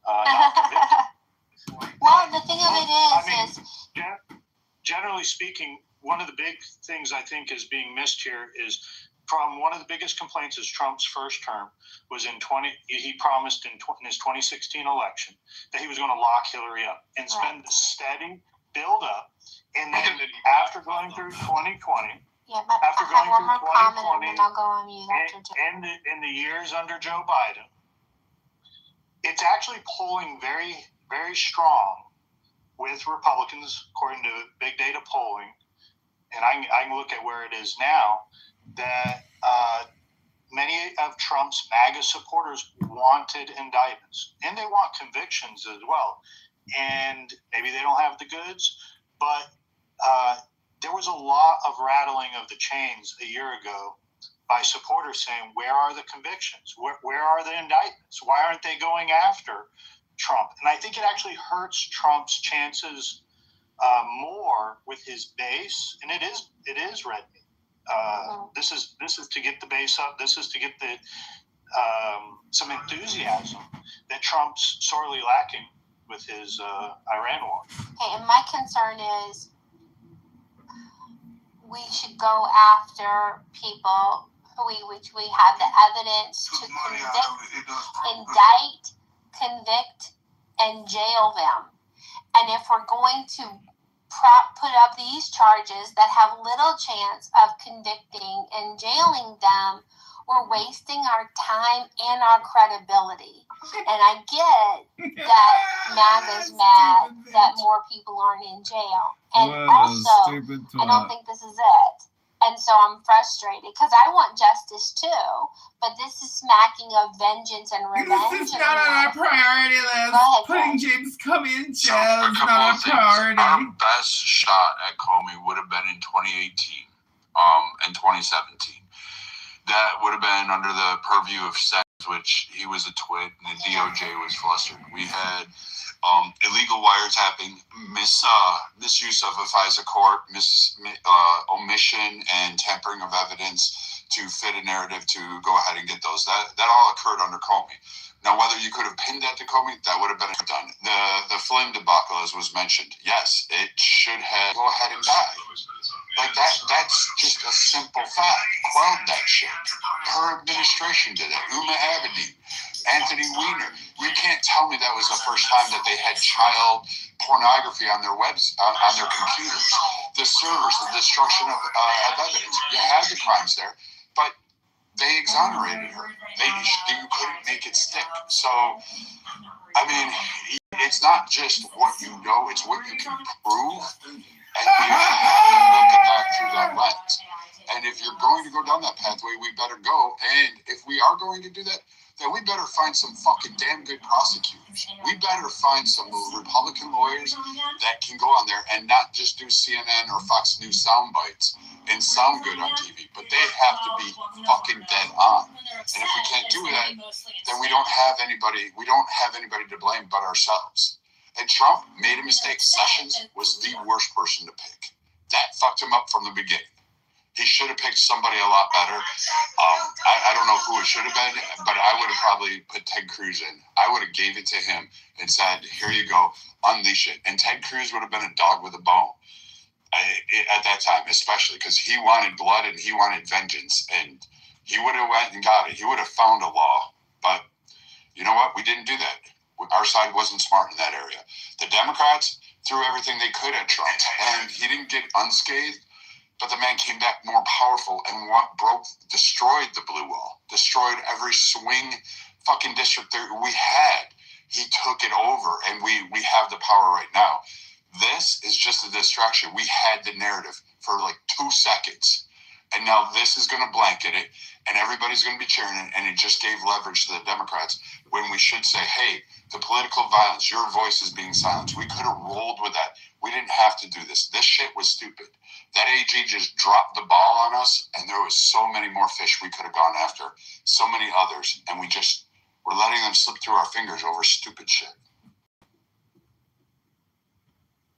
not convict. Well, the thing of it is generally speaking, one of the big things I think is being missed here is from one of the biggest complaints is Trump's first term was he promised in his 2016 election that he was going to lock Hillary up and spend the steady build up, and then after going through 2020, after going through 2020 and in the years under Joe Biden, it's actually polling very, very strong with Republicans, according to big data polling, and I can look at where it is now, that many of Trump's MAGA supporters wanted indictments, and they want convictions as well. And maybe they don't have the goods, but there was a lot of rattling of the chains a year ago by supporters saying, where are the convictions? Where are the indictments? Why aren't they going after Trump? And I think it actually hurts Trump's chances more with his base, and it is red meat. This is to get the base up. This is to get the some enthusiasm that Trump's sorely lacking with his Iran war. Okay, and my concern is we should go after people which we have the evidence to indict, convict, and jail them. And if we're going to put up these charges that have little chance of convicting and jailing them, we're wasting our time and our credibility. And I get that MAGA's mad that more people aren't in jail. And also, I don't think this is it. And so I'm frustrated because I want justice too, but this is smacking of vengeance and revenge. This is not on our priority list. Putting James Comey in jail is not our priority. Our best shot at Comey would have been in 2018, and 2017. That would have been under the purview of sex, which he was a twit, and the DOJ was flustered. We had illegal wiretapping, misuse of a FISA court, omission and tampering of evidence to fit a narrative to go ahead and get those. That all occurred under Comey. Now, whether you could have pinned that to Comey, that would have been done. The Flynn debacle, as was mentioned, yes, it should have go ahead and die. Like that's just a simple fact. Quelled that shit. Her administration did it. Uma Abedin, Anthony Weiner. You can't tell me that was the first time that they had child pornography on their on their computers. The servers, the destruction of evidence. You had the crimes there, but they exonerated her. You couldn't make it stick. So, I mean, it's not just what you know; it's what you can prove. And you have to look at that through that lens. And if you're going to go down that pathway, we better go. And if we are going to do that, then we better find some fucking damn good prosecutors. We better find some Republican lawyers that can go on there and not just do CNN or Fox News sound bites and sound good on TV, but they have to be fucking dead on. And if we can't do that, then we don't have anybody to blame but ourselves. And Trump made a mistake. Sessions was the worst person to pick. That fucked him up from the beginning. He should have picked somebody a lot better. I don't know who it should have been, but I would have probably put Ted Cruz in. I would have gave it to him and said, here you go, unleash it. And Ted Cruz would have been a dog with a bone at that time, especially because he wanted blood and he wanted vengeance. And he would have went and got it. He would have found a law. But you know what? We didn't do that. Our side wasn't smart in that area. The Democrats threw everything they could at Trump, and he didn't get unscathed, but the man came back more powerful and destroyed the blue wall, destroyed every swing fucking district that we had. He took it over, and we have the power right now. This is just a distraction. We had the narrative for like 2 seconds, and now this is going to blanket it, and everybody's going to be cheering it, and it just gave leverage to the Democrats when we should say, hey, the political violence, your voice is being silenced. We could have rolled with that. We didn't have to do this. This shit was stupid. That AG just dropped the ball on us, and there was so many more fish we could have gone after, so many others, and we're letting them slip through our fingers over stupid shit.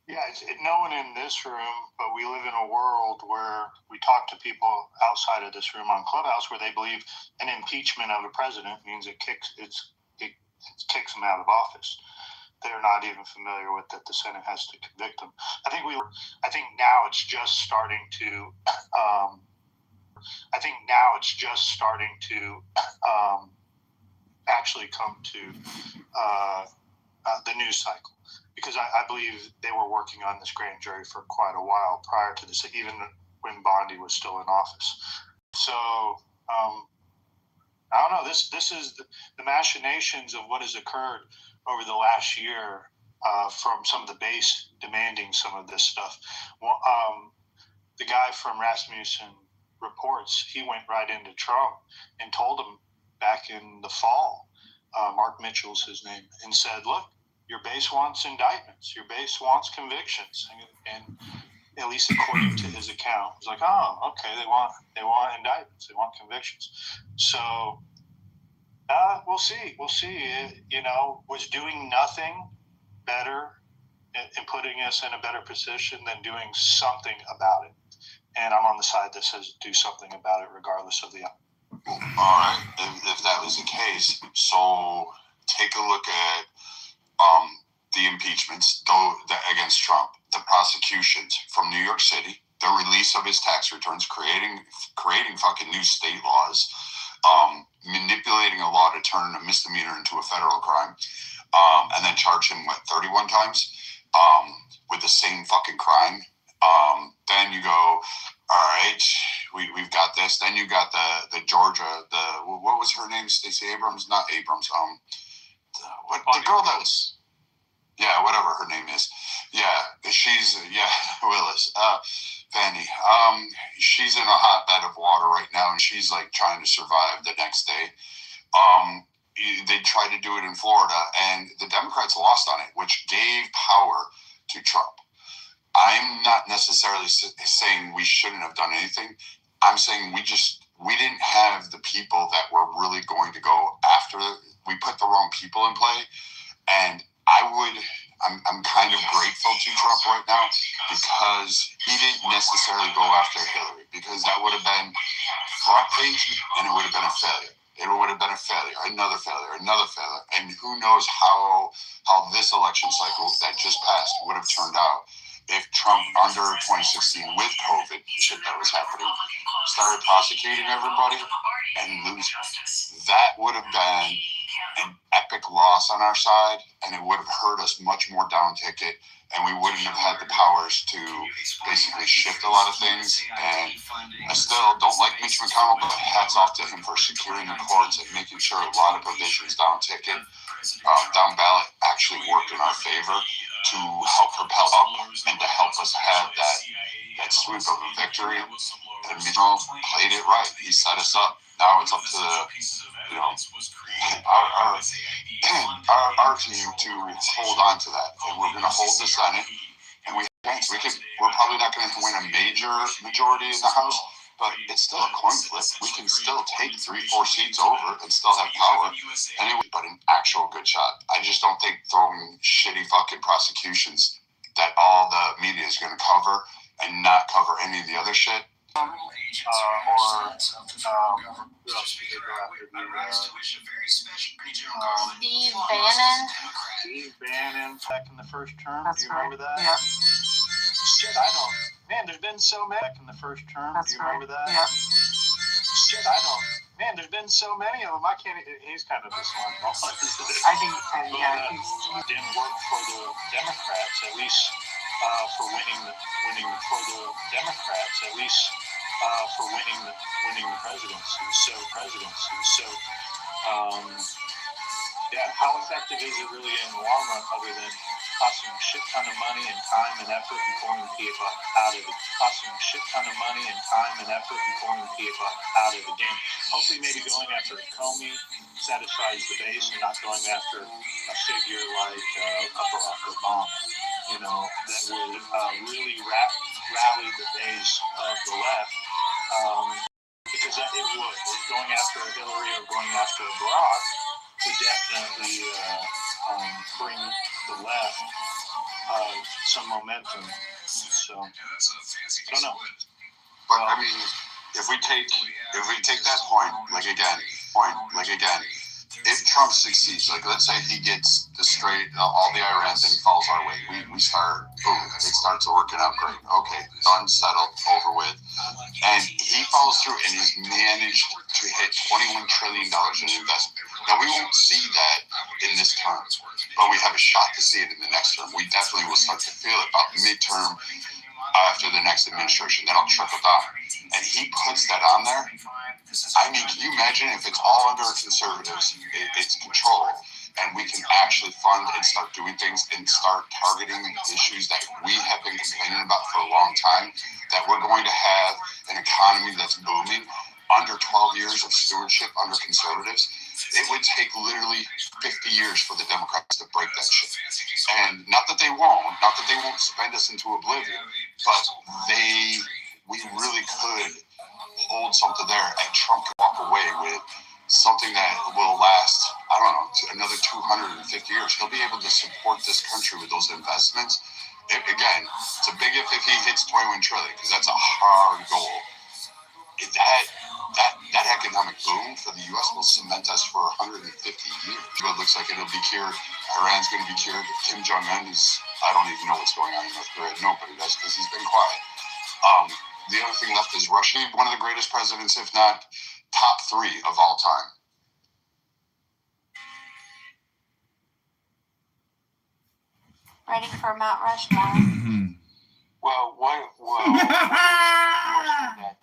Yeah, no one in this room, but we live in a world where we talk to people outside of this room on Clubhouse where they believe an impeachment of a president means it kicks them out of office. They're not even familiar with that the Senate has to convict them. I think now it's just starting to. Actually come to the news cycle, because I believe they were working on this grand jury for quite a while prior to this, even when Bondi was still in office. So I don't know. This is the machinations of what has occurred over the last year from some of the base demanding some of this stuff. Well, the guy from Rasmussen Reports, he went right into Trump and told him back in the fall, Mark Mitchell's his name, and said, look, your base wants indictments. Your base wants convictions. And at least according to his account, it was like, oh, okay, they want indictments. They want convictions. So we'll see. We'll see. Was doing nothing better in putting us in a better position than doing something about it. And I'm on the side that says do something about it regardless of the outcome. All right, if that was the case, so take a look at the impeachments against Trump, the prosecutions from New York City, the release of his tax returns, creating fucking new state laws, manipulating a law to turn a misdemeanor into a federal crime, and then charge him 31 times with the same fucking crime. Then you go, all right, we've got this. Then you got the Georgia, what was her name? Stacey Abrams, not Abrams. The girl that was. Yeah, whatever her name is. Yeah, she's Willis. Fanny. She's in a hotbed of water right now, and she's like trying to survive the next day. They tried to do it in Florida, and the Democrats lost on it, which gave power to Trump. I'm not necessarily saying we shouldn't have done anything. I'm saying we didn't have the people that were really going to go after. We put the wrong people in play, and I'm kind of grateful to Trump right now because he didn't necessarily go after Hillary, because that would have been front page and it would have been a failure. It would have been a failure, another failure, and who knows how this election cycle that just passed would have turned out if Trump, under 2016 with COVID shit that was happening, started prosecuting everybody and losing. That would have been an epic loss on our side, and it would have hurt us much more down ticket, and we wouldn't have had the powers to basically shift a lot of things. And I still don't like Mitch McConnell, but hats off to him for securing the courts and making sure a lot of provisions down ticket, down ballot actually worked in our favor to help propel up and to help us have that sweep of a victory. And McConnell played it right. He set us up. Now it's up to our team to hold on to that, and we're going to hold the Senate, and we're probably not going to win a major majority in the House, but it's still a coin flip. We can still take 3-4 seats over and still have power, but an actual good shot. I just don't think throwing shitty fucking prosecutions that all the media is going to cover and not cover any of the other shit. Steve Bannon back in the first term. That's do you remember that? Yeah. Shit, I don't. Man, there's been so many back in the first term. That's do you remember that? Yeah. Shit, I don't. Man, there's been so many of them. I can't. He's kind of this one. I think, yeah, didn't work for the Democrats, at least for winning for the Democrats, at least for winning the presidency. So, yeah, how effective is it really in the long run, other than costing a shit ton of money and time and effort and pulling people out of the game? Hopefully, maybe going after Comey satisfies the base and not going after a figure like a Barack Obama, that would really rally the base of the left. Because it would. Going after a Hillary or going after a Barack would definitely bring the left some momentum. So, I don't know. But I mean, if we take that point, like again, if Trump succeeds, like let's say he gets all the Iran thing falls our way, we start, boom, it starts working out great. Okay, done, settled, over with. And he follows through and he's managed to hit $21 trillion in investment. Now, we won't see that in this term, but we have a shot to see it in the next term. We definitely will start to feel it about midterm after the next administration. That'll trickle down. And he puts that on there. I mean, can you imagine if it's all under conservatives, it's control, and we can actually fund and start doing things and start targeting issues that we have been complaining about for a long time, that we're going to have an economy that's booming under 12 years of stewardship under conservatives. It would take literally 50 years for the Democrats to break that shit. And not that they won't spend us into oblivion, but we really could hold something there, and Trump could walk away with something that will last, I don't know, another 250 years. He'll be able to support this country with those investments. Again, it's a big if he hits 21 trillion, because that's a hard goal. that economic boom for the U.S. will cement us for 150 years. It looks like it'll be cured. Iran's going to be cured. Kim Jong-un is, I don't even know what's going on in North Korea. Nobody does because he's been quiet. The other thing left is Russia. One of the greatest presidents, if not top 3 of all time. Ready for Mount Rushmore? Well, that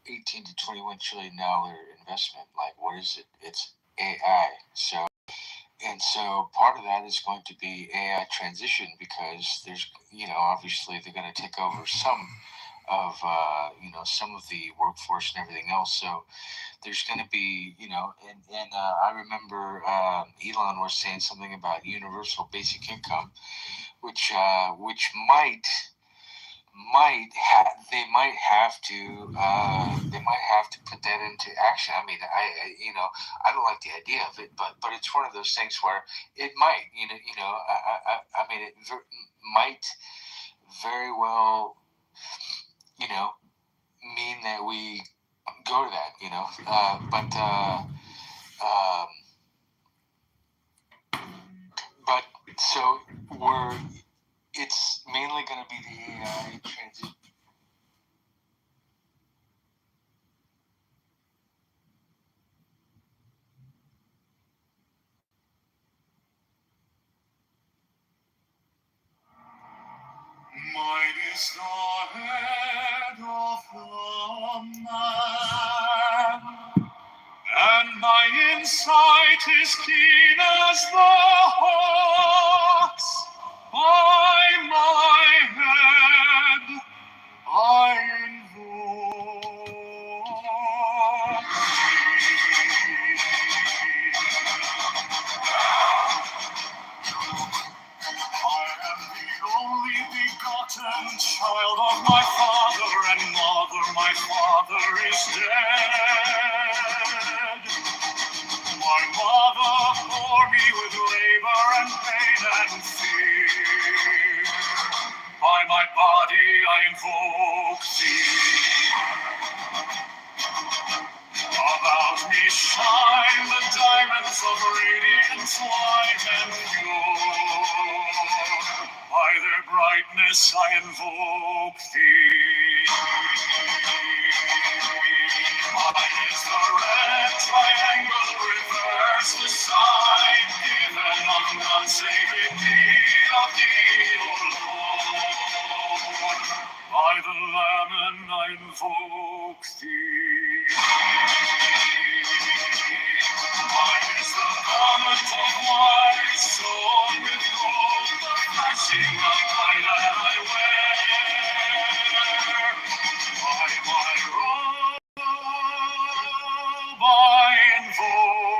$18 to $21 trillion investment, like, what is it? It's AI. So part of that is going to be AI transition because there's, obviously they're going to take over some of the workforce and everything else. So there's going to be, I remember Elon was saying something about universal basic income, which they might have to put that into action. I mean, I don't like the idea of it, but it's one of those things where it might, I mean, it might very well, mean that we go to that, but so it's mainly going to be the AI transition. Mine is the head of the man, and my insight is keen as the hawk's. By my head I invoke I am the only begotten child of my father and mother. My father is dead. My mother bore me with labor and pain and fear. By my body I invoke thee. About me shine the diamonds of radiant white and pure. By their brightness I invoke thee. Mine is the red triangle, reverse the sign, given of none save indeed of thee, O Lord. By the Lamb I invoke thee. Mine is the garment of white, sewn with gold, the flashing of light that I wear. By my robe I invoke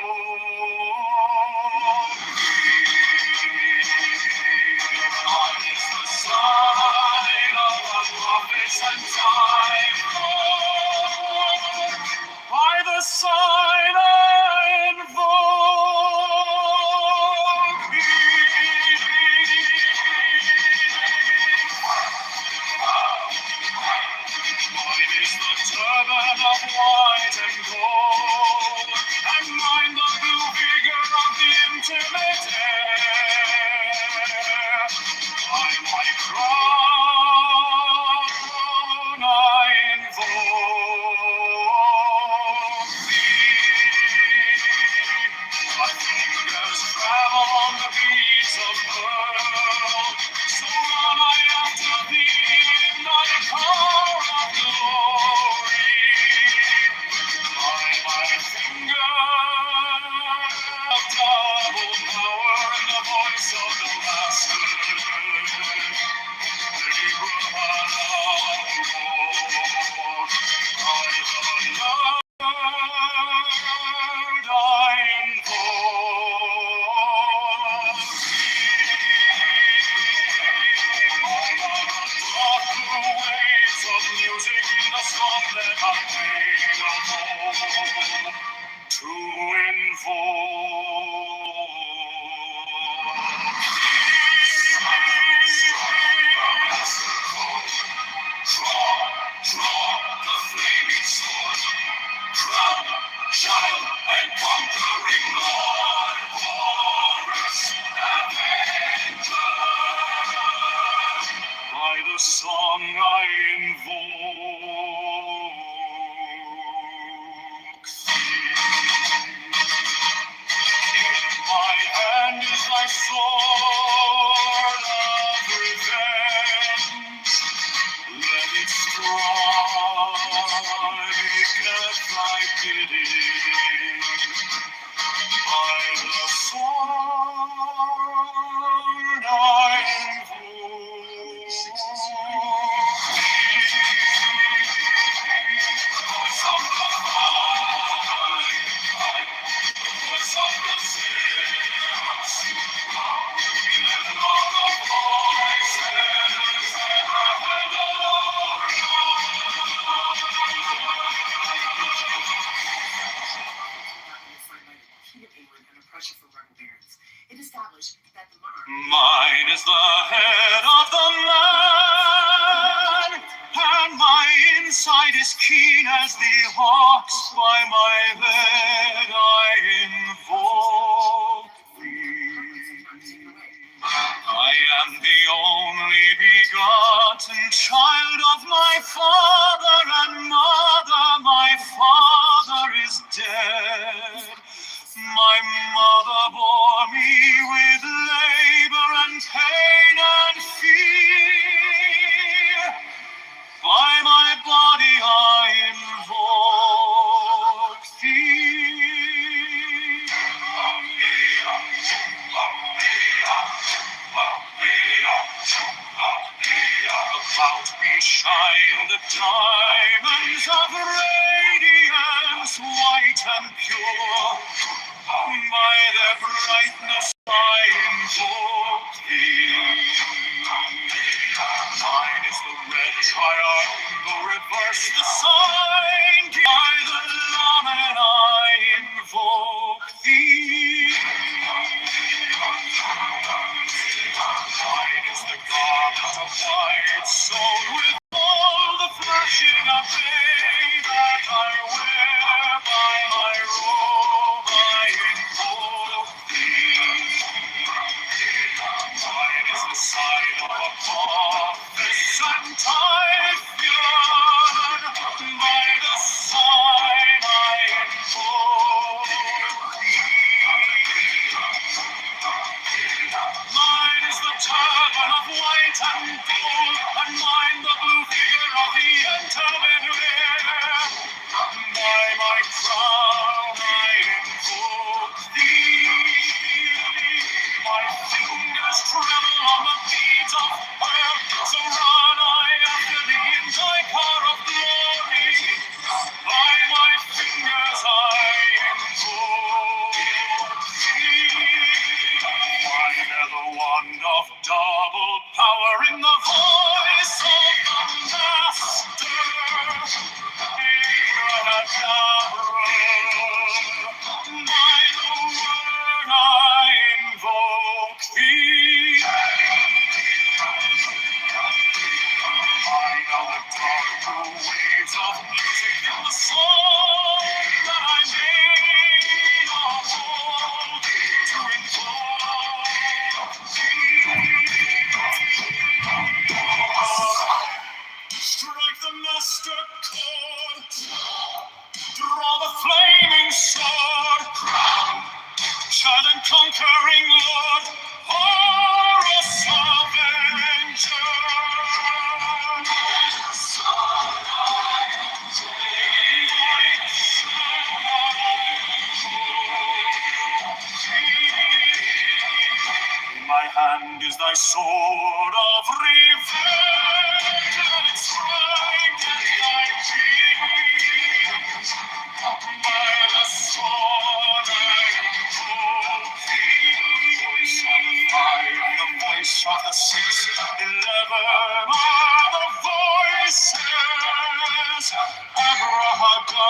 thee. Mine is the sign of the prophets and time. By the sign I invoke thee. Mine is the turban of white and gold, and mine the blue vigor of the intimate air. By my crown I invoke thee. My fingers travel on the beats of pearl, so run I after thee in thy power of glory. By my fingers of double power and the voice of the Master. To invoke thy sword of revenge. Let it strike at thy bidding. By the sword I invoke Mine is the head of the man, and my insight is keen as the hawk's. By my head I invoke thee. I am the only begotten child of my father and mother. My father is dead. My mother bore me with labor and pain and fear. By my body I invoke thee. About me shine the diamonds of radiance, white and pure. By their brightness I invoke thee. Mine is the red triangle, reverse the sign. By the lamen I invoke thee. Mine is the garment of white, sewn with all the flashing of day that I wear. By my robe I invoke thee. Mine is the sign of Apophis and Typhoon. By the sign I invoke thee. Mine is the turban of white and gold, and mine the blue figure of the intermediate. By my crown I invoke thee. My fingers tremble on the beads of fire, so run I after thee in thy car of glory. By my fingers I invoke thee. I bear the wand of double power in the voice of the Master. By the word I invoke thee. I know the dark blue waves of music in the song that I made of old to invoke thee. Strike the master chord, draw the flaming sword, child and conquering Lord, Horus Avenger. In my hand is thy sword of revenge, and its strike at thy cheek. By the sword I invoke thee. Voice of fire, the voice of the 611 are the voices. Abrahadabra.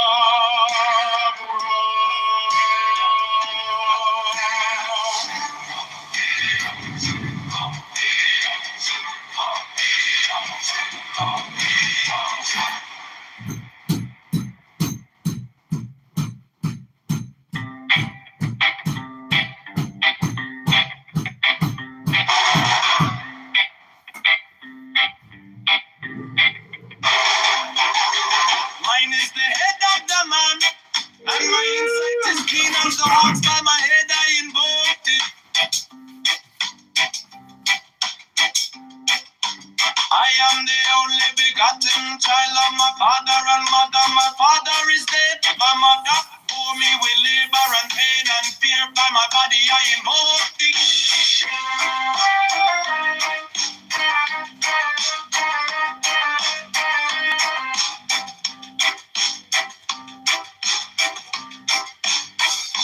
child of my father and mother. My father is dead. My mother for me with labor and pain and fear. By my body I invoke thee.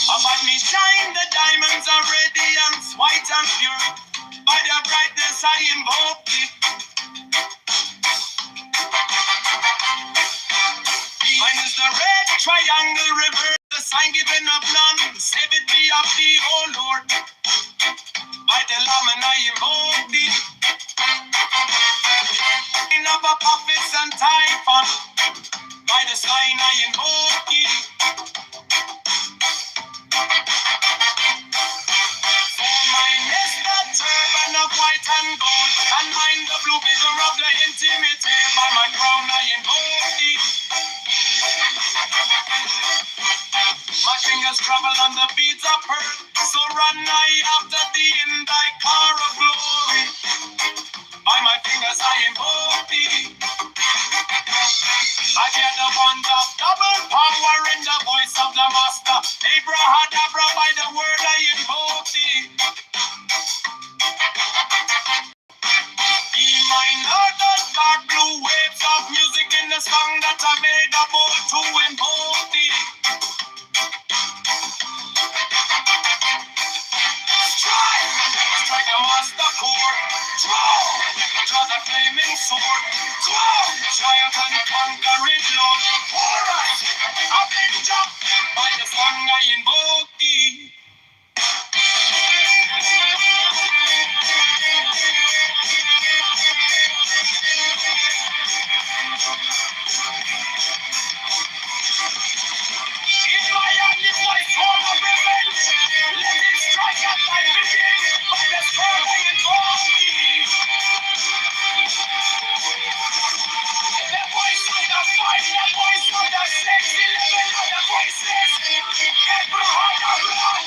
About me shine the diamonds are radiant, white and pure. By their brightness I invoke thee. Mine is the red triangle reverse, the sign given of none. Save it be of thee, O Lord. By the Lamb and I invoke thee. In of prophets and typhon. By the sign I invoke thee. For mine is the turban of white and gold, and mine the blue vision of the intimate. By my crown I invoke thee. My fingers travel on the beats of earth, so run I after thee in thy car of glory. By my fingers I invoke thee. I hear the bond of double power in the voice of the master. Abrahadabra, by the word I invoke thee. Be mine are the dark blue waves of music in the song that I made a bold to invoke thee. Strike the master chord. Draw the flaming sword. Triumph and conquering Lord. Alright, Avenger. By the song I invoke thee. In my hand is my sword of revenge. Let it strike at my vision. By the sword I invoke thee. The voice of the fight, the voice of the 6-11 of the voices. Abraham.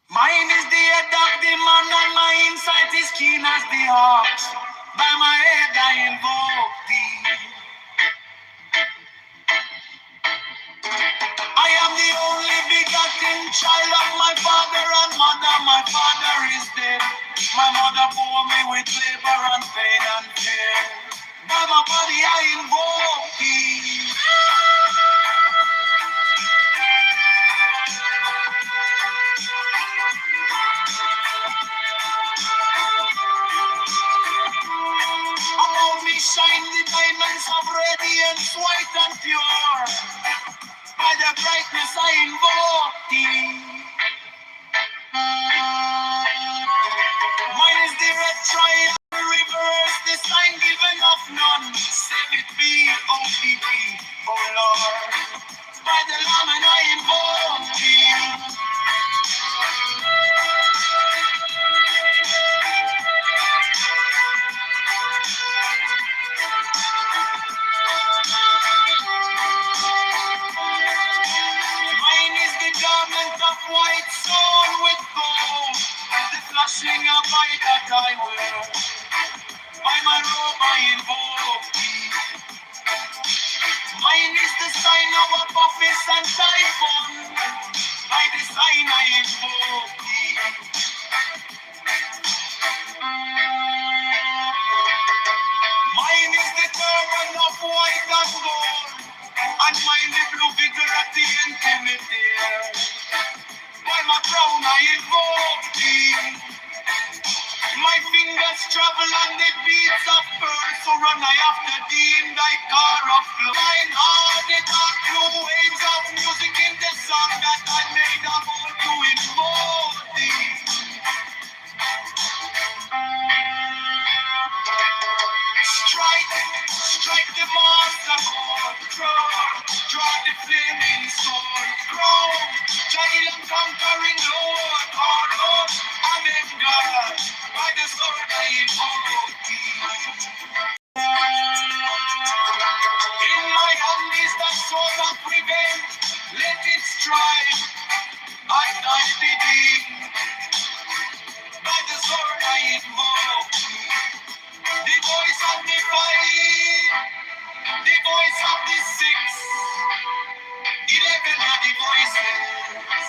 Mine is the head of the man and my insight is keen as the heart. By my head I invoke thee. I am the only begotten child of my father and mother. My father is dead. My mother bore me with labor and pain and fear. By my body I invoke thee. Above me shine the diamonds of radiance, white and pure. By the brightness I invoke thee. Mine is the red triangle reverse, the sign given of none. Save it be, O.P.P., O Lord. By the Lamb and I invoke thee. Mine is the garment of white sewn with gold, the flashing of light that I wear. By my robe I invoke thee. Mine is the sign of Apophis and Typhon. by design I invoke thee. Mine is the turban of white and gold, and mine the blue vigor at the infinity. By my crown I invoke thee. My fingers travel on the beats of pearl, so run I after thee in thy car of flow. Mine are the dark blue waves of music in the song that I made of all to invoke thee. Strike the master chord, draw the flaming sword, grow, giant conquering Lord, Lord, amen God, by the sword I invoke thee. In my hand is the sword of revenge, let it strike, I die thee, by the sword I invoke, the voice of the fight. The voice of the 11 are the voices.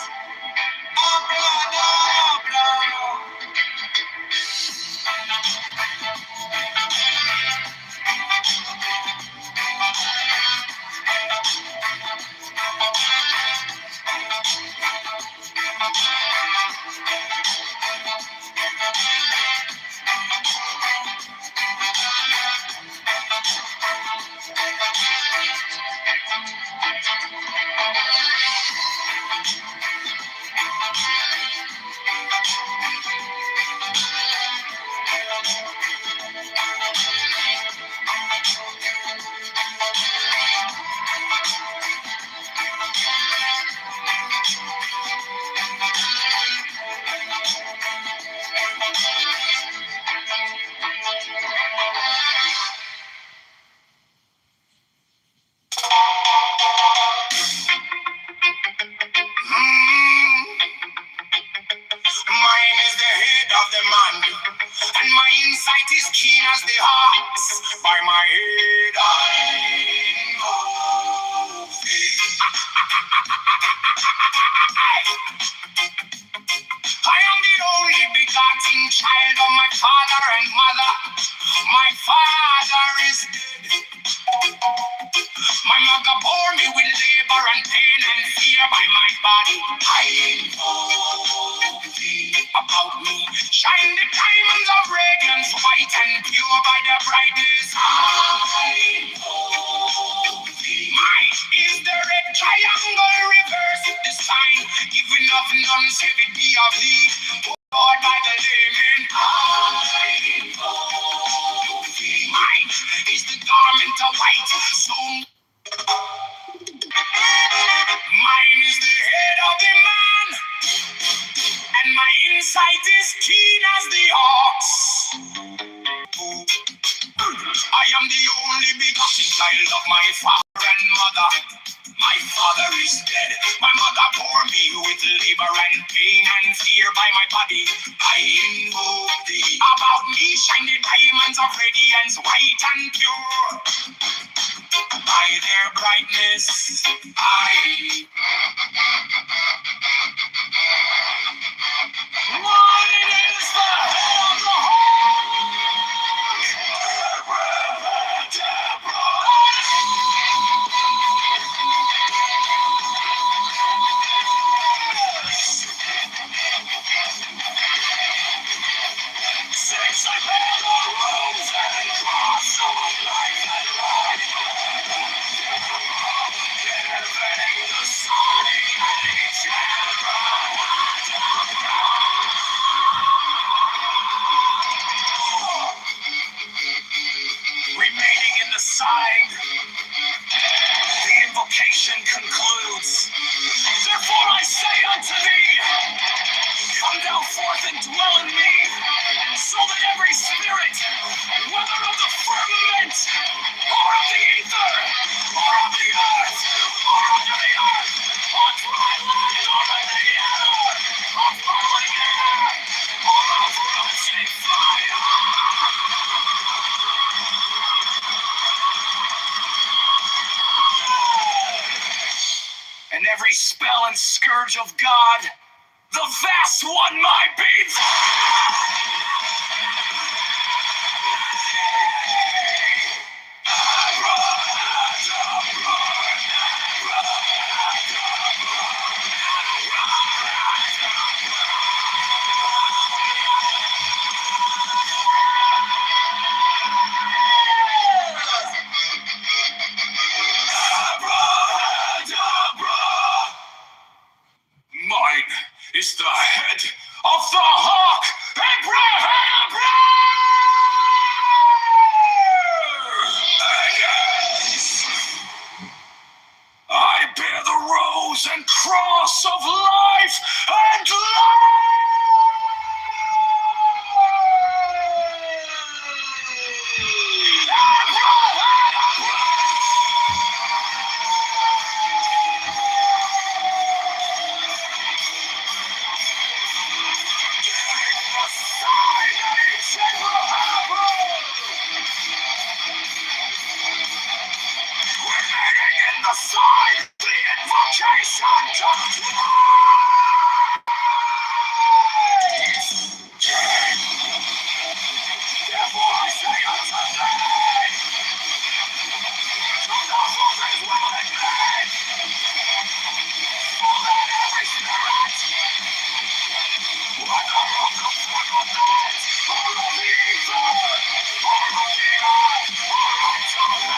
Mine is the head of the man, and my insight is keen as the ox. By my head I invoke thee. I am the only begotten child of my father and mother. My father is dead. My mother bore me with labor and pain and fear by my body. I invoke thee. About me shine the diamonds of radiance, white and pure by the brightness. I invoke thee. Mine is the red triangle reverse, the sign given of none save it be of thee. Lord by the layman. I invoke thee. Mine is the garment of white, so mine is the head of the man, and my insight is keen as the ox. I am the only begotten child of my father and mother. My father is dead. My mother bore me with labor and pain and fear by my body. I invoke thee. About me shine the diamonds of radiance, white and pure. By their brightness, I. Mine is the head of the Since I bear the rooms and cross of life and light, giving the sun age. spell and scourge of God, the vast one might be Mine is the head of the hawk, Abraham! I bear the rose and cross of life and in the side, the invocation to therefore I say unto thee, to those who is well in me, so that every spirit, whether of the firmament, or of the ether, or of the earth, or unto the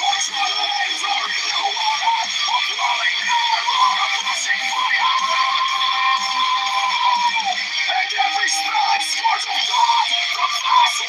or dwellings, or in the water, or dwelling there, or a rushing fire, and every spell and scourge of God, the vast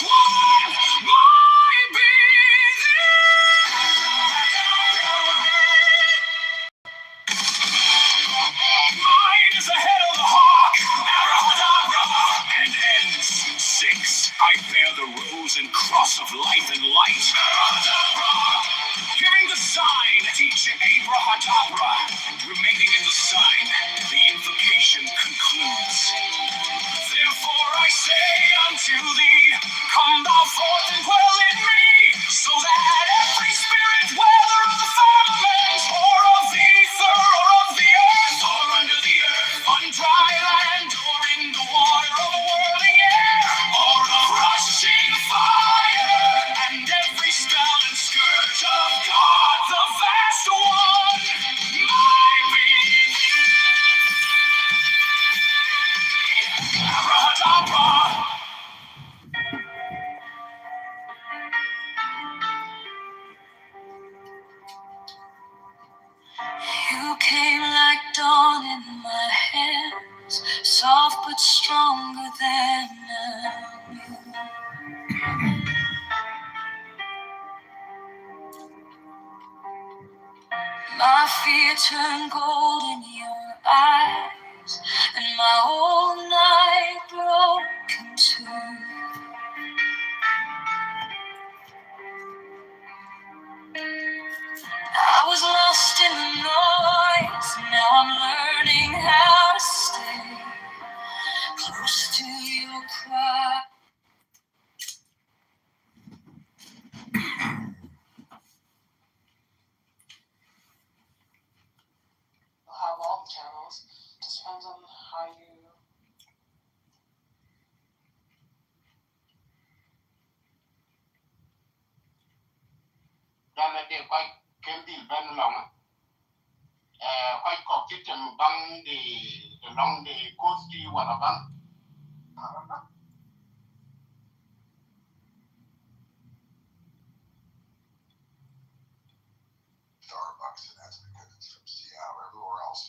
one might be Mine is the head of the hawk, abracadabra, and ends. 6. I bear the rose and cross of life and light, abracadabra, giving the sign at each abracadabra. Remaining in the sign, the invocation concludes. Therefore I say unto thee, come thou forth and dwell in me, so that every spirit, whether of the firmament, or of the ether, or of the earth, or under the earth, on dry land, or in the water of a whirling air, or a rushing fire, and every spell and scourge of God, the vast one, might be abracadabra. You came like dawn in my hands, soft but stronger than I knew. My fear turned gold in your eyes, and my whole night broke in two. close to your cry. Have all the channels. Just depends on how you. Dana de quite candy ben long. Quite cocked and bung the long the coasty one of them. Starbucks, and that's because it's from Seattle. Everywhere else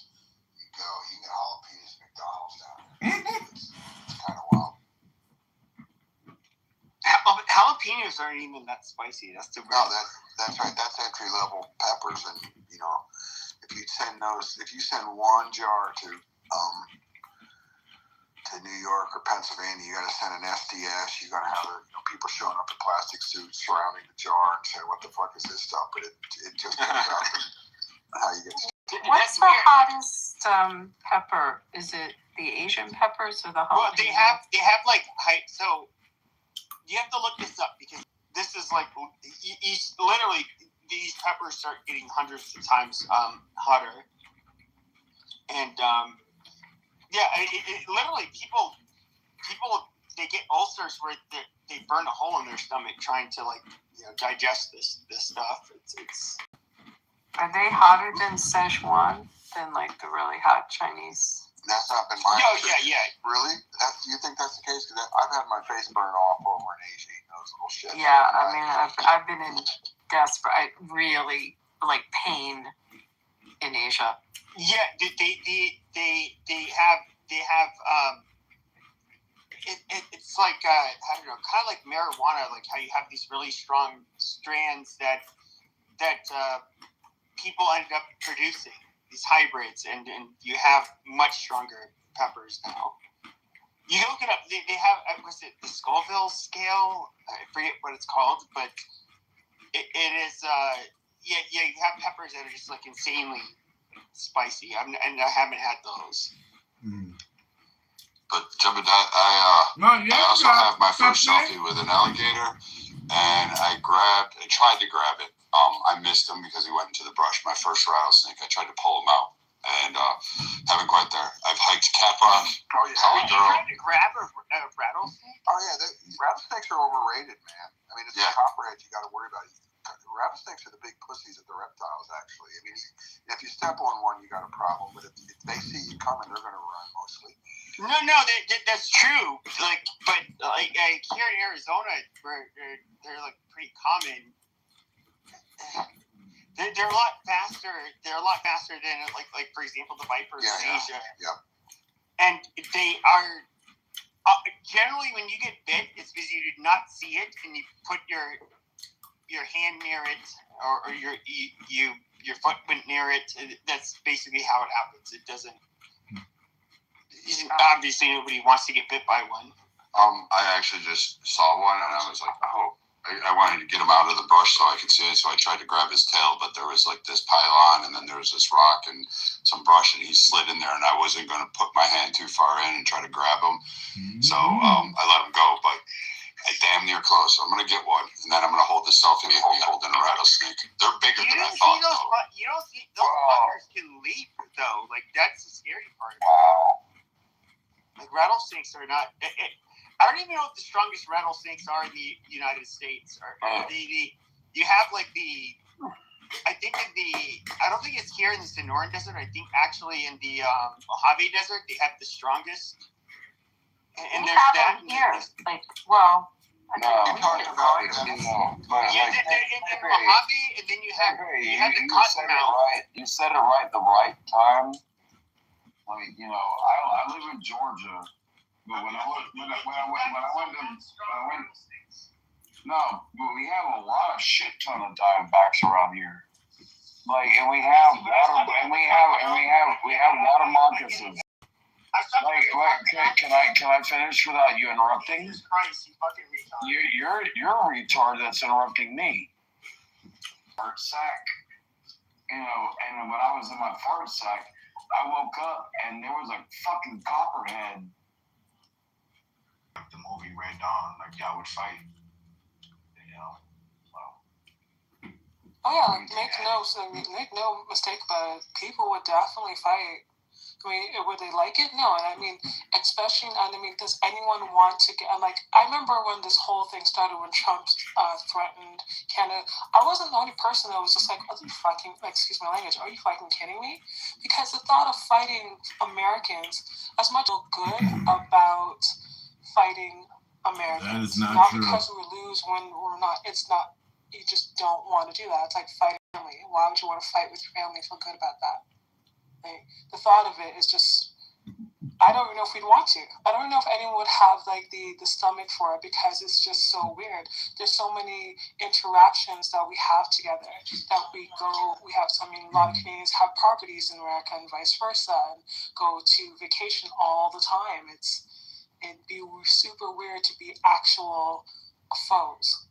you go, you get jalapenos McDonald's down there. It's kind of wild. Jalapenos aren't even that spicy. That's the No, that's right. That's entry level peppers, and you know, if you send one jar to New York or Pennsylvania, you got to send an SDS. You got to have people showing up in plastic suits surrounding the jar and say, "What the fuck is this stuff?" But it just comes out how you get. What's the hottest pepper? Is it the Asian peppers or the jalapeno? Well, they have like height. So you have to look this up because this is like literally these peppers start getting hundreds of times hotter, and it literally people they get ulcers where they burn a hole in their stomach trying to digest this stuff. It's Are they hotter than Szechuan? Than like the really hot Chinese? That's not been my. Oh yeah. Really? You think that's the case? Because I've had my face burned off over in Asia eating those little shits. Yeah, I mean, I've been in desperate, really like pain in Asia. Yeah, they have it's like I don't know, kind of like marijuana, like how you have these really strong strands that people ended up producing these hybrids, and you have much stronger peppers now. You can look it up. They have was it the Scoville scale? I forget what it's called, but it is you have peppers that are just like insanely spicy. And I haven't had those. But jumping that, I also have my first selfie with an alligator, and I tried to grab it. I missed him because he went into the brush. My first rattlesnake, I tried to pull him out, and haven't quite there. I've hiked Cat Rock, Did you try to grab a rattlesnake? Oh yeah, rattlesnakes are overrated, man. I mean, it's the copperheads you got to worry about. Rattlesnakes are the big pussies of the reptiles, actually. I mean, if you step on one, you got a problem. But if they see you coming, they're going to run mostly. No, that's true. But here in Arizona, where they're like pretty common. They're a lot faster. They're a lot faster than like for example the vipers in Asia. Yeah. And they are generally when you get bit, it's because you did not see it and you put your hand near it or your foot went near it. That's basically how it happens. It doesn't. Obviously, nobody wants to get bit by one. I actually just saw one and I was like, oh. I wanted to get him out of the brush so I could see it, so I tried to grab his tail, but there was like this pylon, and then there was this rock and some brush, and he slid in there, and I wasn't going to put my hand too far in and try to grab him, so I let him go, but I damn near close. I'm going to get one, and then I'm going to hold the selfie holding a rattlesnake. They're bigger than I thought. You don't see those fuckers can leap, though. Like, that's the scary part. Like, rattlesnakes are not... I don't even know what the strongest rattlesnakes are in the United States. You have like I don't think it's here in the Sonoran Desert. I think actually in the Mojave Desert they have the strongest. And there's that here. Like, well, in Mojave, and then you have the cottonmouth. You said it right the right time. Like, I live in Georgia. But when I went, but we have a lot of shit ton of diamondbacks around here. Like, and we have water moccasins. Like, can I finish without you interrupting? You're a retard that's interrupting me. Fart sack, and when I was in my fart sack, I woke up and there was a fucking copperhead like the movie Red Dawn, like y'all would fight, you know. Oh yeah, make no mistake about it. People would definitely fight. I mean, would they like it? No, and I mean, especially, and I mean, does anyone want to get? Like, I remember when this whole thing started when Trump threatened Canada. I wasn't the only person that was just like, "Are you fucking? Excuse my language. Are you fucking kidding me?" Because the thought of fighting Americans, as much good about fighting Americans, That is not true. because we lose when we're not. It's not. You just don't want to do that. It's like fighting family. Why would you want to fight with your family and feel good about that? Like, the thought of it is just, I don't even know if we'd want to. I don't know if anyone would have like the stomach for it because it's just so weird. There's so many interactions that we have together that we have, a lot of Canadians have properties in America and vice versa and go to vacation all the time. It'd be super weird to be actual foes.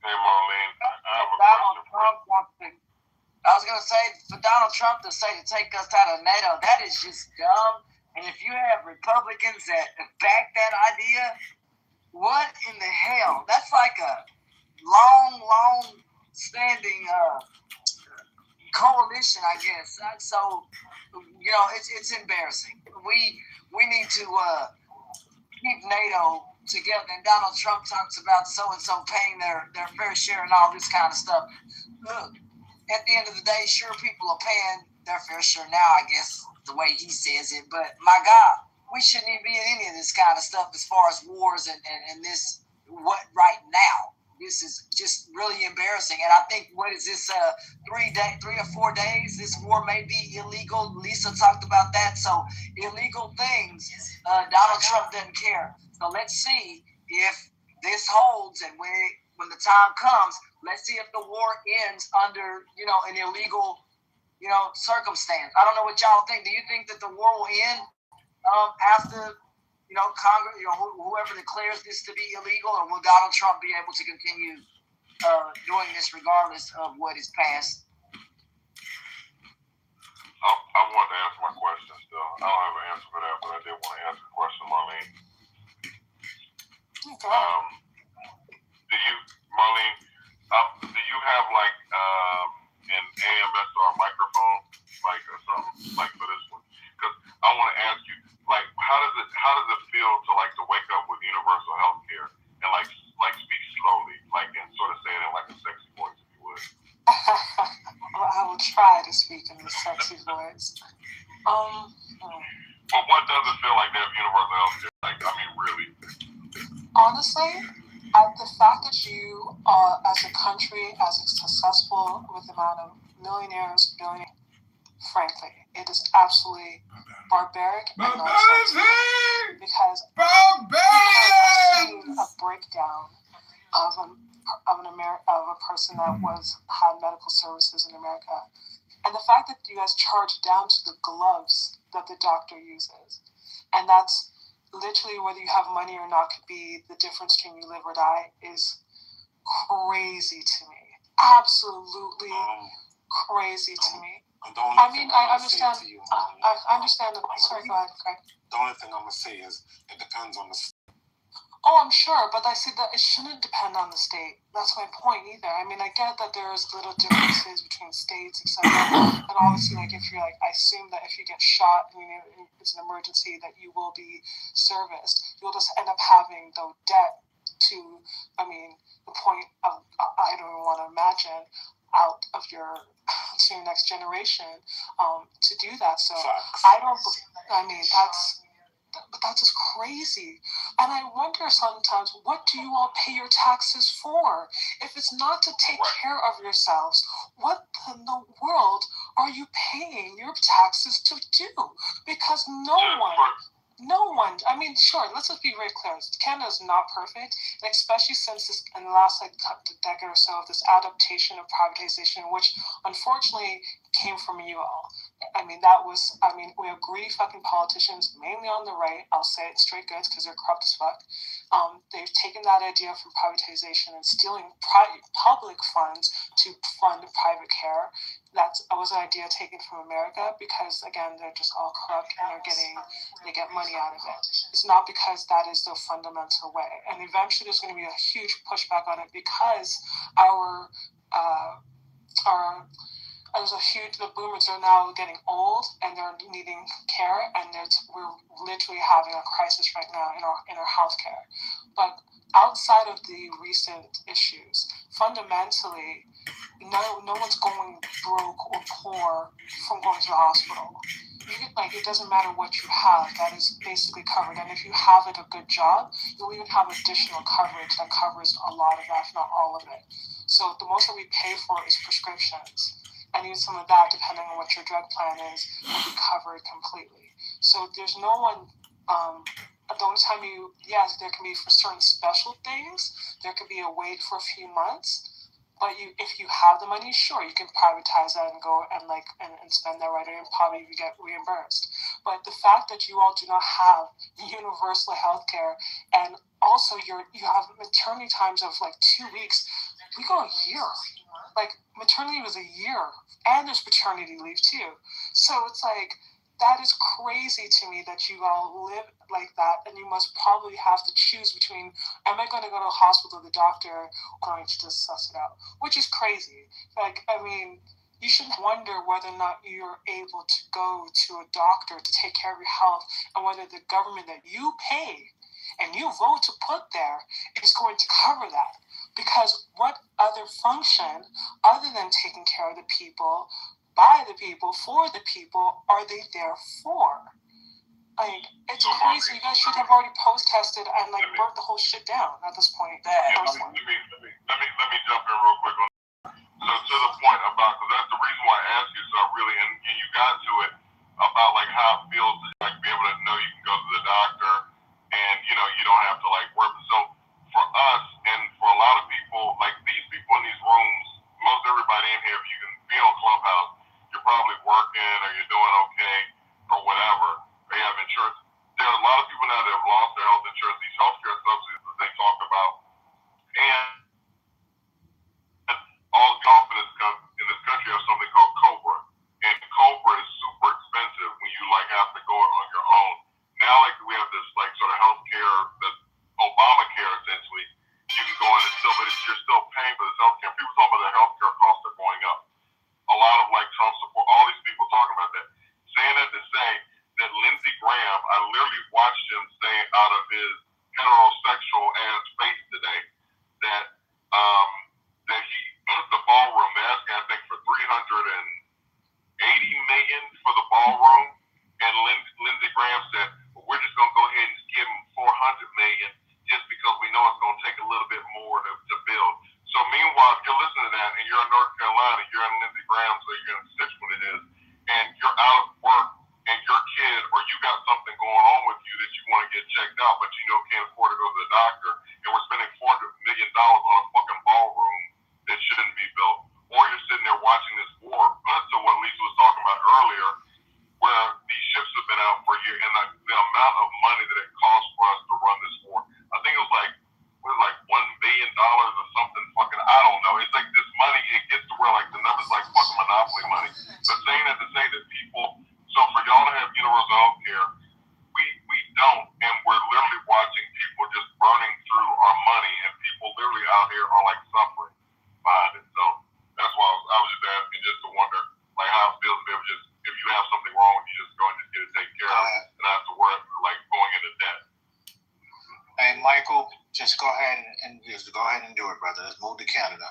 Hey, Marlene, I have a Donald question. Trump wants to. I was going to say, for Donald Trump to say to take us out of NATO, that is just dumb. And if you have Republicans that back that idea, what in the hell? That's like a long standing coalition, I guess. So, you know, it's embarrassing. We need to keep NATO together. And Donald Trump talks about so-and-so paying their fair share and all this kind of stuff. Look, at the end of the day, sure, people are paying their fair share now, I guess, the way he says it. But, my God, we shouldn't even be in any of this kind of stuff as far as wars and this, right now. This is just really embarrassing. And I think, what is this, 3 or 4 days? This war may be illegal. Lisa talked about that. So, illegal things, Donald Trump doesn't care. So let's see if this holds, and when the time comes, let's see if the war ends under, an illegal, circumstance. I don't know what y'all think. Do you think that the war will end after, Congress, whoever declares this to be illegal, or will Donald Trump be able to continue doing this regardless of what is passed? I wanted to answer my question still. I don't have an answer for that, but I did want to answer the question, Marlene. Do you have like an AMS or a microphone, like or something like for this one? Because I want to ask you, like, how does it feel to wake up with universal health care and like speak slowly, like, and sort of say it in like a sexy voice, if you would? Well, I will try to speak in this sexy voice. But what does it feel like to have universal health care? Like, I mean, really? Honestly, the fact that you are, as a country, as successful with the amount of millionaires, billionaires, frankly, it is absolutely barbaric and nonsensical. Because I've seen a breakdown of a person that had medical services in America, and the fact that you guys charge down to the gloves that the doctor uses, and that's literally whether you have money or not could be the difference between you live or die, is crazy to me. Absolutely crazy to me. I mean, I understand. I understand. Sorry, go ahead. Okay. The only thing I'm gonna say is it depends on the. Oh, I'm sure, but I see that it shouldn't depend on the state. That's my point either. I mean, I get that there's little differences between states, etc. And obviously, like, if you're like, I assume that if you get shot, I mean, it's an emergency, that you will be serviced. You'll just end up having the debt to, I mean, the point of, I don't even want to imagine, out of your, to your next generation, to do that. So that's just crazy. And I wonder sometimes, what do you all pay your taxes for? If it's not to take care of yourselves, what in the world are you paying your taxes to do? Because no one, I mean, sure, let's just be very clear. Canada is not perfect, and especially since this, in the last decade or so, of this adaptation of privatization, which unfortunately came from you all. We have greedy fucking politicians, mainly on the right. I'll say it straight goods because they're corrupt as fuck. They've taken that idea from privatization and stealing public funds to fund private care. That was an idea taken from America because, again, they're just all corrupt and they get money out of it. It's not because that is the fundamental way. And eventually there's going to be a huge pushback on it because the boomers are now getting old and they're needing care, and we're literally having a crisis right now in our healthcare. But outside of the recent issues, fundamentally, no one's going broke or poor from going to the hospital. It doesn't matter what you have, that is basically covered. And if you have a good job, you'll even have additional coverage that covers a lot of that, if not all of it. So the most that we pay for is prescriptions. And even some of that, depending on what your drug plan is, will be covered completely. So there's no one, the only time there can be for certain special things, there could be a wait for a few months. But if you have the money, sure, you can privatize that and go and spend that right away and probably get reimbursed. But the fact that you all do not have universal health care, and also you have maternity times of 2 weeks, we go a year. Maternity was a year, and there's paternity leave too. So it's that is crazy to me that you all live like that, and you must probably have to choose between, am I going to go to a hospital, the doctor, or going to just suss it out, which is crazy. You should wonder whether or not you're able to go to a doctor to take care of your health, and whether the government that you pay and you vote to put there is going to cover that. Because what other function, other than taking care of the people, by the people, for the people, are they there for? It's crazy. You guys should have already protested and burnt the whole shit down at this point. Let me jump in real quick on that. So to the point about, because that's the reason why I asked you, so I really, and you got to it about how it feels to be able to know you can go to the doctor and you don't have to work. So for us and for a lot of people, these people in these rooms, most everybody in here, if you can be on Clubhouse, you're probably working or you're doing okay or whatever, or you have insurance. There are a lot of people now that have lost their health insurance, these healthcare subsidies that they talk about, and all the confidence in this country have something called Cobra, and Cobra is super expensive when you have to go it on your own. Now we have this sort of healthcare, this Obamacare essentially. You can go in and but you're still paying for this healthcare. People talk about their healthcare costs are going up. A lot of Trump support, all these people talking about that. Saying that to say that Lindsey Graham, I literally watched him say out of his heterosexual ass face today that he the ballroom, they're asking I think for $380 million for the ballroom, and Lindsey Graham said, well, we're just gonna go ahead and give him $400 million just because we know it's gonna take a little bit more to build. So meanwhile, if you're listening to that and you're in North Carolina, you're in Lindsey Graham, so you're in Stitch when it is, and you're out of work and your kid or you got something going on with you that you want to get checked out, but can't afford to go to the doctor, and we're spending $400 million on a fucking ballroom that shouldn't be built. Or you're sitting there watching this war, to what Lisa was talking about earlier, where these ships have been out for a year, and the amount of money that it costs for us to run this war. I think it was $1 billion or something fucking, I don't know. It's this money, it gets to where the numbers fucking monopoly money. But saying that to say that people, so for y'all to have universal health care, we don't, and we're literally watching people just burning through our money, and people literally out here are suffering behind it. So that's why I was just asking, just to wonder how it feels to be able to if you have something wrong, you just go and just get it taken care of, and not have to worry going into debt. Hey, Michael, just go ahead and do it, brother. Let's move to Canada.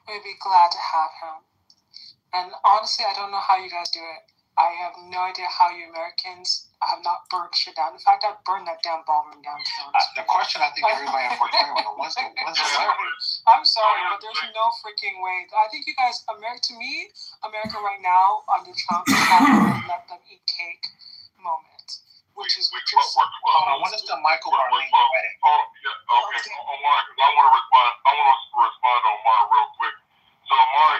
We'd be glad to have him. And honestly, I don't know how you guys do it. I have no idea how you Americans have not burned shit down. In fact, I'd burn that damn ballroom down. The question I think everybody in 421 when's the I'm sorry, but there's no freaking way. I think you guys, America right now under Trump is having let them eat cake moment. Which is when is the Michael Marlene wedding? Okay, Omar, I want to respond on Omar real quick. So Omar,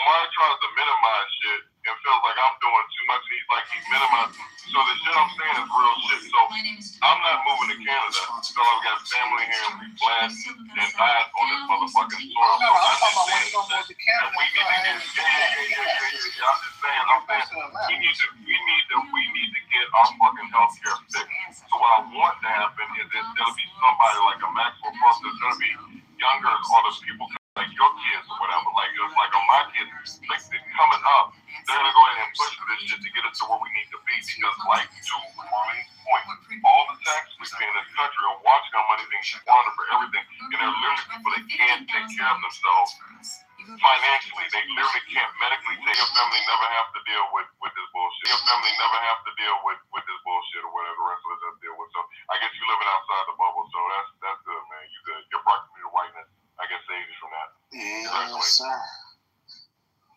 Omar tries to minimize shit and feels like I'm doing too much, and he's like, he minimized. So the shit I'm saying is real shit. So I'm not moving to Canada until I've got family here and we bled and died on this motherfucking soil. No, I'm talking about when you gonna move to Canada. We need to get, yeah. I'm just saying, we need to get our fucking healthcare fixed. So what I want to happen is that there'll be somebody like a Maxwell Frost, there's gonna be younger or the people like your kids or whatever, like on my kids, like coming up, they're gonna go ahead and push for this shit to get us to where we need to be, because like to Marlene's point, all the taxes we pay in this country are watching our money being squandered for everything, and they're literally people that can't take care of themselves financially. They literally can't medically take. Your family never have to deal with this bullshit. Your family never have to deal with this bullshit or whatever the rest of us have to deal with. So I guess you're living outside the bubble, so that's good, man. You good. Your proximity to whiteness, I guess, saves you from that. Yes, sir.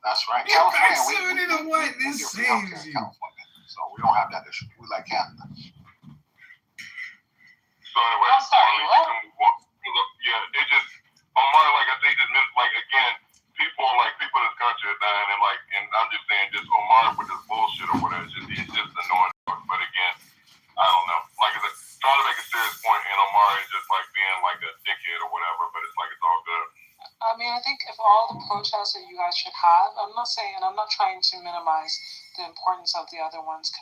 That's right. Your California, proximity to whiteness saves you. So we don't have that issue. We like Canada. So anyway, I'm sorry, what? Yeah, it just Omar, like I say, just like again, people in this country are dying, and I'm just saying, just Omar with this bullshit or whatever, it's just annoying. But again, I don't know. Like I said, trying to make a serious point, and Omar is just like being like a dickhead or whatever. But it's like it's all good. I mean, I think if all the protests that you guys should have, I'm not saying, and I'm not trying to minimize the importance of the other ones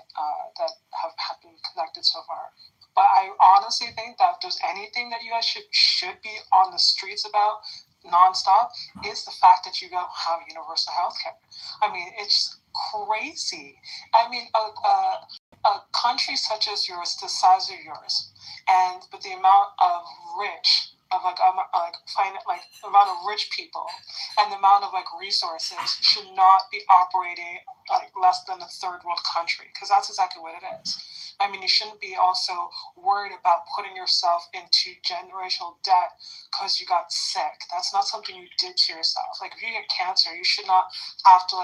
that have been conducted so far. But I honestly think that if there's anything that you guys should be on the streets about nonstop, is the fact that you don't have universal health care. I mean, it's crazy. I mean, a country such as yours, the size of yours, and with the amount of amount of rich people and the amount of resources should not be operating less than a third world country, because that's exactly what it is. I mean, you shouldn't be also worried about putting yourself into generational debt because you got sick. That's not something you did to yourself. Like, if you get cancer, you should not have to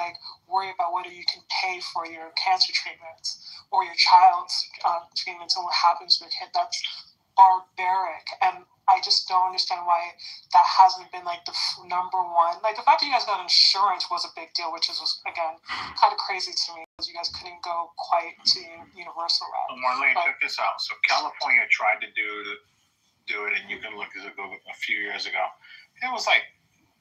worry about whether you can pay for your cancer treatments or your child's treatments and what happens to your kid. That's barbaric, and I just don't understand why that hasn't been the number one. The fact that you guys got insurance was a big deal, which was again kind of crazy to me, because you guys couldn't go quite to universal route. So Marlene, check this out. So California tried to do it, and you can look at it a few years ago. It was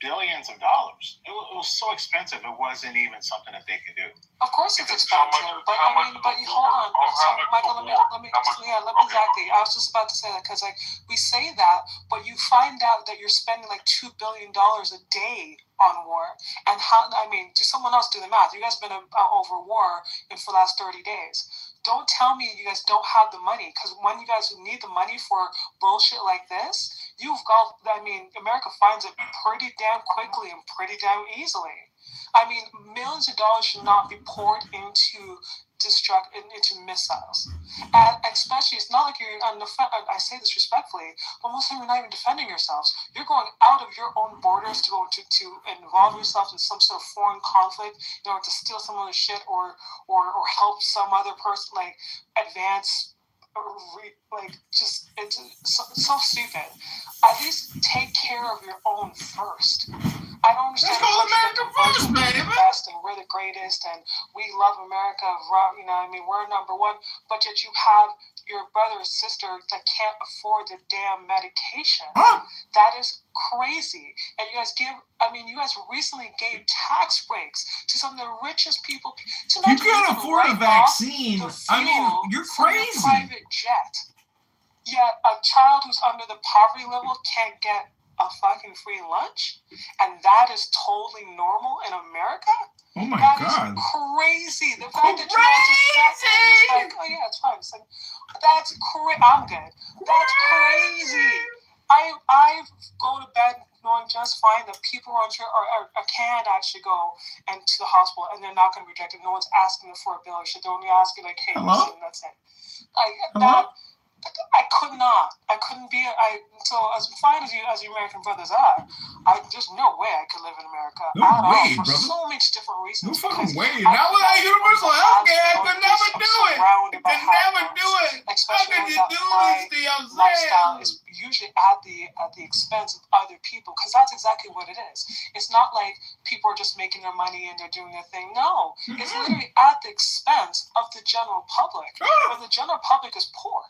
billions of dollars. It was so expensive. It wasn't even something that they could do. Of course it's expensive, but I mean, hold on. So, Michael, let me exactly. I was just about to say that, because we say that, but you find out that you're spending $2 billion a day on war. And do someone else do the math? You guys have been over war for the last 30 days. Don't tell me you guys don't have the money, because when you guys need the money for bullshit like this, America finds it pretty damn quickly and pretty damn easily. I mean, millions of dollars should not be poured into missiles. And especially, it's not like you're on the front, I say this respectfully, but most of them, you're not even defending yourselves. You're going out of your own borders to go to involve yourself in some sort of foreign conflict in order to steal some other shit or help some other person advance. It's so stupid. At least take care of your own first. I don't understand. Let's call America first, baby. And we're the greatest, and we love America. We're number one. But yet you have your brother or sister that can't afford the damn medication. Huh? That is crazy. And you guys recently gave tax breaks to some of the richest people. You can't afford a vaccine. You're crazy. Your private jet. Yet a child who's under the poverty level can't get a fucking free lunch, and that is totally normal in America. Oh my God! God! Is crazy. The fact that you guys just sat there and oh yeah, it's fine. That's crazy. I'm good. That's crazy. I go to bed knowing just fine that people can actually go to the hospital and they're not going to be rejected. No one's asking them for a bill or shit. They're only asking hey, listen, that's it. I could not. I couldn't be. So as fine as you American brothers are, there's no way I could live in America No way, for brother. so many different reasons. No fucking way. Not without universal health care, I could never do it. surrounded by never do it. Especially How when can you do my this to yourself? lifestyle is usually at the expense of other people, because that's exactly what it is. It's not like people are just making their money and they're doing their thing. No, it's literally at the expense of the general public. But the general public is poor.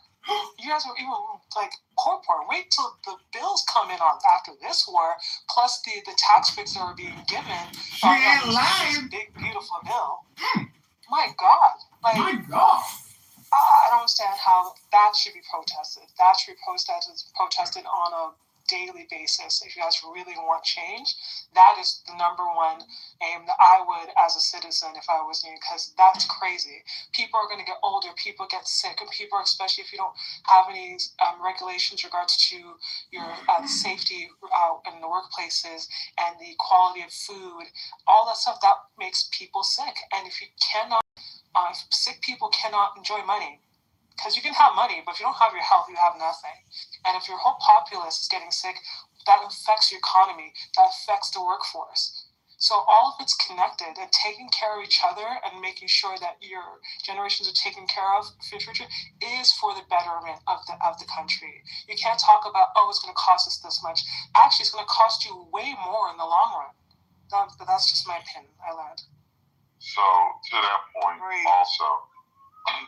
You guys are even like poor. Wait till the bills come in on after this war, plus the tax breaks that are being given. She ain't lying. Big beautiful bill. My God, like My God. I don't understand how that should be protested. That should be protested on a daily basis. If you guys really want change, that is the number one aim that I would, as a citizen, if I was new, because that's crazy. People are going to get older, people get sick, and people, especially if you don't have any regulations regards to your safety in the workplaces and the quality of food, all that stuff, that makes people sick. And if you cannot, sick people cannot enjoy money. Because you can have money, but if you don't have your health, you have nothing. And if your whole populace is getting sick, that affects your economy, that affects the workforce. So all of it's connected, and taking care of each other and making sure that your generations are taken care of for the future is for the betterment of the country. You can't talk about, oh, it's going to cost us this much. Actually, it's going to cost you way more in the long run. But that's just my opinion. I learned. So to that point, also,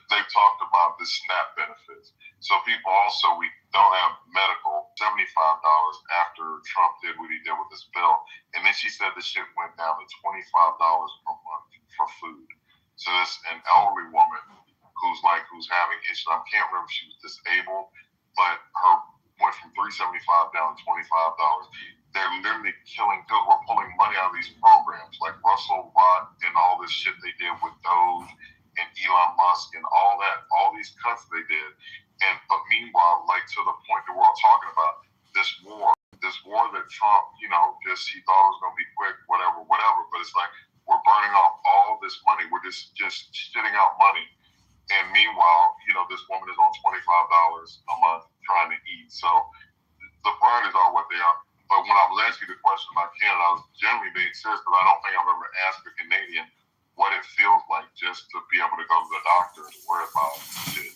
they talked about the SNAP benefits. So people also, we don't have medical, $75 after Trump did what he did with this bill. And then she said the shit went down to $25 per month for food. So this an elderly woman who's having issues. I can't remember if she was disabled, but her went from $3.75 down to $25. They're literally killing, because we're pulling money out of these programs like Russell Watt and all this shit they did with Doge and Elon Musk and all that, all these cuts they did. But meanwhile, like to the point that we're all talking about, this war that Trump, he thought it was going to be quick, whatever, but it's like we're burning off all this money. We're just shitting out money. And meanwhile, this woman is on $25 a month trying to eat. So the priorities are what they are. But when I was asking the question about Canada, I was generally being serious, because I don't think I've ever asked a Canadian what it feels like just to be able to go to the doctor and worry about shit.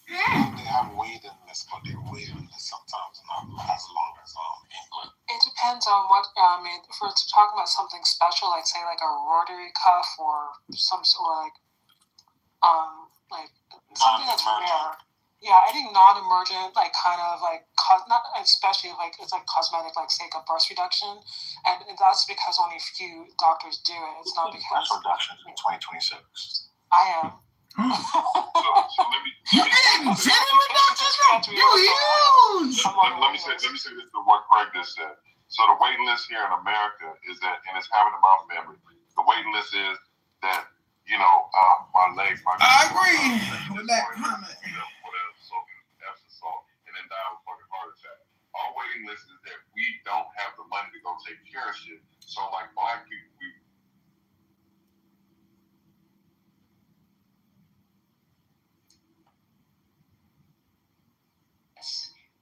They have waiting lists, but their waiting list sometimes not as long as England. It depends on what, if we're talking about something special, like say like a rotary cuff or some sort of like something that's rare. Yeah, I think non-emergent, not especially like it's like cosmetic, like say a breast reduction, and that's because only a few doctors do it. It's not because breast reduction in 2026. I am. So let me say this to what Craig just said. So the waiting list here in America is that, and it's happened in my family. The waiting list is that my legs. I agree with that comment. And then die of a fucking heart attack. Our waiting list is that we don't have the money to go take care of shit. So like black people,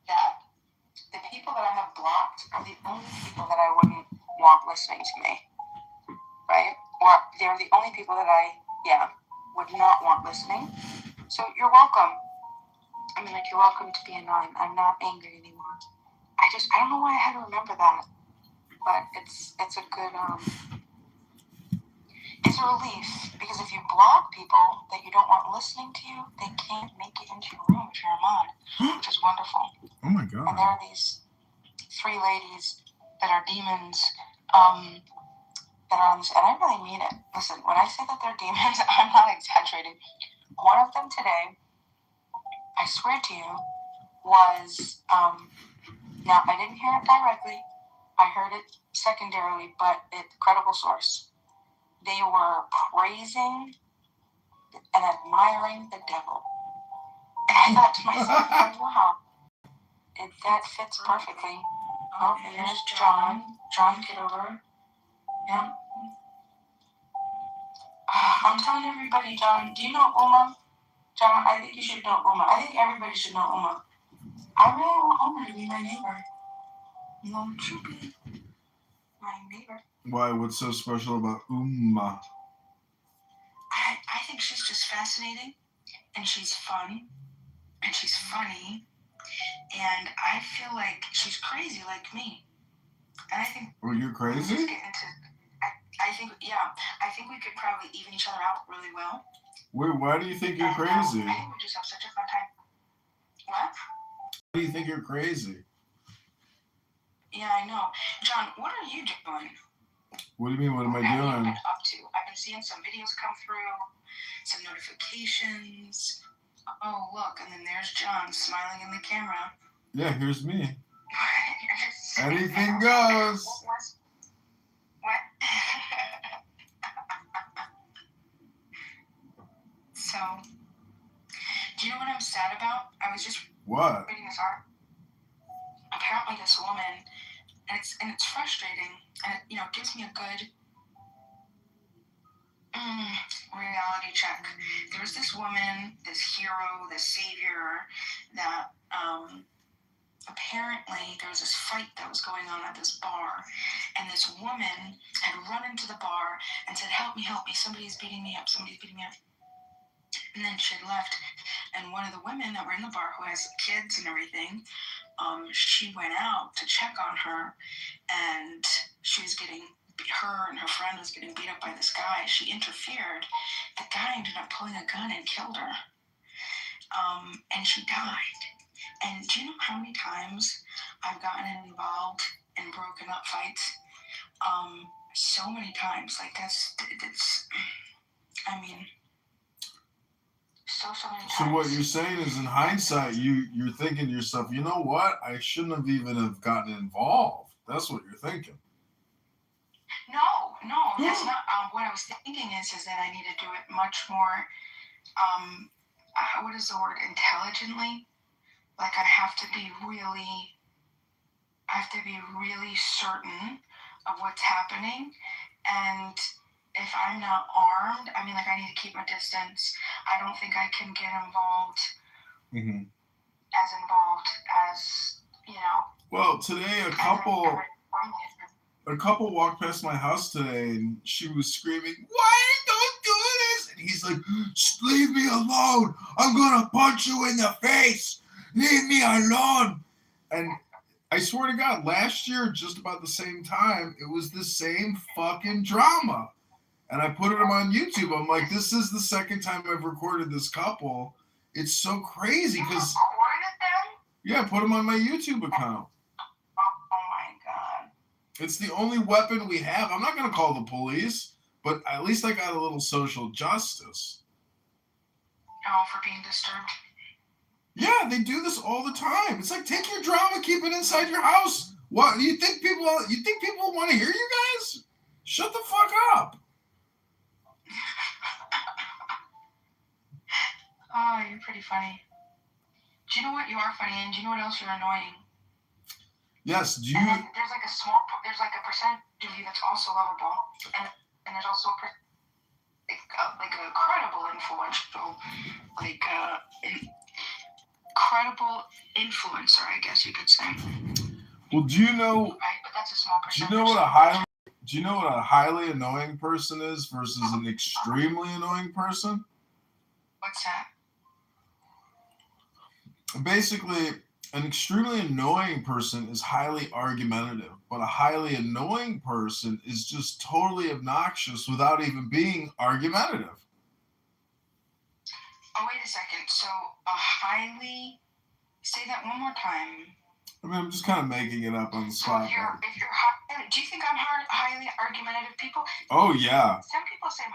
that the people that I have blocked are the only people that I wouldn't want listening to me, right? Or they're the only people that I, would not want listening. So you're welcome. You're welcome to be annoying. I'm not angry anymore. I don't know why I had to remember that, but it's a good, it's a relief, because if you block people that you don't want listening to you, they can't make it into your room if you're a mod, which is wonderful. Oh my God. And there are these 3 ladies that are demons, that are on this, and I really mean it. Listen, when I say that they're demons, I'm not exaggerating. One of them today, I swear to you, was, now I didn't hear it directly, I heard it secondarily, but it's a credible source. They were praising and admiring the devil. And I thought to myself, wow, that fits perfectly. Oh, and there's John Kitover. Yeah. I'm telling everybody, John, do you know Uma? John, I think you should know Uma. I think everybody should know Uma. I really want Uma to be my neighbor. My neighbor. Why? What's so special about Umma? I think she's just fascinating, and she's fun, and she's funny, and I feel like she's crazy like me. And I think. Well, you're crazy? I think we could probably even each other out really well. Wait, why do you think you're crazy? I think we just have such a fun time. What? Why do you think you're crazy? Yeah, I know. John, what are you doing? What do you mean, what am I What have you doing? been up to? I've been seeing some videos come through, some notifications. Oh, look, and then there's John smiling in the camera. Yeah, here's me. Anything goes. What? So, do you know what I'm sad about? I was just What? reading this art. Apparently, this woman, and it's frustrating, and it gives me a good reality check. There was this woman, this hero, this savior, that apparently there was this fight that was going on at this bar, and this woman had run into the bar and said, help me, somebody's beating me up. And then she had left, and one of the women that were in the bar who has kids and everything, she went out to check on her, and her and her friend was getting beat up by this guy. She interfered. The guy ended up pulling a gun and killed her. And she died. And do you know how many times I've gotten involved in broken up fights? So many times. Like that's I mean, so many times. So what you're saying is, in hindsight, you're thinking to yourself, you know what? I shouldn't have even have gotten involved. That's what you're thinking. No, that's not. What I was thinking is that I need to do it much more. What is the word? Intelligently. Like I have to be really certain of what's happening, and if I'm not armed, I mean, like I need to keep my distance. I don't think I can get involved. Mm-hmm. As involved as Well, today a couple walked past my house today, and she was screaming, "Why don't do this?" And he's like, "Leave me alone! I'm gonna punch you in the face! Leave me alone!" And I swear to God, last year, just about the same time, it was the same fucking drama. And I put it on YouTube. I'm like, this is the second time I've recorded this couple. It's so crazy because. Yeah, I put them on my YouTube account. Oh my God. It's the only weapon we have. I'm not going to call the police, but at least I got a little social justice. Oh, for being disturbed? Yeah, they do this all the time. It's like, take your drama, keep it inside your house. What, you think people want to hear you guys? Shut the fuck up. Oh, you're pretty funny. Do you know what? You are funny, and do you know what else you're annoying? Yes, do you... And then there's like a percentage of you that's also lovable, and there's also a credible influential, credible influencer, I guess you could say. Well, do you know... Right, but that's a small percentage. Do you know what a highly annoying person is versus an extremely annoying person? What's that? Basically, an extremely annoying person is highly argumentative, but a highly annoying person is just totally obnoxious without even being argumentative. Oh, wait a second. So, say that one more time. I mean, I'm just kind of making it up on the spot. Do you think I'm highly argumentative people? Oh, yeah. Some people say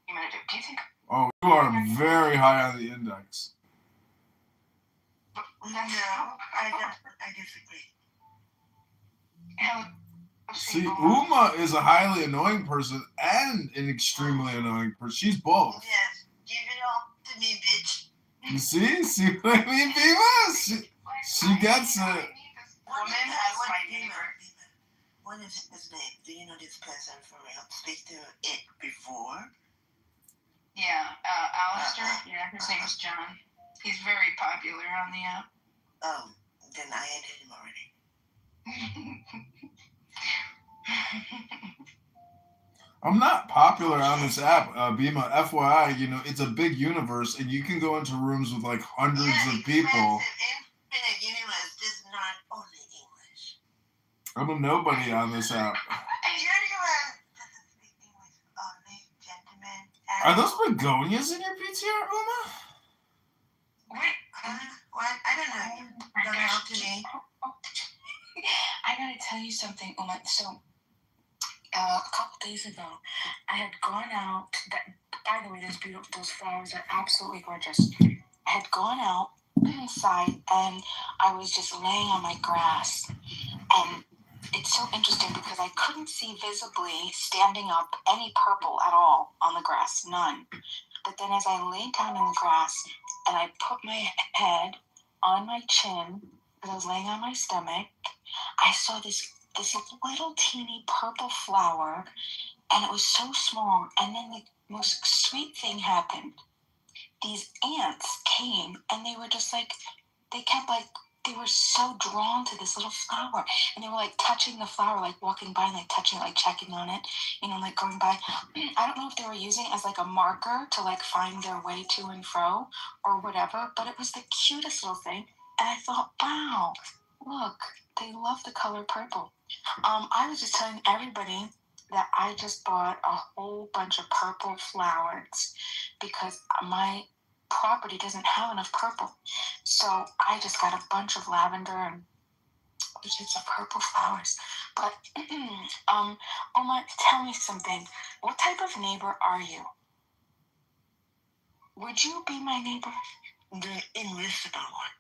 argumentative. Do you think? Oh, you are very high on the index. No, I disagree. See, Uma is a highly annoying person and an extremely annoying person. She's both. Yes, give it all to me, bitch. You see what I mean, Viva? She gets it. What is his name? Do you know this person for real? Speak to it before? Yeah, Alistair. Yeah, his name's John. He's very popular on the app. Oh, then I added him already. I'm not popular on this app, Bima. FYI, you know, it's a big universe, and you can go into rooms with like hundreds of people. Infinite universe does not only English. I'm a nobody on this app. Are those begonias in your PTR, Uma? What? I don't know. Don't know to me. I gotta tell you something, Uma. So, a couple days ago, I had gone out. By the way, those flowers are absolutely gorgeous. I had gone out inside, and I was just laying on my grass, and it's so interesting because I couldn't see visibly standing up any purple at all on the grass, none. But then as I laid down in the grass and I put my head on my chin, because I was laying on my stomach, I saw this little teeny purple flower, and it was so small. And then the most sweet thing happened. These ants came, and they were just like, they were so drawn to this little flower, and they were like touching the flower, like walking by and like touching it, like checking on it, you know, like going by. I don't know if they were using it as like a marker to like find their way to and fro or whatever, but it was the cutest little thing. And I thought, wow, look, they love the color purple. I was just telling everybody that I just bought a whole bunch of purple flowers because my property doesn't have enough purple. So I just got a bunch of lavender and just of purple flowers. But Oma, tell me something. What type of neighbor are you? Would you be my neighbor? The invisible one.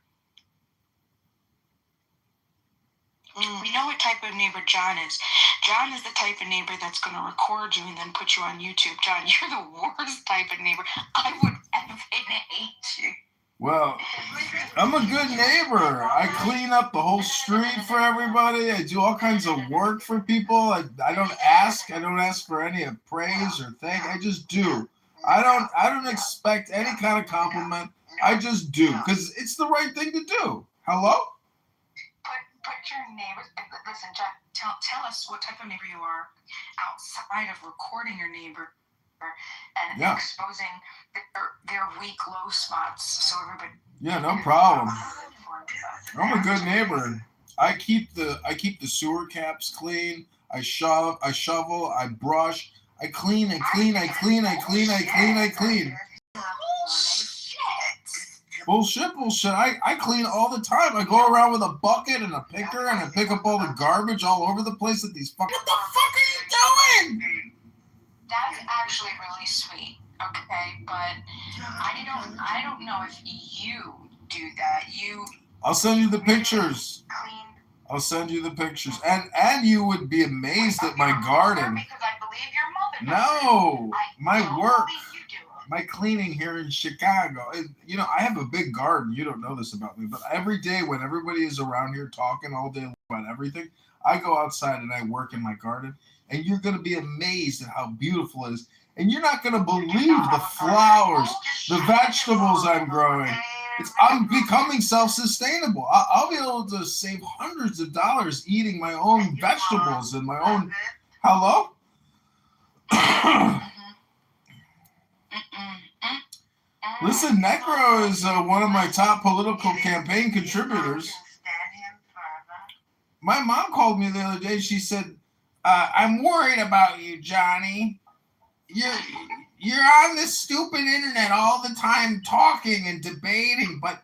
We know what type of neighbor John is. John is the type of neighbor that's going to record you and then put you on YouTube. John, you're the worst type of neighbor. I would effing hate you. Well, I'm a good neighbor. I clean up the whole street for everybody. I do all kinds of work for people. I don't ask for any praise or thank. I just do. I don't expect any kind of compliment. I just do because it's the right thing to do. Hello? Put your neighbors. Listen, John, tell us what type of neighbor you are outside of recording your neighbor and exposing their weak low spots so everybody. Yeah, no problem. I'm a good neighbor. I keep the sewer caps clean. I shovel. I brush. I clean. Bullshit. I clean all the time. I go around with a bucket and a picker and I pick up all the garbage all over the place that these fucking. What the fuck are you doing? That's actually really sweet. Okay, but I don't know if you do that. I'll send you the pictures. And you would be amazed at my garden. Because I believe your mother. No, my work. My cleaning here in Chicago, you know, I have a big garden. You don't know this about me, but every day when everybody is around here talking all day about everything, I go outside and I work in my garden, and you're going to be amazed at how beautiful it is. And you're not going to believe the flowers, the vegetables I'm growing. I'm becoming self-sustainable. I'll be able to save hundreds of dollars eating my own vegetables and my own. Hello? Listen, Necro is one of my top political campaign contributors. My mom called me the other day. She said, I'm worried about you, Johnny. You're on this stupid internet all the time talking and debating, but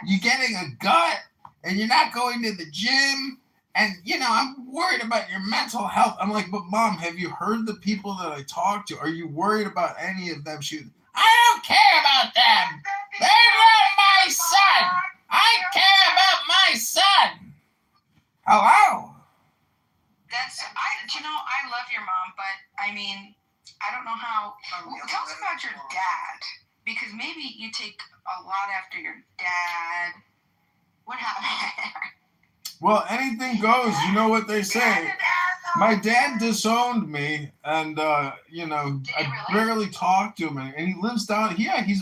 you're getting a gut and you're not going to the gym. And, you know, I'm worried about your mental health. I'm like, but Mom, have you heard the people that I talk to? Are you worried about any of them? I don't care about them. They're not my son. I care about my son. Hello? I love your mom, but I mean, I don't know how. Tell us about your dad, because maybe you take a lot after your dad. What happened? Well, anything goes. You know what they say. My dad disowned me, and you know, I barely talk to him. And he lives down.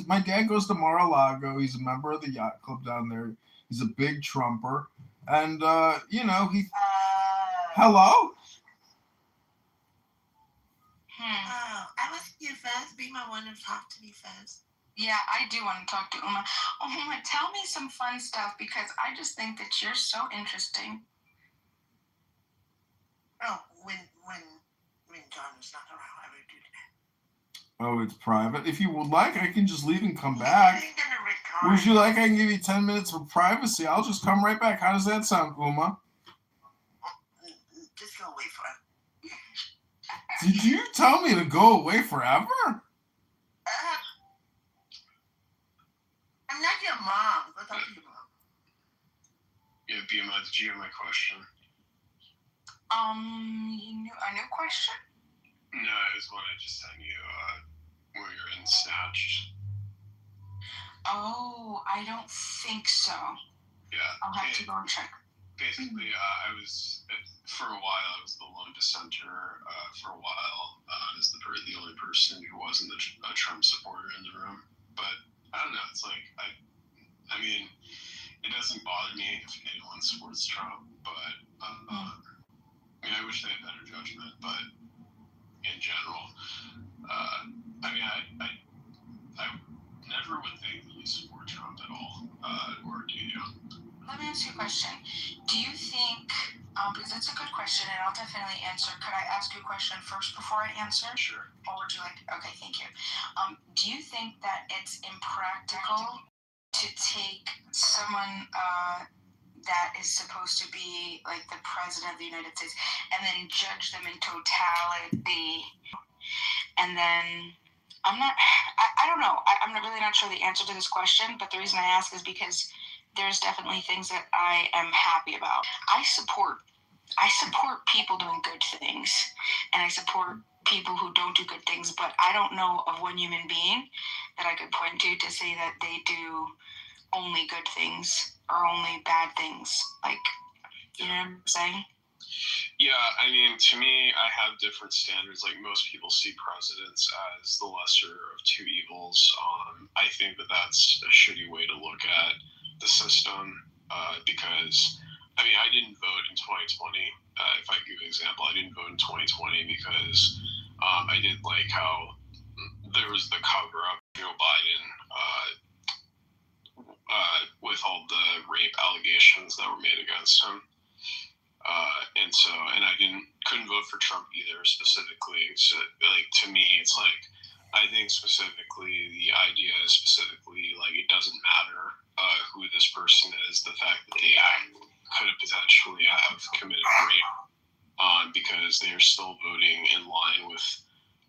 My dad goes to Mar-a-Lago. He's a member of the yacht club down there. He's a big Trumper, and you know, he. Hello. Oh, I was you first. Be my one and talk to me first. Yeah, I do want to talk to Uma. Uma, tell me some fun stuff because I just think that you're so interesting. Oh, when John was not around, I would do that. Oh, it's private. If you would like, I can just leave and come back. Would you like? I can give you 10 minutes of privacy. I'll just come right back. How does that sound, Uma? Just go away forever. Did you tell me to go away forever? I'm not your mom. Go talk to your mom. Yeah, BMI, did you get my question? A new question? No, it was one I just sent you, where you're in Snatched. Oh, I don't think so. Yeah. I'll have to go and check. Basically, I was, for a while, I was the lone dissenter for a while, as the only person who wasn't a Trump supporter in the room. But, I don't know, it's like, I mean, it doesn't bother me if anyone supports Trump, but, I mean, I wish they had better judgment, but in general, I mean, I never would think that you support Trump at all, or do you? Let me ask you a question. Do you think, because it's a good question and I'll definitely answer, could I ask you a question first before I answer? Sure. Or would you like to? Okay, thank you. Do you think that it's impractical to take someone that is supposed to be like the president of the United States and then judge them in totality? And then I don't know. I'm really not sure the answer to this question, but the reason I ask is because there's definitely things that I am happy about. I support people doing good things, and I support people who don't do good things, but I don't know of one human being that I could point to say that they do only good things or only bad things. Like, you know what I'm saying? Yeah, I mean, to me, I have different standards. Like, most people see presidents as the lesser of two evils. I think that that's a shitty way to look at the system because, I mean, I didn't vote in 2020. If I give an example, I didn't vote in 2020 because I didn't like how there was the cover-up of Joe Biden with all the rape allegations that were made against him. And I couldn't vote for Trump either specifically. So, like, to me, it's like, I think specifically the idea is specifically, like, it doesn't matter who this person is, the fact that they could have potentially have committed rape because they are still voting in line with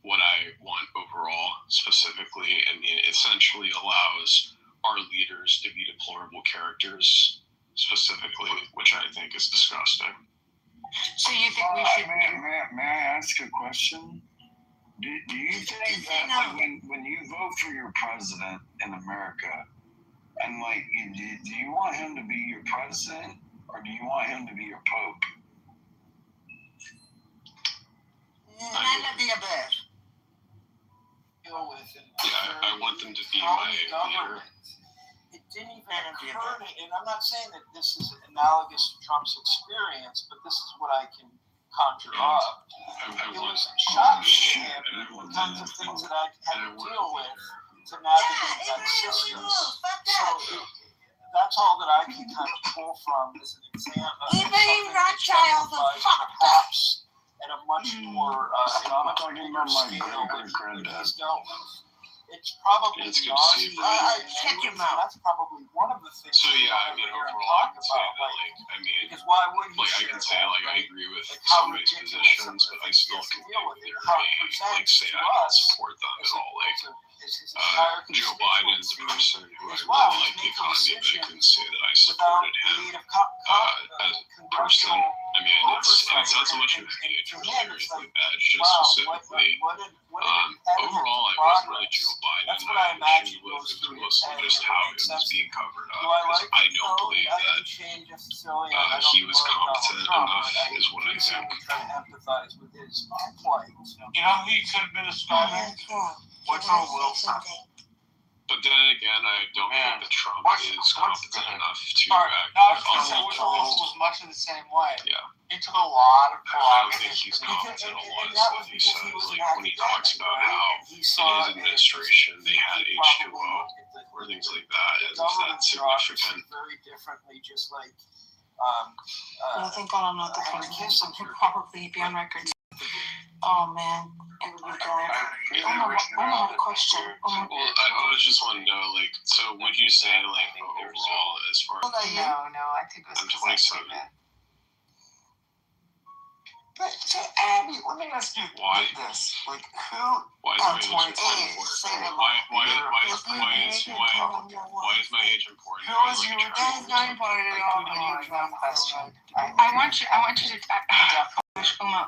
what I want overall specifically, and it essentially allows our leaders to be deplorable characters specifically, which I think is disgusting. So you think we should? May I ask a question? Do you think that like, when you vote for your president in America, and like, do you want him to be your president or do you want him to be your pope? None of the above. Yeah, I want them to be my leader. It didn't even occur to me, and I'm not saying that this is analogous to Trump's experience, but this is what I can conjure up. It was shocking to him the kinds of things that I had to deal with to navigate that system. So that's all that I can kind of pull from as an example. Even Rothschild was fucked up. At a much more bigger scale than he's dealt with. It's probably nauseating. Check him out. That's probably one of the things. So yeah, I mean, overall, I can say that, like, I mean, because why would he? Like, I can say, like, I agree with somebody's positions, but I still can like, say I don't support them at all. Like, Joe Biden's a person who I really like the economy, but I couldn't say that I supported him as a person. I mean, it's not so much of hate or anything bad. It's just specifically, overall, I wasn't really Joe Biden. I had an issue with it was mostly just how it was being covered up. Because I don't believe that he was competent enough, is what I think. You know who he could have been a Spider? Woodrow Wilson. But then again, I don't think that Trump is competent enough to act was much of the same way. Yeah. He took a lot of I don't think prerogatives. he's competent a lot of stuff he says. Like when he talks about how in his administration they had H2O or things like that, is that significant? Very differently, just like. I think on another conversation could probably be on record. Oh man, it would be dark. I have a question. Well, I was just wanting to know, like, so would you say, like, overall, as far as... No, I think it was... I'm 27. But so Abby, let me ask you this: like, who? Why is my age important? Why is my age important? Who is your? That's not important at all. I want you to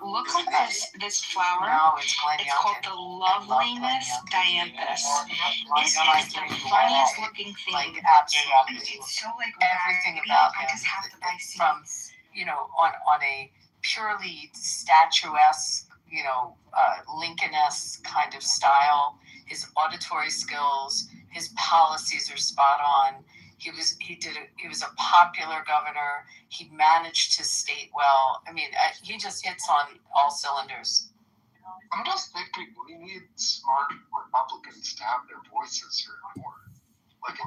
look at this flower. No, it's It's called the Loveliness Dianthus. This is the funniest looking thing. Like, absolutely. It's so like Everything about him, I just have to buy seeds. from, on a purely statuesque, Lincoln-esque kind of style. His auditory skills, his policies are spot on. He was a popular governor. He managed his state well. I mean, he just hits on all cylinders. I'm just thinking we need smart Republicans to have their voices heard more. Like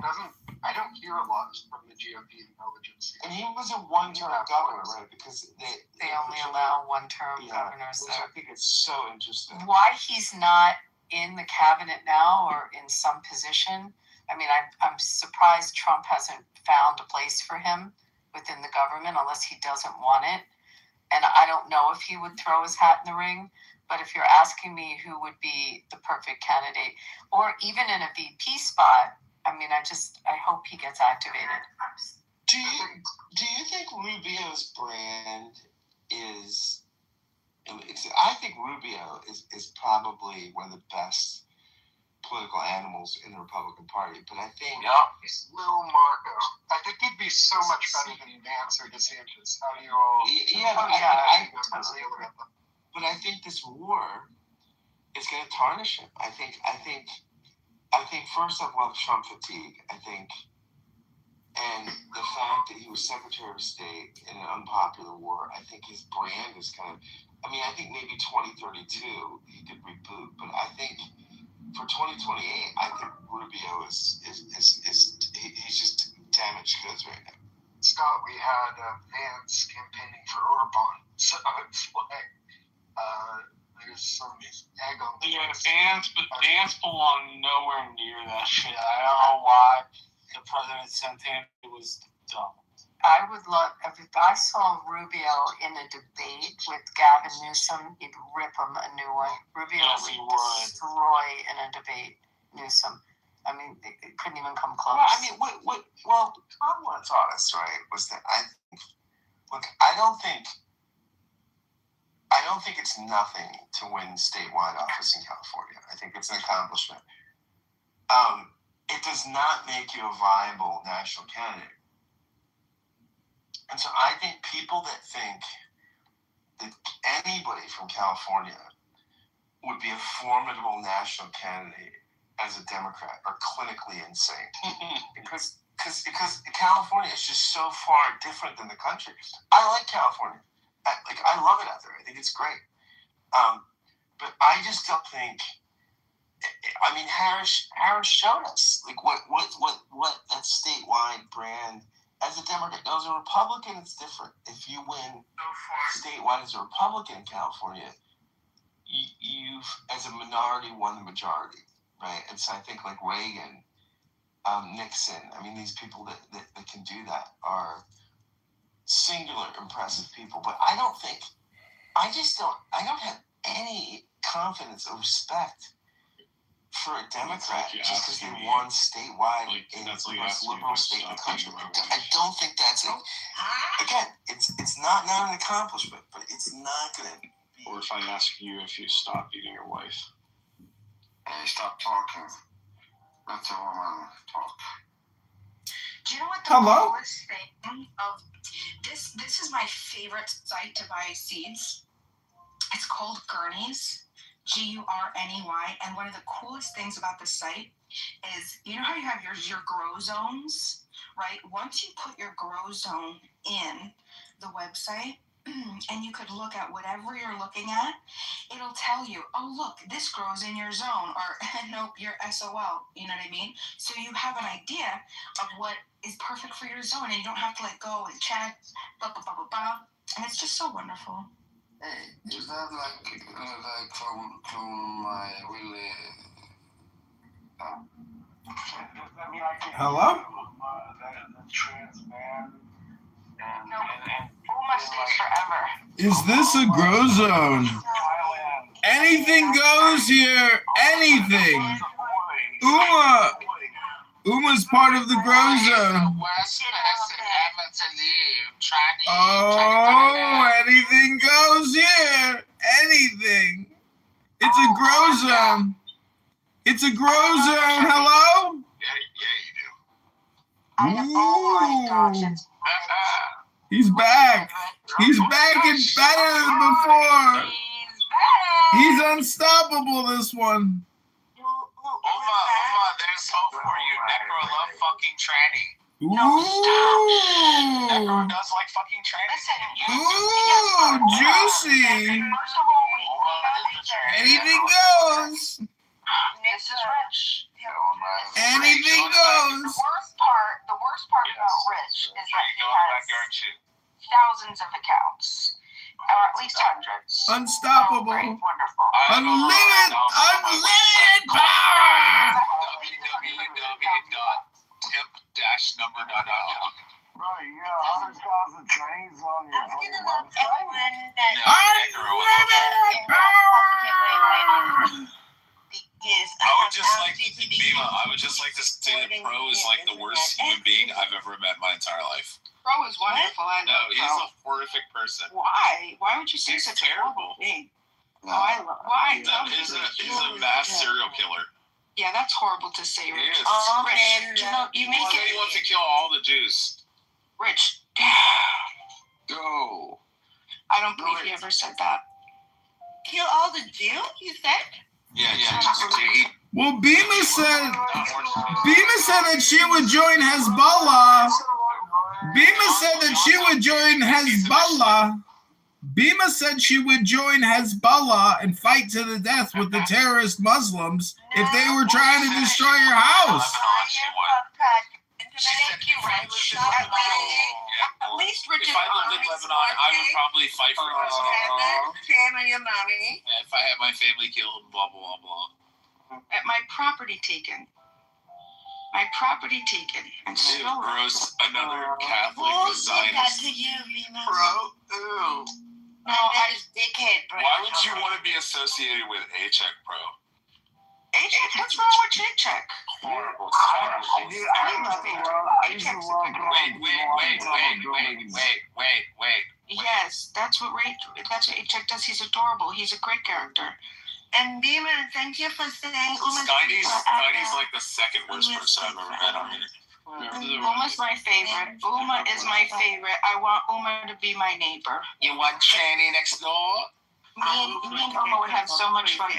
I don't hear a lot from the GOP intelligence. And he was a one-term governor, right? Because They only allow one-term governors. Which I think is so interesting. Why he's not in the cabinet now or in some position? I mean, I'm surprised Trump hasn't found a place for him within the government unless he doesn't want it. And I don't know if he would throw his hat in the ring. But if you're asking me who would be the perfect candidate, or even in a VP spot, I mean, I hope he gets activated. Do you think Rubio's brand is? I think Rubio is probably one of the best political animals in the Republican Party, but I think Lil Marco. I think he'd be so much better than Vance or DeSantis. How do you all? I totally agree. But I think this war is going to tarnish him. I think first off, we'll have Trump fatigue. And the fact that he was Secretary of State in an unpopular war, I think his brand is kind of. I mean, I think maybe 2032 he could reboot, but I think for 2028, I think Rubio is he's just damaged goods right now. Scott, we had Vance campaigning for Orban, so it's like there's some egg on the Vance belonged nowhere near that shit. I don't know why the president sent him. It was dumb. I would love, if I saw Rubio in a debate with Gavin Newsom, he'd rip him a new one. Rubio would destroy in a debate Newsom. I mean, it couldn't even come close. Well, I mean, what Tom taught us, right, was that I don't think it's nothing to win statewide office in California. I think it's an accomplishment. It does not make you a viable national candidate. And so I think people that think that anybody from California would be a formidable national candidate as a Democrat are clinically insane. because California is just so far different than the country. I like California. I love it out there. I think it's great. But I just don't think. I mean, Harris showed us like what that statewide brand. As a Democrat, as a Republican, it's different. If you win statewide as a Republican in California, you've, as a minority, won the majority, right? And so I think like Reagan, Nixon, I mean, these people that can do that are singular impressive people. But I don't have any confidence or respect for a Democrat just because they won statewide in the most liberal state in the country. I don't think that's it. Again, it's not an accomplishment, but it's not going to be. Or if I ask you if you stop beating your wife. Hey, stop talking. Let the woman talk. Do you know what the coolest thing of this? This is my favorite site to buy seeds. It's called Gurney's. GURNEY. And one of the coolest things about the site is, you know how you have your grow zones, right? Once you put your grow zone in the website, and you could look at whatever you're looking at, it'll tell you, oh, look, this grows in your zone, or nope, your SOL, you know what I mean? So you have an idea of what is perfect for your zone, and you don't have to go and check, blah, blah, blah, blah, blah. And it's just so wonderful. Hey, is that from my really... Hello? The trans man. Uma stays forever. Is this a grow zone? Anything goes here. Anything. Uma's part of the grow zone. Oh, anything goes here. Anything. It's a grow zone. It's a grow zone. Hello? Ooh. He's back. He's back and better than before. He's unstoppable, this one. Uma, there's hope for you. Necro love fucking tranny. Ooh. Necro does like fucking tranny. Ooh, juicy. Anything goes. This is Rich. Anything goes. The worst part about Rich is that he has thousands of accounts, or at least hundreds. Unstoppable. Wonderful. Unlimited power. www.tip-number.com. Right, yeah, 100,000 trains on your fucking website. Unlimited power. I would just like to say that Pro is like the worst human being I've ever met in my entire life. Pro is wonderful. I No, love he's Pro. a horrific person. Why? Why would you say He's such terrible. a thing? Why? No, he's a mass serial killer. Yeah, that's horrible to say, He Rich. is. Rich, you make He wants to kill all the Jews. Rich. Go. I don't believe he ever said that. Kill all the Jews, you said? Yeah. Well, Bima said that she would join Hezbollah. Bima said that she would join Hezbollah. Bima said she would join Hezbollah and fight to the death with the terrorist Muslims if they were trying to destroy your house. Thank you, Rich. At least Rich If I lived in Lebanon, I would probably fight for president. Family and mommy. If I had my family killed, blah, blah, blah. At my property taken. And Ew, stolen. gross. Another Catholic Who did that Zionist. to you, Bima? Ew. No, that is dickhead, bro. Why would you want to be associated with A-Check, Pro? What's wrong with Check? Horrible. Wait. Yes, that's what Check does. He's adorable. He's a great character. And Bima, thank you for saying Skyny's like the second worst person I've ever met on here. Uma's my favorite. Uma is my favorite. I want Uma to be my neighbor. You want tranny next door? Me and Uma would have so much fun.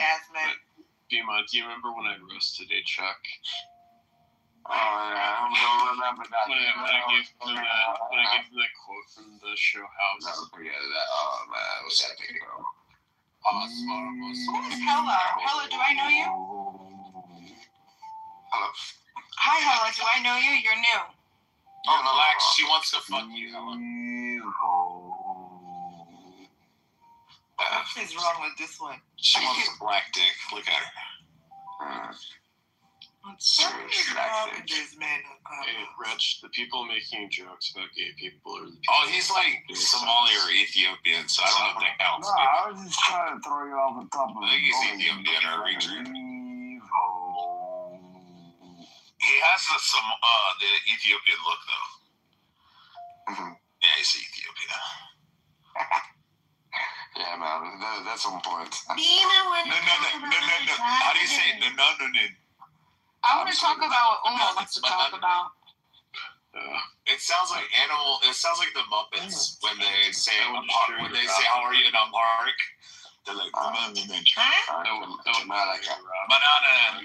Bima, do you remember when I roasted a Chuck? Oh, yeah, I don't remember that. When I gave him that quote from the show House. Never forget that. Oh, man, it was epic, bro. Who is Hella? Hella, do I know you? Hello. Hi, Hella, do I know you? You're new. You're black. She wants to fuck you, Helen. What is wrong with this one? She wants a black dick. Look at her. What is wrong with this man? Hey, Rich, the people making jokes about gay people are the people. Oh, he's like Somali or Ethiopian, so I don't know if that counts. No, I was just trying to throw you off the top of I think he's Ethiopian or Eritrean. He has the Ethiopian look, though. Mm-hmm. Yeah, he's Ethiopian. Yeah, man, that's on point. No. How do you say it? No. I want to talk about what Uma wants to talk about. It sounds like animal. It sounds like the Muppets when they say how are you in Amharic. They're like, Huh? banana. I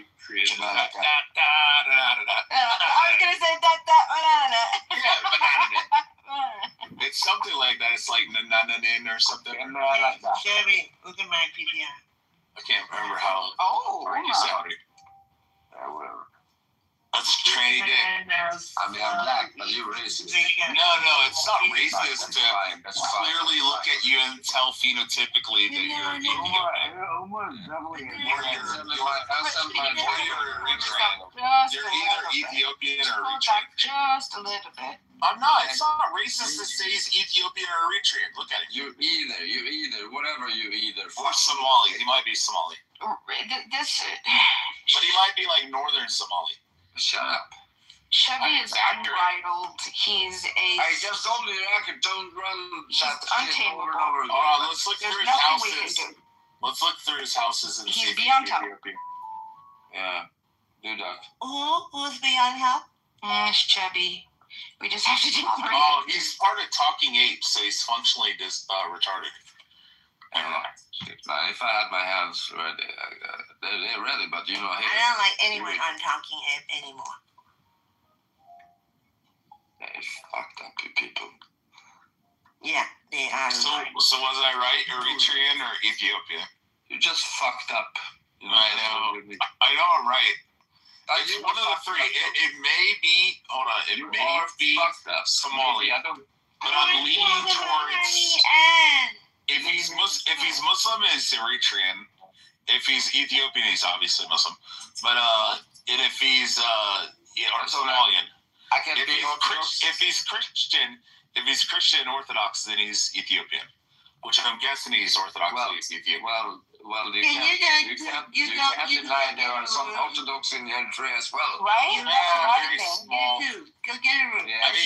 was gonna say that banana. Yeah, banana. It's something like that. It's like nanananin or something. Chevy, look at my PPI. I can't remember how. Oh, Or you sound it. Yeah, whatever. That's tranny dick. I mean, I'm black, but you're racist. No, it's not racist to That's fine. clearly look at you and tell phenotypically that you're Ethiopian. You're either Ethiopian or Eritrean. Just a little bit. I'm not. It's not racist to say he's Ethiopian or Eritrean. Look at it. You either, whatever you either. Or Somali. He might be Somali. This. But he might be like northern Somali. Shut up. Chevy is unbridled. He's a. I just told you I could don't run that shit over and over. Let's look through his nothing we can houses. do. Let's look through his houses and He's see if beyond he's help. Ethiopian. Yeah, do that. Who's beyond help? Chevy. We just have to do it. Oh, he's part of Talking Apes, so he's functionally retarded. I don't know. Now, if I had my hands ready, they're ready, but you know, I don't like anyone on Talking Ape anymore. They fucked up, you people. Yeah, they are. So was I right? Eritrean or Ethiopia? You just fucked up. You know, I know I'm right. It's one of the three. It may be. Hold on. It may be Somali. But I'm leaning towards. If he's Muslim, it's Eritrean. If he's Ethiopian, he's obviously Muslim. But and if he's or Somalian. If he's Christian Orthodox, then he's Ethiopian. Which I'm guessing he's Orthodox Ethiopian. Well, you can't deny there are some Orthodox in Eritrea as well. Right? Yeah, very small. You too. Go get a room. I mean,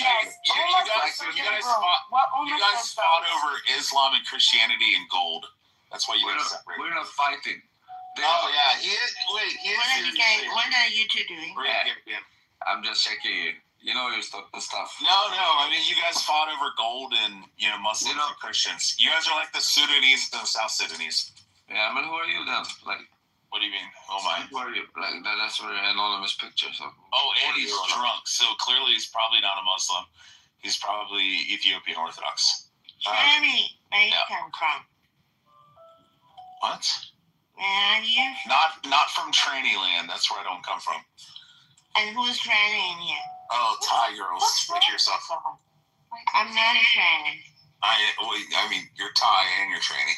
you guys fought over Islam and Christianity and gold. That's why you guys separated. We're not fighting. Oh yeah, he is. Wait, he is. What are you two doing? I'm just checking you. You know your stuff. No. I mean, you guys fought over gold and Muslims and Christians. You guys are like the Sudanese and the South Sudanese. Yeah, but who are you then? Like, what do you mean? Oh my. Who are you? Like, that's very anonymous picture. So. Oh, and he's drunk. So clearly, he's probably not a Muslim. He's probably Ethiopian Orthodox. Jeremy, where you come from? What? Where are you? Not from tranny land. That's where I don't come from. And who's tranny in here? Oh, Thai girls. Switch yourself. I'm not a tranny. I mean, you're Thai and you're tranny.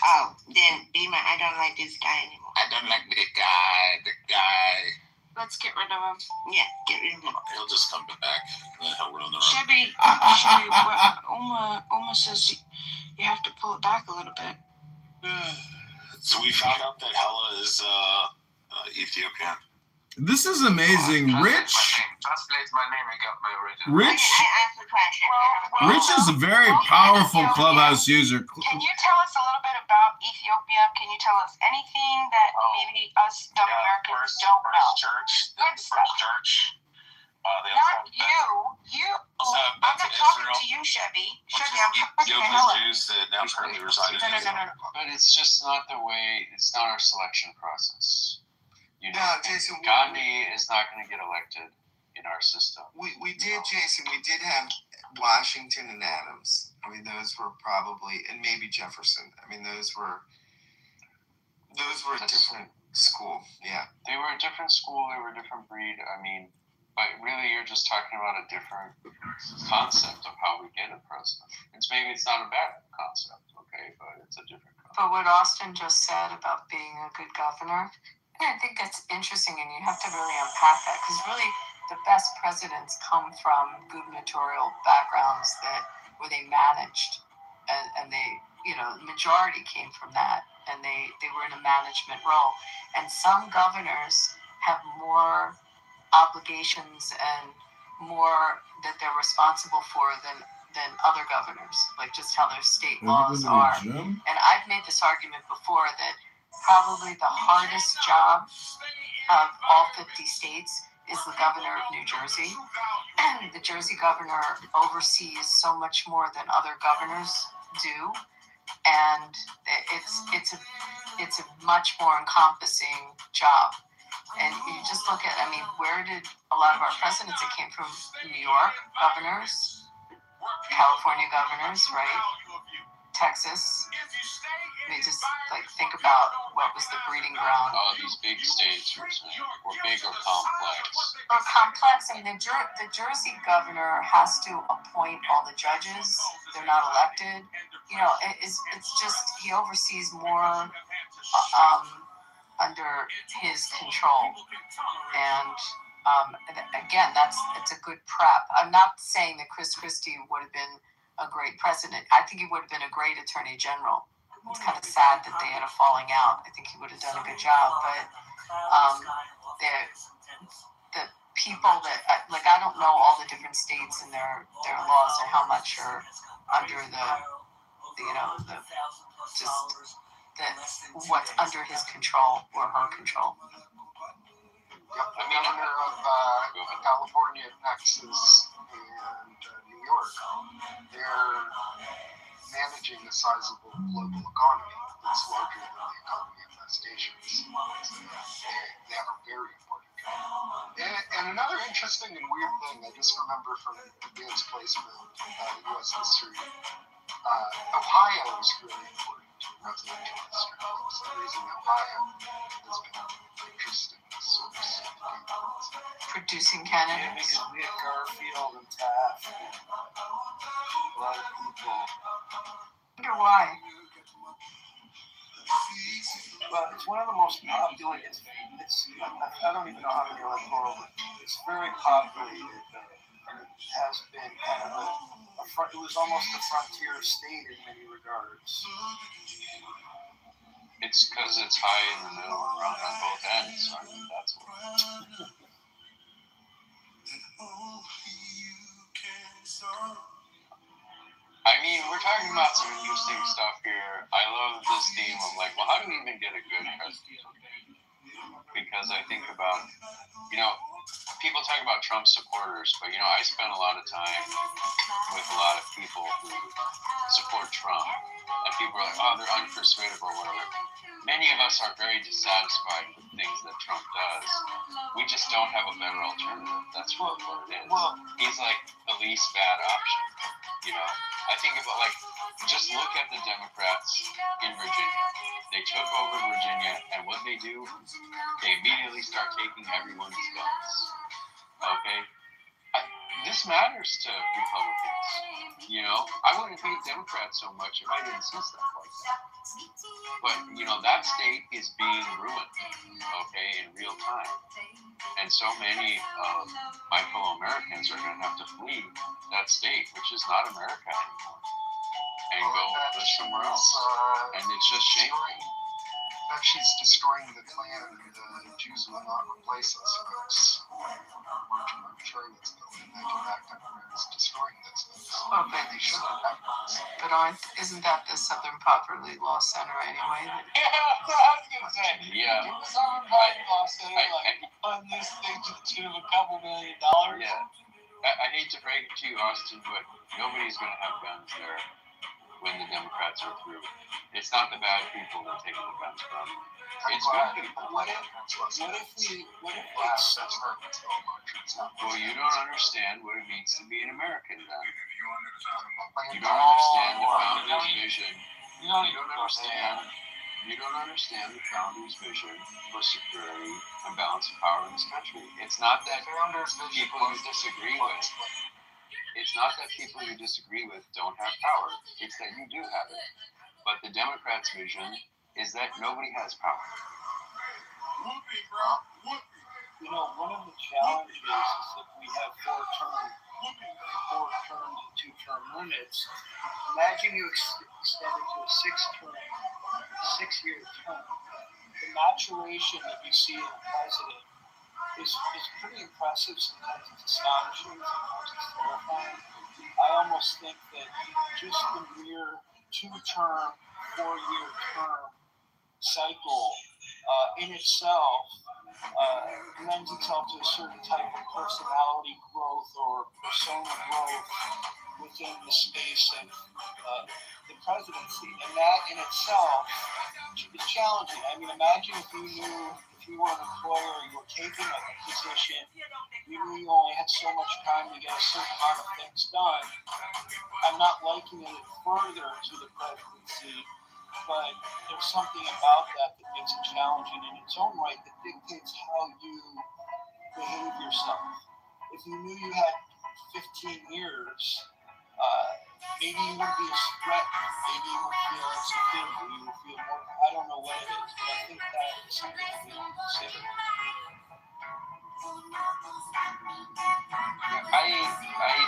Oh, then I don't like this guy anymore. I don't like the guy. Let's get rid of him. Yeah, get rid of him. He'll just come back. The hell we're on the road. Chevy, Uma says you have to pull it back a little bit. So we found out that Hella is Ethiopian. This is amazing. Rich. Translate my name and got my original. Rich. I asked the question. Rich is a very powerful Clubhouse user. Can you tell us a little bit about Ethiopia? Can you tell us anything that maybe us dumb Americans don't know? The first church. Not you. I'm not talking to you, Chevy. Chevy, I'm talking to Helen. Jews that now currently reside in No. But it's just not the way. It's not our selection process. You know, Jason, Gandhi is not going to get elected in our system. We did, Jason. We did have Washington and Adams. I mean, those were probably, and maybe Jefferson. I mean, those were a different school. Yeah, they were a different school. They were a different breed. I mean, but really, you're just talking about a different concept of how we get a president. It's not a bad concept, okay, but it's a different concept. But what Austin just said about being a good governor, I think that's interesting, and you have to really unpack that, because really the best presidents come from gubernatorial backgrounds where they managed, and they, the majority came from that, and they were in a management role. And some governors have more obligations and more that they're responsible for than other governors, like just how their state laws are. And I've made this argument before that probably the hardest job of all 50 states is the governor of New Jersey. The Jersey governor oversees so much more than other governors do. and it's a much more encompassing job. And you just look at, I mean, where did a lot of our presidents that came from New York, governors, California governors, right? Texas. I mean, just like think about what was the breeding ground. Oh, these big states, or big or complex. Or complex. I mean, the Jersey governor has to appoint all the judges. They're not elected. You know, it's just he oversees more under his control. And again, it's a good prep. I'm not saying that Chris Christie would have been a great president. I think he would have been a great attorney general. It's kind of sad that they had a falling out. I think he would have done a good job, but the people that like, I don't know all the different states and their laws and how much are under what's under his control or her control. The governor of California, Texas, and New York, they're managing a sizable global economy that's larger than the economy of most nations. They have a very important job. And another interesting and weird thing, I just remember from Dan's placement U.S. history, Ohio is really important to presidential history. For some reason, Ohio has been an interesting source of candidates. Producing candidates. Yeah, we had Garfield and Taft. A lot of people. I wonder why. Well, it's one of the most popular. I don't even know how to do it, but it's very populated, and it has been kind of it was almost a frontier state in many regards. It's because it's high in the middle and round on both ends. So I think that's what. I mean, we're talking about some interesting stuff here. I love this theme of like, well, how do we even get a good president? Because I think about, people talk about Trump supporters, but I spend a lot of time with a lot of people who support Trump, and people are like, oh, they're unpersuadable, or whatever. Many of us are very dissatisfied with things that Trump does. We just don't have a better alternative. That's what it is. He's like the least bad option. I think about, like, just look at the Democrats in Virginia. They took over Virginia, and what they do, they immediately start taking everyone's guns. Okay? This matters to Republicans. I wouldn't hate Democrats so much if I didn't see stuff like that. But, that state is being ruined, okay, in real time. And so many of my fellow Americans are going to have to flee that state, which is not America anymore, and go live somewhere else. And it's just shameful. That she's destroying the Klan, and the Jews will not replace us, folks. Marching on chariots, though, and they get back to it's destroying this. Well, but they shouldn't have. But isn't that the Southern Poverty Law Center anyway? Yeah. Somebody lost it, on this thing to the tune of $2 million. Yeah. I hate to break it to you, Austin, but nobody's going to have guns there when the Democrats are through. It's not the bad people they're taking the guns from. It's good people. What if Well, you don't understand what it means to be an American then. You don't understand the founders' vision. You don't understand the founders' vision for security and balance of power in this country. It's not that people you disagree with. It's not that people you disagree with don't have power. It's that you do have it. But the Democrats' vision is that nobody has power. One of the challenges is that we have four-term and two-term limits. Imagine you extend it to a six-year term. The maturation that you see in a president is pretty impressive. Sometimes it's astonishing, sometimes it's terrifying. I almost think that just the mere two-term, 4-year term cycle in itself lends itself to a certain type of personality growth or persona growth within the space of the presidency, and that in itself is challenging. I mean, imagine if you were an employer, you were taking a position, you knew you only had so much time to get a certain amount of things done. I'm not likening it further to the presidency, but there's something about that makes it challenging in its own right that dictates how you behave yourself. If you knew you had 15 years, maybe you would be threatened, maybe you would feel insecure, maybe you would feel more, I don't know what it is, but I think that is something that we need to consider. I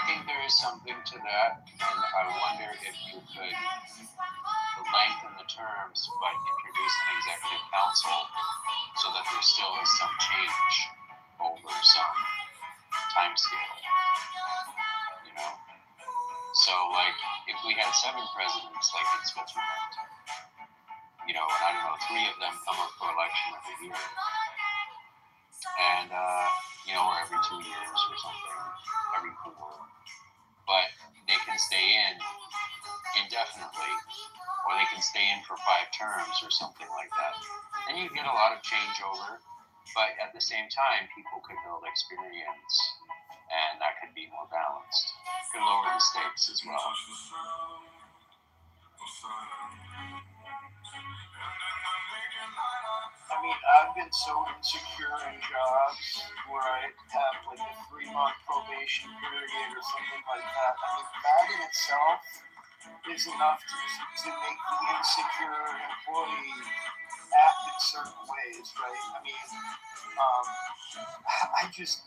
think there is something to that, and I wonder if you could lengthen the terms by introducing an executive council so that there still is some change over some time scale. You know? So, like, if we had 7 presidents, like in Switzerland, you know, and I don't know, 3 of them come up for election every year, and, you know, or every 2 years or something, every 4, but they can stay in indefinitely, or they can stay in for 5 terms or something like that. Then you get a lot of changeover, but at the same time, people could build experience, and that could be more balanced. Could lower the stakes as well. I mean, I've been so insecure in jobs where I have like a 3-month probation period or something like that. I mean, that in itself is enough to make the insecure employee act in certain ways, right? I mean, I just,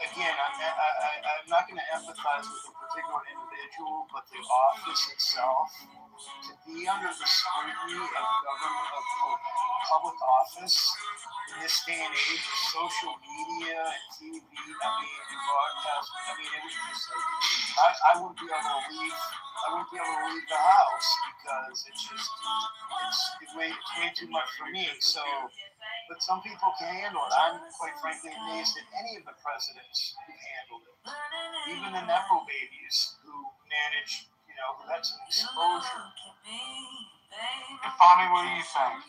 again, I'm not going to empathize with a particular individual, but the office itself, to be under the scrutiny of government, of public office in this day and age of social media and TV, I mean, and broadcasting, I mean, it was just like, I wouldn't be able to leave the house because it's way too much for me. So, but some people can handle it. I'm quite frankly amazed at any of the presidents who handled it. Even the Nepo babies who managed, you know, who had some exposure. Hey, Tommy, what do you think?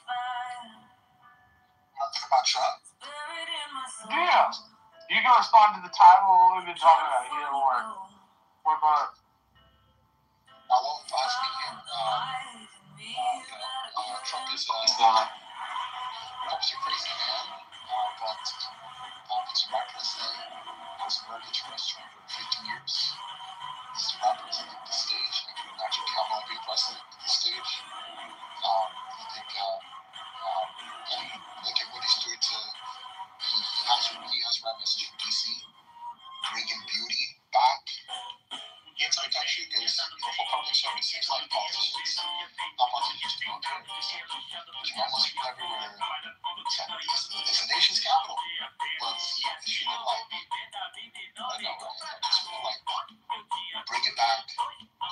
About Trump? Yeah. You can respond to the title of what we've been talking about here, or both. I won't speak him. Trump is Trump's a crazy man, but he's a rapper as has a mortgage restaurant for 50 years. He's a rapper at the stage. I can imagine Kamala being president at this stage. I think, look at what he's doing to, he has rap message from DC, bringing beauty back into the country, because, you know, for public service, it seems like politicians don't care. You almost feel everywhere. It's a nation's capital, but it shouldn't like, I know, right? I just feel like bringing back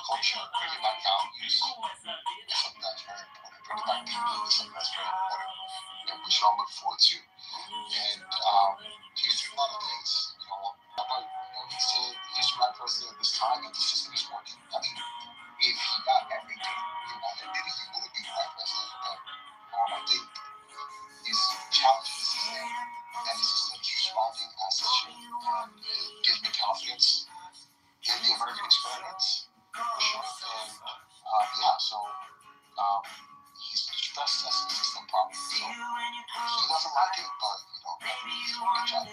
culture, bringing back values, is something that's very important. Bringing back beauty is something that's very important, and we should all look forward to. And he's doing a lot of things, you know, but, you know, he's the right president at this time, and the system is working. I mean, if he got everything he wanted, maybe he would be the right president, but I think he's challenging the system, and the system's responding as it should, and it gives me confidence in the American experience, for sure. And so he's stress testing the system probably. So he doesn't like it, but you know, he's doing a good job.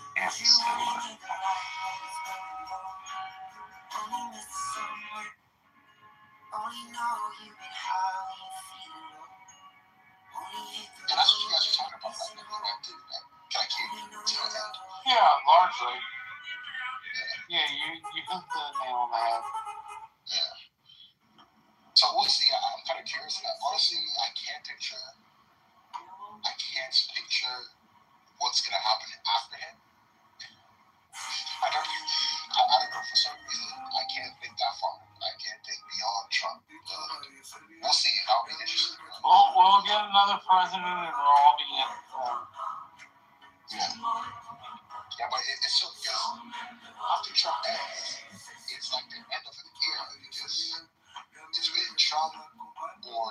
Yeah, that's what you guys are talking about, right? Can I keep it? Yeah, largely. Yeah, you hit the nail on the head. Yeah. So we'll see. I'm kind of curious. Honestly, I can't picture what's gonna happen after him. I don't know. For some reason, I can't think that far. I can't think beyond Trump. We'll see. That'll be interesting. We'll get another president, and we'll all be in. So after Trump ends, it's like the end of an era because it's been Trump or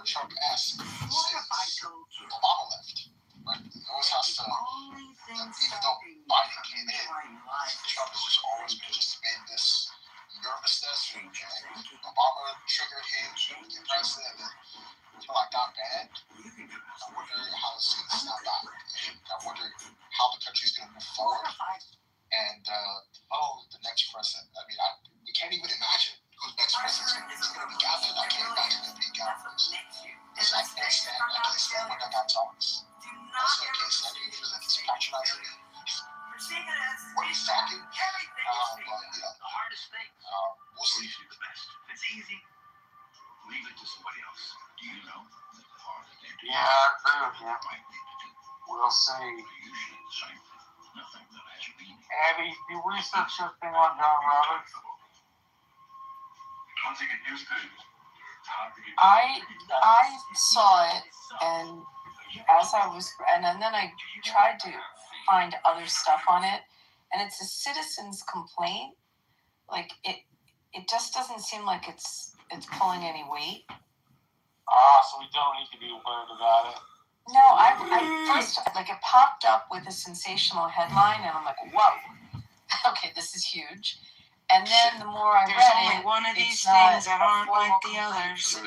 Trump-esque since Obama left. Right? It always has to, even though Biden came in, Trump has just always been this nervousness. And Obama triggered him to be president, and I got banned. I wonder how it's going to snap back. I wonder how the country's going to move forward. And the next president. I mean, we can't even imagine who the next president's going to be. It's going to be Gavin. I can't imagine it being Gavin. I can't stand when that guy talks. Also, I can't stand him because he's patronizing me. What he's talking. We'll see. It's easy. Leave it to somebody else. Do you know? Yeah, I agree with you. We'll see. Abby, you research this thing on John Roberts? I saw it, and then I tried to find other stuff on it, and it's a citizen's complaint. Like it just doesn't seem like it's pulling any weight. So we don't need to be worried about it. No, I first it popped up with a sensational headline, and I'm like, whoa, okay, this is huge. And then the more I read it, only one of these things that aren't like the others.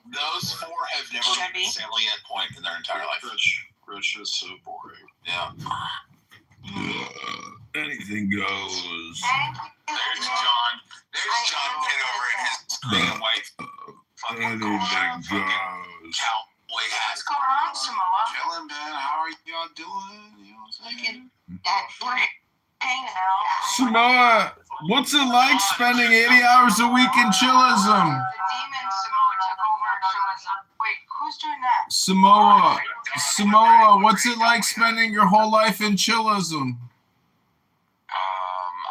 Those four have never been a salient point in their entire life. Rich is so boring. Yeah. Anything goes. There's John. There's John Kitover and his green and white fucking cowboy hat. What's going on, Samoa? Chilling, man. How are y'all doing? You know what I'm saying? We're hanging out. Samoa, what's it like spending 80 hours a week in chillism? The demon Samoa took over chillism. Wait, who's doing that? Samoa, what's it like spending your whole life in chillism?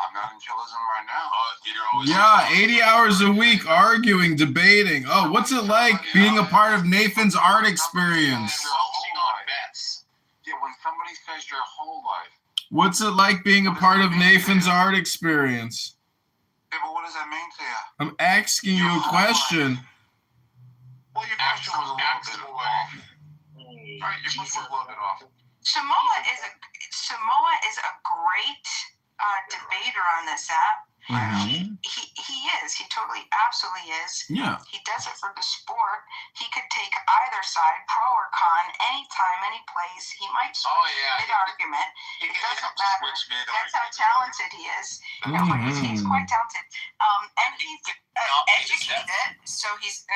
I'm not in chillism right now. Yeah, 80 hours a week arguing, debating. Oh, what's it like being a part of Nathan's art experience? Yeah, when somebody says your whole life. What's it like being a part of Nathan's art experience? Yeah, but what does that mean to you? I'm asking you a question. Well, your question was a little bit off. Right, your question was a little bit off. Samoa is a great debater on this app. Mm-hmm. He is. He totally, absolutely is. Yeah. He does it for the sport. He could take either side, pro or con, anytime, any place. He might switch mid-argument. It doesn't matter. That's how talented he is. Mm-hmm. He's quite talented. And he's educated. So he's,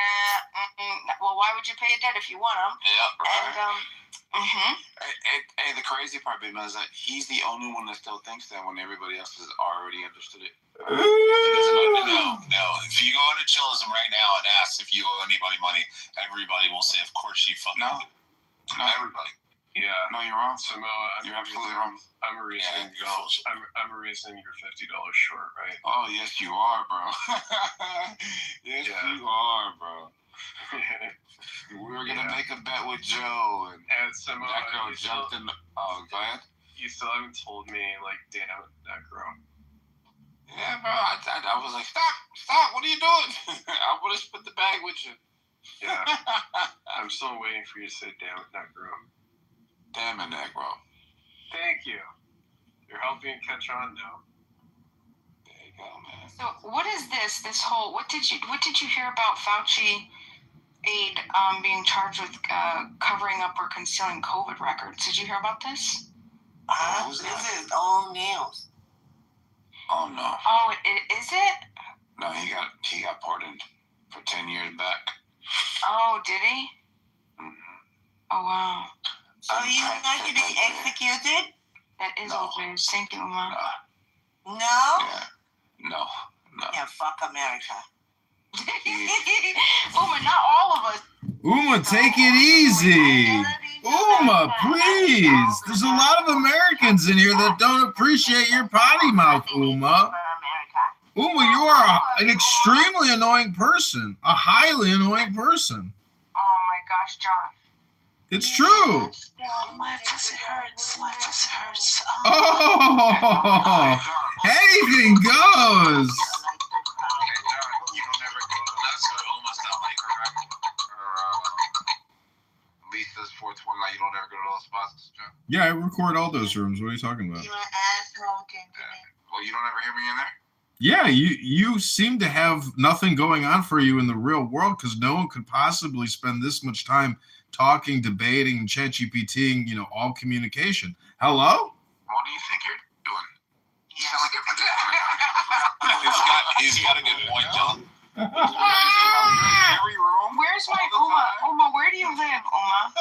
well, why would you pay a debt if you want him? Yeah, right. And, Hey, the crazy part, Big Man, is that he's the only one that still thinks that when everybody else has already understood it. No. If you go into chillism right now and ask if you owe anybody money, everybody will say, of course you fucking do. No. Everybody. Yeah. No, you're wrong. Samoa, you're absolutely wrong. I'm a reason you're $50 short, right? Oh, yes, you are, bro. You are, bro. We were gonna make a bet with Joe, and Samoa, that girl jumped in. Oh, go ahead. You still haven't told me, damn it, that girl. Yeah, bro. I was like, stop! What are you doing? I would have split the bag with you. Yeah. I'm still waiting for you to say, damn it, that girl. Damn it, that girl. Thank you. You're helping catch on now. There you go, man. so what is this? This whole what did you hear about Fauci aide being charged with covering up or concealing COVID records? Did you hear about this? This is old news. Oh no. Oh, is it? No, he got pardoned for 10 years back. Oh, did he? Mm-hmm. Oh wow. So he's not to be executed? That is old news. Thank you, Uma. No? Yeah. No. Yeah, fuck America. Uma, not all of us. Uma, take it easy. Uma, please. There's a lot of Americans in here that don't appreciate your potty mouth, Uma. Uma, you are an extremely annoying person. A highly annoying person. Oh my gosh, John. It's true. My pussy hurts. My pussy hurts. Oh, anything goes. Lisa's 420, like you don't ever go to those spots, John? Yeah, I record all those rooms. What are you talking about? You an asshole, Well, you don't ever hear me in there? Yeah, you seem to have nothing going on for you in the real world because no one could possibly spend this much time talking, debating, ChatGPTing, all communication. Hello? What do you think you're doing? You sound like He's got a good point, John. every room. Where's my Uma? Uma, where do you live, Uma?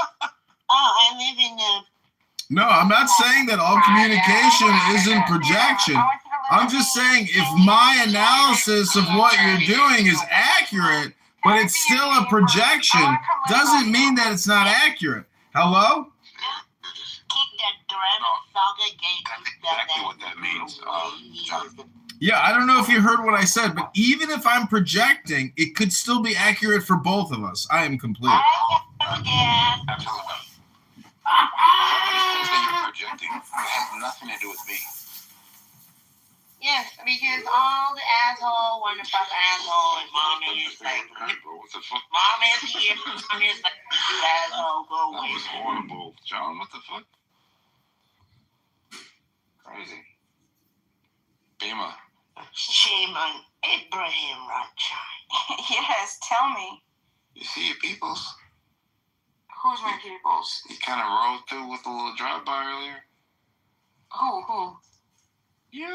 I live in No, I'm not saying that all communication isn't projection. I'm just saying if my analysis of what you're doing is accurate, but it's still a projection, doesn't mean that it's not accurate. Hello? Exactly what that means. Yeah, I don't know if you heard what I said, but even if I'm projecting, it could still be accurate for both of us. I am complete. Absolutely. Somebody says that you're projecting. It has nothing to do with me. Yes, because all the asshole want to fuck asshole, and mom is like, What the fuck? mom is here, mom is like, asshole, go That away. was horrible. John, what the fuck? Crazy. Bima. Shame on Abraham Rothschild. Yes, tell me. You see your peoples? Who's my peoples? You kind of rolled through with a little drive-by earlier. Who? You.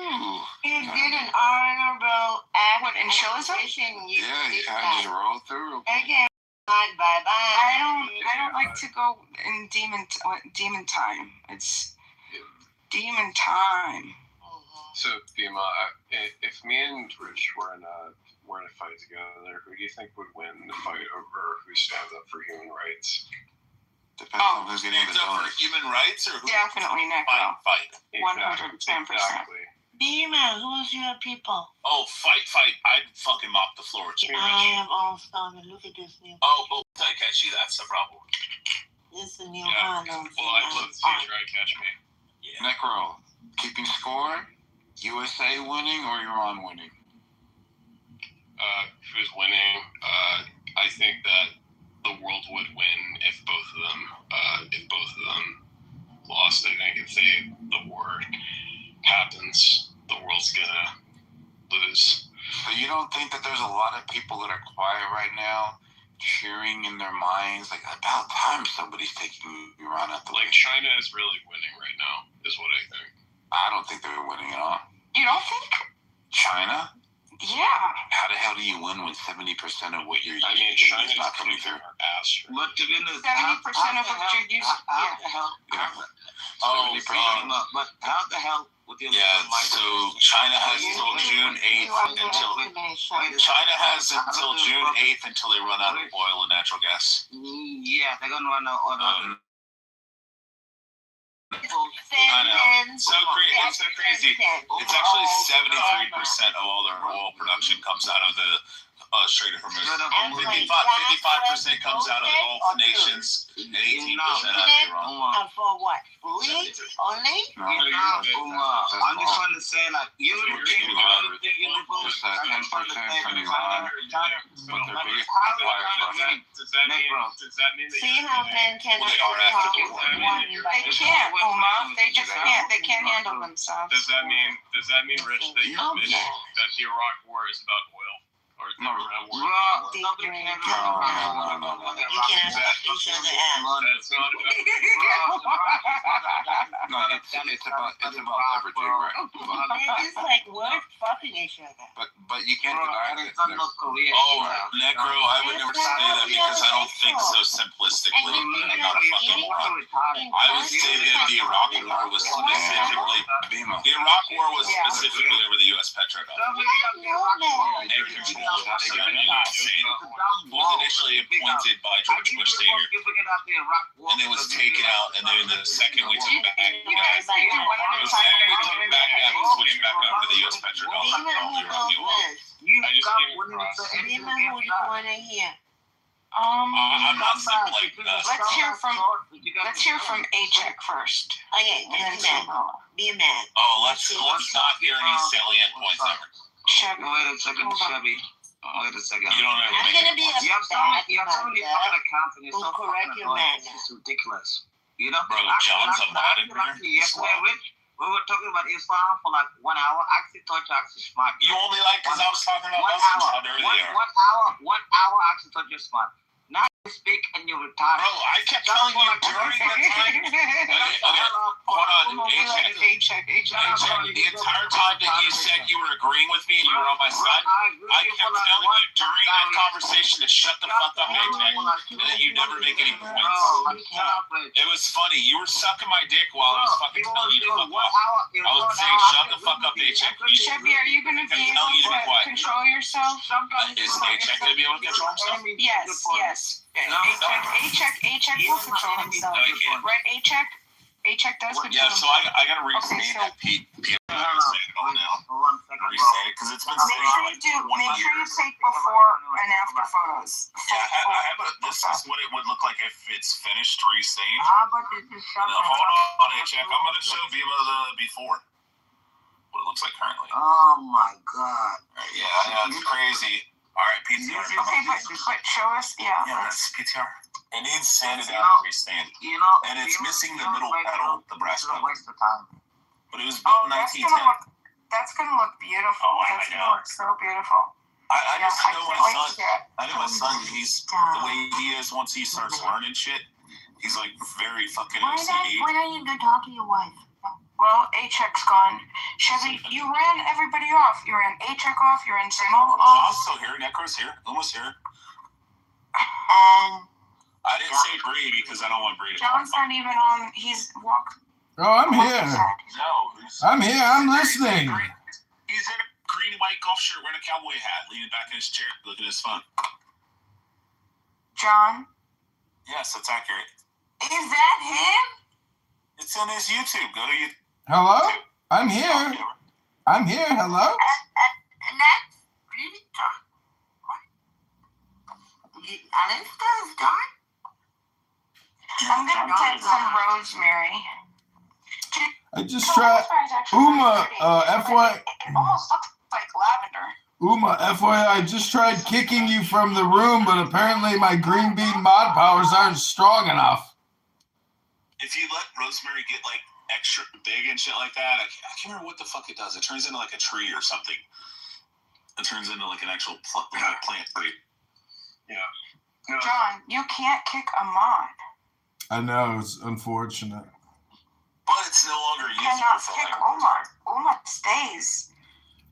You did an honorable act. What, in Chilism? Yeah, you kind of just rolled through. Okay, bye-bye. I don't like to go in demon time. It's demon time. So, Bima, if me and Rich were in a fight together, who do you think would win the fight over who stands up for human rights? Depends on who's getting the For dollars. human rights or who? Definitely Necro. Fight. 110%. Exactly. Bima, who's your people? Oh, fight. I'd fucking mop the floor. I am all starting to look at this new. Oh, but once I catch you, that's the problem. This is a new Yeah. Harlem. Well, I'd love to see you try and catch me. Yeah. Necro, keeping score? USA winning or Iran winning? Who's winning? I think that the world would win if both of them lost. I think if the war happens, the world's gonna lose. So you don't think that there's a lot of people that are quiet right now, cheering in their minds, like, about time somebody's taking Iran out the Like, China is really winning right now, is what I think. I don't think they're winning at all. You don't think? China? Yeah. How the hell do you win when 70% of what you're I mean, using China's is not coming through? our ass. Right? But to be honest, 70% of what you're using. how the hell? Oh, But how the hell would you? yeah. So China has until June 8th until they run out of oil and natural gas. Yeah, they're gonna run out of. I know. It's so crazy. It's actually 73% of all their oil production comes out of the Strait of Hormuz. 55% comes out of the Gulf nations, and 18% out of Iran. For what? Food only? I'm just trying to say, like, you would think Just that 10% from Iran, but their biggest supplier is Russia. Does that mean that See how men can Well, they are after talk the war. one by They can't, Uma. They just can't. They can't handle themselves. Does that mean, Rich, that you admit that the Iraq War is about oil? Or the Iran War? nobody can You cannot fuck each other out. That's not about. No, it's about leveraging, right? It's like we're fucking each other. But you can't deny that. Oh, Necro, I would never say that because I don't think so simplistically. I'm not a fucking moron. I would say that the Iraq War was specifically over the U.S. petro dollar. And control of Saddam Hussein. Was initially appointed by George Bush Sr. And it was taken out, and then the second we took back Baghdad, we switched back over to the U.S. petro dollar. I just came across. Remember who you want to hear. I'm not saying like. Let's hear from A-Check first. Okay, be a man. Oh, let's not hear any salient points ever. Chevy. Wait a second, Chevy. Wait a second. You don't ever I'm make gonna be a You have so many bad fucking accounts and it's who so correct fucking your annoying. man. It's ridiculous. You know? Bro, John's a mod in there. Yesterday, Rich, we were talking about Islam for like 1 hour. I actually thought you actually smart. You only like because I was talking about 1 Muslims, hour. how dirty they are. 1 hour, I actually thought you're smart. Now you speak and you retire. Bro, I kept telling you during the time. Okay, hold on. A-Check. The entire time that you said you were agreeing with me and you were on my side, I kept telling you during that conversation to shut the fuck up, A-Check, and then you never make any points. It was funny. You were sucking my dick while I was fucking telling you to fuck off. I was saying, shut the fuck up, A-Check. Chevy, are you going to be able to control yourself? Is A-Check going to be able to control himself? Yes. A-Check will control himself. Right, A-Check? A-Check does control Yeah, so I got to restate that Pete restate it because it's been Make sure you take before and after photos. This is what it would look like if it's finished restained. Hold on, A-Check. I'm going to show Viva the before. What it looks like currently. Oh my god. Yeah, it's crazy. All right, PTR. Okay, but show us, yeah. Yeah, that's PTR. It needs sanded down and restained. And it's missing the middle pedal, the brass pedal. But it was built in 1910. That's going to look beautiful. Oh, that's going to look so beautiful. I just know my son. I know my son. He's the way he is once he starts learning shit. He's like very fucking OCD. Why don't you go talk to your wife? Well, A-Check's gone. Chevy, you ran everybody off. You ran A-Check off. You ran Samuel off. John's still here. Necro's here. Almost here. And I didn't say Bree because I don't want Bree to. John's not even on. He's walked. Oh, I'm here. No. I'm here. I'm listening. He's in a green white golf shirt wearing a cowboy hat, leaning back in his chair, looking at his phone. John? Yes, that's accurate. Is that him? It's in his YouTube. Go to YouTube. Hello? I'm here. I'm here. Hello? And that's really John. Alex is John? I'm going to take some rosemary. I just tried. Uma, FY. It almost looks like lavender. Uma, FYI, I just tried kicking you from the room, but apparently my green bean mod powers aren't strong enough. If you let rosemary get like extra big and shit like that, I can't remember what the fuck it does. It turns into like a tree or something. It turns into like an actual plant tree. Yeah. John, you can't kick a mod. I know, it's unfortunate. But it's no longer useful. Cannot kick Uma. Uma stays.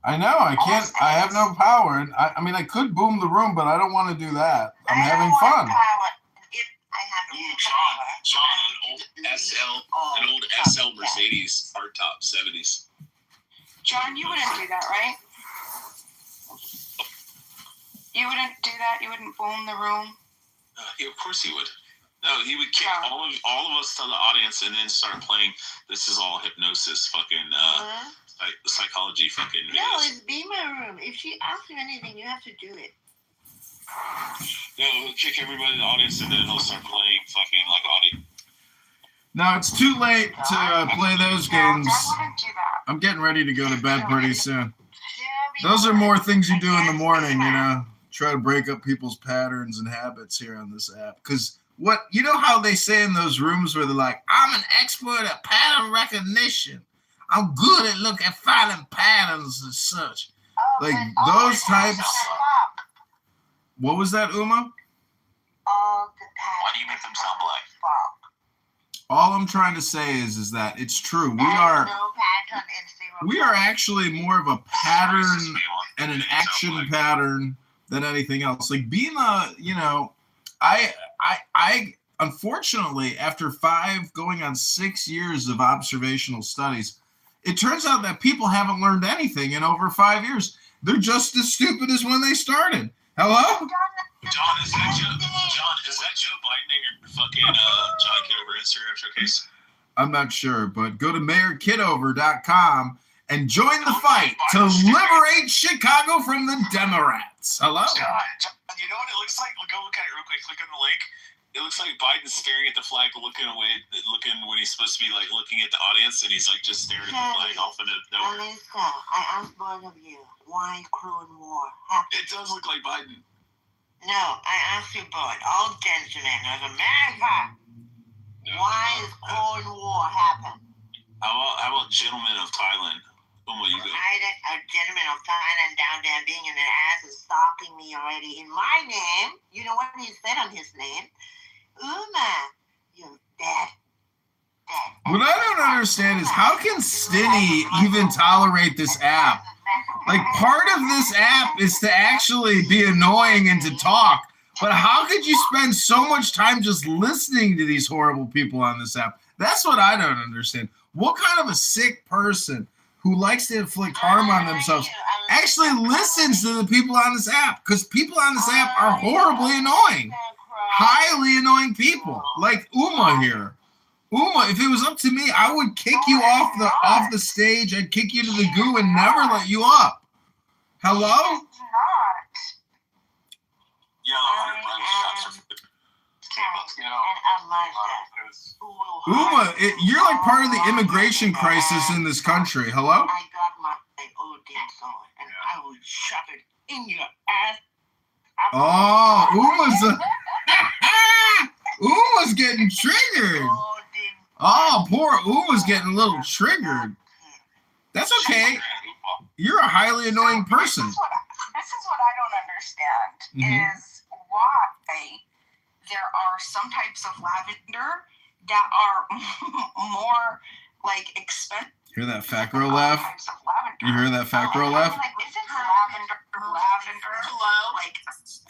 I know, I can't, I have no power. I mean, I could boom the room, but I don't want to do that. I'm having fun. John, an old SL Mercedes hardtop 70s. John, you wouldn't do that, right? You wouldn't do that? You wouldn't boom the room? Yeah, of course he would. No, he would kick all of us to the audience and then start playing This Is All Hypnosis fucking like psychology fucking videos. No, it's be my room. If she asks you anything, you have to do it. No, he'll kick everybody in the audience and then he'll start playing fucking like audio. No, it's too late to play those games. I'm getting ready to go to bed pretty soon. Those are more things you do in the morning, you know. Try to break up people's patterns and habits here on this app. Because what, you know how they say in those rooms where they're like, I'm an expert at pattern recognition. I'm good at looking at finding patterns and such. Like those types. What was that, Uma? All the patterns. Why do you make them sound black? All I'm trying to say is that it's true. We are actually more of a pattern and an action pattern than anything else. Like being a, you know, I unfortunately, after 5 going on 6 years of observational studies, it turns out that people haven't learned anything in over 5 years. They're just as stupid as when they started. Hello? John, is that Joe Biden in your fucking John Kitover Instagram showcase? I'm not sure, but go to mayorkitover.com and join the fight to liberate Chicago from the Democrats. Hello? John, You know what it looks like? Go look at it real quick. Click on the link. It looks like Biden staring at the flag, looking when he's supposed to be like looking at the audience, and he's like just staring at the flag off into nowhere. Alyssa, I asked both of you why Clone War happened. It does look like Biden. No, I asked you both, all gentlemen of America, why is Clone War happen? How about gentlemen of Thailand? You go. A gentleman of Thailand down there being in the ass is stalking me already in my name. You know what he said on his name? Uma, you're dead. What I don't understand is how can Stinny even tolerate this app? Like, part of this app is to actually be annoying and to talk. But how could you spend so much time just listening to these horrible people on this app? That's what I don't understand. What kind of a sick person who likes to inflict harm on themselves actually listens to the people on this app? Because people on this app are horribly annoying. Highly annoying people. Like Uma here. Uma, if it was up to me, I would kick you off the stage. I'd kick you to the goo and never let you up. Hello? Uma, you're like part of the immigration crisis in this country. Hello? I got my Odin sword and I will shove it in your ass. Oh, Uma's getting triggered. Oh, poor Uma's getting a little triggered. That's okay. You're a highly annoying person. This is what I don't understand is why there are some types of lavender that are more like expensive. Hear that fat girl laugh? You hear that fat girl laugh? Like, is it lavender? Like,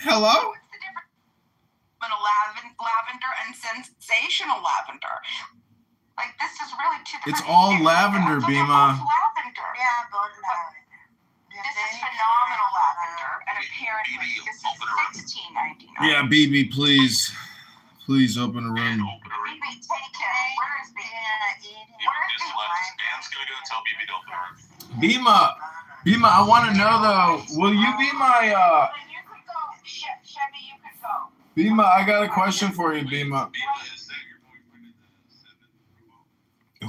hello? What's the difference between lavender and sensational lavender? Like, this is really two different. It's all lavender, Bima. Lavender. Yeah, both lavender. This is phenomenal lavender, and apparently this is $16.99. Yeah, BB, please. Please open a room. BB, take care. Where is BB? Dan's gonna go tell BB to open a room. Bima, I want to know though, will you be my, You could go, Chevy, you could go. Bima, I got a question for you, Bima. No,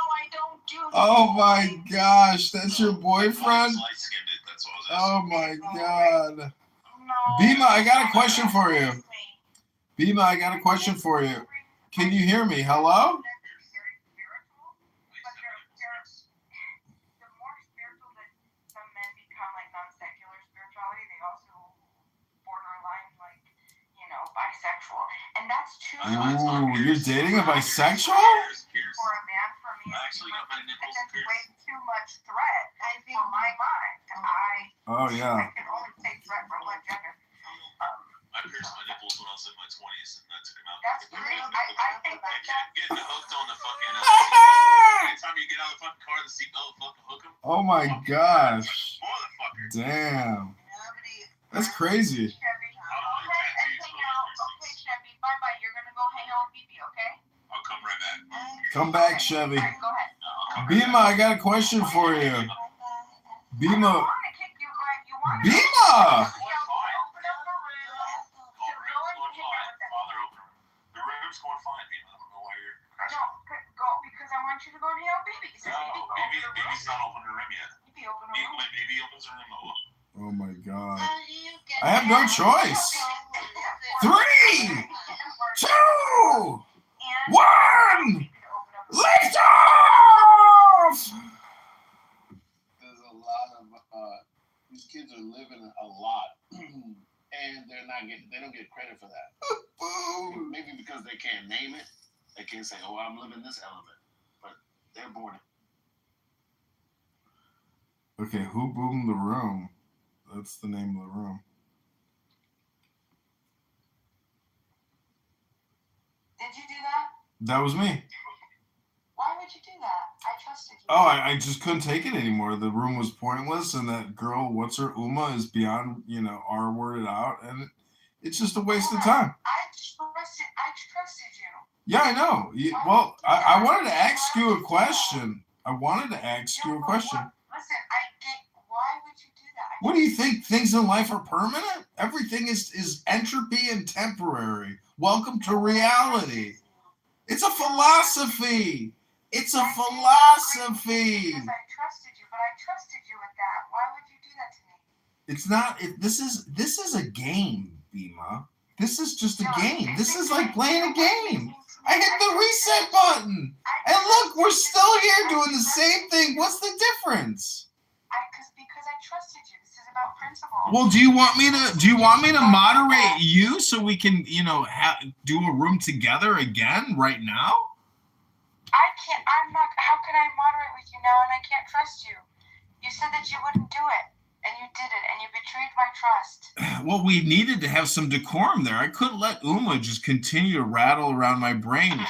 I don't do that. Oh my gosh, that's your boyfriend? Oh my god. Bima, I got a question for you. Bima, I got a question for you. Can you hear me? Hello? Bisexual, and that's too. Ooh, you're dating a bisexual? For a man, for me, it's way too much threat. I think for my mind, Oh yeah. I can only take threat from one gender. I pierced my nipples when I was in my 20s, and that took him out. That's great. I think that's Getting hooked on the fucking. Anytime you get out of the fucking car, the seatbelt fucking hook him. Oh my gosh. Damn. That's crazy. Okay, Chevy, bye-bye. You're gonna go hang out with BB, okay? I'll come right back. Come back, Chevy. Alright, go ahead. Bima, I got a question for you. Bima. Bima! The room's going fine, Bima. I don't know why you're crashing. No, go, because I want you to go and hang out with BB. No, BB's not opening her room yet. When BB opens her room, I will. Oh my god. I have no choice. 3, 2, 1, lift off! There's a lot of these kids are living a lot, and they don't get credit for that. Maybe because they can't name it, they can't say, "Oh, I'm living this element," but they're born. Okay, who boomed the room? That's the name of the room. Did you do that? That was me. Why would you do that? I trusted you. Oh, I just couldn't take it anymore. The room was pointless, and that girl, what's her, Uma, is beyond, R-worded out, and it's just a waste of time. I trusted you. Yeah, I know. Well, I wanted to ask you a question. Listen, I get what What do you think? Things in life are permanent? Everything is entropy and temporary. Welcome to reality. It's a philosophy. It's a philosophy. Because I trusted you, but I trusted you with that. Why would you do that to me? It's not. This is a game, Bima. This is just a game. This is like playing a game. I hit the reset button, and look, we're still here doing the same thing. What's the difference? Because I trusted you. This is about principle. Well, do you want me to moderate you so we can, do a room together again right now? I can't. I'm not. How can I moderate with you now and I can't trust you? You said that you wouldn't do it, and you did it, and you betrayed my trust. Well, we needed to have some decorum there. I couldn't let Uma just continue to rattle around my brain,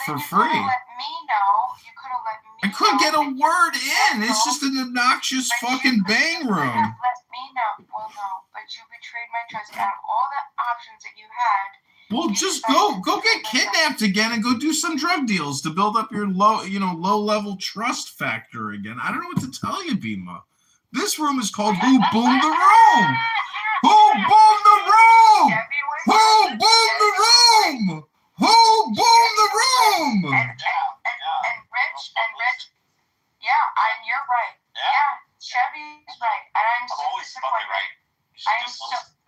for free. You could have let me know. You could have let me I couldn't get a word in. It's just an obnoxious fucking bang room. Let me know. Well, no, but you betrayed my trust. Out of all the options that you had. Well, just go get kidnapped again and go do some drug deals to build up your low-level trust factor again. I don't know what to tell you, Bima. This room is called Who Boomed the Room? Who boomed the room? Who boomed the room? Who boomed the room? And Rich, yeah, you're right. Yeah, Chevy is right, and I'm so disappointed.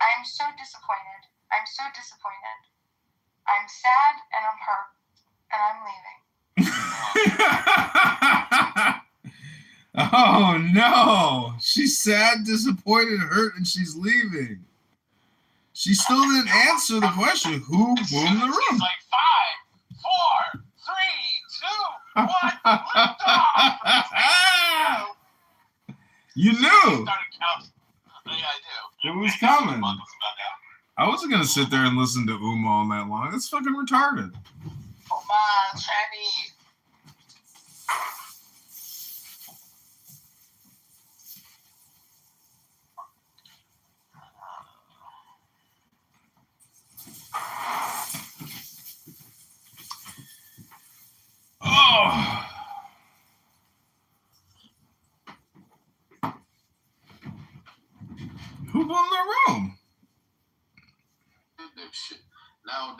I'm so disappointed. I'm so disappointed. I'm sad and I'm hurt, and I'm leaving. Oh no! She's sad, disappointed, hurt, and she's leaving. She still didn't answer the question. Who boomed the room? It's like 5, 4, 3, 2, 1. Lift off. You knew. Yeah, I do. It was coming. I wasn't gonna sit there and listen to Uma all night long. That's fucking retarded. Uma, Chinese. Oh. Who boomed the room? Shit. Now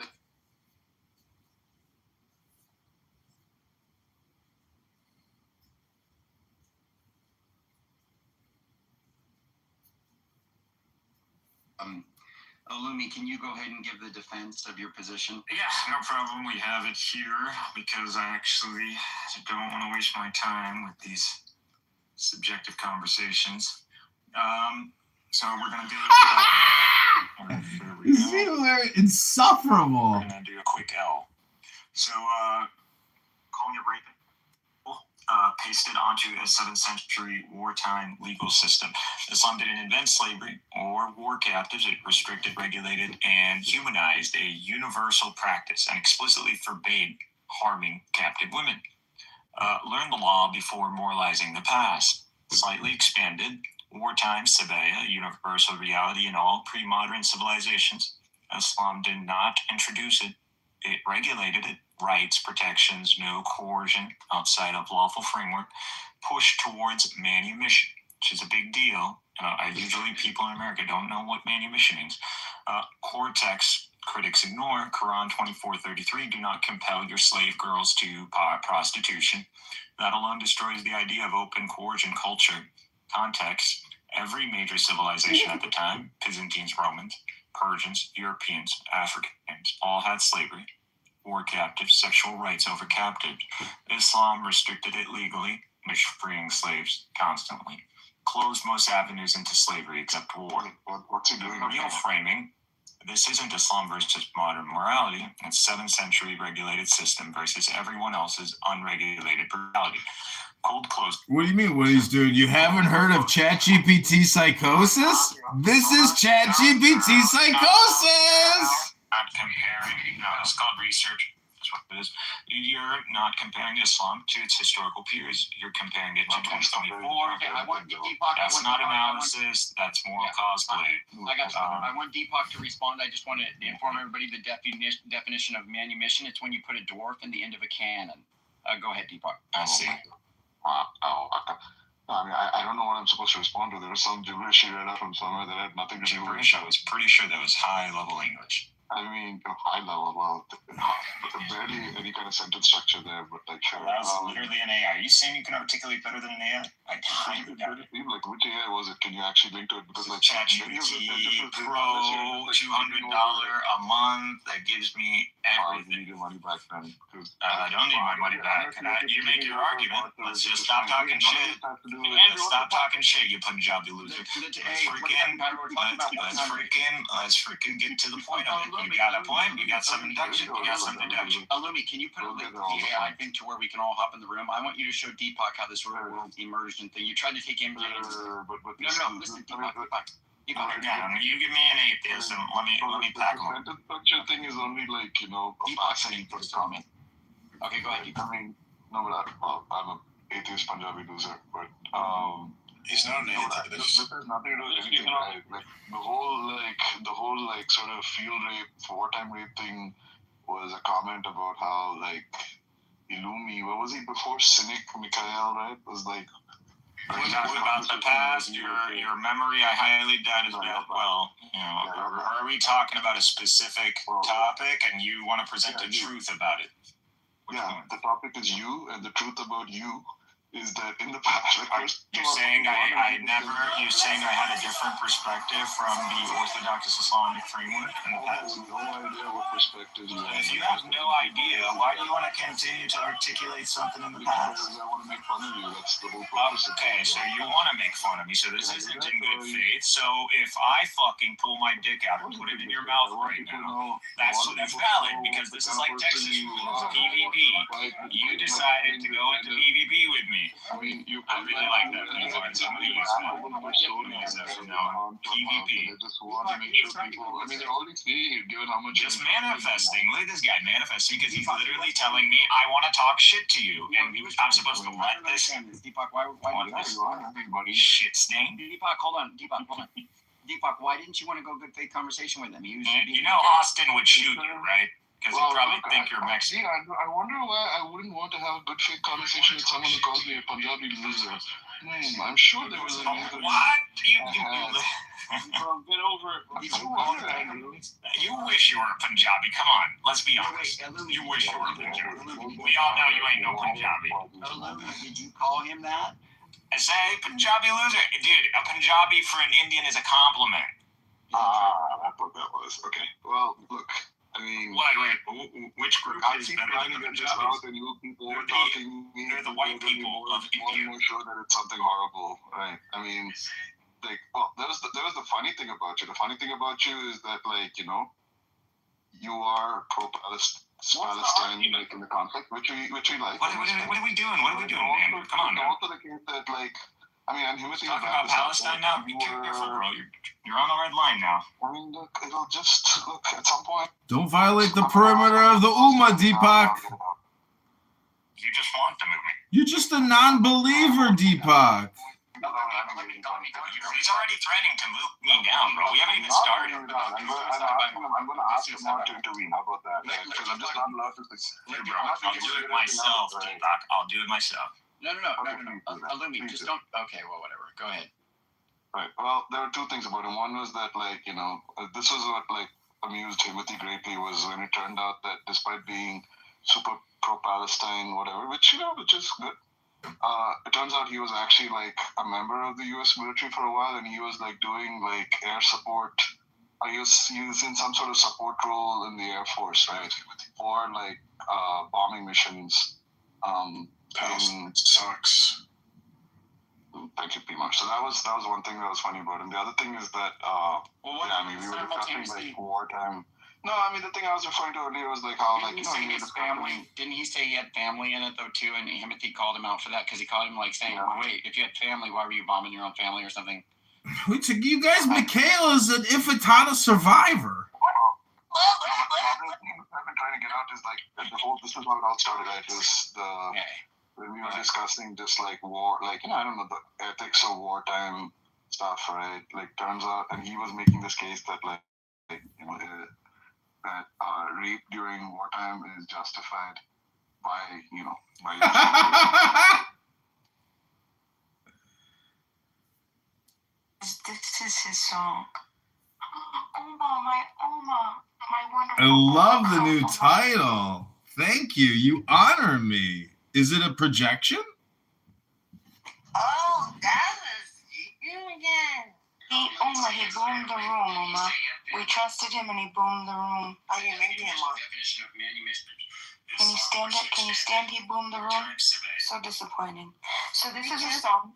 Olumi, can you go ahead and give the defense of your position? Yeah, no problem. We have it here because I actually don't want to waste my time with these subjective conversations. So we're going to do... These people are insufferable. We're going to do a quick L. So, calling it raping. Pasted onto a 7th century wartime legal system. Islam didn't invent slavery or war captives. It restricted, regulated, and humanized a universal practice and explicitly forbade harming captive women. Learn the law before moralizing the past. Slightly expanded, wartime sabaya, universal reality in all pre-modern civilizations. Islam did not introduce it. It regulated it. Rights, protections, no coercion outside of lawful framework, push towards manumission, which is a big deal. Usually people in America don't know what manumission means. Core texts critics ignore. Quran 24:33, do not compel your slave girls to prostitution. That alone destroys the idea of open coercion culture. Context, every major civilization at the time, Byzantines, Romans, Persians, Europeans, Africans, all had slavery. War captives, sexual rights over captives. Islam restricted it legally, freeing slaves constantly. Closed most avenues into slavery except war. What's he doing? Real framing. This isn't Islam versus modern morality. It's 7th century regulated system versus everyone else's unregulated morality. Cold close. What do you mean what he's doing? You haven't heard of ChatGPT psychosis? This is ChatGPT psychosis! Not comparing, it's called research. That's what it is. You're not comparing Islam to its historical peers. You're comparing it to 2024. That's not analysis. That's moral cosplay. I got you. I want Deepak to respond. I just want to inform everybody the definition of manumission. It's when you put a dwarf in the end of a cannon. Go ahead, Deepak. I see. I mean, I don't know what I'm supposed to respond to. There was some gibberish she read out from somewhere that had nothing to do with it. I was pretty sure that was high-level English. I mean, high level, well, barely any kind of sentence structure there, but like, sure. That was literally an AI. Are you saying you can articulate better than an AI? I highly doubt it. Like, which AI was it? Can you actually link to it? Because like ChatGPT Pro, $200 a month, that gives me everything. You need your money back then. I don't need my money back. You make your argument. Let's just stop talking shit. Let's stop talking shit, you Punjabi loser. Let's freaking get to the point of it. You got a point, you got some induction, you got some deduction. Lumi, can you put a link to the AI thing to where we can all hop in the room? I want you to show Deepak how this real world immersion thing. You tried to take MJ. No, listen, Deepak. You give me an atheism. Let me pack one. The structure thing is only like, you know, a passing for comment. Okay, go ahead. I mean, no, but I'm an atheist Punjabi loser, but he's not an atheist. This has nothing to do with anything, right? Like the whole sort of field rape, wartime rape thing was a comment about how like Illumi, what was he before? Cynic Mikhail, right? Was like. About the past, your memory, I highly doubt is bad. Well, you know, are we talking about a specific topic, and you want to present the truth about it? The topic is you, and the truth about you is that in the past, like, you're saying you're saying I had a different perspective from the Orthodox Islamic framework in the past? No idea what perspective you have. If you have no idea, why do you want to continue to articulate something in the past? Because I want to make fun of you. That's the whole purpose. Okay, so you want to make fun of me. So this isn't in good faith. So if I fucking pull my dick out and put it in your mouth right now, that's valid because this is like Texas rules, PvP. You decided to go into PvP with me. I mean, I really like that. I'm going to use that from now on. PvP. I just want to make sure people. I mean, they're already seeing, given how much. Just manifesting. Look at this guy manifesting because he's literally telling me I want to talk shit to you, and I'm supposed to let this. Deepak, why this shit stain? Deepak, hold on. Deepak, why didn't you want to go good faith conversation with him? You know, Austin would shoot you, right? Because you probably think you're Mexican. I wonder why I wouldn't want to have a good faith conversation with someone who calls me a Punjabi loser. I'm sure there was a reason. What? Get over it. You wish you were a Punjabi. Come on, let's be honest. You wish you were a Punjabi. We all know you ain't no Punjabi. Did you call him that? I say Punjabi loser. Dude, a Punjabi for an Indian is a compliment. That's what that was. Okay. Well, look. I mean, which group is better than the Punjabis? They're the white people of India. More sure that it's something horrible, right? I mean, like, well, there was the funny thing about you. The funny thing about you is that, like, you know, you are pro-Palestine, like in the conflict, which we like. What are we doing? What are we doing, man? Come on, man. Also the case that, like, I mean, I'm talking about Palestine now. Be careful, bro. You're on the red line now. I mean, look, it'll just look at some point. Don't violate the perimeter of the Ummah, Deepak. You just want to move me. You're just a non-believer, Deepak. He's already threatening to move me down, bro. We haven't even started. I'm going to ask him not to intervene. How about that? Because I'm just not allowed to. I'll do it myself, Deepak. I'll do it myself. No. Illumi, just don't. Okay, well, whatever. Go ahead. Right. Well, there were two things about him. One was that, like, you know, this was what, like, amused Timothy greatly was when it turned out that despite being super pro-Palestine, whatever, which is good, it turns out he was actually, like, a member of the U.S. military for a while, and he was, like, doing, like, air support. He was in some sort of support role in the Air Force, right? Or, like, bombing missions. Sucks. Thank you, Pima. So that was one thing that was funny about him. The other thing is that, we were discussing, like, wartime. No, I mean, the thing I was referring to earlier was, like, how, like, he his family. Didn't he say he had family in it, though, too? And Timothy called him out for that because he called him, like, saying, wait, if you had family, why were you bombing your own family or something? You guys, Mikhail is an Ifitana survivor. I've been trying to get out is, like, this is how it all started, right? When we were discussing just, like, war, like, you know, I don't know, the ethics of wartime stuff, right? Like, turns out, and he was making this case that, like you know, that rape during wartime is justified by, you know, by This is his song. Oma, my wonderful. I love the new title. Thank you. You honor me. Is it a projection? Oh, that was you again. He boomed the room, Oma. We trusted him and he boomed the room. Oh, you made him on. Can you stand it? Can you stand? He boomed the room. So disappointing. So this is a song.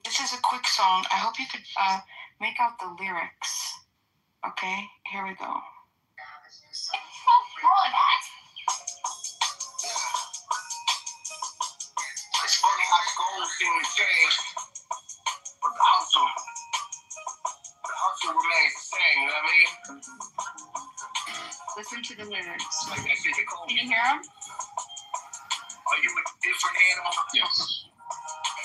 This is a quick song. I hope you could make out the lyrics. Okay, here we go. It's so good. It's funny how the goals seem to change, but the hustle remains the same, you know what I mean? Listen to the lyrics. Like that shit you call me. Can you hear them? Are you a different animal? Yes.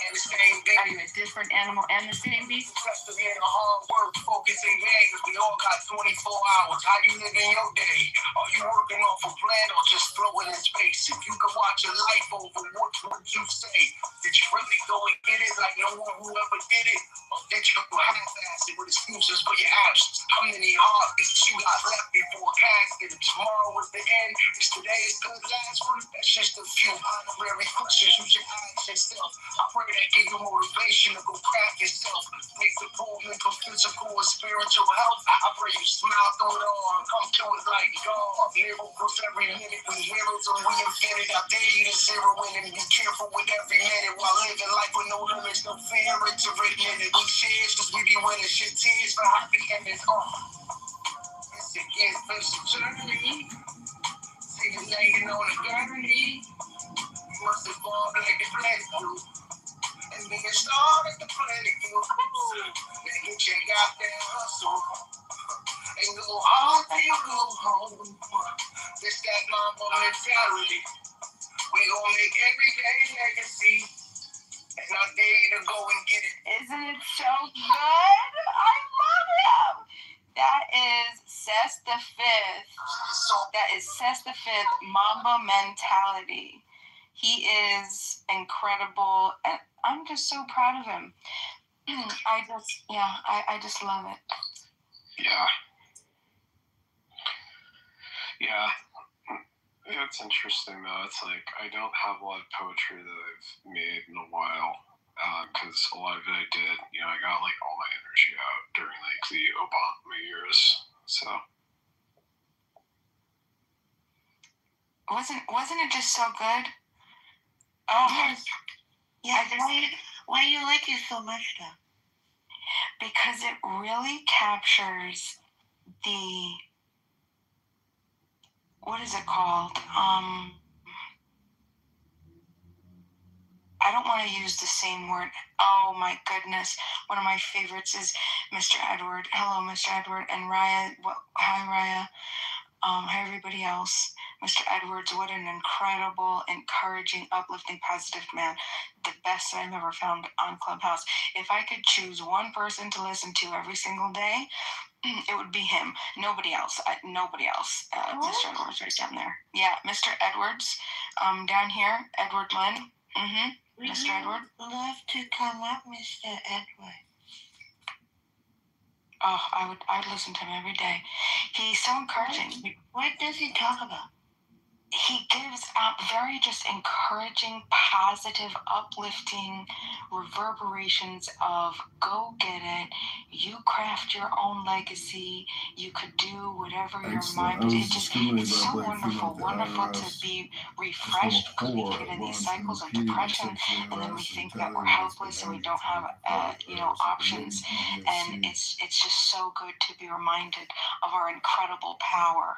And the same beat. Are you a different animal and the same beast? Trust me in the hard work, focusing games. We all got 24 hours. How you live in your day? Are you working off a plan or just floating in space? If you could watch your life over, what would you say? Did you really go and get it like no one who ever did it? Or did you half-ass it with excuses for your absence? How many heartbeats you got left before a casket? If tomorrow was the end, is today as good as last one? That's just a few honorary questions you should ask yourself. I pray that give you motivation to go crack yourself. Make the poor mental, physical, and spiritual health. I pray you smile through it all and come through it like God. Miracles every minute, we heroes and we invented. I dare you to zero in and be careful with every minute while living life with no limits, no fear into written in it. We cheers cause we be winning shit tears for happy endings. It's a gift, it's a journey. See you laying on a gurney. You must evolve like a blessing. And be a star at the planet, you and get your goddamn hustle. And go hard till you go home. This that Mamba mentality. We gon' make every day legacy. And I dare you to go and get it. Isn't it so good? I love him. That is Cess the Fifth. That is Cess the Fifth, Mamba mentality. He is incredible, and I'm just so proud of him. I just love it. Yeah. It's interesting though. It's like I don't have a lot of poetry that I've made in a while because a lot of it I did. I got like all my energy out during like the Obama years. So wasn't it just so good? Yeah. Why do you like it so much though? Because it really captures the, what is it called? I don't want to use the same word. Oh my goodness. One of my favorites is Mr. Edward. Hello, Mr. Edward. And Raya. Hi, Raya. Hi, everybody else. Mr. Edwards, what an incredible, encouraging, uplifting, positive man. The best that I've ever found on Clubhouse. If I could choose one person to listen to every single day, it would be him. Nobody else. Nobody else. Mr. Edwards right down there. Yeah, Mr. Edwards down here. Edward Lynn. Mr. Edward. Love to come up, Mr. Edward. Oh, I'd listen to him every day. He's so encouraging. What does he talk about? He gives out very just encouraging, positive, uplifting reverberations of go get it. You craft your own legacy. You could do whatever your mind. It's so wonderful to be refreshed because we get in these cycles of depression, and then we think that we're helpless and we don't have options. And it's just so good to be reminded of our incredible power.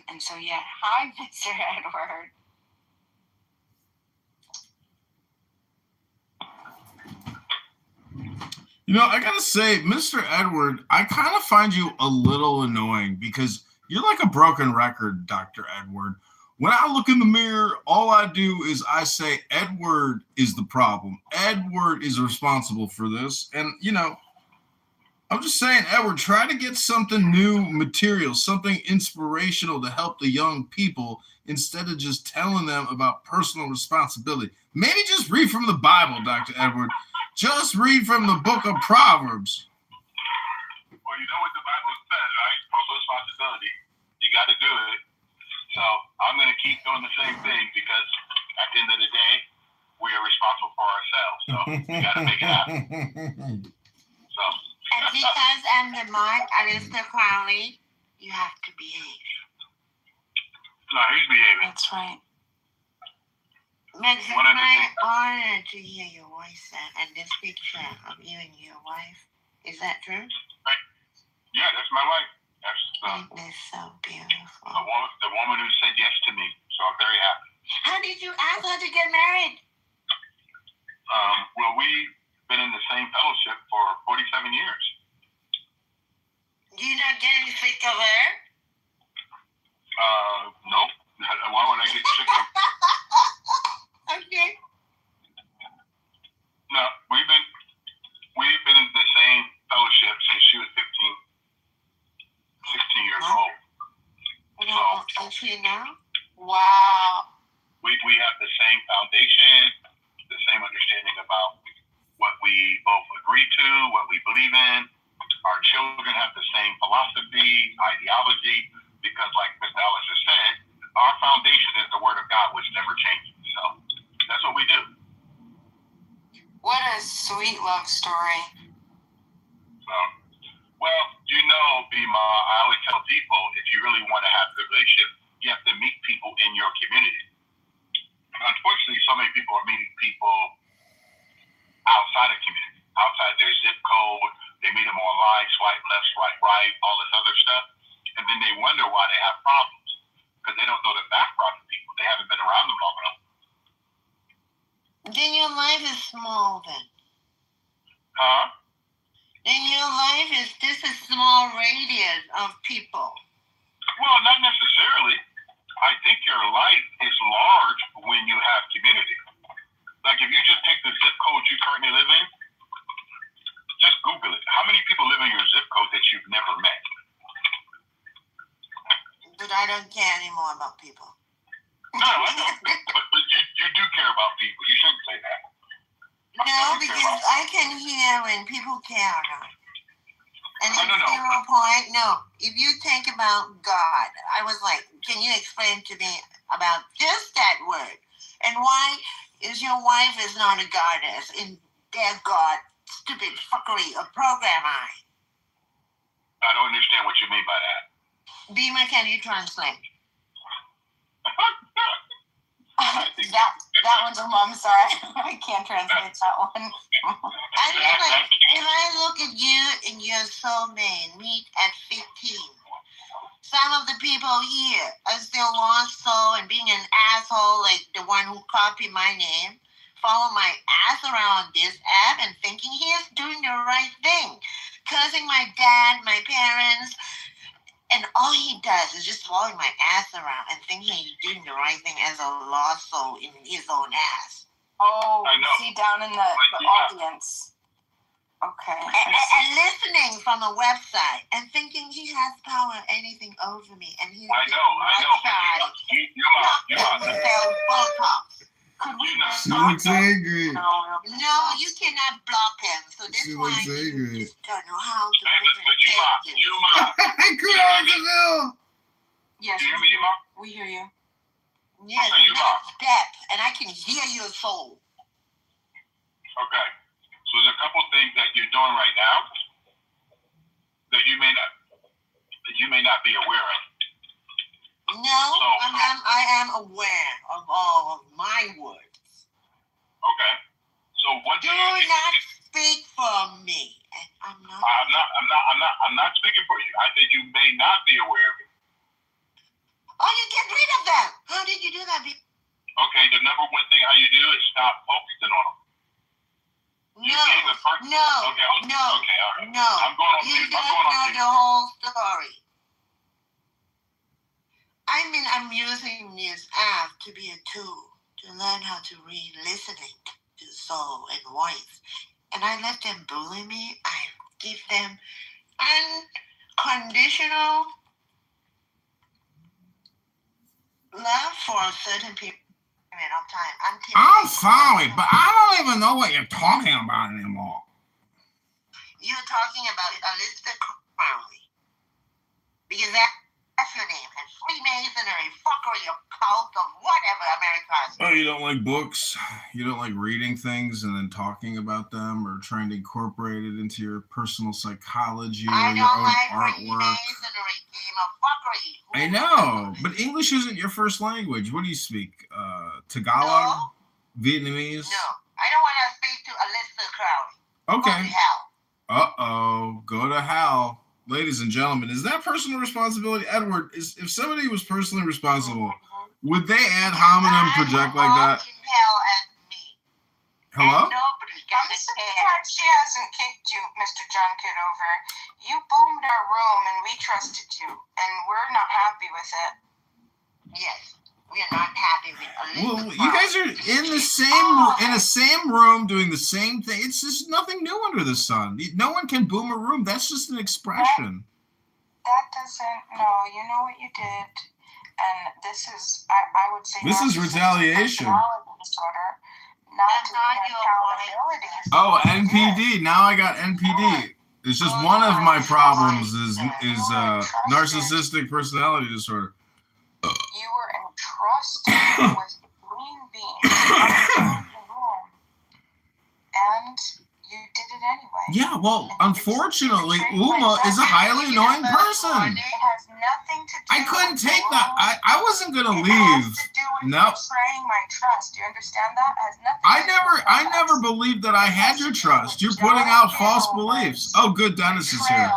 And so yeah, hi, Mr. Edward. I gotta say, Mr. Edward, I kind of find you a little annoying because you're like a broken record, Dr. Edward. When I look in the mirror, all I do is I say, Edward is the problem. Edward is responsible for this. And, I'm just saying, Edward, try to get something new material, something inspirational to help the young people instead of just telling them about personal responsibility. Maybe just read from the Bible, Dr. Edward. Just read from the book of Proverbs. I'm going to keep doing the same thing because at the end of the day, we are responsible for ourselves. So we got to make it happen. So. And because I'm the Mark Alistair Crowley, you have to behave. No, he's behaving. That's right. Max, it's my honor to hear your voice and this picture of you and your wife. Is that true? Yeah, that's my wife. That's so beautiful. The woman who said yes to me. So I'm very happy. How did you ask her to get married? Well, we've been in the same fellowship for 47 years. Do you not get any sick of her? Nope. Why would I get sick of her? Okay. No, we've been in the same fellowship since she was 16 years old. So, is she now? Wow. We have the same foundation, the same understanding about what we both agree to, what we believe in. Our children have the same philosophy, ideology, because like Mr. Ellis has said, our foundation is the Word of God, which never changes. So that's what we do. What a sweet love story. Well, you know, Bima, I always tell people, if you really want to have a good relationship, you have to meet people in your community. Unfortunately, so many people are meeting people outside of community, outside their zip code. They meet them online, swipe left, swipe right, all this other stuff. And then they wonder why they have problems because they don't know the background of people. They haven't been around them long enough. Then your life is small then. Huh? Then your life is just a small radius of people. Well, not necessarily. I think your life is large when you have community. Like if you just take the zip code you currently live in, just Google it. How many people live in your zip code that you've never met? But I don't care anymore about people. No, I know. but you do care about people. You shouldn't say that. No, because I can hear when people care or not. And it's 0 point. No, if you think about God, I was like, can you explain to me about just that word? And why is your wife is not a goddess in their God stupid fuckery of program I don't understand what you mean by that. Bima, can you translate? that one's I'm sorry. I can't translate that one. I mean, like, if I look at you and you're so mean, meet at 15. Some of the people here are still lost soul and being an asshole, like the one who copied my name, follow my ass around this app and thinking he is doing the right thing, cursing my dad, my parents, and all he does is just following my ass around and thinking he's doing the right thing as a lost soul in his own ass. Oh, see down in the audience. Okay. And listening from a website and thinking he has power, anything over me, and he's I know. She looks angry. No, you cannot block him. So this She why looks angry. you just don't know how to Yes, you hear me, Yuma? we hear you. Yes, that's depth, and I can hear your soul. Okay. So there's a couple things that you're doing right now that you may not be aware of. No, I am aware of all of my words. Okay. So what do not speak for me. And I'm not speaking for you. I said you may not be aware of it. Oh, you get rid of them. How did you do that? Okay, the number one thing how you do is stop focusing on them. No. Okay, all right. No. I'm going on You mute. don't know the whole story. I mean, I'm using this app to be a tool to learn how to read listening to soul and voice. And I let them bully me. I give them unconditional love for a certain period of time. I'm sorry, but I don't even know what you're talking about anymore. You're talking about Elizabeth Crowley. Because that's your name. And Freemasonry, fuckery, occult, of whatever America. Oh, you don't like books? You don't like reading things and then talking about them or trying to incorporate it into your personal psychology or your own artwork? I know, but English isn't your first language. What do you speak? Tagalog? No. Vietnamese? No, I don't want to speak to Alyssa Crowley. Okay. Go to hell. Uh-oh. Go to hell. Ladies and gentlemen, is that personal responsibility? Edward, if somebody was personally responsible, would they ad hominem project like that? Hello? I'm surprised she hasn't kicked you, Mr. John Kitover. You boomed our room and we trusted you, and we're not happy with it. Yes, we are not happy with Alyssa. Well, you guys are in the same room doing the same thing. It's just nothing new under the sun. No one can boom a room. That's just an expression. That doesn't. No, you know what you did, and this is. I would say. This is retaliation. Disorder, not accountability. Oh, NPD. Now I got NPD. It's just one of my problems is narcissistic personality disorder. You were entrusted with green beans and you did it anyway. Yeah, well, unfortunately, Uma is a highly annoying person. It has nothing to do. I couldn't take that. I wasn't gonna leave. It has to do with No. betraying my trust. You understand that? It has nothing. I never believed that I had your trust. You're putting out false beliefs. Oh, good, Dennis is here.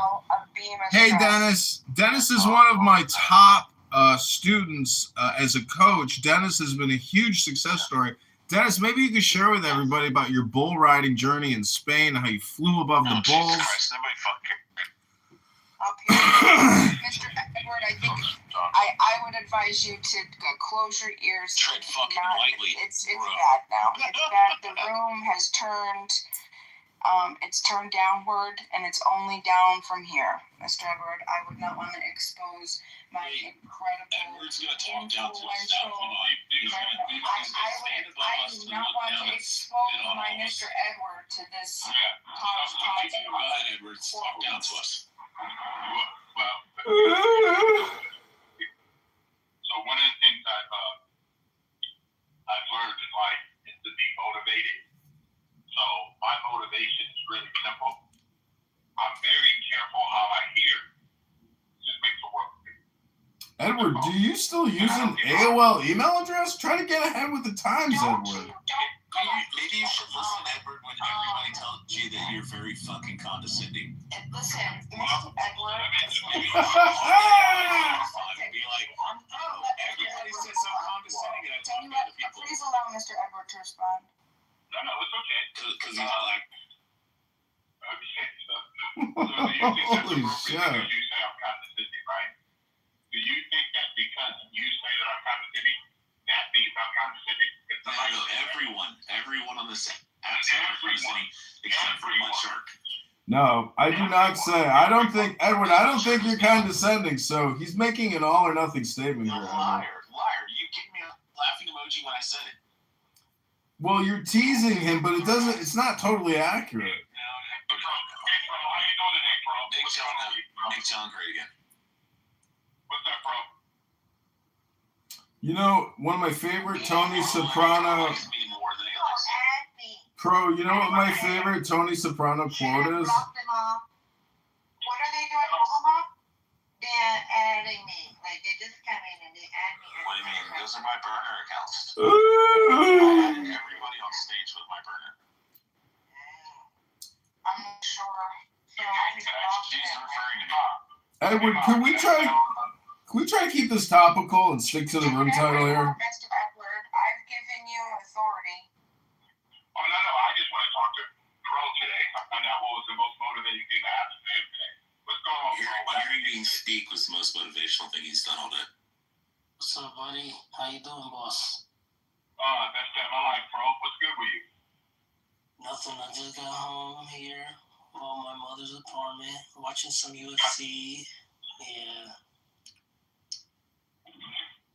Hey, Dennis. Dennis is one of my top students as a coach. Dennis has been a huge success story. Dennis, maybe you could share with everybody about your bull riding journey in Spain, how you flew above the bulls. Mr. Edward, I think I would advise you to close your ears. Tread fucking lightly. It's bad now. It's bad. The room has turned. It's turned downward, and it's only down from here, Mr. Edward. I would not want to expose my incredible. Edward's gonna talk down to us now. I do not want to expose my Mr. Edward to this. Go ahead, Edward. Talk down to us. Well, so one of the things I've learned in life is to be motivated. So my motivation is really simple. I'm very careful how I hear. It just makes it work. Edward, do you still use an AOL email address? Try to get ahead with the times, Edward. Maybe you should listen, Edward, when everybody tells you that you're very fucking condescending. Listen, Mr. Edward. Be like, everybody says I'm condescending, and I talk to other people. Please allow Mr. Edward to respond. No, it's okay. Because he's like, Holy shit. You say I'm condescending, right? Do you think that because you say that I'm condescending, that means I'm condescending? Everyone on this app is condescending except for one shark. No, I do not say. I don't think, Edward, I don't think you're condescending, so he's making an all or nothing statement here, Edward. Liar. You gave me a laughing emoji when I said it. Well, you're teasing him, but it's not totally accurate. Big John great again. What's up, bro? You know, one of my favorite Tony Soprano... Pro, you know what my favorite Tony Soprano quote is? What are they doing, Oklahoma? They're adding me. Like, they just come in and they add me. What do you mean? Those are my burner accounts. I added everybody on stage with my burner. I'm not sure. She's referring to me. Edward, can we try to keep this topical and stick to the room title here? Mr. Edward, I've given you authority. Oh, no, I just want to talk to Pro today. I found out what was the most motivating thing I have to say today. What's going on, Pro? Hearing being speak was the most motivational thing he's done all day. What's up, buddy? How you doing, boss? Best time of life, Pro. What's good with you? Nothing. I just got home here from my mother's apartment, watching some UFC. Yeah.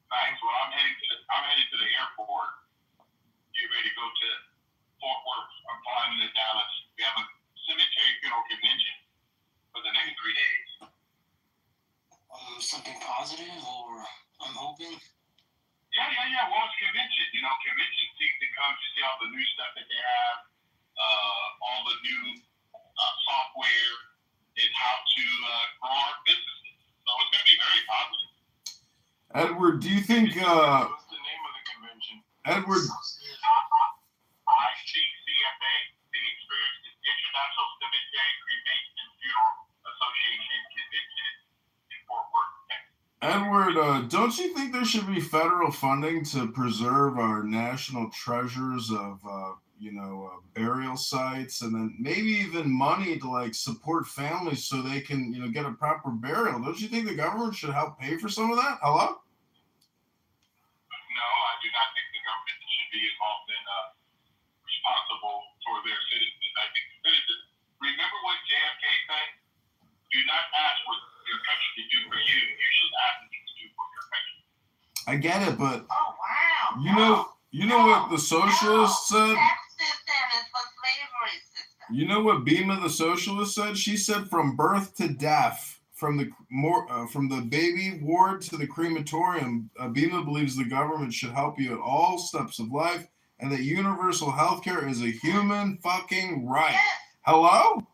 Nice. Well, I'm headed to the airport. Get ready to go to Fort Worth. I'm flying into Dallas. We have a cemetery funeral convention for the next 3 days. Something positive or convention season comes, you see all the new stuff that they have, all the new software and how to grow our businesses. So it's going to be very positive. Edward, do you think, What's the name of the convention? Edward, ICCFA, the Experience International Cemetery Cremation and Funeral Association Convention in Fort Worth, Texas. Edward, don't you think there should be federal funding to preserve our national treasures of, burial sites, and then maybe even money to like support families so they can, get a proper burial? Don't you think the government should help pay for some of that? Hello? No, I do not think the government should be involved in responsible for their citizens. I think citizens, remember what JFK said? Do not ask what your country can do for you. You should ask what you can do for your country. I get it, but Oh wow. you know what the socialists said? That system is for slavery system. You know what Bima the socialist said? She said from birth to death, from the baby ward to the crematorium, Bima believes the government should help you at all steps of life, and that universal health care is a human fucking right. Yes. Hello?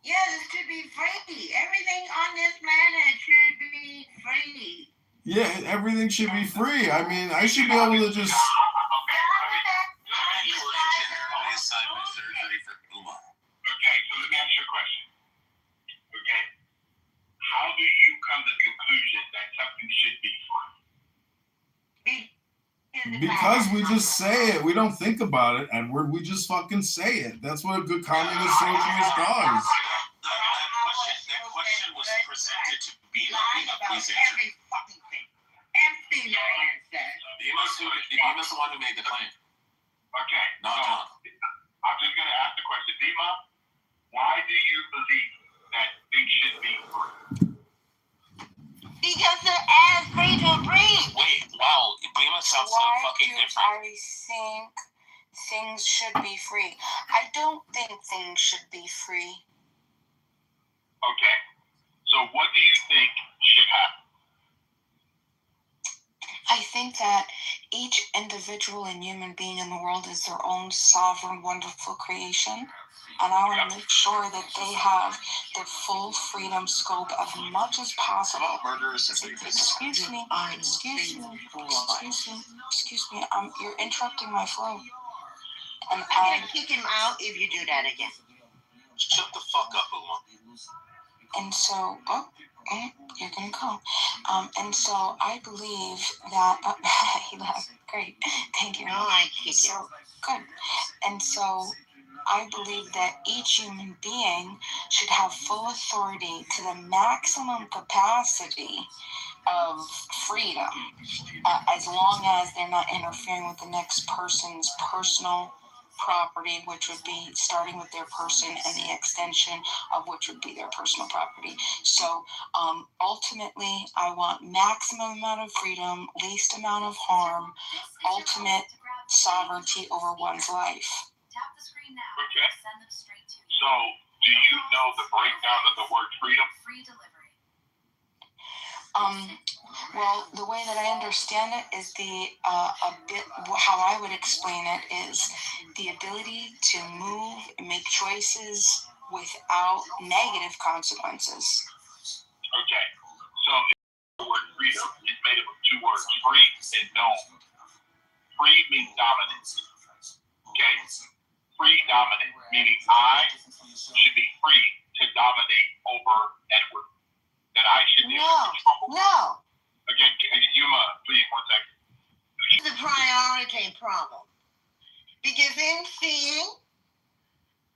Yes, it should be free. Everything on this planet should be free. Yeah, everything should be free. I mean, I should be able to just... Okay, so let me ask you a question. Okay, how do you come to the conclusion that something should be free? Because we just say it. We don't think about it, Edward. We just fucking say it. That's what a good communist socialist does. That question was presented to Bima. Please answer. Every fucking thing. Everything I answer. Bima's the one who made the claim. Okay, Not John. I'm just going to ask the question, Bima. Why do you believe that things should be free? Because they're as free to breathe. Wait, wow. Bima sounds so fucking different. I think things should be free. I don't think things should be free. Okay, so what do you think should happen? I think that each individual and human being in the world is their own sovereign, wonderful creation. And I want to make sure that they have the full freedom scope as much as possible. Excuse me. You're interrupting my flow. And I'm gonna kick him out if you do that again. Shut the fuck up, Uma. And so, you're gonna go. And so I believe that he laughed. Great, thank you. No, I kick so good. And so I believe that each human being should have full authority to the maximum capacity of freedom, as long as they're not interfering with the next person's personal property, which would be starting with their person and the extension of which would be their personal property. So ultimately, I want maximum amount of freedom, least amount of harm, ultimate sovereignty over one's life. Okay. So, do you know the breakdown of the word freedom? Well, the way that I understand it is how I would explain it is the ability to move and make choices without negative consequences. Okay. So, the word freedom is made up of two words, free and known. Free means dominance. Okay? Free dominant, meaning I should be free to dominate over Edward. That I should be able to control. No. Okay, Yuma, please, 1 second. It's a priority problem. Because in seeing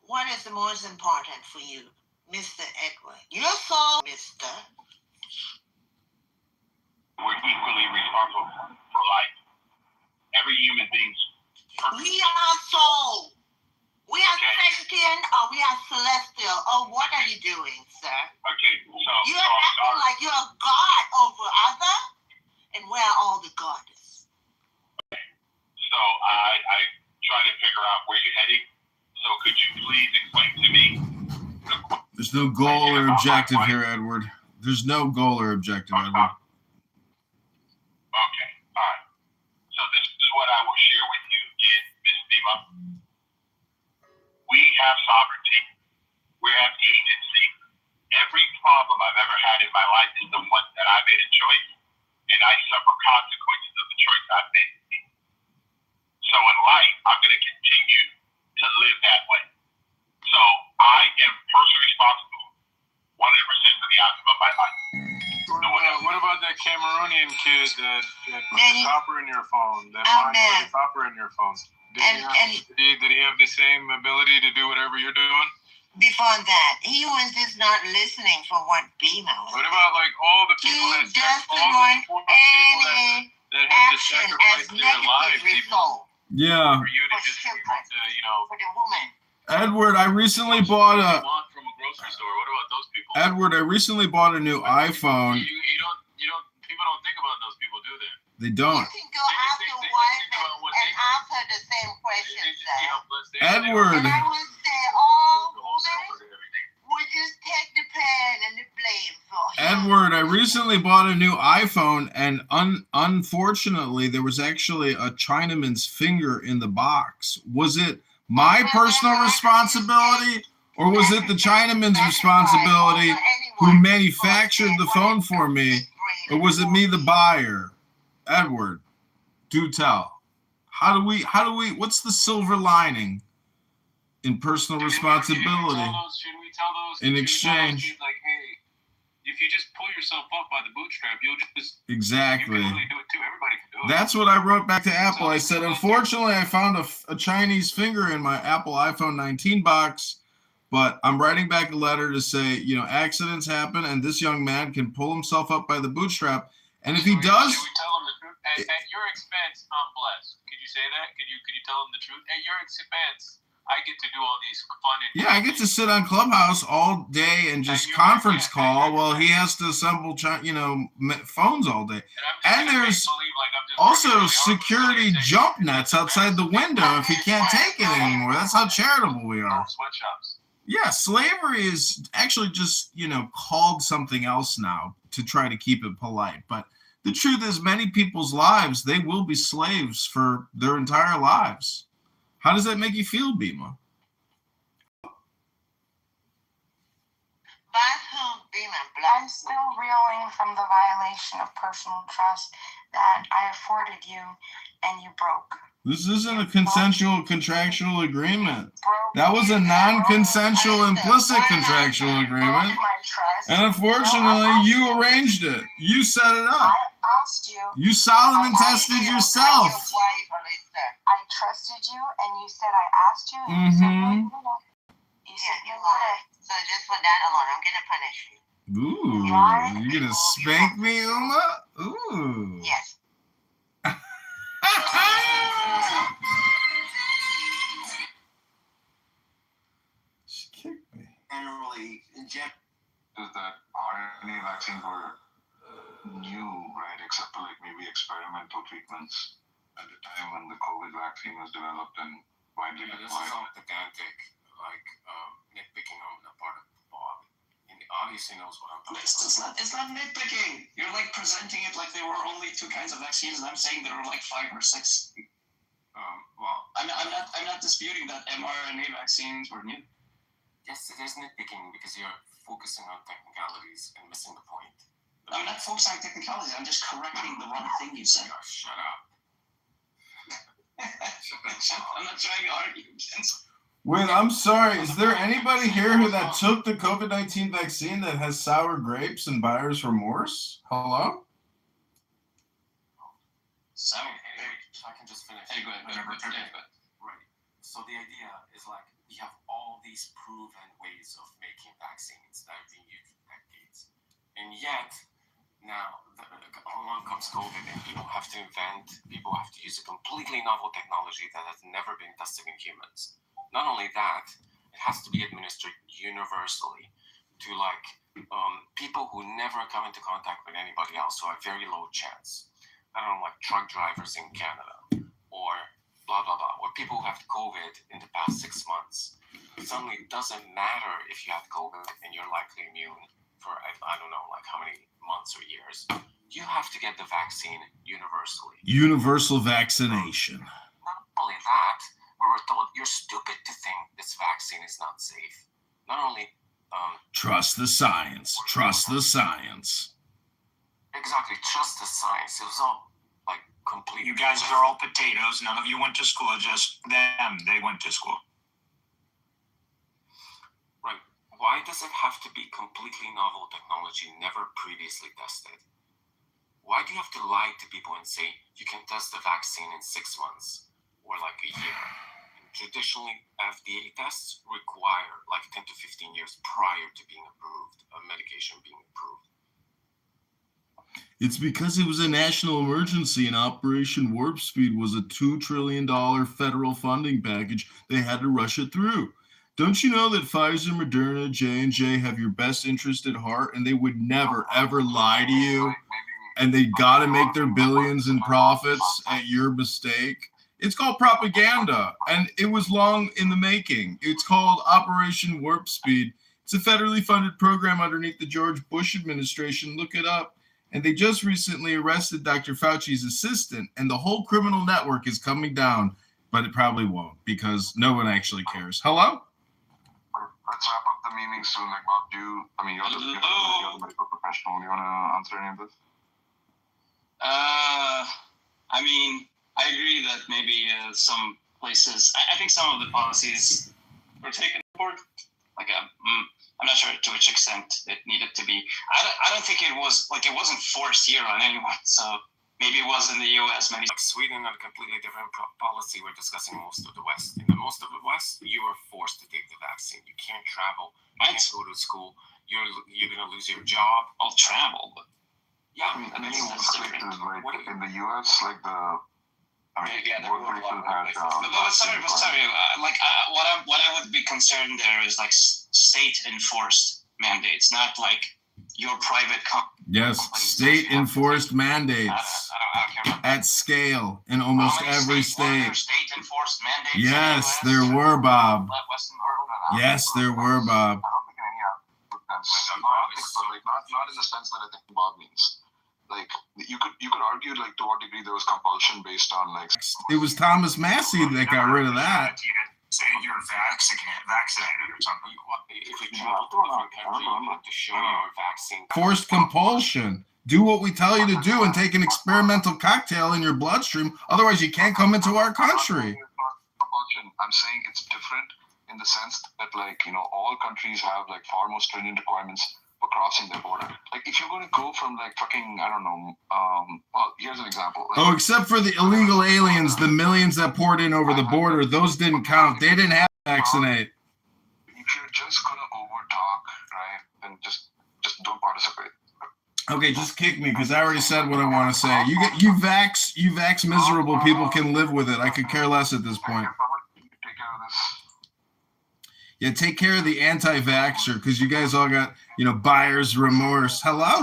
what is the most important for you, Mr. Edward? Your soul, Mr. We're equally responsible for life. Every human being's perfect. We are soul. We are sentient or we are celestial. Oh, what are you doing, sir? Okay, so you're acting like you're a god over other, and where are all the goddess? So I try to figure out where you're heading. So could you please explain to me? There's no goal or objective here, Edward. There's no goal or objective, Edward. Okay, all right. have sovereignty. We have agency. Every problem I've ever had in my life is the one that I made a choice, and I suffer consequences of the choice I've made. So in life, I'm going to continue to live that way. So I am personally responsible 100% for the outcome of my life. What about that Cameroonian kid that put the copper in your phone? That put the copper in your phone. Did he have the same ability to do whatever you're doing? Before that, he was just not listening for what Bima was. What about like all the people he that doesn't want any that had to action sacrifice as their lives negative result Yeah. for you to just be able to, for the woman. Edward, I recently bought a. want from a grocery store. What about those people? Edward, I recently bought a new iPhone. People don't think about those people, do they? They don't. You can go ask your wife and ask her the same questions. Edward. And I would say, oh, woman, would just take the pen and the blame for him. Edward, I recently bought a new iPhone, and unfortunately, there was actually a Chinaman's finger in the box. Was it my personal responsibility, or was it the Chinaman's responsibility who manufactured the phone for me, or was it me, the buyer? Edward, do tell. How do we, what's the silver lining in personal responsibility Should we tell those in exchange? Like, hey, if you just pull yourself up by the bootstrap, you'll just Exactly. You can really do it too. Everybody can do it. That's what I wrote back to Apple. I said, unfortunately, I found a Chinese finger in my Apple iPhone 19 box, but I'm writing back a letter to say, accidents happen, and this young man can pull himself up by the bootstrap. And if he does, Should we tell him the truth? At your expense, I'm blessed. Could you say that? Could you tell him the truth? At your expense, I get to do all these fun and yeah, I get to sit on Clubhouse all day and just conference call while he has to assemble, phones all day. And there's also security jump nets outside the window if he can't take it anymore. That's how charitable we are. Sweatshops. Yeah, slavery is actually just, called something else now to try to keep it polite. But the truth is, many people's lives, they will be slaves for their entire lives. How does that make you feel, Bima? I'm still reeling from the violation of personal trust that I afforded you and you broke. This isn't a consensual contractual agreement. That was a non-consensual implicit contractual agreement. And unfortunately, you arranged it. You set it up. I asked you. You Solomon tested yourself. I trusted you, and you said I asked you, and you said no, you wouldn't. You said you wouldn't. So just for that alone, I'm gonna punish you. Ooh, you gonna spank me, Uma? Ooh. Yes. She kicked me. Generally inject is that RNA vaccines were new, right? Except for like maybe experimental treatments at the time when the COVID vaccine was developed and widely deployed. This is all pedantic, nitpicking on the part of Bob. And he obviously knows what I'm talking about. It's not nitpicking. You're like presenting it like there were only two kinds of vaccines, and I'm saying there were like 5 or 6. Well, I'm not disputing that mRNA vaccines were new. Yes, it is nitpicking because you're focusing on technicalities and missing the point. I'm not focusing on technicalities. I'm just correcting the one thing you said. Shut up. I'm not trying to argue. Wait, I'm sorry. Is there anybody here who that took the COVID-19 vaccine that has sour grapes and buyer's remorse? Hello? Sour grapes. I can just finish. Hey, go ahead. Right. So the idea is like we have all these proven ways of making vaccines that have been used for decades, and yet now along comes COVID, and people have to use a completely novel technology that has never been tested in humans. Not only that, it has to be administered universally to people who never come into contact with anybody else, who have very low chance. I don't know, like truck drivers in Canada, or blah blah blah, or people who have COVID in the past 6 months. Suddenly, it doesn't matter if you have COVID and you're likely immune for I don't know, like how many months or years. You have to get the vaccine universally. Universal vaccination. Not only that, we're were told, you're stupid to think this vaccine is not safe. Not only trust the science. Trust the science. exactly, trust the science. It was all like complete. You guys are all potatoes. None of you went to school. Just them. They went to school. Right. Why does it have to be completely novel technology, never previously tested? Why do you have to lie to people and say you can test the vaccine in 6 months or like a year? And traditionally, FDA tests require like 10 to 15 years prior to being approved, a medication being approved. It's because it was a national emergency and Operation Warp Speed was a $2 trillion federal funding package. They had to rush it through. Don't you know that Pfizer, Moderna, J&J have your best interest at heart and they would never, ever lie to you? And they got to make their billions in profits at your mistake. It's called propaganda, and it was long in the making. It's called Operation Warp Speed. It's a federally funded program underneath the George Bush administration. Look it up. And they just recently arrested Dr. Fauci's assistant, and the whole criminal network is coming down, but it probably won't because no one actually cares. Hello? Let's wrap up the meeting soon. Like, Bob, you're the medical professional. You want to answer any of this? I mean, I agree that maybe some places, I think some of the policies were taken forward. Like, I'm not sure to which extent it needed to be. I don't think it was, like, it wasn't forced here on anyone. So maybe it was in the U.S. Maybe like Sweden had a completely different policy. We're discussing most of the West. In the most of the West, you are forced to take the vaccine. You can't travel. You can't go to school. You're going to lose your job. I'll travel, but yeah, I mean, like in the U.S., like what I would be concerned there is like state enforced mandates, not like your private Yes, state enforced mandates at scale in almost every state. State enforced mandates. Yes, there were, Bob. Yes, there were, Bob. Not in the sense that I think Bob means. Like you could argue like to what degree there was compulsion based on like it was Thomas Massey that got rid of that. Say you're vaccinated or something. If you travel to a different country, you have to show your vaccine. Forced compulsion. Do what we tell you to do and take an experimental cocktail in your bloodstream. Otherwise, you can't come into our country. Compulsion. I'm saying it's different in the sense that all countries have like far more stringent requirements for crossing their border. Like if you're going to go from like fucking, I don't know, well, here's an example. Like, except for the illegal aliens, the millions that poured in over the border, those didn't count. They didn't have to vaccinate. If you're just going to overtalk, right, then just don't participate. Okay, just kick me because I already said what I want to say. You vax miserable people can live with it. I could care less at this point. Take care of this. Yeah, take care of the anti-vaxxer because you guys all got, buyer's remorse. Hello?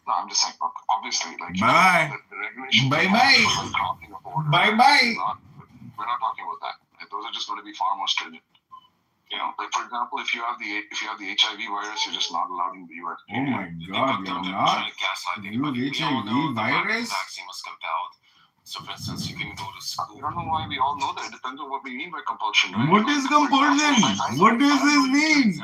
No, I'm just saying, look, obviously, like, bye. The regulations. Bye-bye. Bye-bye. We're not talking about that. Those are just going to be far more stringent. Like for example, if you have the HIV virus, you're just not allowed in the US. Oh my God, you're not? You have HIV virus? Vaccine was compelled. So, for instance, you can go to school. I don't know why we all know that. It depends on what we mean by compulsion, right? What is compulsion? What does this mean?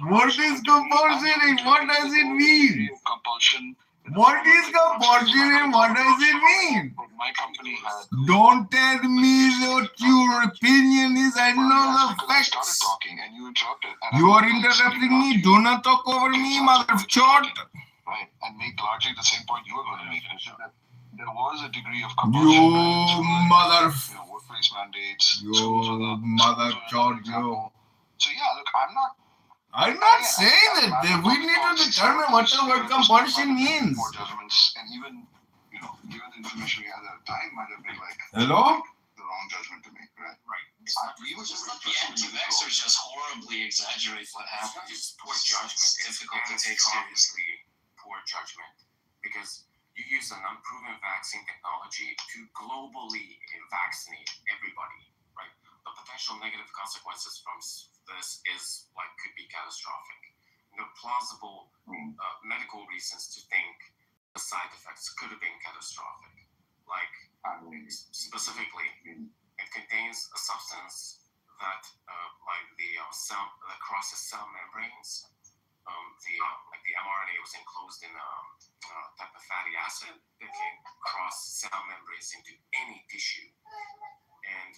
What is compulsion and what does it mean? Compulsion. What is compulsion and what does it mean? My company had. Don't tell me what your opinion is. I know the facts. I started talking and you interrupted. You are interrupting me. Do not talk over me, mother of chort. Right, and make largely the same point you were going to make. There was a degree of compulsion. You mother. Workplace mandates. You mother chort, you. So yeah, look, I'm not saying that. We need to determine what the word compulsion means. More judgments, and even given the information we had at the time, might have been like hello, the wrong judgment to make, right? Right. It's not the anti-vaxxers just horribly exaggerate what happened. It's poor judgment. It's difficult to take seriously. Poor judgment, because you use an unproven vaccine technology to globally vaccinate everybody, right? The potential negative consequences from this could be catastrophic. Plausible medical reasons to think the side effects could have been catastrophic, like Specifically, it contains a substance that, like that crosses cell membranes. Like the mRNA was enclosed in a type of fatty acid that can cross cell membranes into any tissue, and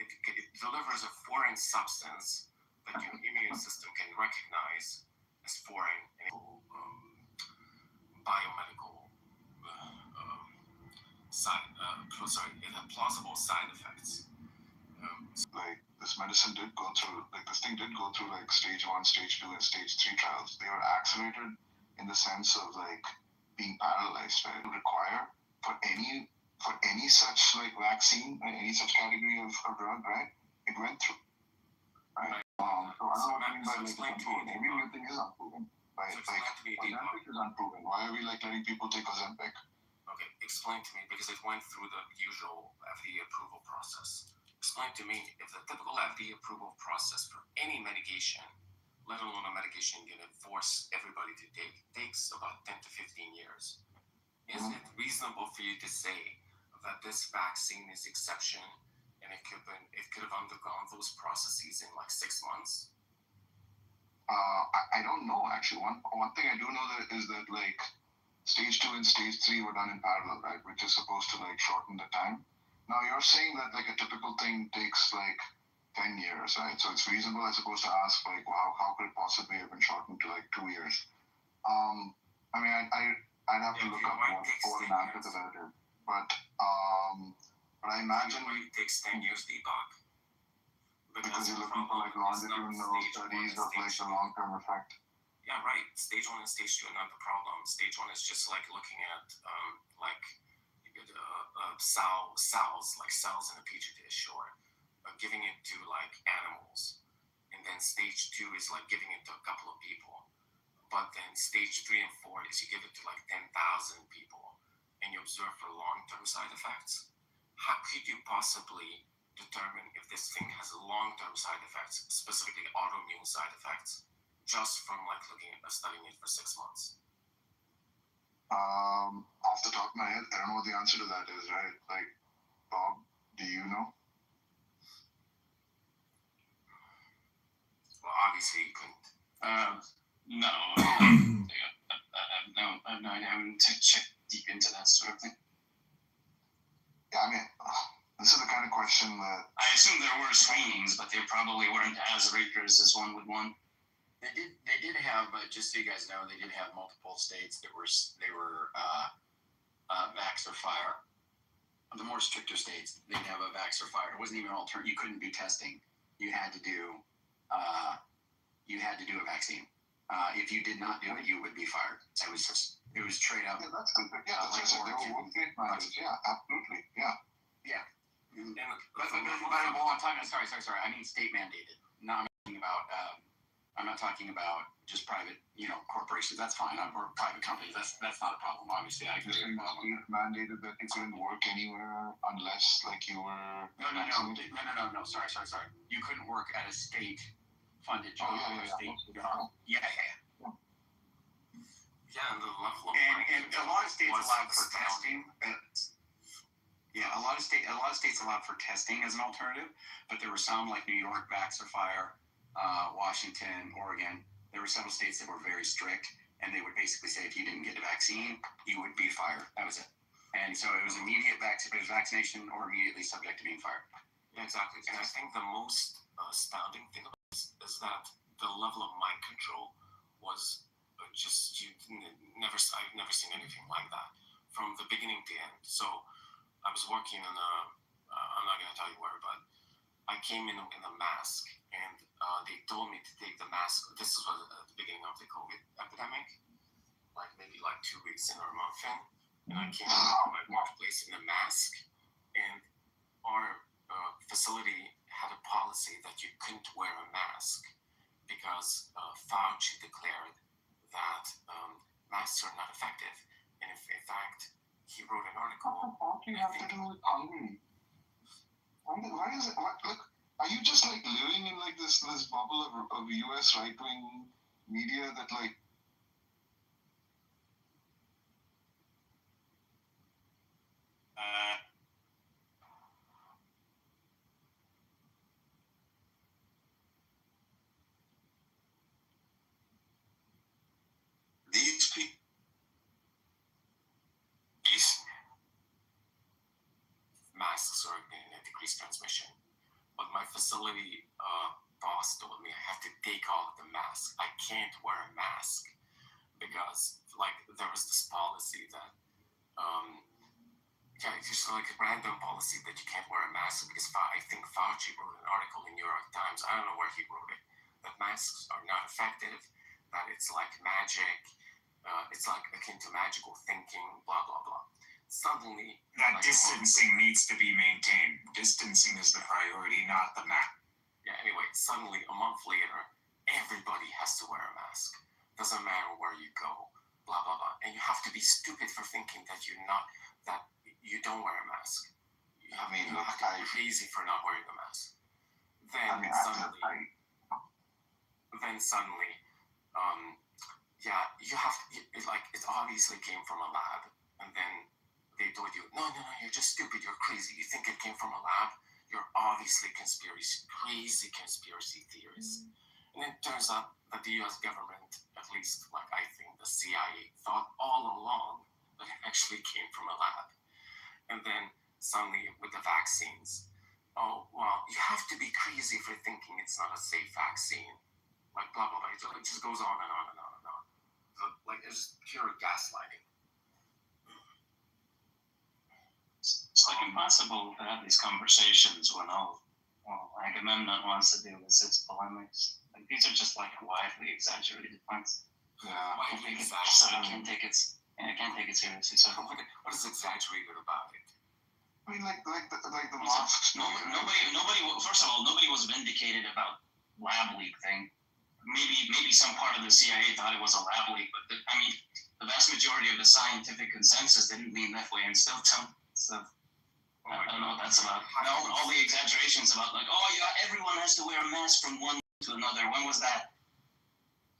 it delivers a foreign substance that your immune system can recognize as foreign and biomedical it had plausible side effects. Like this medicine did go through, like this thing did go through like stage 1, stage 2, and stage 3 trials. They were accelerated in the sense of like being paralyzed, right? It would require for any such like vaccine or any such category of drug, right? It went through, right? So I don't know what I mean by like unproven. Maybe new thing is unproven, right? Like Ozempic is unproven. Why are we like letting people take Ozempic? Okay, explain to me, because it went through the usual FDA approval process. Explain to me if the typical FDA approval process for any medication, let alone a medication you can force everybody to take, takes about 10 to 15 years. Is it reasonable for you to say that this vaccine is exception and it could have undergone those processes in like 6 months? I don't know actually. One thing I do know that is that like stage 2 and stage 3 were done in parallel, right? Which is supposed to like shorten the time. Now you're saying that like a typical thing takes like 10 years, right? So it's reasonable, I suppose, to ask like, well, how could it possibly have been shortened to like 2 years? I mean, I'd have to look up what an answer to that is, but I imagine it takes 10 years, Deepak. Because you're looking for like longitudinal studies of like the long-term effect. Yeah, right. Stage 1 and stage 2 are not the problem. Stage 1 is just like looking at like cells in a petri dish, or giving it to like animals. And then stage 2 is like giving it to a couple of people. But then stage 3 and 4 is you give it to like 10,000 people and you observe for long-term side effects. How could you possibly determine if this thing has long-term side effects, specifically autoimmune side effects, just from like looking at studying it for 6 months? Off the top of my head, I don't know what the answer to that is, right? Like, Bob, do you know? Well, obviously you couldn't. No, I have no idea. I haven't checked deep into that sort of thing. Yeah, I mean, this is the kind of question that I assume there were screenings, but they probably weren't as rigorous as one would want. They did have, just so you guys know, they did have multiple states that were vax or fire. The more stricter states, they'd have a vax or fire. It wasn't even an alternative. You couldn't do testing. You had to do a vaccine. If you did not do it, you would be fired. It was straight up. Yeah, that's good. Yeah, that's just they were work-based mandates. Yeah, absolutely. Yeah. Yeah. But I'm talking. Sorry. I mean state mandated. I'm not talking about just private, corporations. That's fine. Or private companies. That's not a problem. Obviously, I agree. State mandated that you couldn't work anywhere unless like you were. No. Sorry. You couldn't work at a state-funded job. Yeah. Yeah, and the level of and a lot of states allowed for testing. Yeah, a lot of states allowed for testing as an alternative, but there were some like New York, vax or fire, Washington, Oregon. There were several states that were very strict, and they would basically say if you didn't get a vaccine, you would be fired. That was it. And so it was immediate vaccination or immediately subject to being fired. Yeah, exactly. And I think the most astounding thing about this is that the level of mind control was just I've never seen anything like that from the beginning to end. So I was working in I'm not going to tell you where, but I came in a mask, and they told me to take the mask. This was at the beginning of the COVID epidemic, like maybe like 2 weeks in or a month in, and I came to my workplace in a mask, and our facility had a policy that you couldn't wear a mask because Fauci declared that masks are not effective, and if in fact he wrote an article. What do you have to do with Hungary? Why is it? Look, are you just like living in like this bubble of U.S. right-wing media that like? masks are going to decrease transmission. But my facility boss told me I have to take off the mask. I can't wear a mask because, like, there was this policy that, just like a random policy that you can't wear a mask because I think Fauci wrote an article in New York Times. I don't know where he wrote it. That masks are not effective. That it's like magic. It's like akin to magical thinking. Blah blah blah. Suddenly, that distancing needs to be maintained. Distancing is the priority, not the mask. Yeah, anyway, suddenly a month later, everybody has to wear a mask. Doesn't matter where you go, blah, blah, blah. And you have to be stupid for thinking that that you don't wear a mask. You have to be crazy for not wearing a mask. Then suddenly, you have to, it obviously came from a lab. And then they told you, no, you're just stupid, you're crazy. You think it came from a lab? You're obviously crazy conspiracy theorists. And it turns out that the US government, at least like I think the CIA, thought all along that it actually came from a lab. And then suddenly with the vaccines, oh, well, you have to be crazy for thinking it's not a safe vaccine. Like blah, blah, blah. It just goes on and on and on and on. So, like, it's pure gaslighting. It's like impossible to have these conversations when Agamemnon wants to deal with its polemics. Like, these are just like widely exaggerated points. Yeah, widely exaggerated. So I can't take it seriously. So what is exaggerated about it? I mean, like the masks. Nobody. First of all, nobody was vindicated about lab leak thing. Maybe some part of the CIA thought it was a lab leak, but the vast majority of the scientific consensus didn't lean that way, and still stuff. I don't know what that's about. All the exaggerations about everyone has to wear a mask from one month to another. When was that?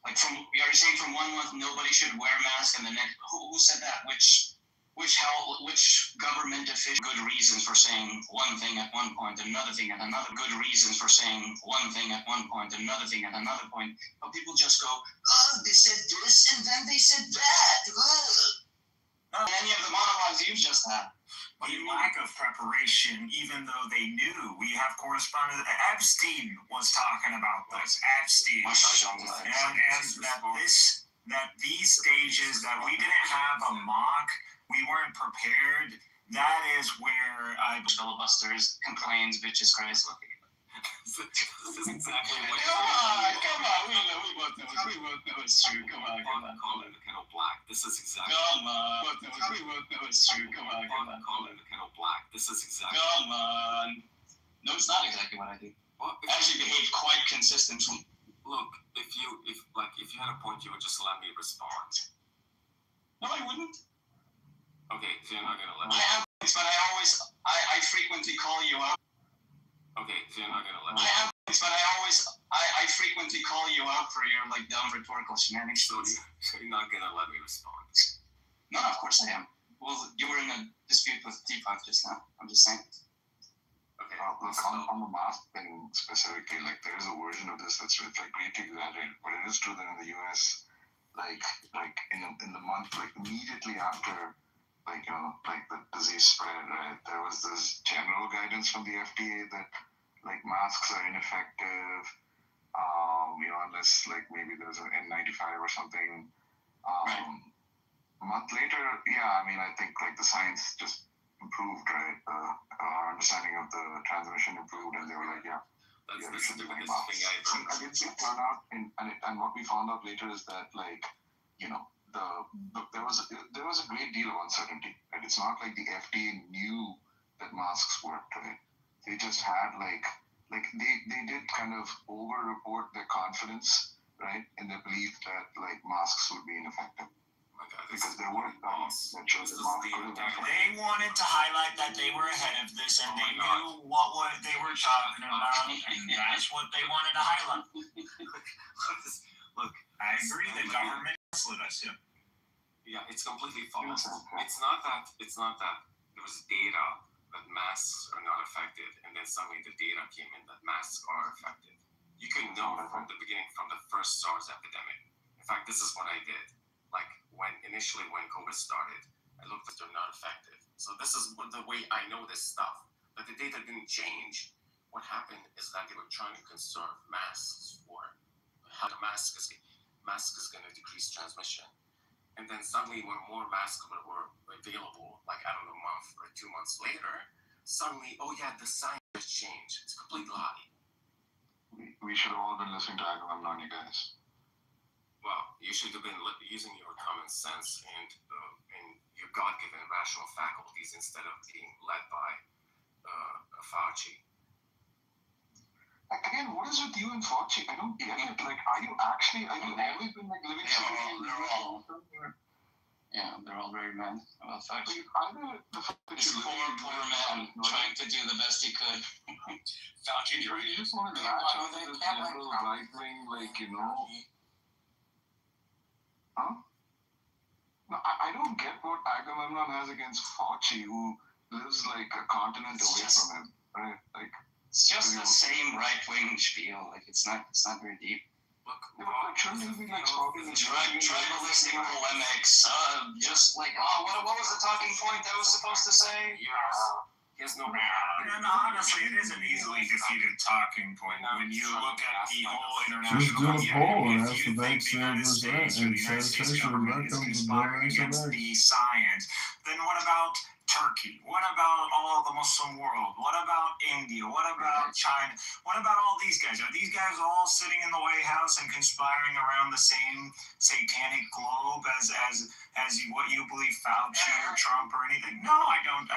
Like are you saying from 1 month nobody should wear a mask, and the next who said that? Which government official? Good reasons for saying one thing at one point, another thing at another. Good reasons for saying one thing at one point, another thing at another point. But people just go, they said this and then they said that. Any of the monologues you just had. The lack of preparation, even though they knew. We have correspondent Epstein was talking about this. Epstein. And that these stages that we didn't have a mock, we weren't prepared. That is where filibusters, complains, bitches, cries. This is exactly what. Come on, we both know it's true. Come on. Calling the kettle black. This is exactly. Come on. We both know it's true. Come on. Calling the kettle black. This is exactly. Come on. No, it's not exactly what I do. I actually behave quite consistently. Look, if you had a point, you would just let me respond. No, I wouldn't. Okay, so you're not gonna let me. I have points, but I frequently call you out. Okay, so you're not gonna let me. I have points, but I frequently call you out for your dumb rhetorical shenanigans. So you're not gonna let me respond. No, of course I am. Well, you were in a dispute with Deepak just now. I'm just saying. Okay. Look, on the mask thing specifically, there is a version of this that's greatly exaggerated, but it is true that in the US, in the month immediately after the disease spread, right, there was this general guidance from the FDA that masks are ineffective, unless maybe there's an N95 or something. A month later, I think the science just improved, right? Our understanding of the transmission improved, and they were that's the stupidest thing I've heard. I did see it turn out, and what we found out later is that there was a great deal of uncertainty, right? It's not like the FDA knew that masks worked, right? They just had they did kind of over-report their confidence, right, in their belief that masks would be ineffective. Because there weren't studies that showed that masks were effective. They wanted to highlight that they were ahead of this, and they knew what they were talking about, and that's what they wanted to highlight. Look, I agree. The government misled us. Yeah, it's completely false. It's not that there was data that masks are not effective, and then suddenly the data came in that masks are effective. You can know from the beginning, from the first SARS epidemic. In fact, this is what I did. When COVID started, I looked at they're not effective. So this is the way I know this stuff. but the data didn't change. What happened is that they were trying to conserve masks for how the mask is going to decrease transmission. And then suddenly, when more masks were available, like I don't know, a month or 2 months later, suddenly, oh yeah, the science has changed. It's a complete lie. We should have all been listening to Agamemnon, you guys. Well, you should have been using your common sense and your God-given rational faculties instead of being led by Fauci. Again, what is with you and Fauci? I don't get it. Like, have you always been like living they're all very mad about Fauci. This poor man trying to do the best he could. Fauci, you just want to latch on to this liberal right-wing, like, you know. Huh? No, I don't get what Agamemnon has against Fauci, who lives like a continent away from him. Right? Like, it's just the same right-wing spiel. Like, it's not very deep. Look, shouldn't he be like tribalistic polemics, just like, what was the talking point that was supposed to say? He has no. And honestly, it is an easily defeated talking point when you look at the whole international. Just do a poll and ask the think banks the United States or the United States government is conspiring against the science, then what about Turkey? What about all the Muslim world? What about India? What about China? What about all these guys? Are these guys all sitting in the White House and conspiring around the same satanic globe as what you believe, Fauci or Trump or anything? No, I don't.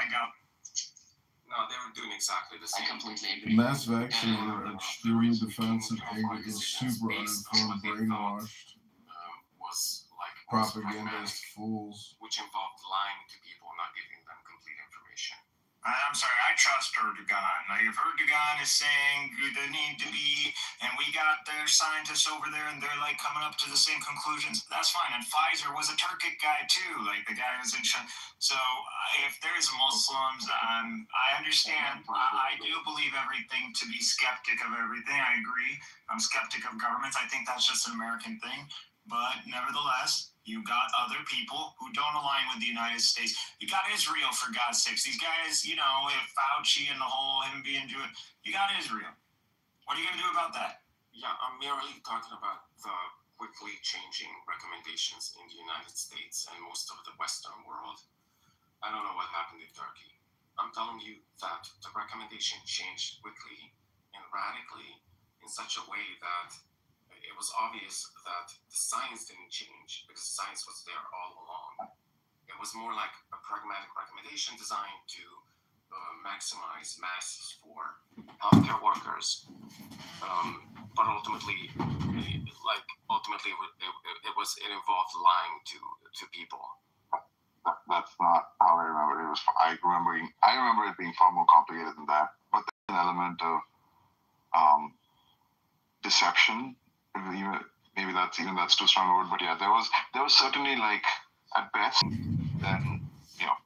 No, they were doing exactly the same. I completely agree. Mass vaccine are extremely defensive, angry, and super uninformed, brainwashed. Was like propagandist fools. Which involved lying to people, not giving them complete information. I'm sorry, I trust Erdogan. Now, if Erdogan is saying there need to be, and we got their scientists over there and they're like coming up to the same conclusions, that's fine. And Pfizer was a Turkic guy too, like the guy was in China. So if there's Muslims, I understand. I do believe everything to be skeptic of everything. I agree. I'm skeptic of governments. I think that's just an American thing. But nevertheless, you got other people who don't align with the United States. You got Israel, for God's sakes. These guys, you know, if Fauci and the whole him being Jewish, you got Israel. What are you going to do about that? Yeah, I'm merely talking about the quickly changing recommendations in the United States and most of the Western world. I don't know what happened in Turkey. I'm telling you that the recommendation changed quickly and radically in such a way that it was obvious that the science didn't change because science was there all along. It was more like a pragmatic recommendation designed to maximize masks for healthcare workers. But ultimately, it involved lying to people. That's not how I remember it. I remember it being far more complicated than that. But there's an element of deception. Maybe that's too strong a word, but yeah, there was certainly, like, at best, then, you know,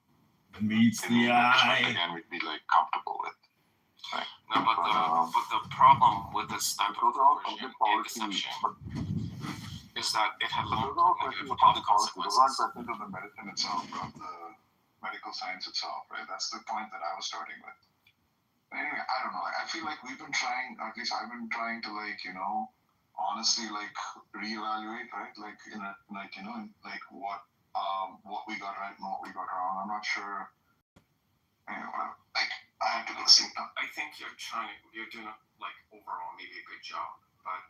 meets the eye. Again, we'd be like comfortable with. Right. No, but the problem with this type of version and deception is that it had long negative health consequences. Those aren't questions of the medicine itself, of the medical science itself, right? That's the point that I was starting with. Anyway, I don't know. I feel like we've been trying, at least I've been trying to, like, you know, honestly, like, reevaluate, right? Like, what we got right and what we got wrong. I'm not sure. Anyway, like, I have to go sleep now. I think you're doing, like, overall maybe a good job, but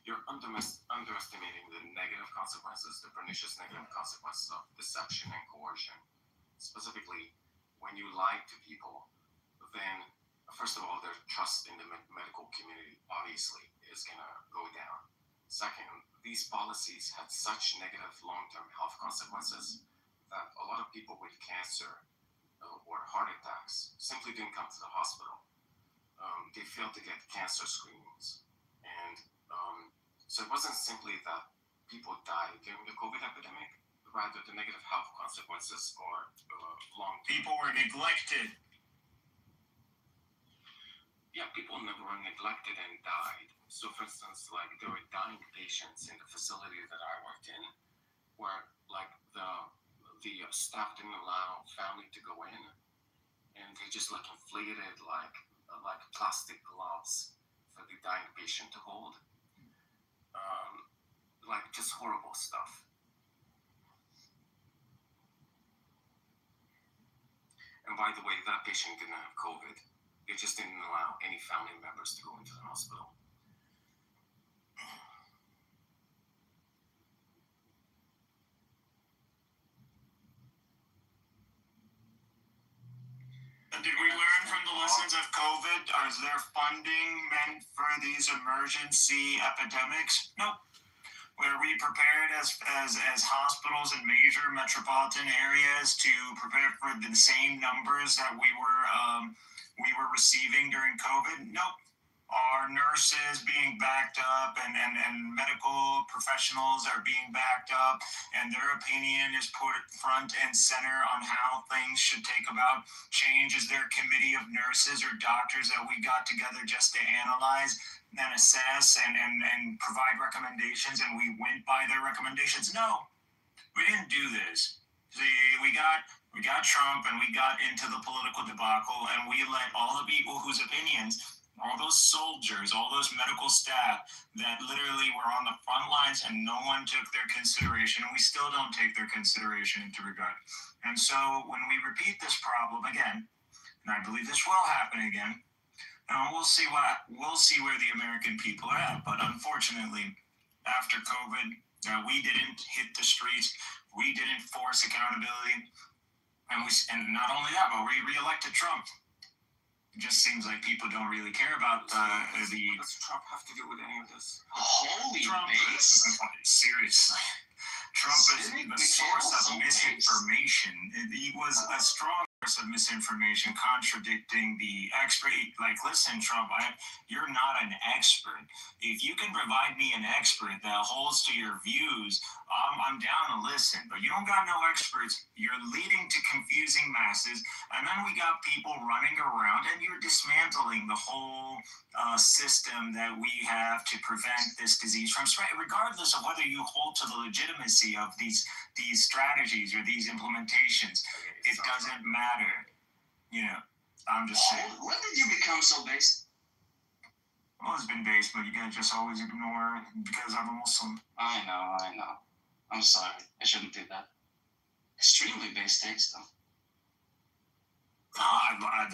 you're underestimating the negative consequences, the pernicious negative consequences of deception and coercion. Specifically, when you lie to people, then, first of all, their trust in the medical community, obviously, is going to go down. Second, these policies had such negative long-term health consequences that a lot of people with cancer or heart attacks simply didn't come to the hospital. They failed to get cancer screenings. And so it wasn't simply that people died during the COVID epidemic, rather the negative health consequences are long-term. People were neglected. Yeah, people never were neglected and died. So, for instance, like, there were dying patients in the facility that I worked in where, like, the staff didn't allow family to go in and they just like inflated like plastic gloves for the dying patient to hold. Like just horrible stuff. And by the way, that patient didn't have COVID. They just didn't allow any family members to go into the hospital. Did we learn from the lessons of COVID? Is there funding meant for these emergency epidemics? No. Were we prepared as hospitals in major metropolitan areas to prepare for the same numbers that we were receiving during COVID? No. Are nurses being backed up and medical professionals are being backed up and their opinion is put front and center on how things should take about change? Is there a committee of nurses or doctors that we got together just to analyze and assess and provide recommendations and we went by their recommendations? No, we didn't do this. See, we got Trump and we got into the political debacle and we let all the people whose opinions, all those soldiers, all those medical staff that literally were on the front lines and no one took their consideration, and we still don't take their consideration into regard. And so when we repeat this problem again, and I believe this will happen again, we'll see where the American people are at. But unfortunately, after COVID, we didn't hit the streets, we didn't force accountability, and not only that, but we re-elected Trump. It just seems like people don't really care about What does Trump have to do with any of this? Holy base! Seriously. Trump is the source of misinformation. He was a strong source of misinformation, contradicting the expert. Like, listen, Trump, you're not an expert. If you can provide me an expert that holds to your views, I'm down to listen. But you don't got no experts. You're leading to confusing masses. And then we got people running around, and you're dismantling the whole system that we have to prevent this disease from spread, regardless of whether you hold to the legitimacy of these strategies or these implementations. It doesn't matter. I'm just saying. When did you become so based? Well, it's been based, but you guys just always ignore it because I'm a Muslim. I know. I'm sorry. I shouldn't do that. Extremely based takes, though.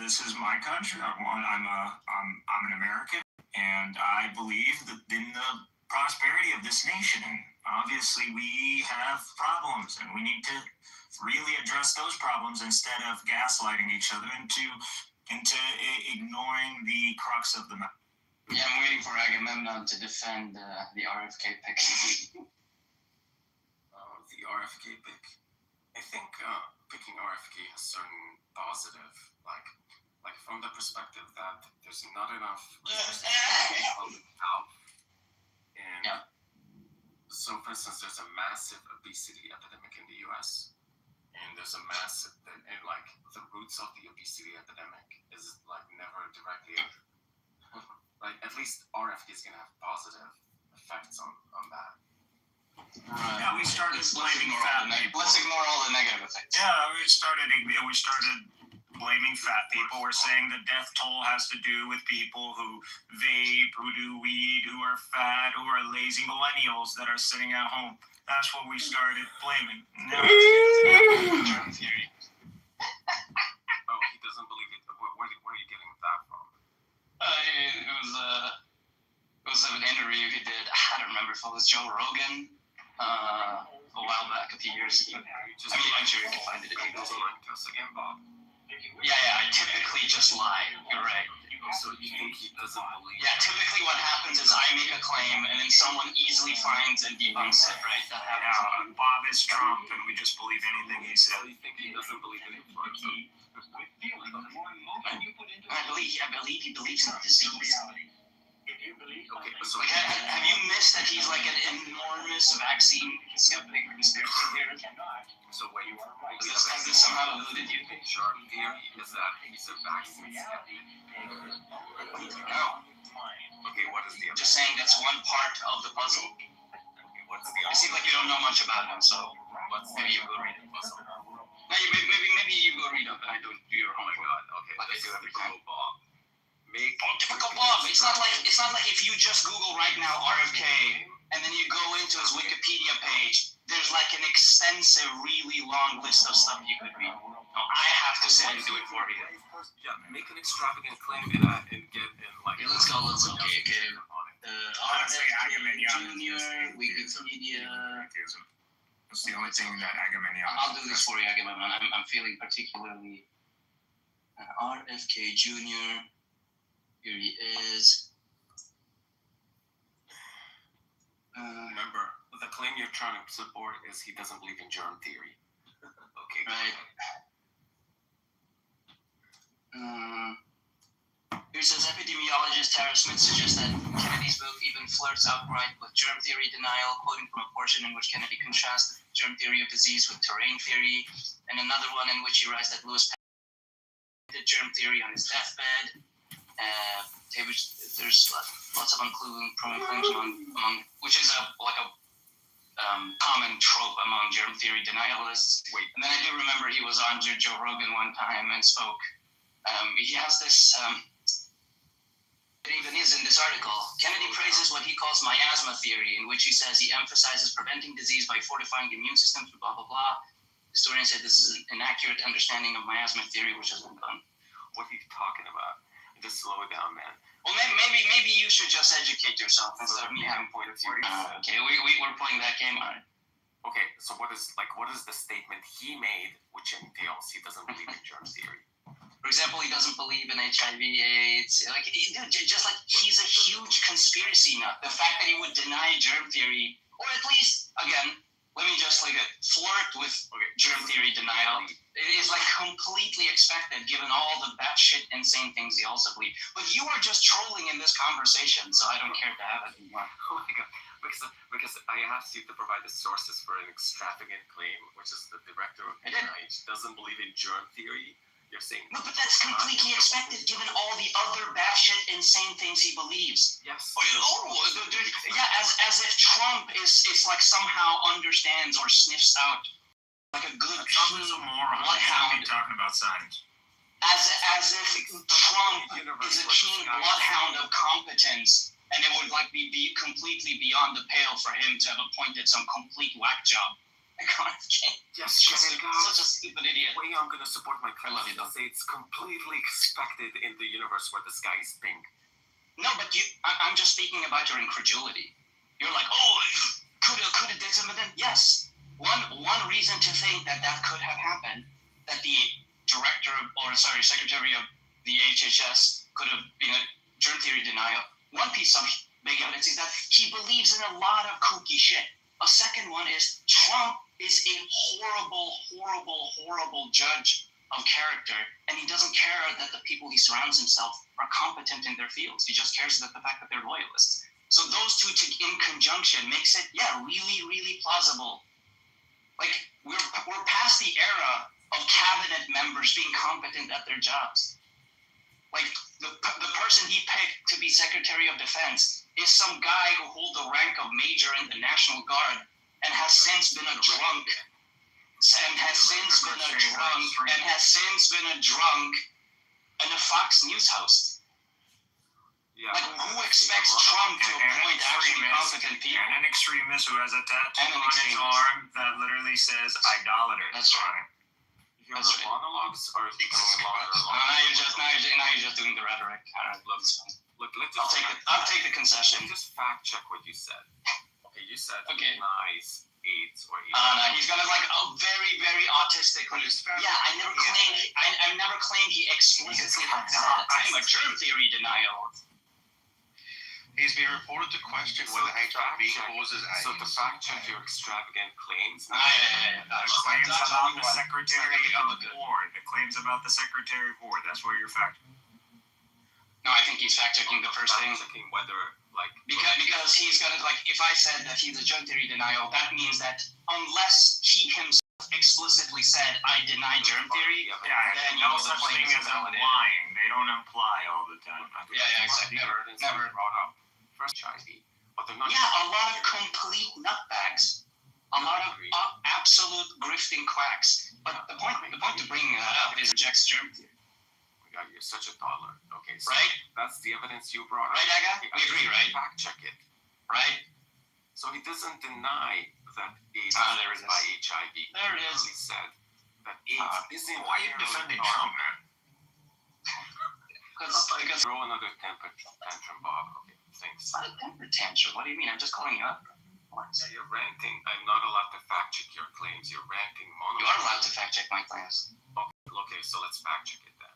This is my country. I'm an American, and I believe that in the prosperity of this nation. And obviously, we have problems, and we need to really address those problems instead of gaslighting each other into ignoring the crux of the matter. Yeah, I'm waiting for Agamemnon to defend the RFK pick. The RFK pick. I think picking RFK has certain positive, like from the perspective that there's not enough public health, and so for instance, there's a massive obesity epidemic in the U.S. and there's a massive, and like the roots of the obesity epidemic is like never directly, like at least RFK is gonna have positive effects on that. Right. Yeah, we started blaming fat people. Let's ignore all the negative effects. Yeah, we started blaming fat people. We're saying the death toll has to do with people who vape, who do weed, who are fat, who are lazy millennials that are sitting at home. That's what we started blaming. Now it's theory. Oh, he doesn't believe it. Where are you getting that from? It was an interview he did. I don't remember if it was Joe Rogan. A while back, a few years ago. I'm sure you can find it if you go. Again, Bob. Yeah, I typically just lie. You're right. So you think he doesn't believe? Yeah, typically what happens is I make a claim and then someone easily finds and debunks it, right? That happens. Bob is Trump and we just believe anything he said. So you think he doesn't believe in influenza? I believe he believes in disease. Okay, so have you missed that he's like an enormous vaccine skeptic? So wait, has this somehow eluded you? Sure, theory is that he's a vaccine skeptic. No. Okay, what is the other? Just saying that's one part of the puzzle. Okay, what's the other? It seems like you don't know much about him, so maybe you will read the puzzle. Maybe you go read up and I don't do your homework. Oh my god. Okay. Like I do every time. Bob. Typical Bob. It's not like if you just Google right now RFK and then you go into his Wikipedia page, there's like an extensive, really long list of stuff you could read. No, I have to sit and do it for you. Yeah, make an extravagant claim and get in like. Okay, let's go. Okay. Junior, Wikipedia. That's the only thing that Agamemnon. I'll do this for you, Agamemnon. I'm feeling particularly RFK Jr. Here he is. Remember, the claim you're trying to support is he doesn't believe in germ theory. Okay. Right. Here says epidemiologist Tara Smith suggests that Kennedy's book even flirts outright with germ theory denial, quoting from a portion in which Kennedy contrasted germ theory of disease with terrain theory, and another one in which he writes that Lewis did germ theory on his deathbed. There's lots of uncluded claims among which is a common trope among germ theory denialists. And then I do remember he was on Joe Rogan one time and spoke. He has this. It even is in this article. Kennedy praises what he calls miasma theory, in which he says he emphasizes preventing disease by fortifying the immune system through blah blah blah. Historians say this is an inaccurate understanding of miasma theory, which has been done. What are you talking about? Just slow it down, man. Well, maybe you should just educate yourself instead of me having point of view. Okay, we're playing that game on it. Okay, so what is the statement he made which entails he doesn't believe in germ theory? For example, he doesn't believe in HIV/AIDS. Just like he's a huge conspiracy nut. The fact that he would deny germ theory, or at least, again, let me just flirt with germ theory denial. It is completely expected given all the batshit insane things he also believes. But you are just trolling in this conversation, so I don't care to have it anymore. Oh my god. Because I asked you to provide the sources for an extravagant claim, which is the director of the NIH doesn't believe in germ theory. You're saying no, but that's completely expected given all the other batshit insane things he believes. Yes. As if Trump is somehow understands or sniffs out a good Trump is a moron. bloodhound. He's talking about science. As if Trump is a keen bloodhound of competence, and it would be completely beyond the pale for him to have appointed some complete whack job. Yes, such a stupid idiot. The way I'm going to support my claim is to say it's completely expected in the universe where the sky is pink. No, but I'm just speaking about your incredulity. You're like, could it did something? Yes. One reason to think that could have happened, that the secretary of the HHS could have been a germ theory denial. One piece of big evidence is that he believes in a lot of kooky shit. A second one is Trump is a horrible judge of character, and he doesn't care that the people he surrounds himself are competent in their fields. He just cares about the fact that they're loyalists. So those two in conjunction makes it, really plausible. We're past the era of cabinet members being competent at their jobs. The person he picked to be Secretary of Defense is some guy who holds the rank of Major in the National Guard and has since been a drunk. And has since been a drunk and a Fox News host. Yeah. Who expects Trump to appoint actually competent people? And an extremist who has a tattoo on his arm that literally says idolater. That's right. You're the monologues or now you're just doing the rhetoric. I love this one. Look, I'll take the concession. Just fact check what you said. Okay, you said nice AIDS or AIDS. No, he's gonna very autistically. Yeah, I never claimed he explicitly said I'm a germ theory denial. He's been reported to question whether HIV causes AIDS. So to fact check your extravagant claims. Claims about the Secretary of War. The claims about the Secretary of War. That's where you're factoring. No, I think he's fact checking the first thing. Checking whether because he's gonna if I said that he's a germ theory denial, that means that unless he himself explicitly said I deny germ theory, then no such thing as implying. They don't imply all the time. Exactly. Never. First HIV. But they're not. Yeah, a lot of complete nutbags. A a lot of absolute grifting quacks. But the point to bring that up is rejects germ theory. God, you're such a toddler. Okay, so right? That's the evidence you brought up. Right, Aga? We agree, right? Fact check it. Right? So he doesn't deny that AIDS there is it by is. HIV. There it is. He said that AIDS isn't. Why are you defending Trump, man? Because throw another temper tantrum, Bob. Okay, thanks. it's not a temper tantrum. What do you mean? I'm just calling you up. You're ranting. I'm not allowed to fact check your claims. You're ranting. You are allowed to fact check my claims. Okay, so let's fact check it then.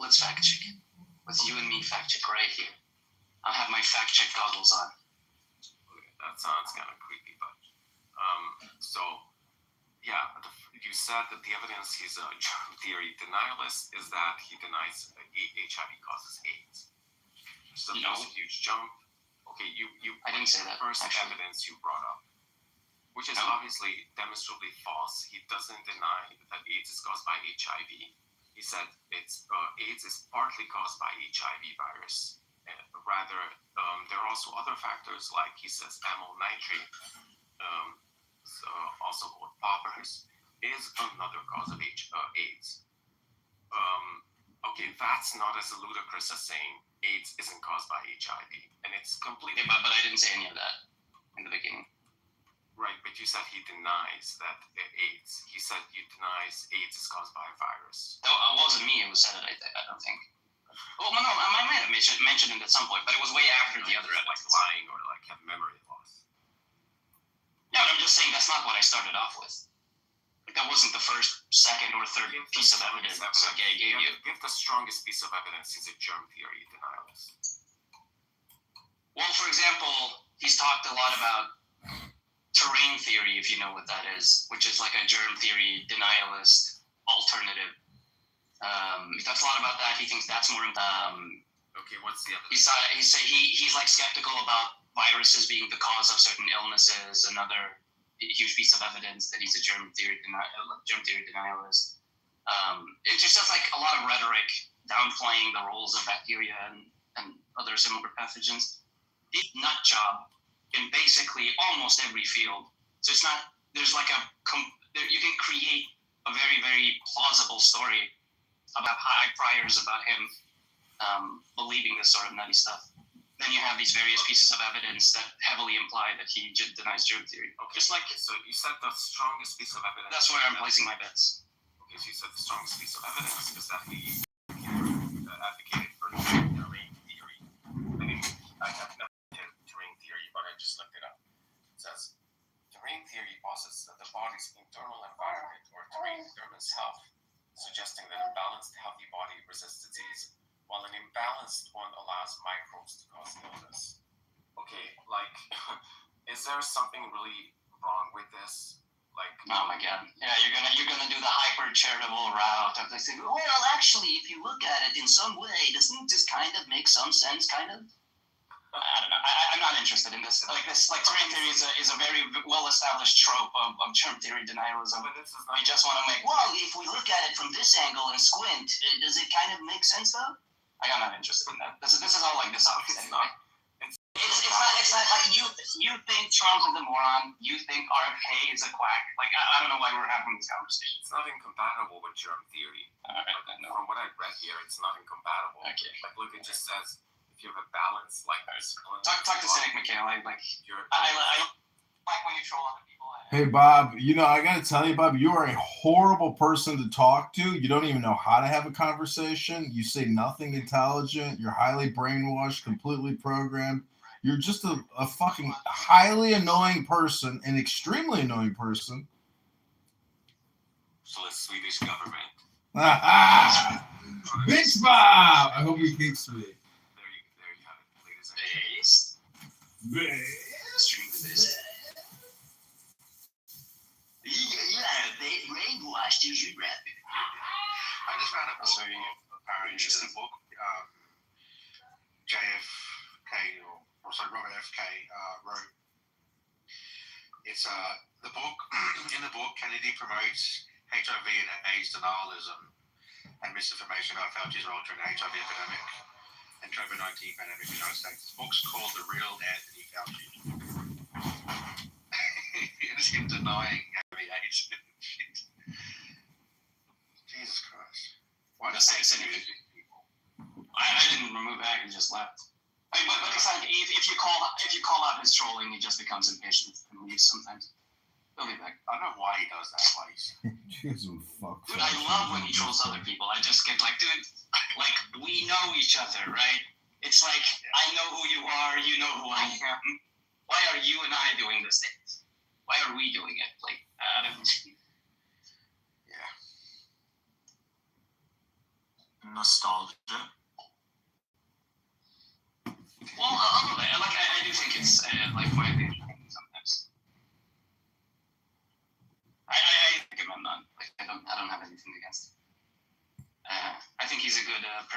Let's fact check it. With you and me fact check right here. I'll have my fact check goggles on. Okay, that sounds kind of creepy, but so yeah, you said that the evidence he's a germ theory denialist is that he denies HIV causes AIDS. So No. that's a huge jump. Okay, you I didn't say that, first actually. evidence you brought up, which is No. obviously demonstrably false. He doesn't deny that AIDS is caused by HIV. He said it's AIDS is partly caused by HIV virus. Rather, there are also other factors, like he says amyl nitrate, so also called poppers, is another cause of AIDS. Okay, that's not as ludicrous as saying AIDS isn't caused by HIV, and it's completely. Yeah, but I didn't say any of that in the beginning. Right, but you said he denies that AIDS. He said he denies AIDS is caused by a virus. No, it wasn't me who said it, I don't think. Well, no, I might have mentioned it at some point, but it was way after the other Like evidence. lying or like have memory loss. Yeah, but I'm just saying that's not what I started off with. Like, that wasn't the first, second, or third piece of evidence I gave you. Give the strongest piece of evidence he's a germ theory denialist. Well, for example, he's talked a lot about terrain theory, if you know what that is, which is like a germ theory denialist alternative. He talks a lot about that. He thinks that's more. Okay, what's the other? He's like skeptical about viruses being the cause of certain illnesses. Another huge piece of evidence that he's a germ theory denialist. It's just like a lot of rhetoric downplaying the roles of bacteria and other similar pathogens. He's a nut job in basically almost every field. So it's not, there's like you can create a very, very plausible story about high priors about him believing this sort of nutty stuff. Then you have these various pieces of evidence that heavily imply that he denies germ theory. Okay, just like so you said the strongest piece of evidence. That's where I'm placing my bets. Okay, so you said the strongest piece of evidence is that he advocated for terrain theory. I have never did terrain theory, but I just looked it up. It says terrain theory posits that the body's internal environment or terrain determines health, suggesting that a balanced, healthy body resists disease, while an imbalanced one allows microbes to cause illness. Okay, like, is there something really wrong with this? Like, oh my god, yeah, you're gonna do the hyper charitable route of saying, well, actually, if you look at it in some way, doesn't this kind of make some sense? Kind of. I don't know. I'm not interested in this. Like terrain theory is a very well-established trope of germ theory denialism. You just want to make, well, if we look at it from this angle and squint, does it kind of make sense though? I'm not interested in that. This is all like this obvious anyway. It's not like you think Trump is a moron. You think RFK is a quack. Like I don't know why we're having this conversation. It's not incompatible with germ theory. All right, I know. From what I read here, it's not incompatible. Okay. Like, look, it just says if you have a balance like this. Talk to Cynic Mikhail. I like when you troll other people. Hey, Bob, I got to tell you, Bob, you are a horrible person to talk to. You don't even know how to have a conversation. You say nothing intelligent. You're highly brainwashed, completely programmed. You're just a fucking highly annoying person, an extremely annoying person. So the Swedish government. Bitch, Bob! I hope he kicks me. There you have it, ladies and gentlemen. They brainwashed you, rabbit. I just found a book, interesting book. JFK, or sorry, Robert F.K. Wrote. It's the book. In the book, Kennedy promotes HIV and AIDS denialism and misinformation about Fauci's role during the HIV epidemic and COVID-19 pandemic in the United States. The book's called The Real Anthony Fauci. And seems annoying. I mean, Jesus Christ. Why does I didn't remove that. He just left. I mean, but it's like if you call out his trolling, he just becomes impatient and leaves sometimes. He'll be back. I don't know why he does that. Why he's Dude, I love when he trolls other people. I just get like, dude, like we know each other, right? It's like I know who you are, you know who I am. Why are you and I doing this thing? Why are we doing it? Like, Nostalgia.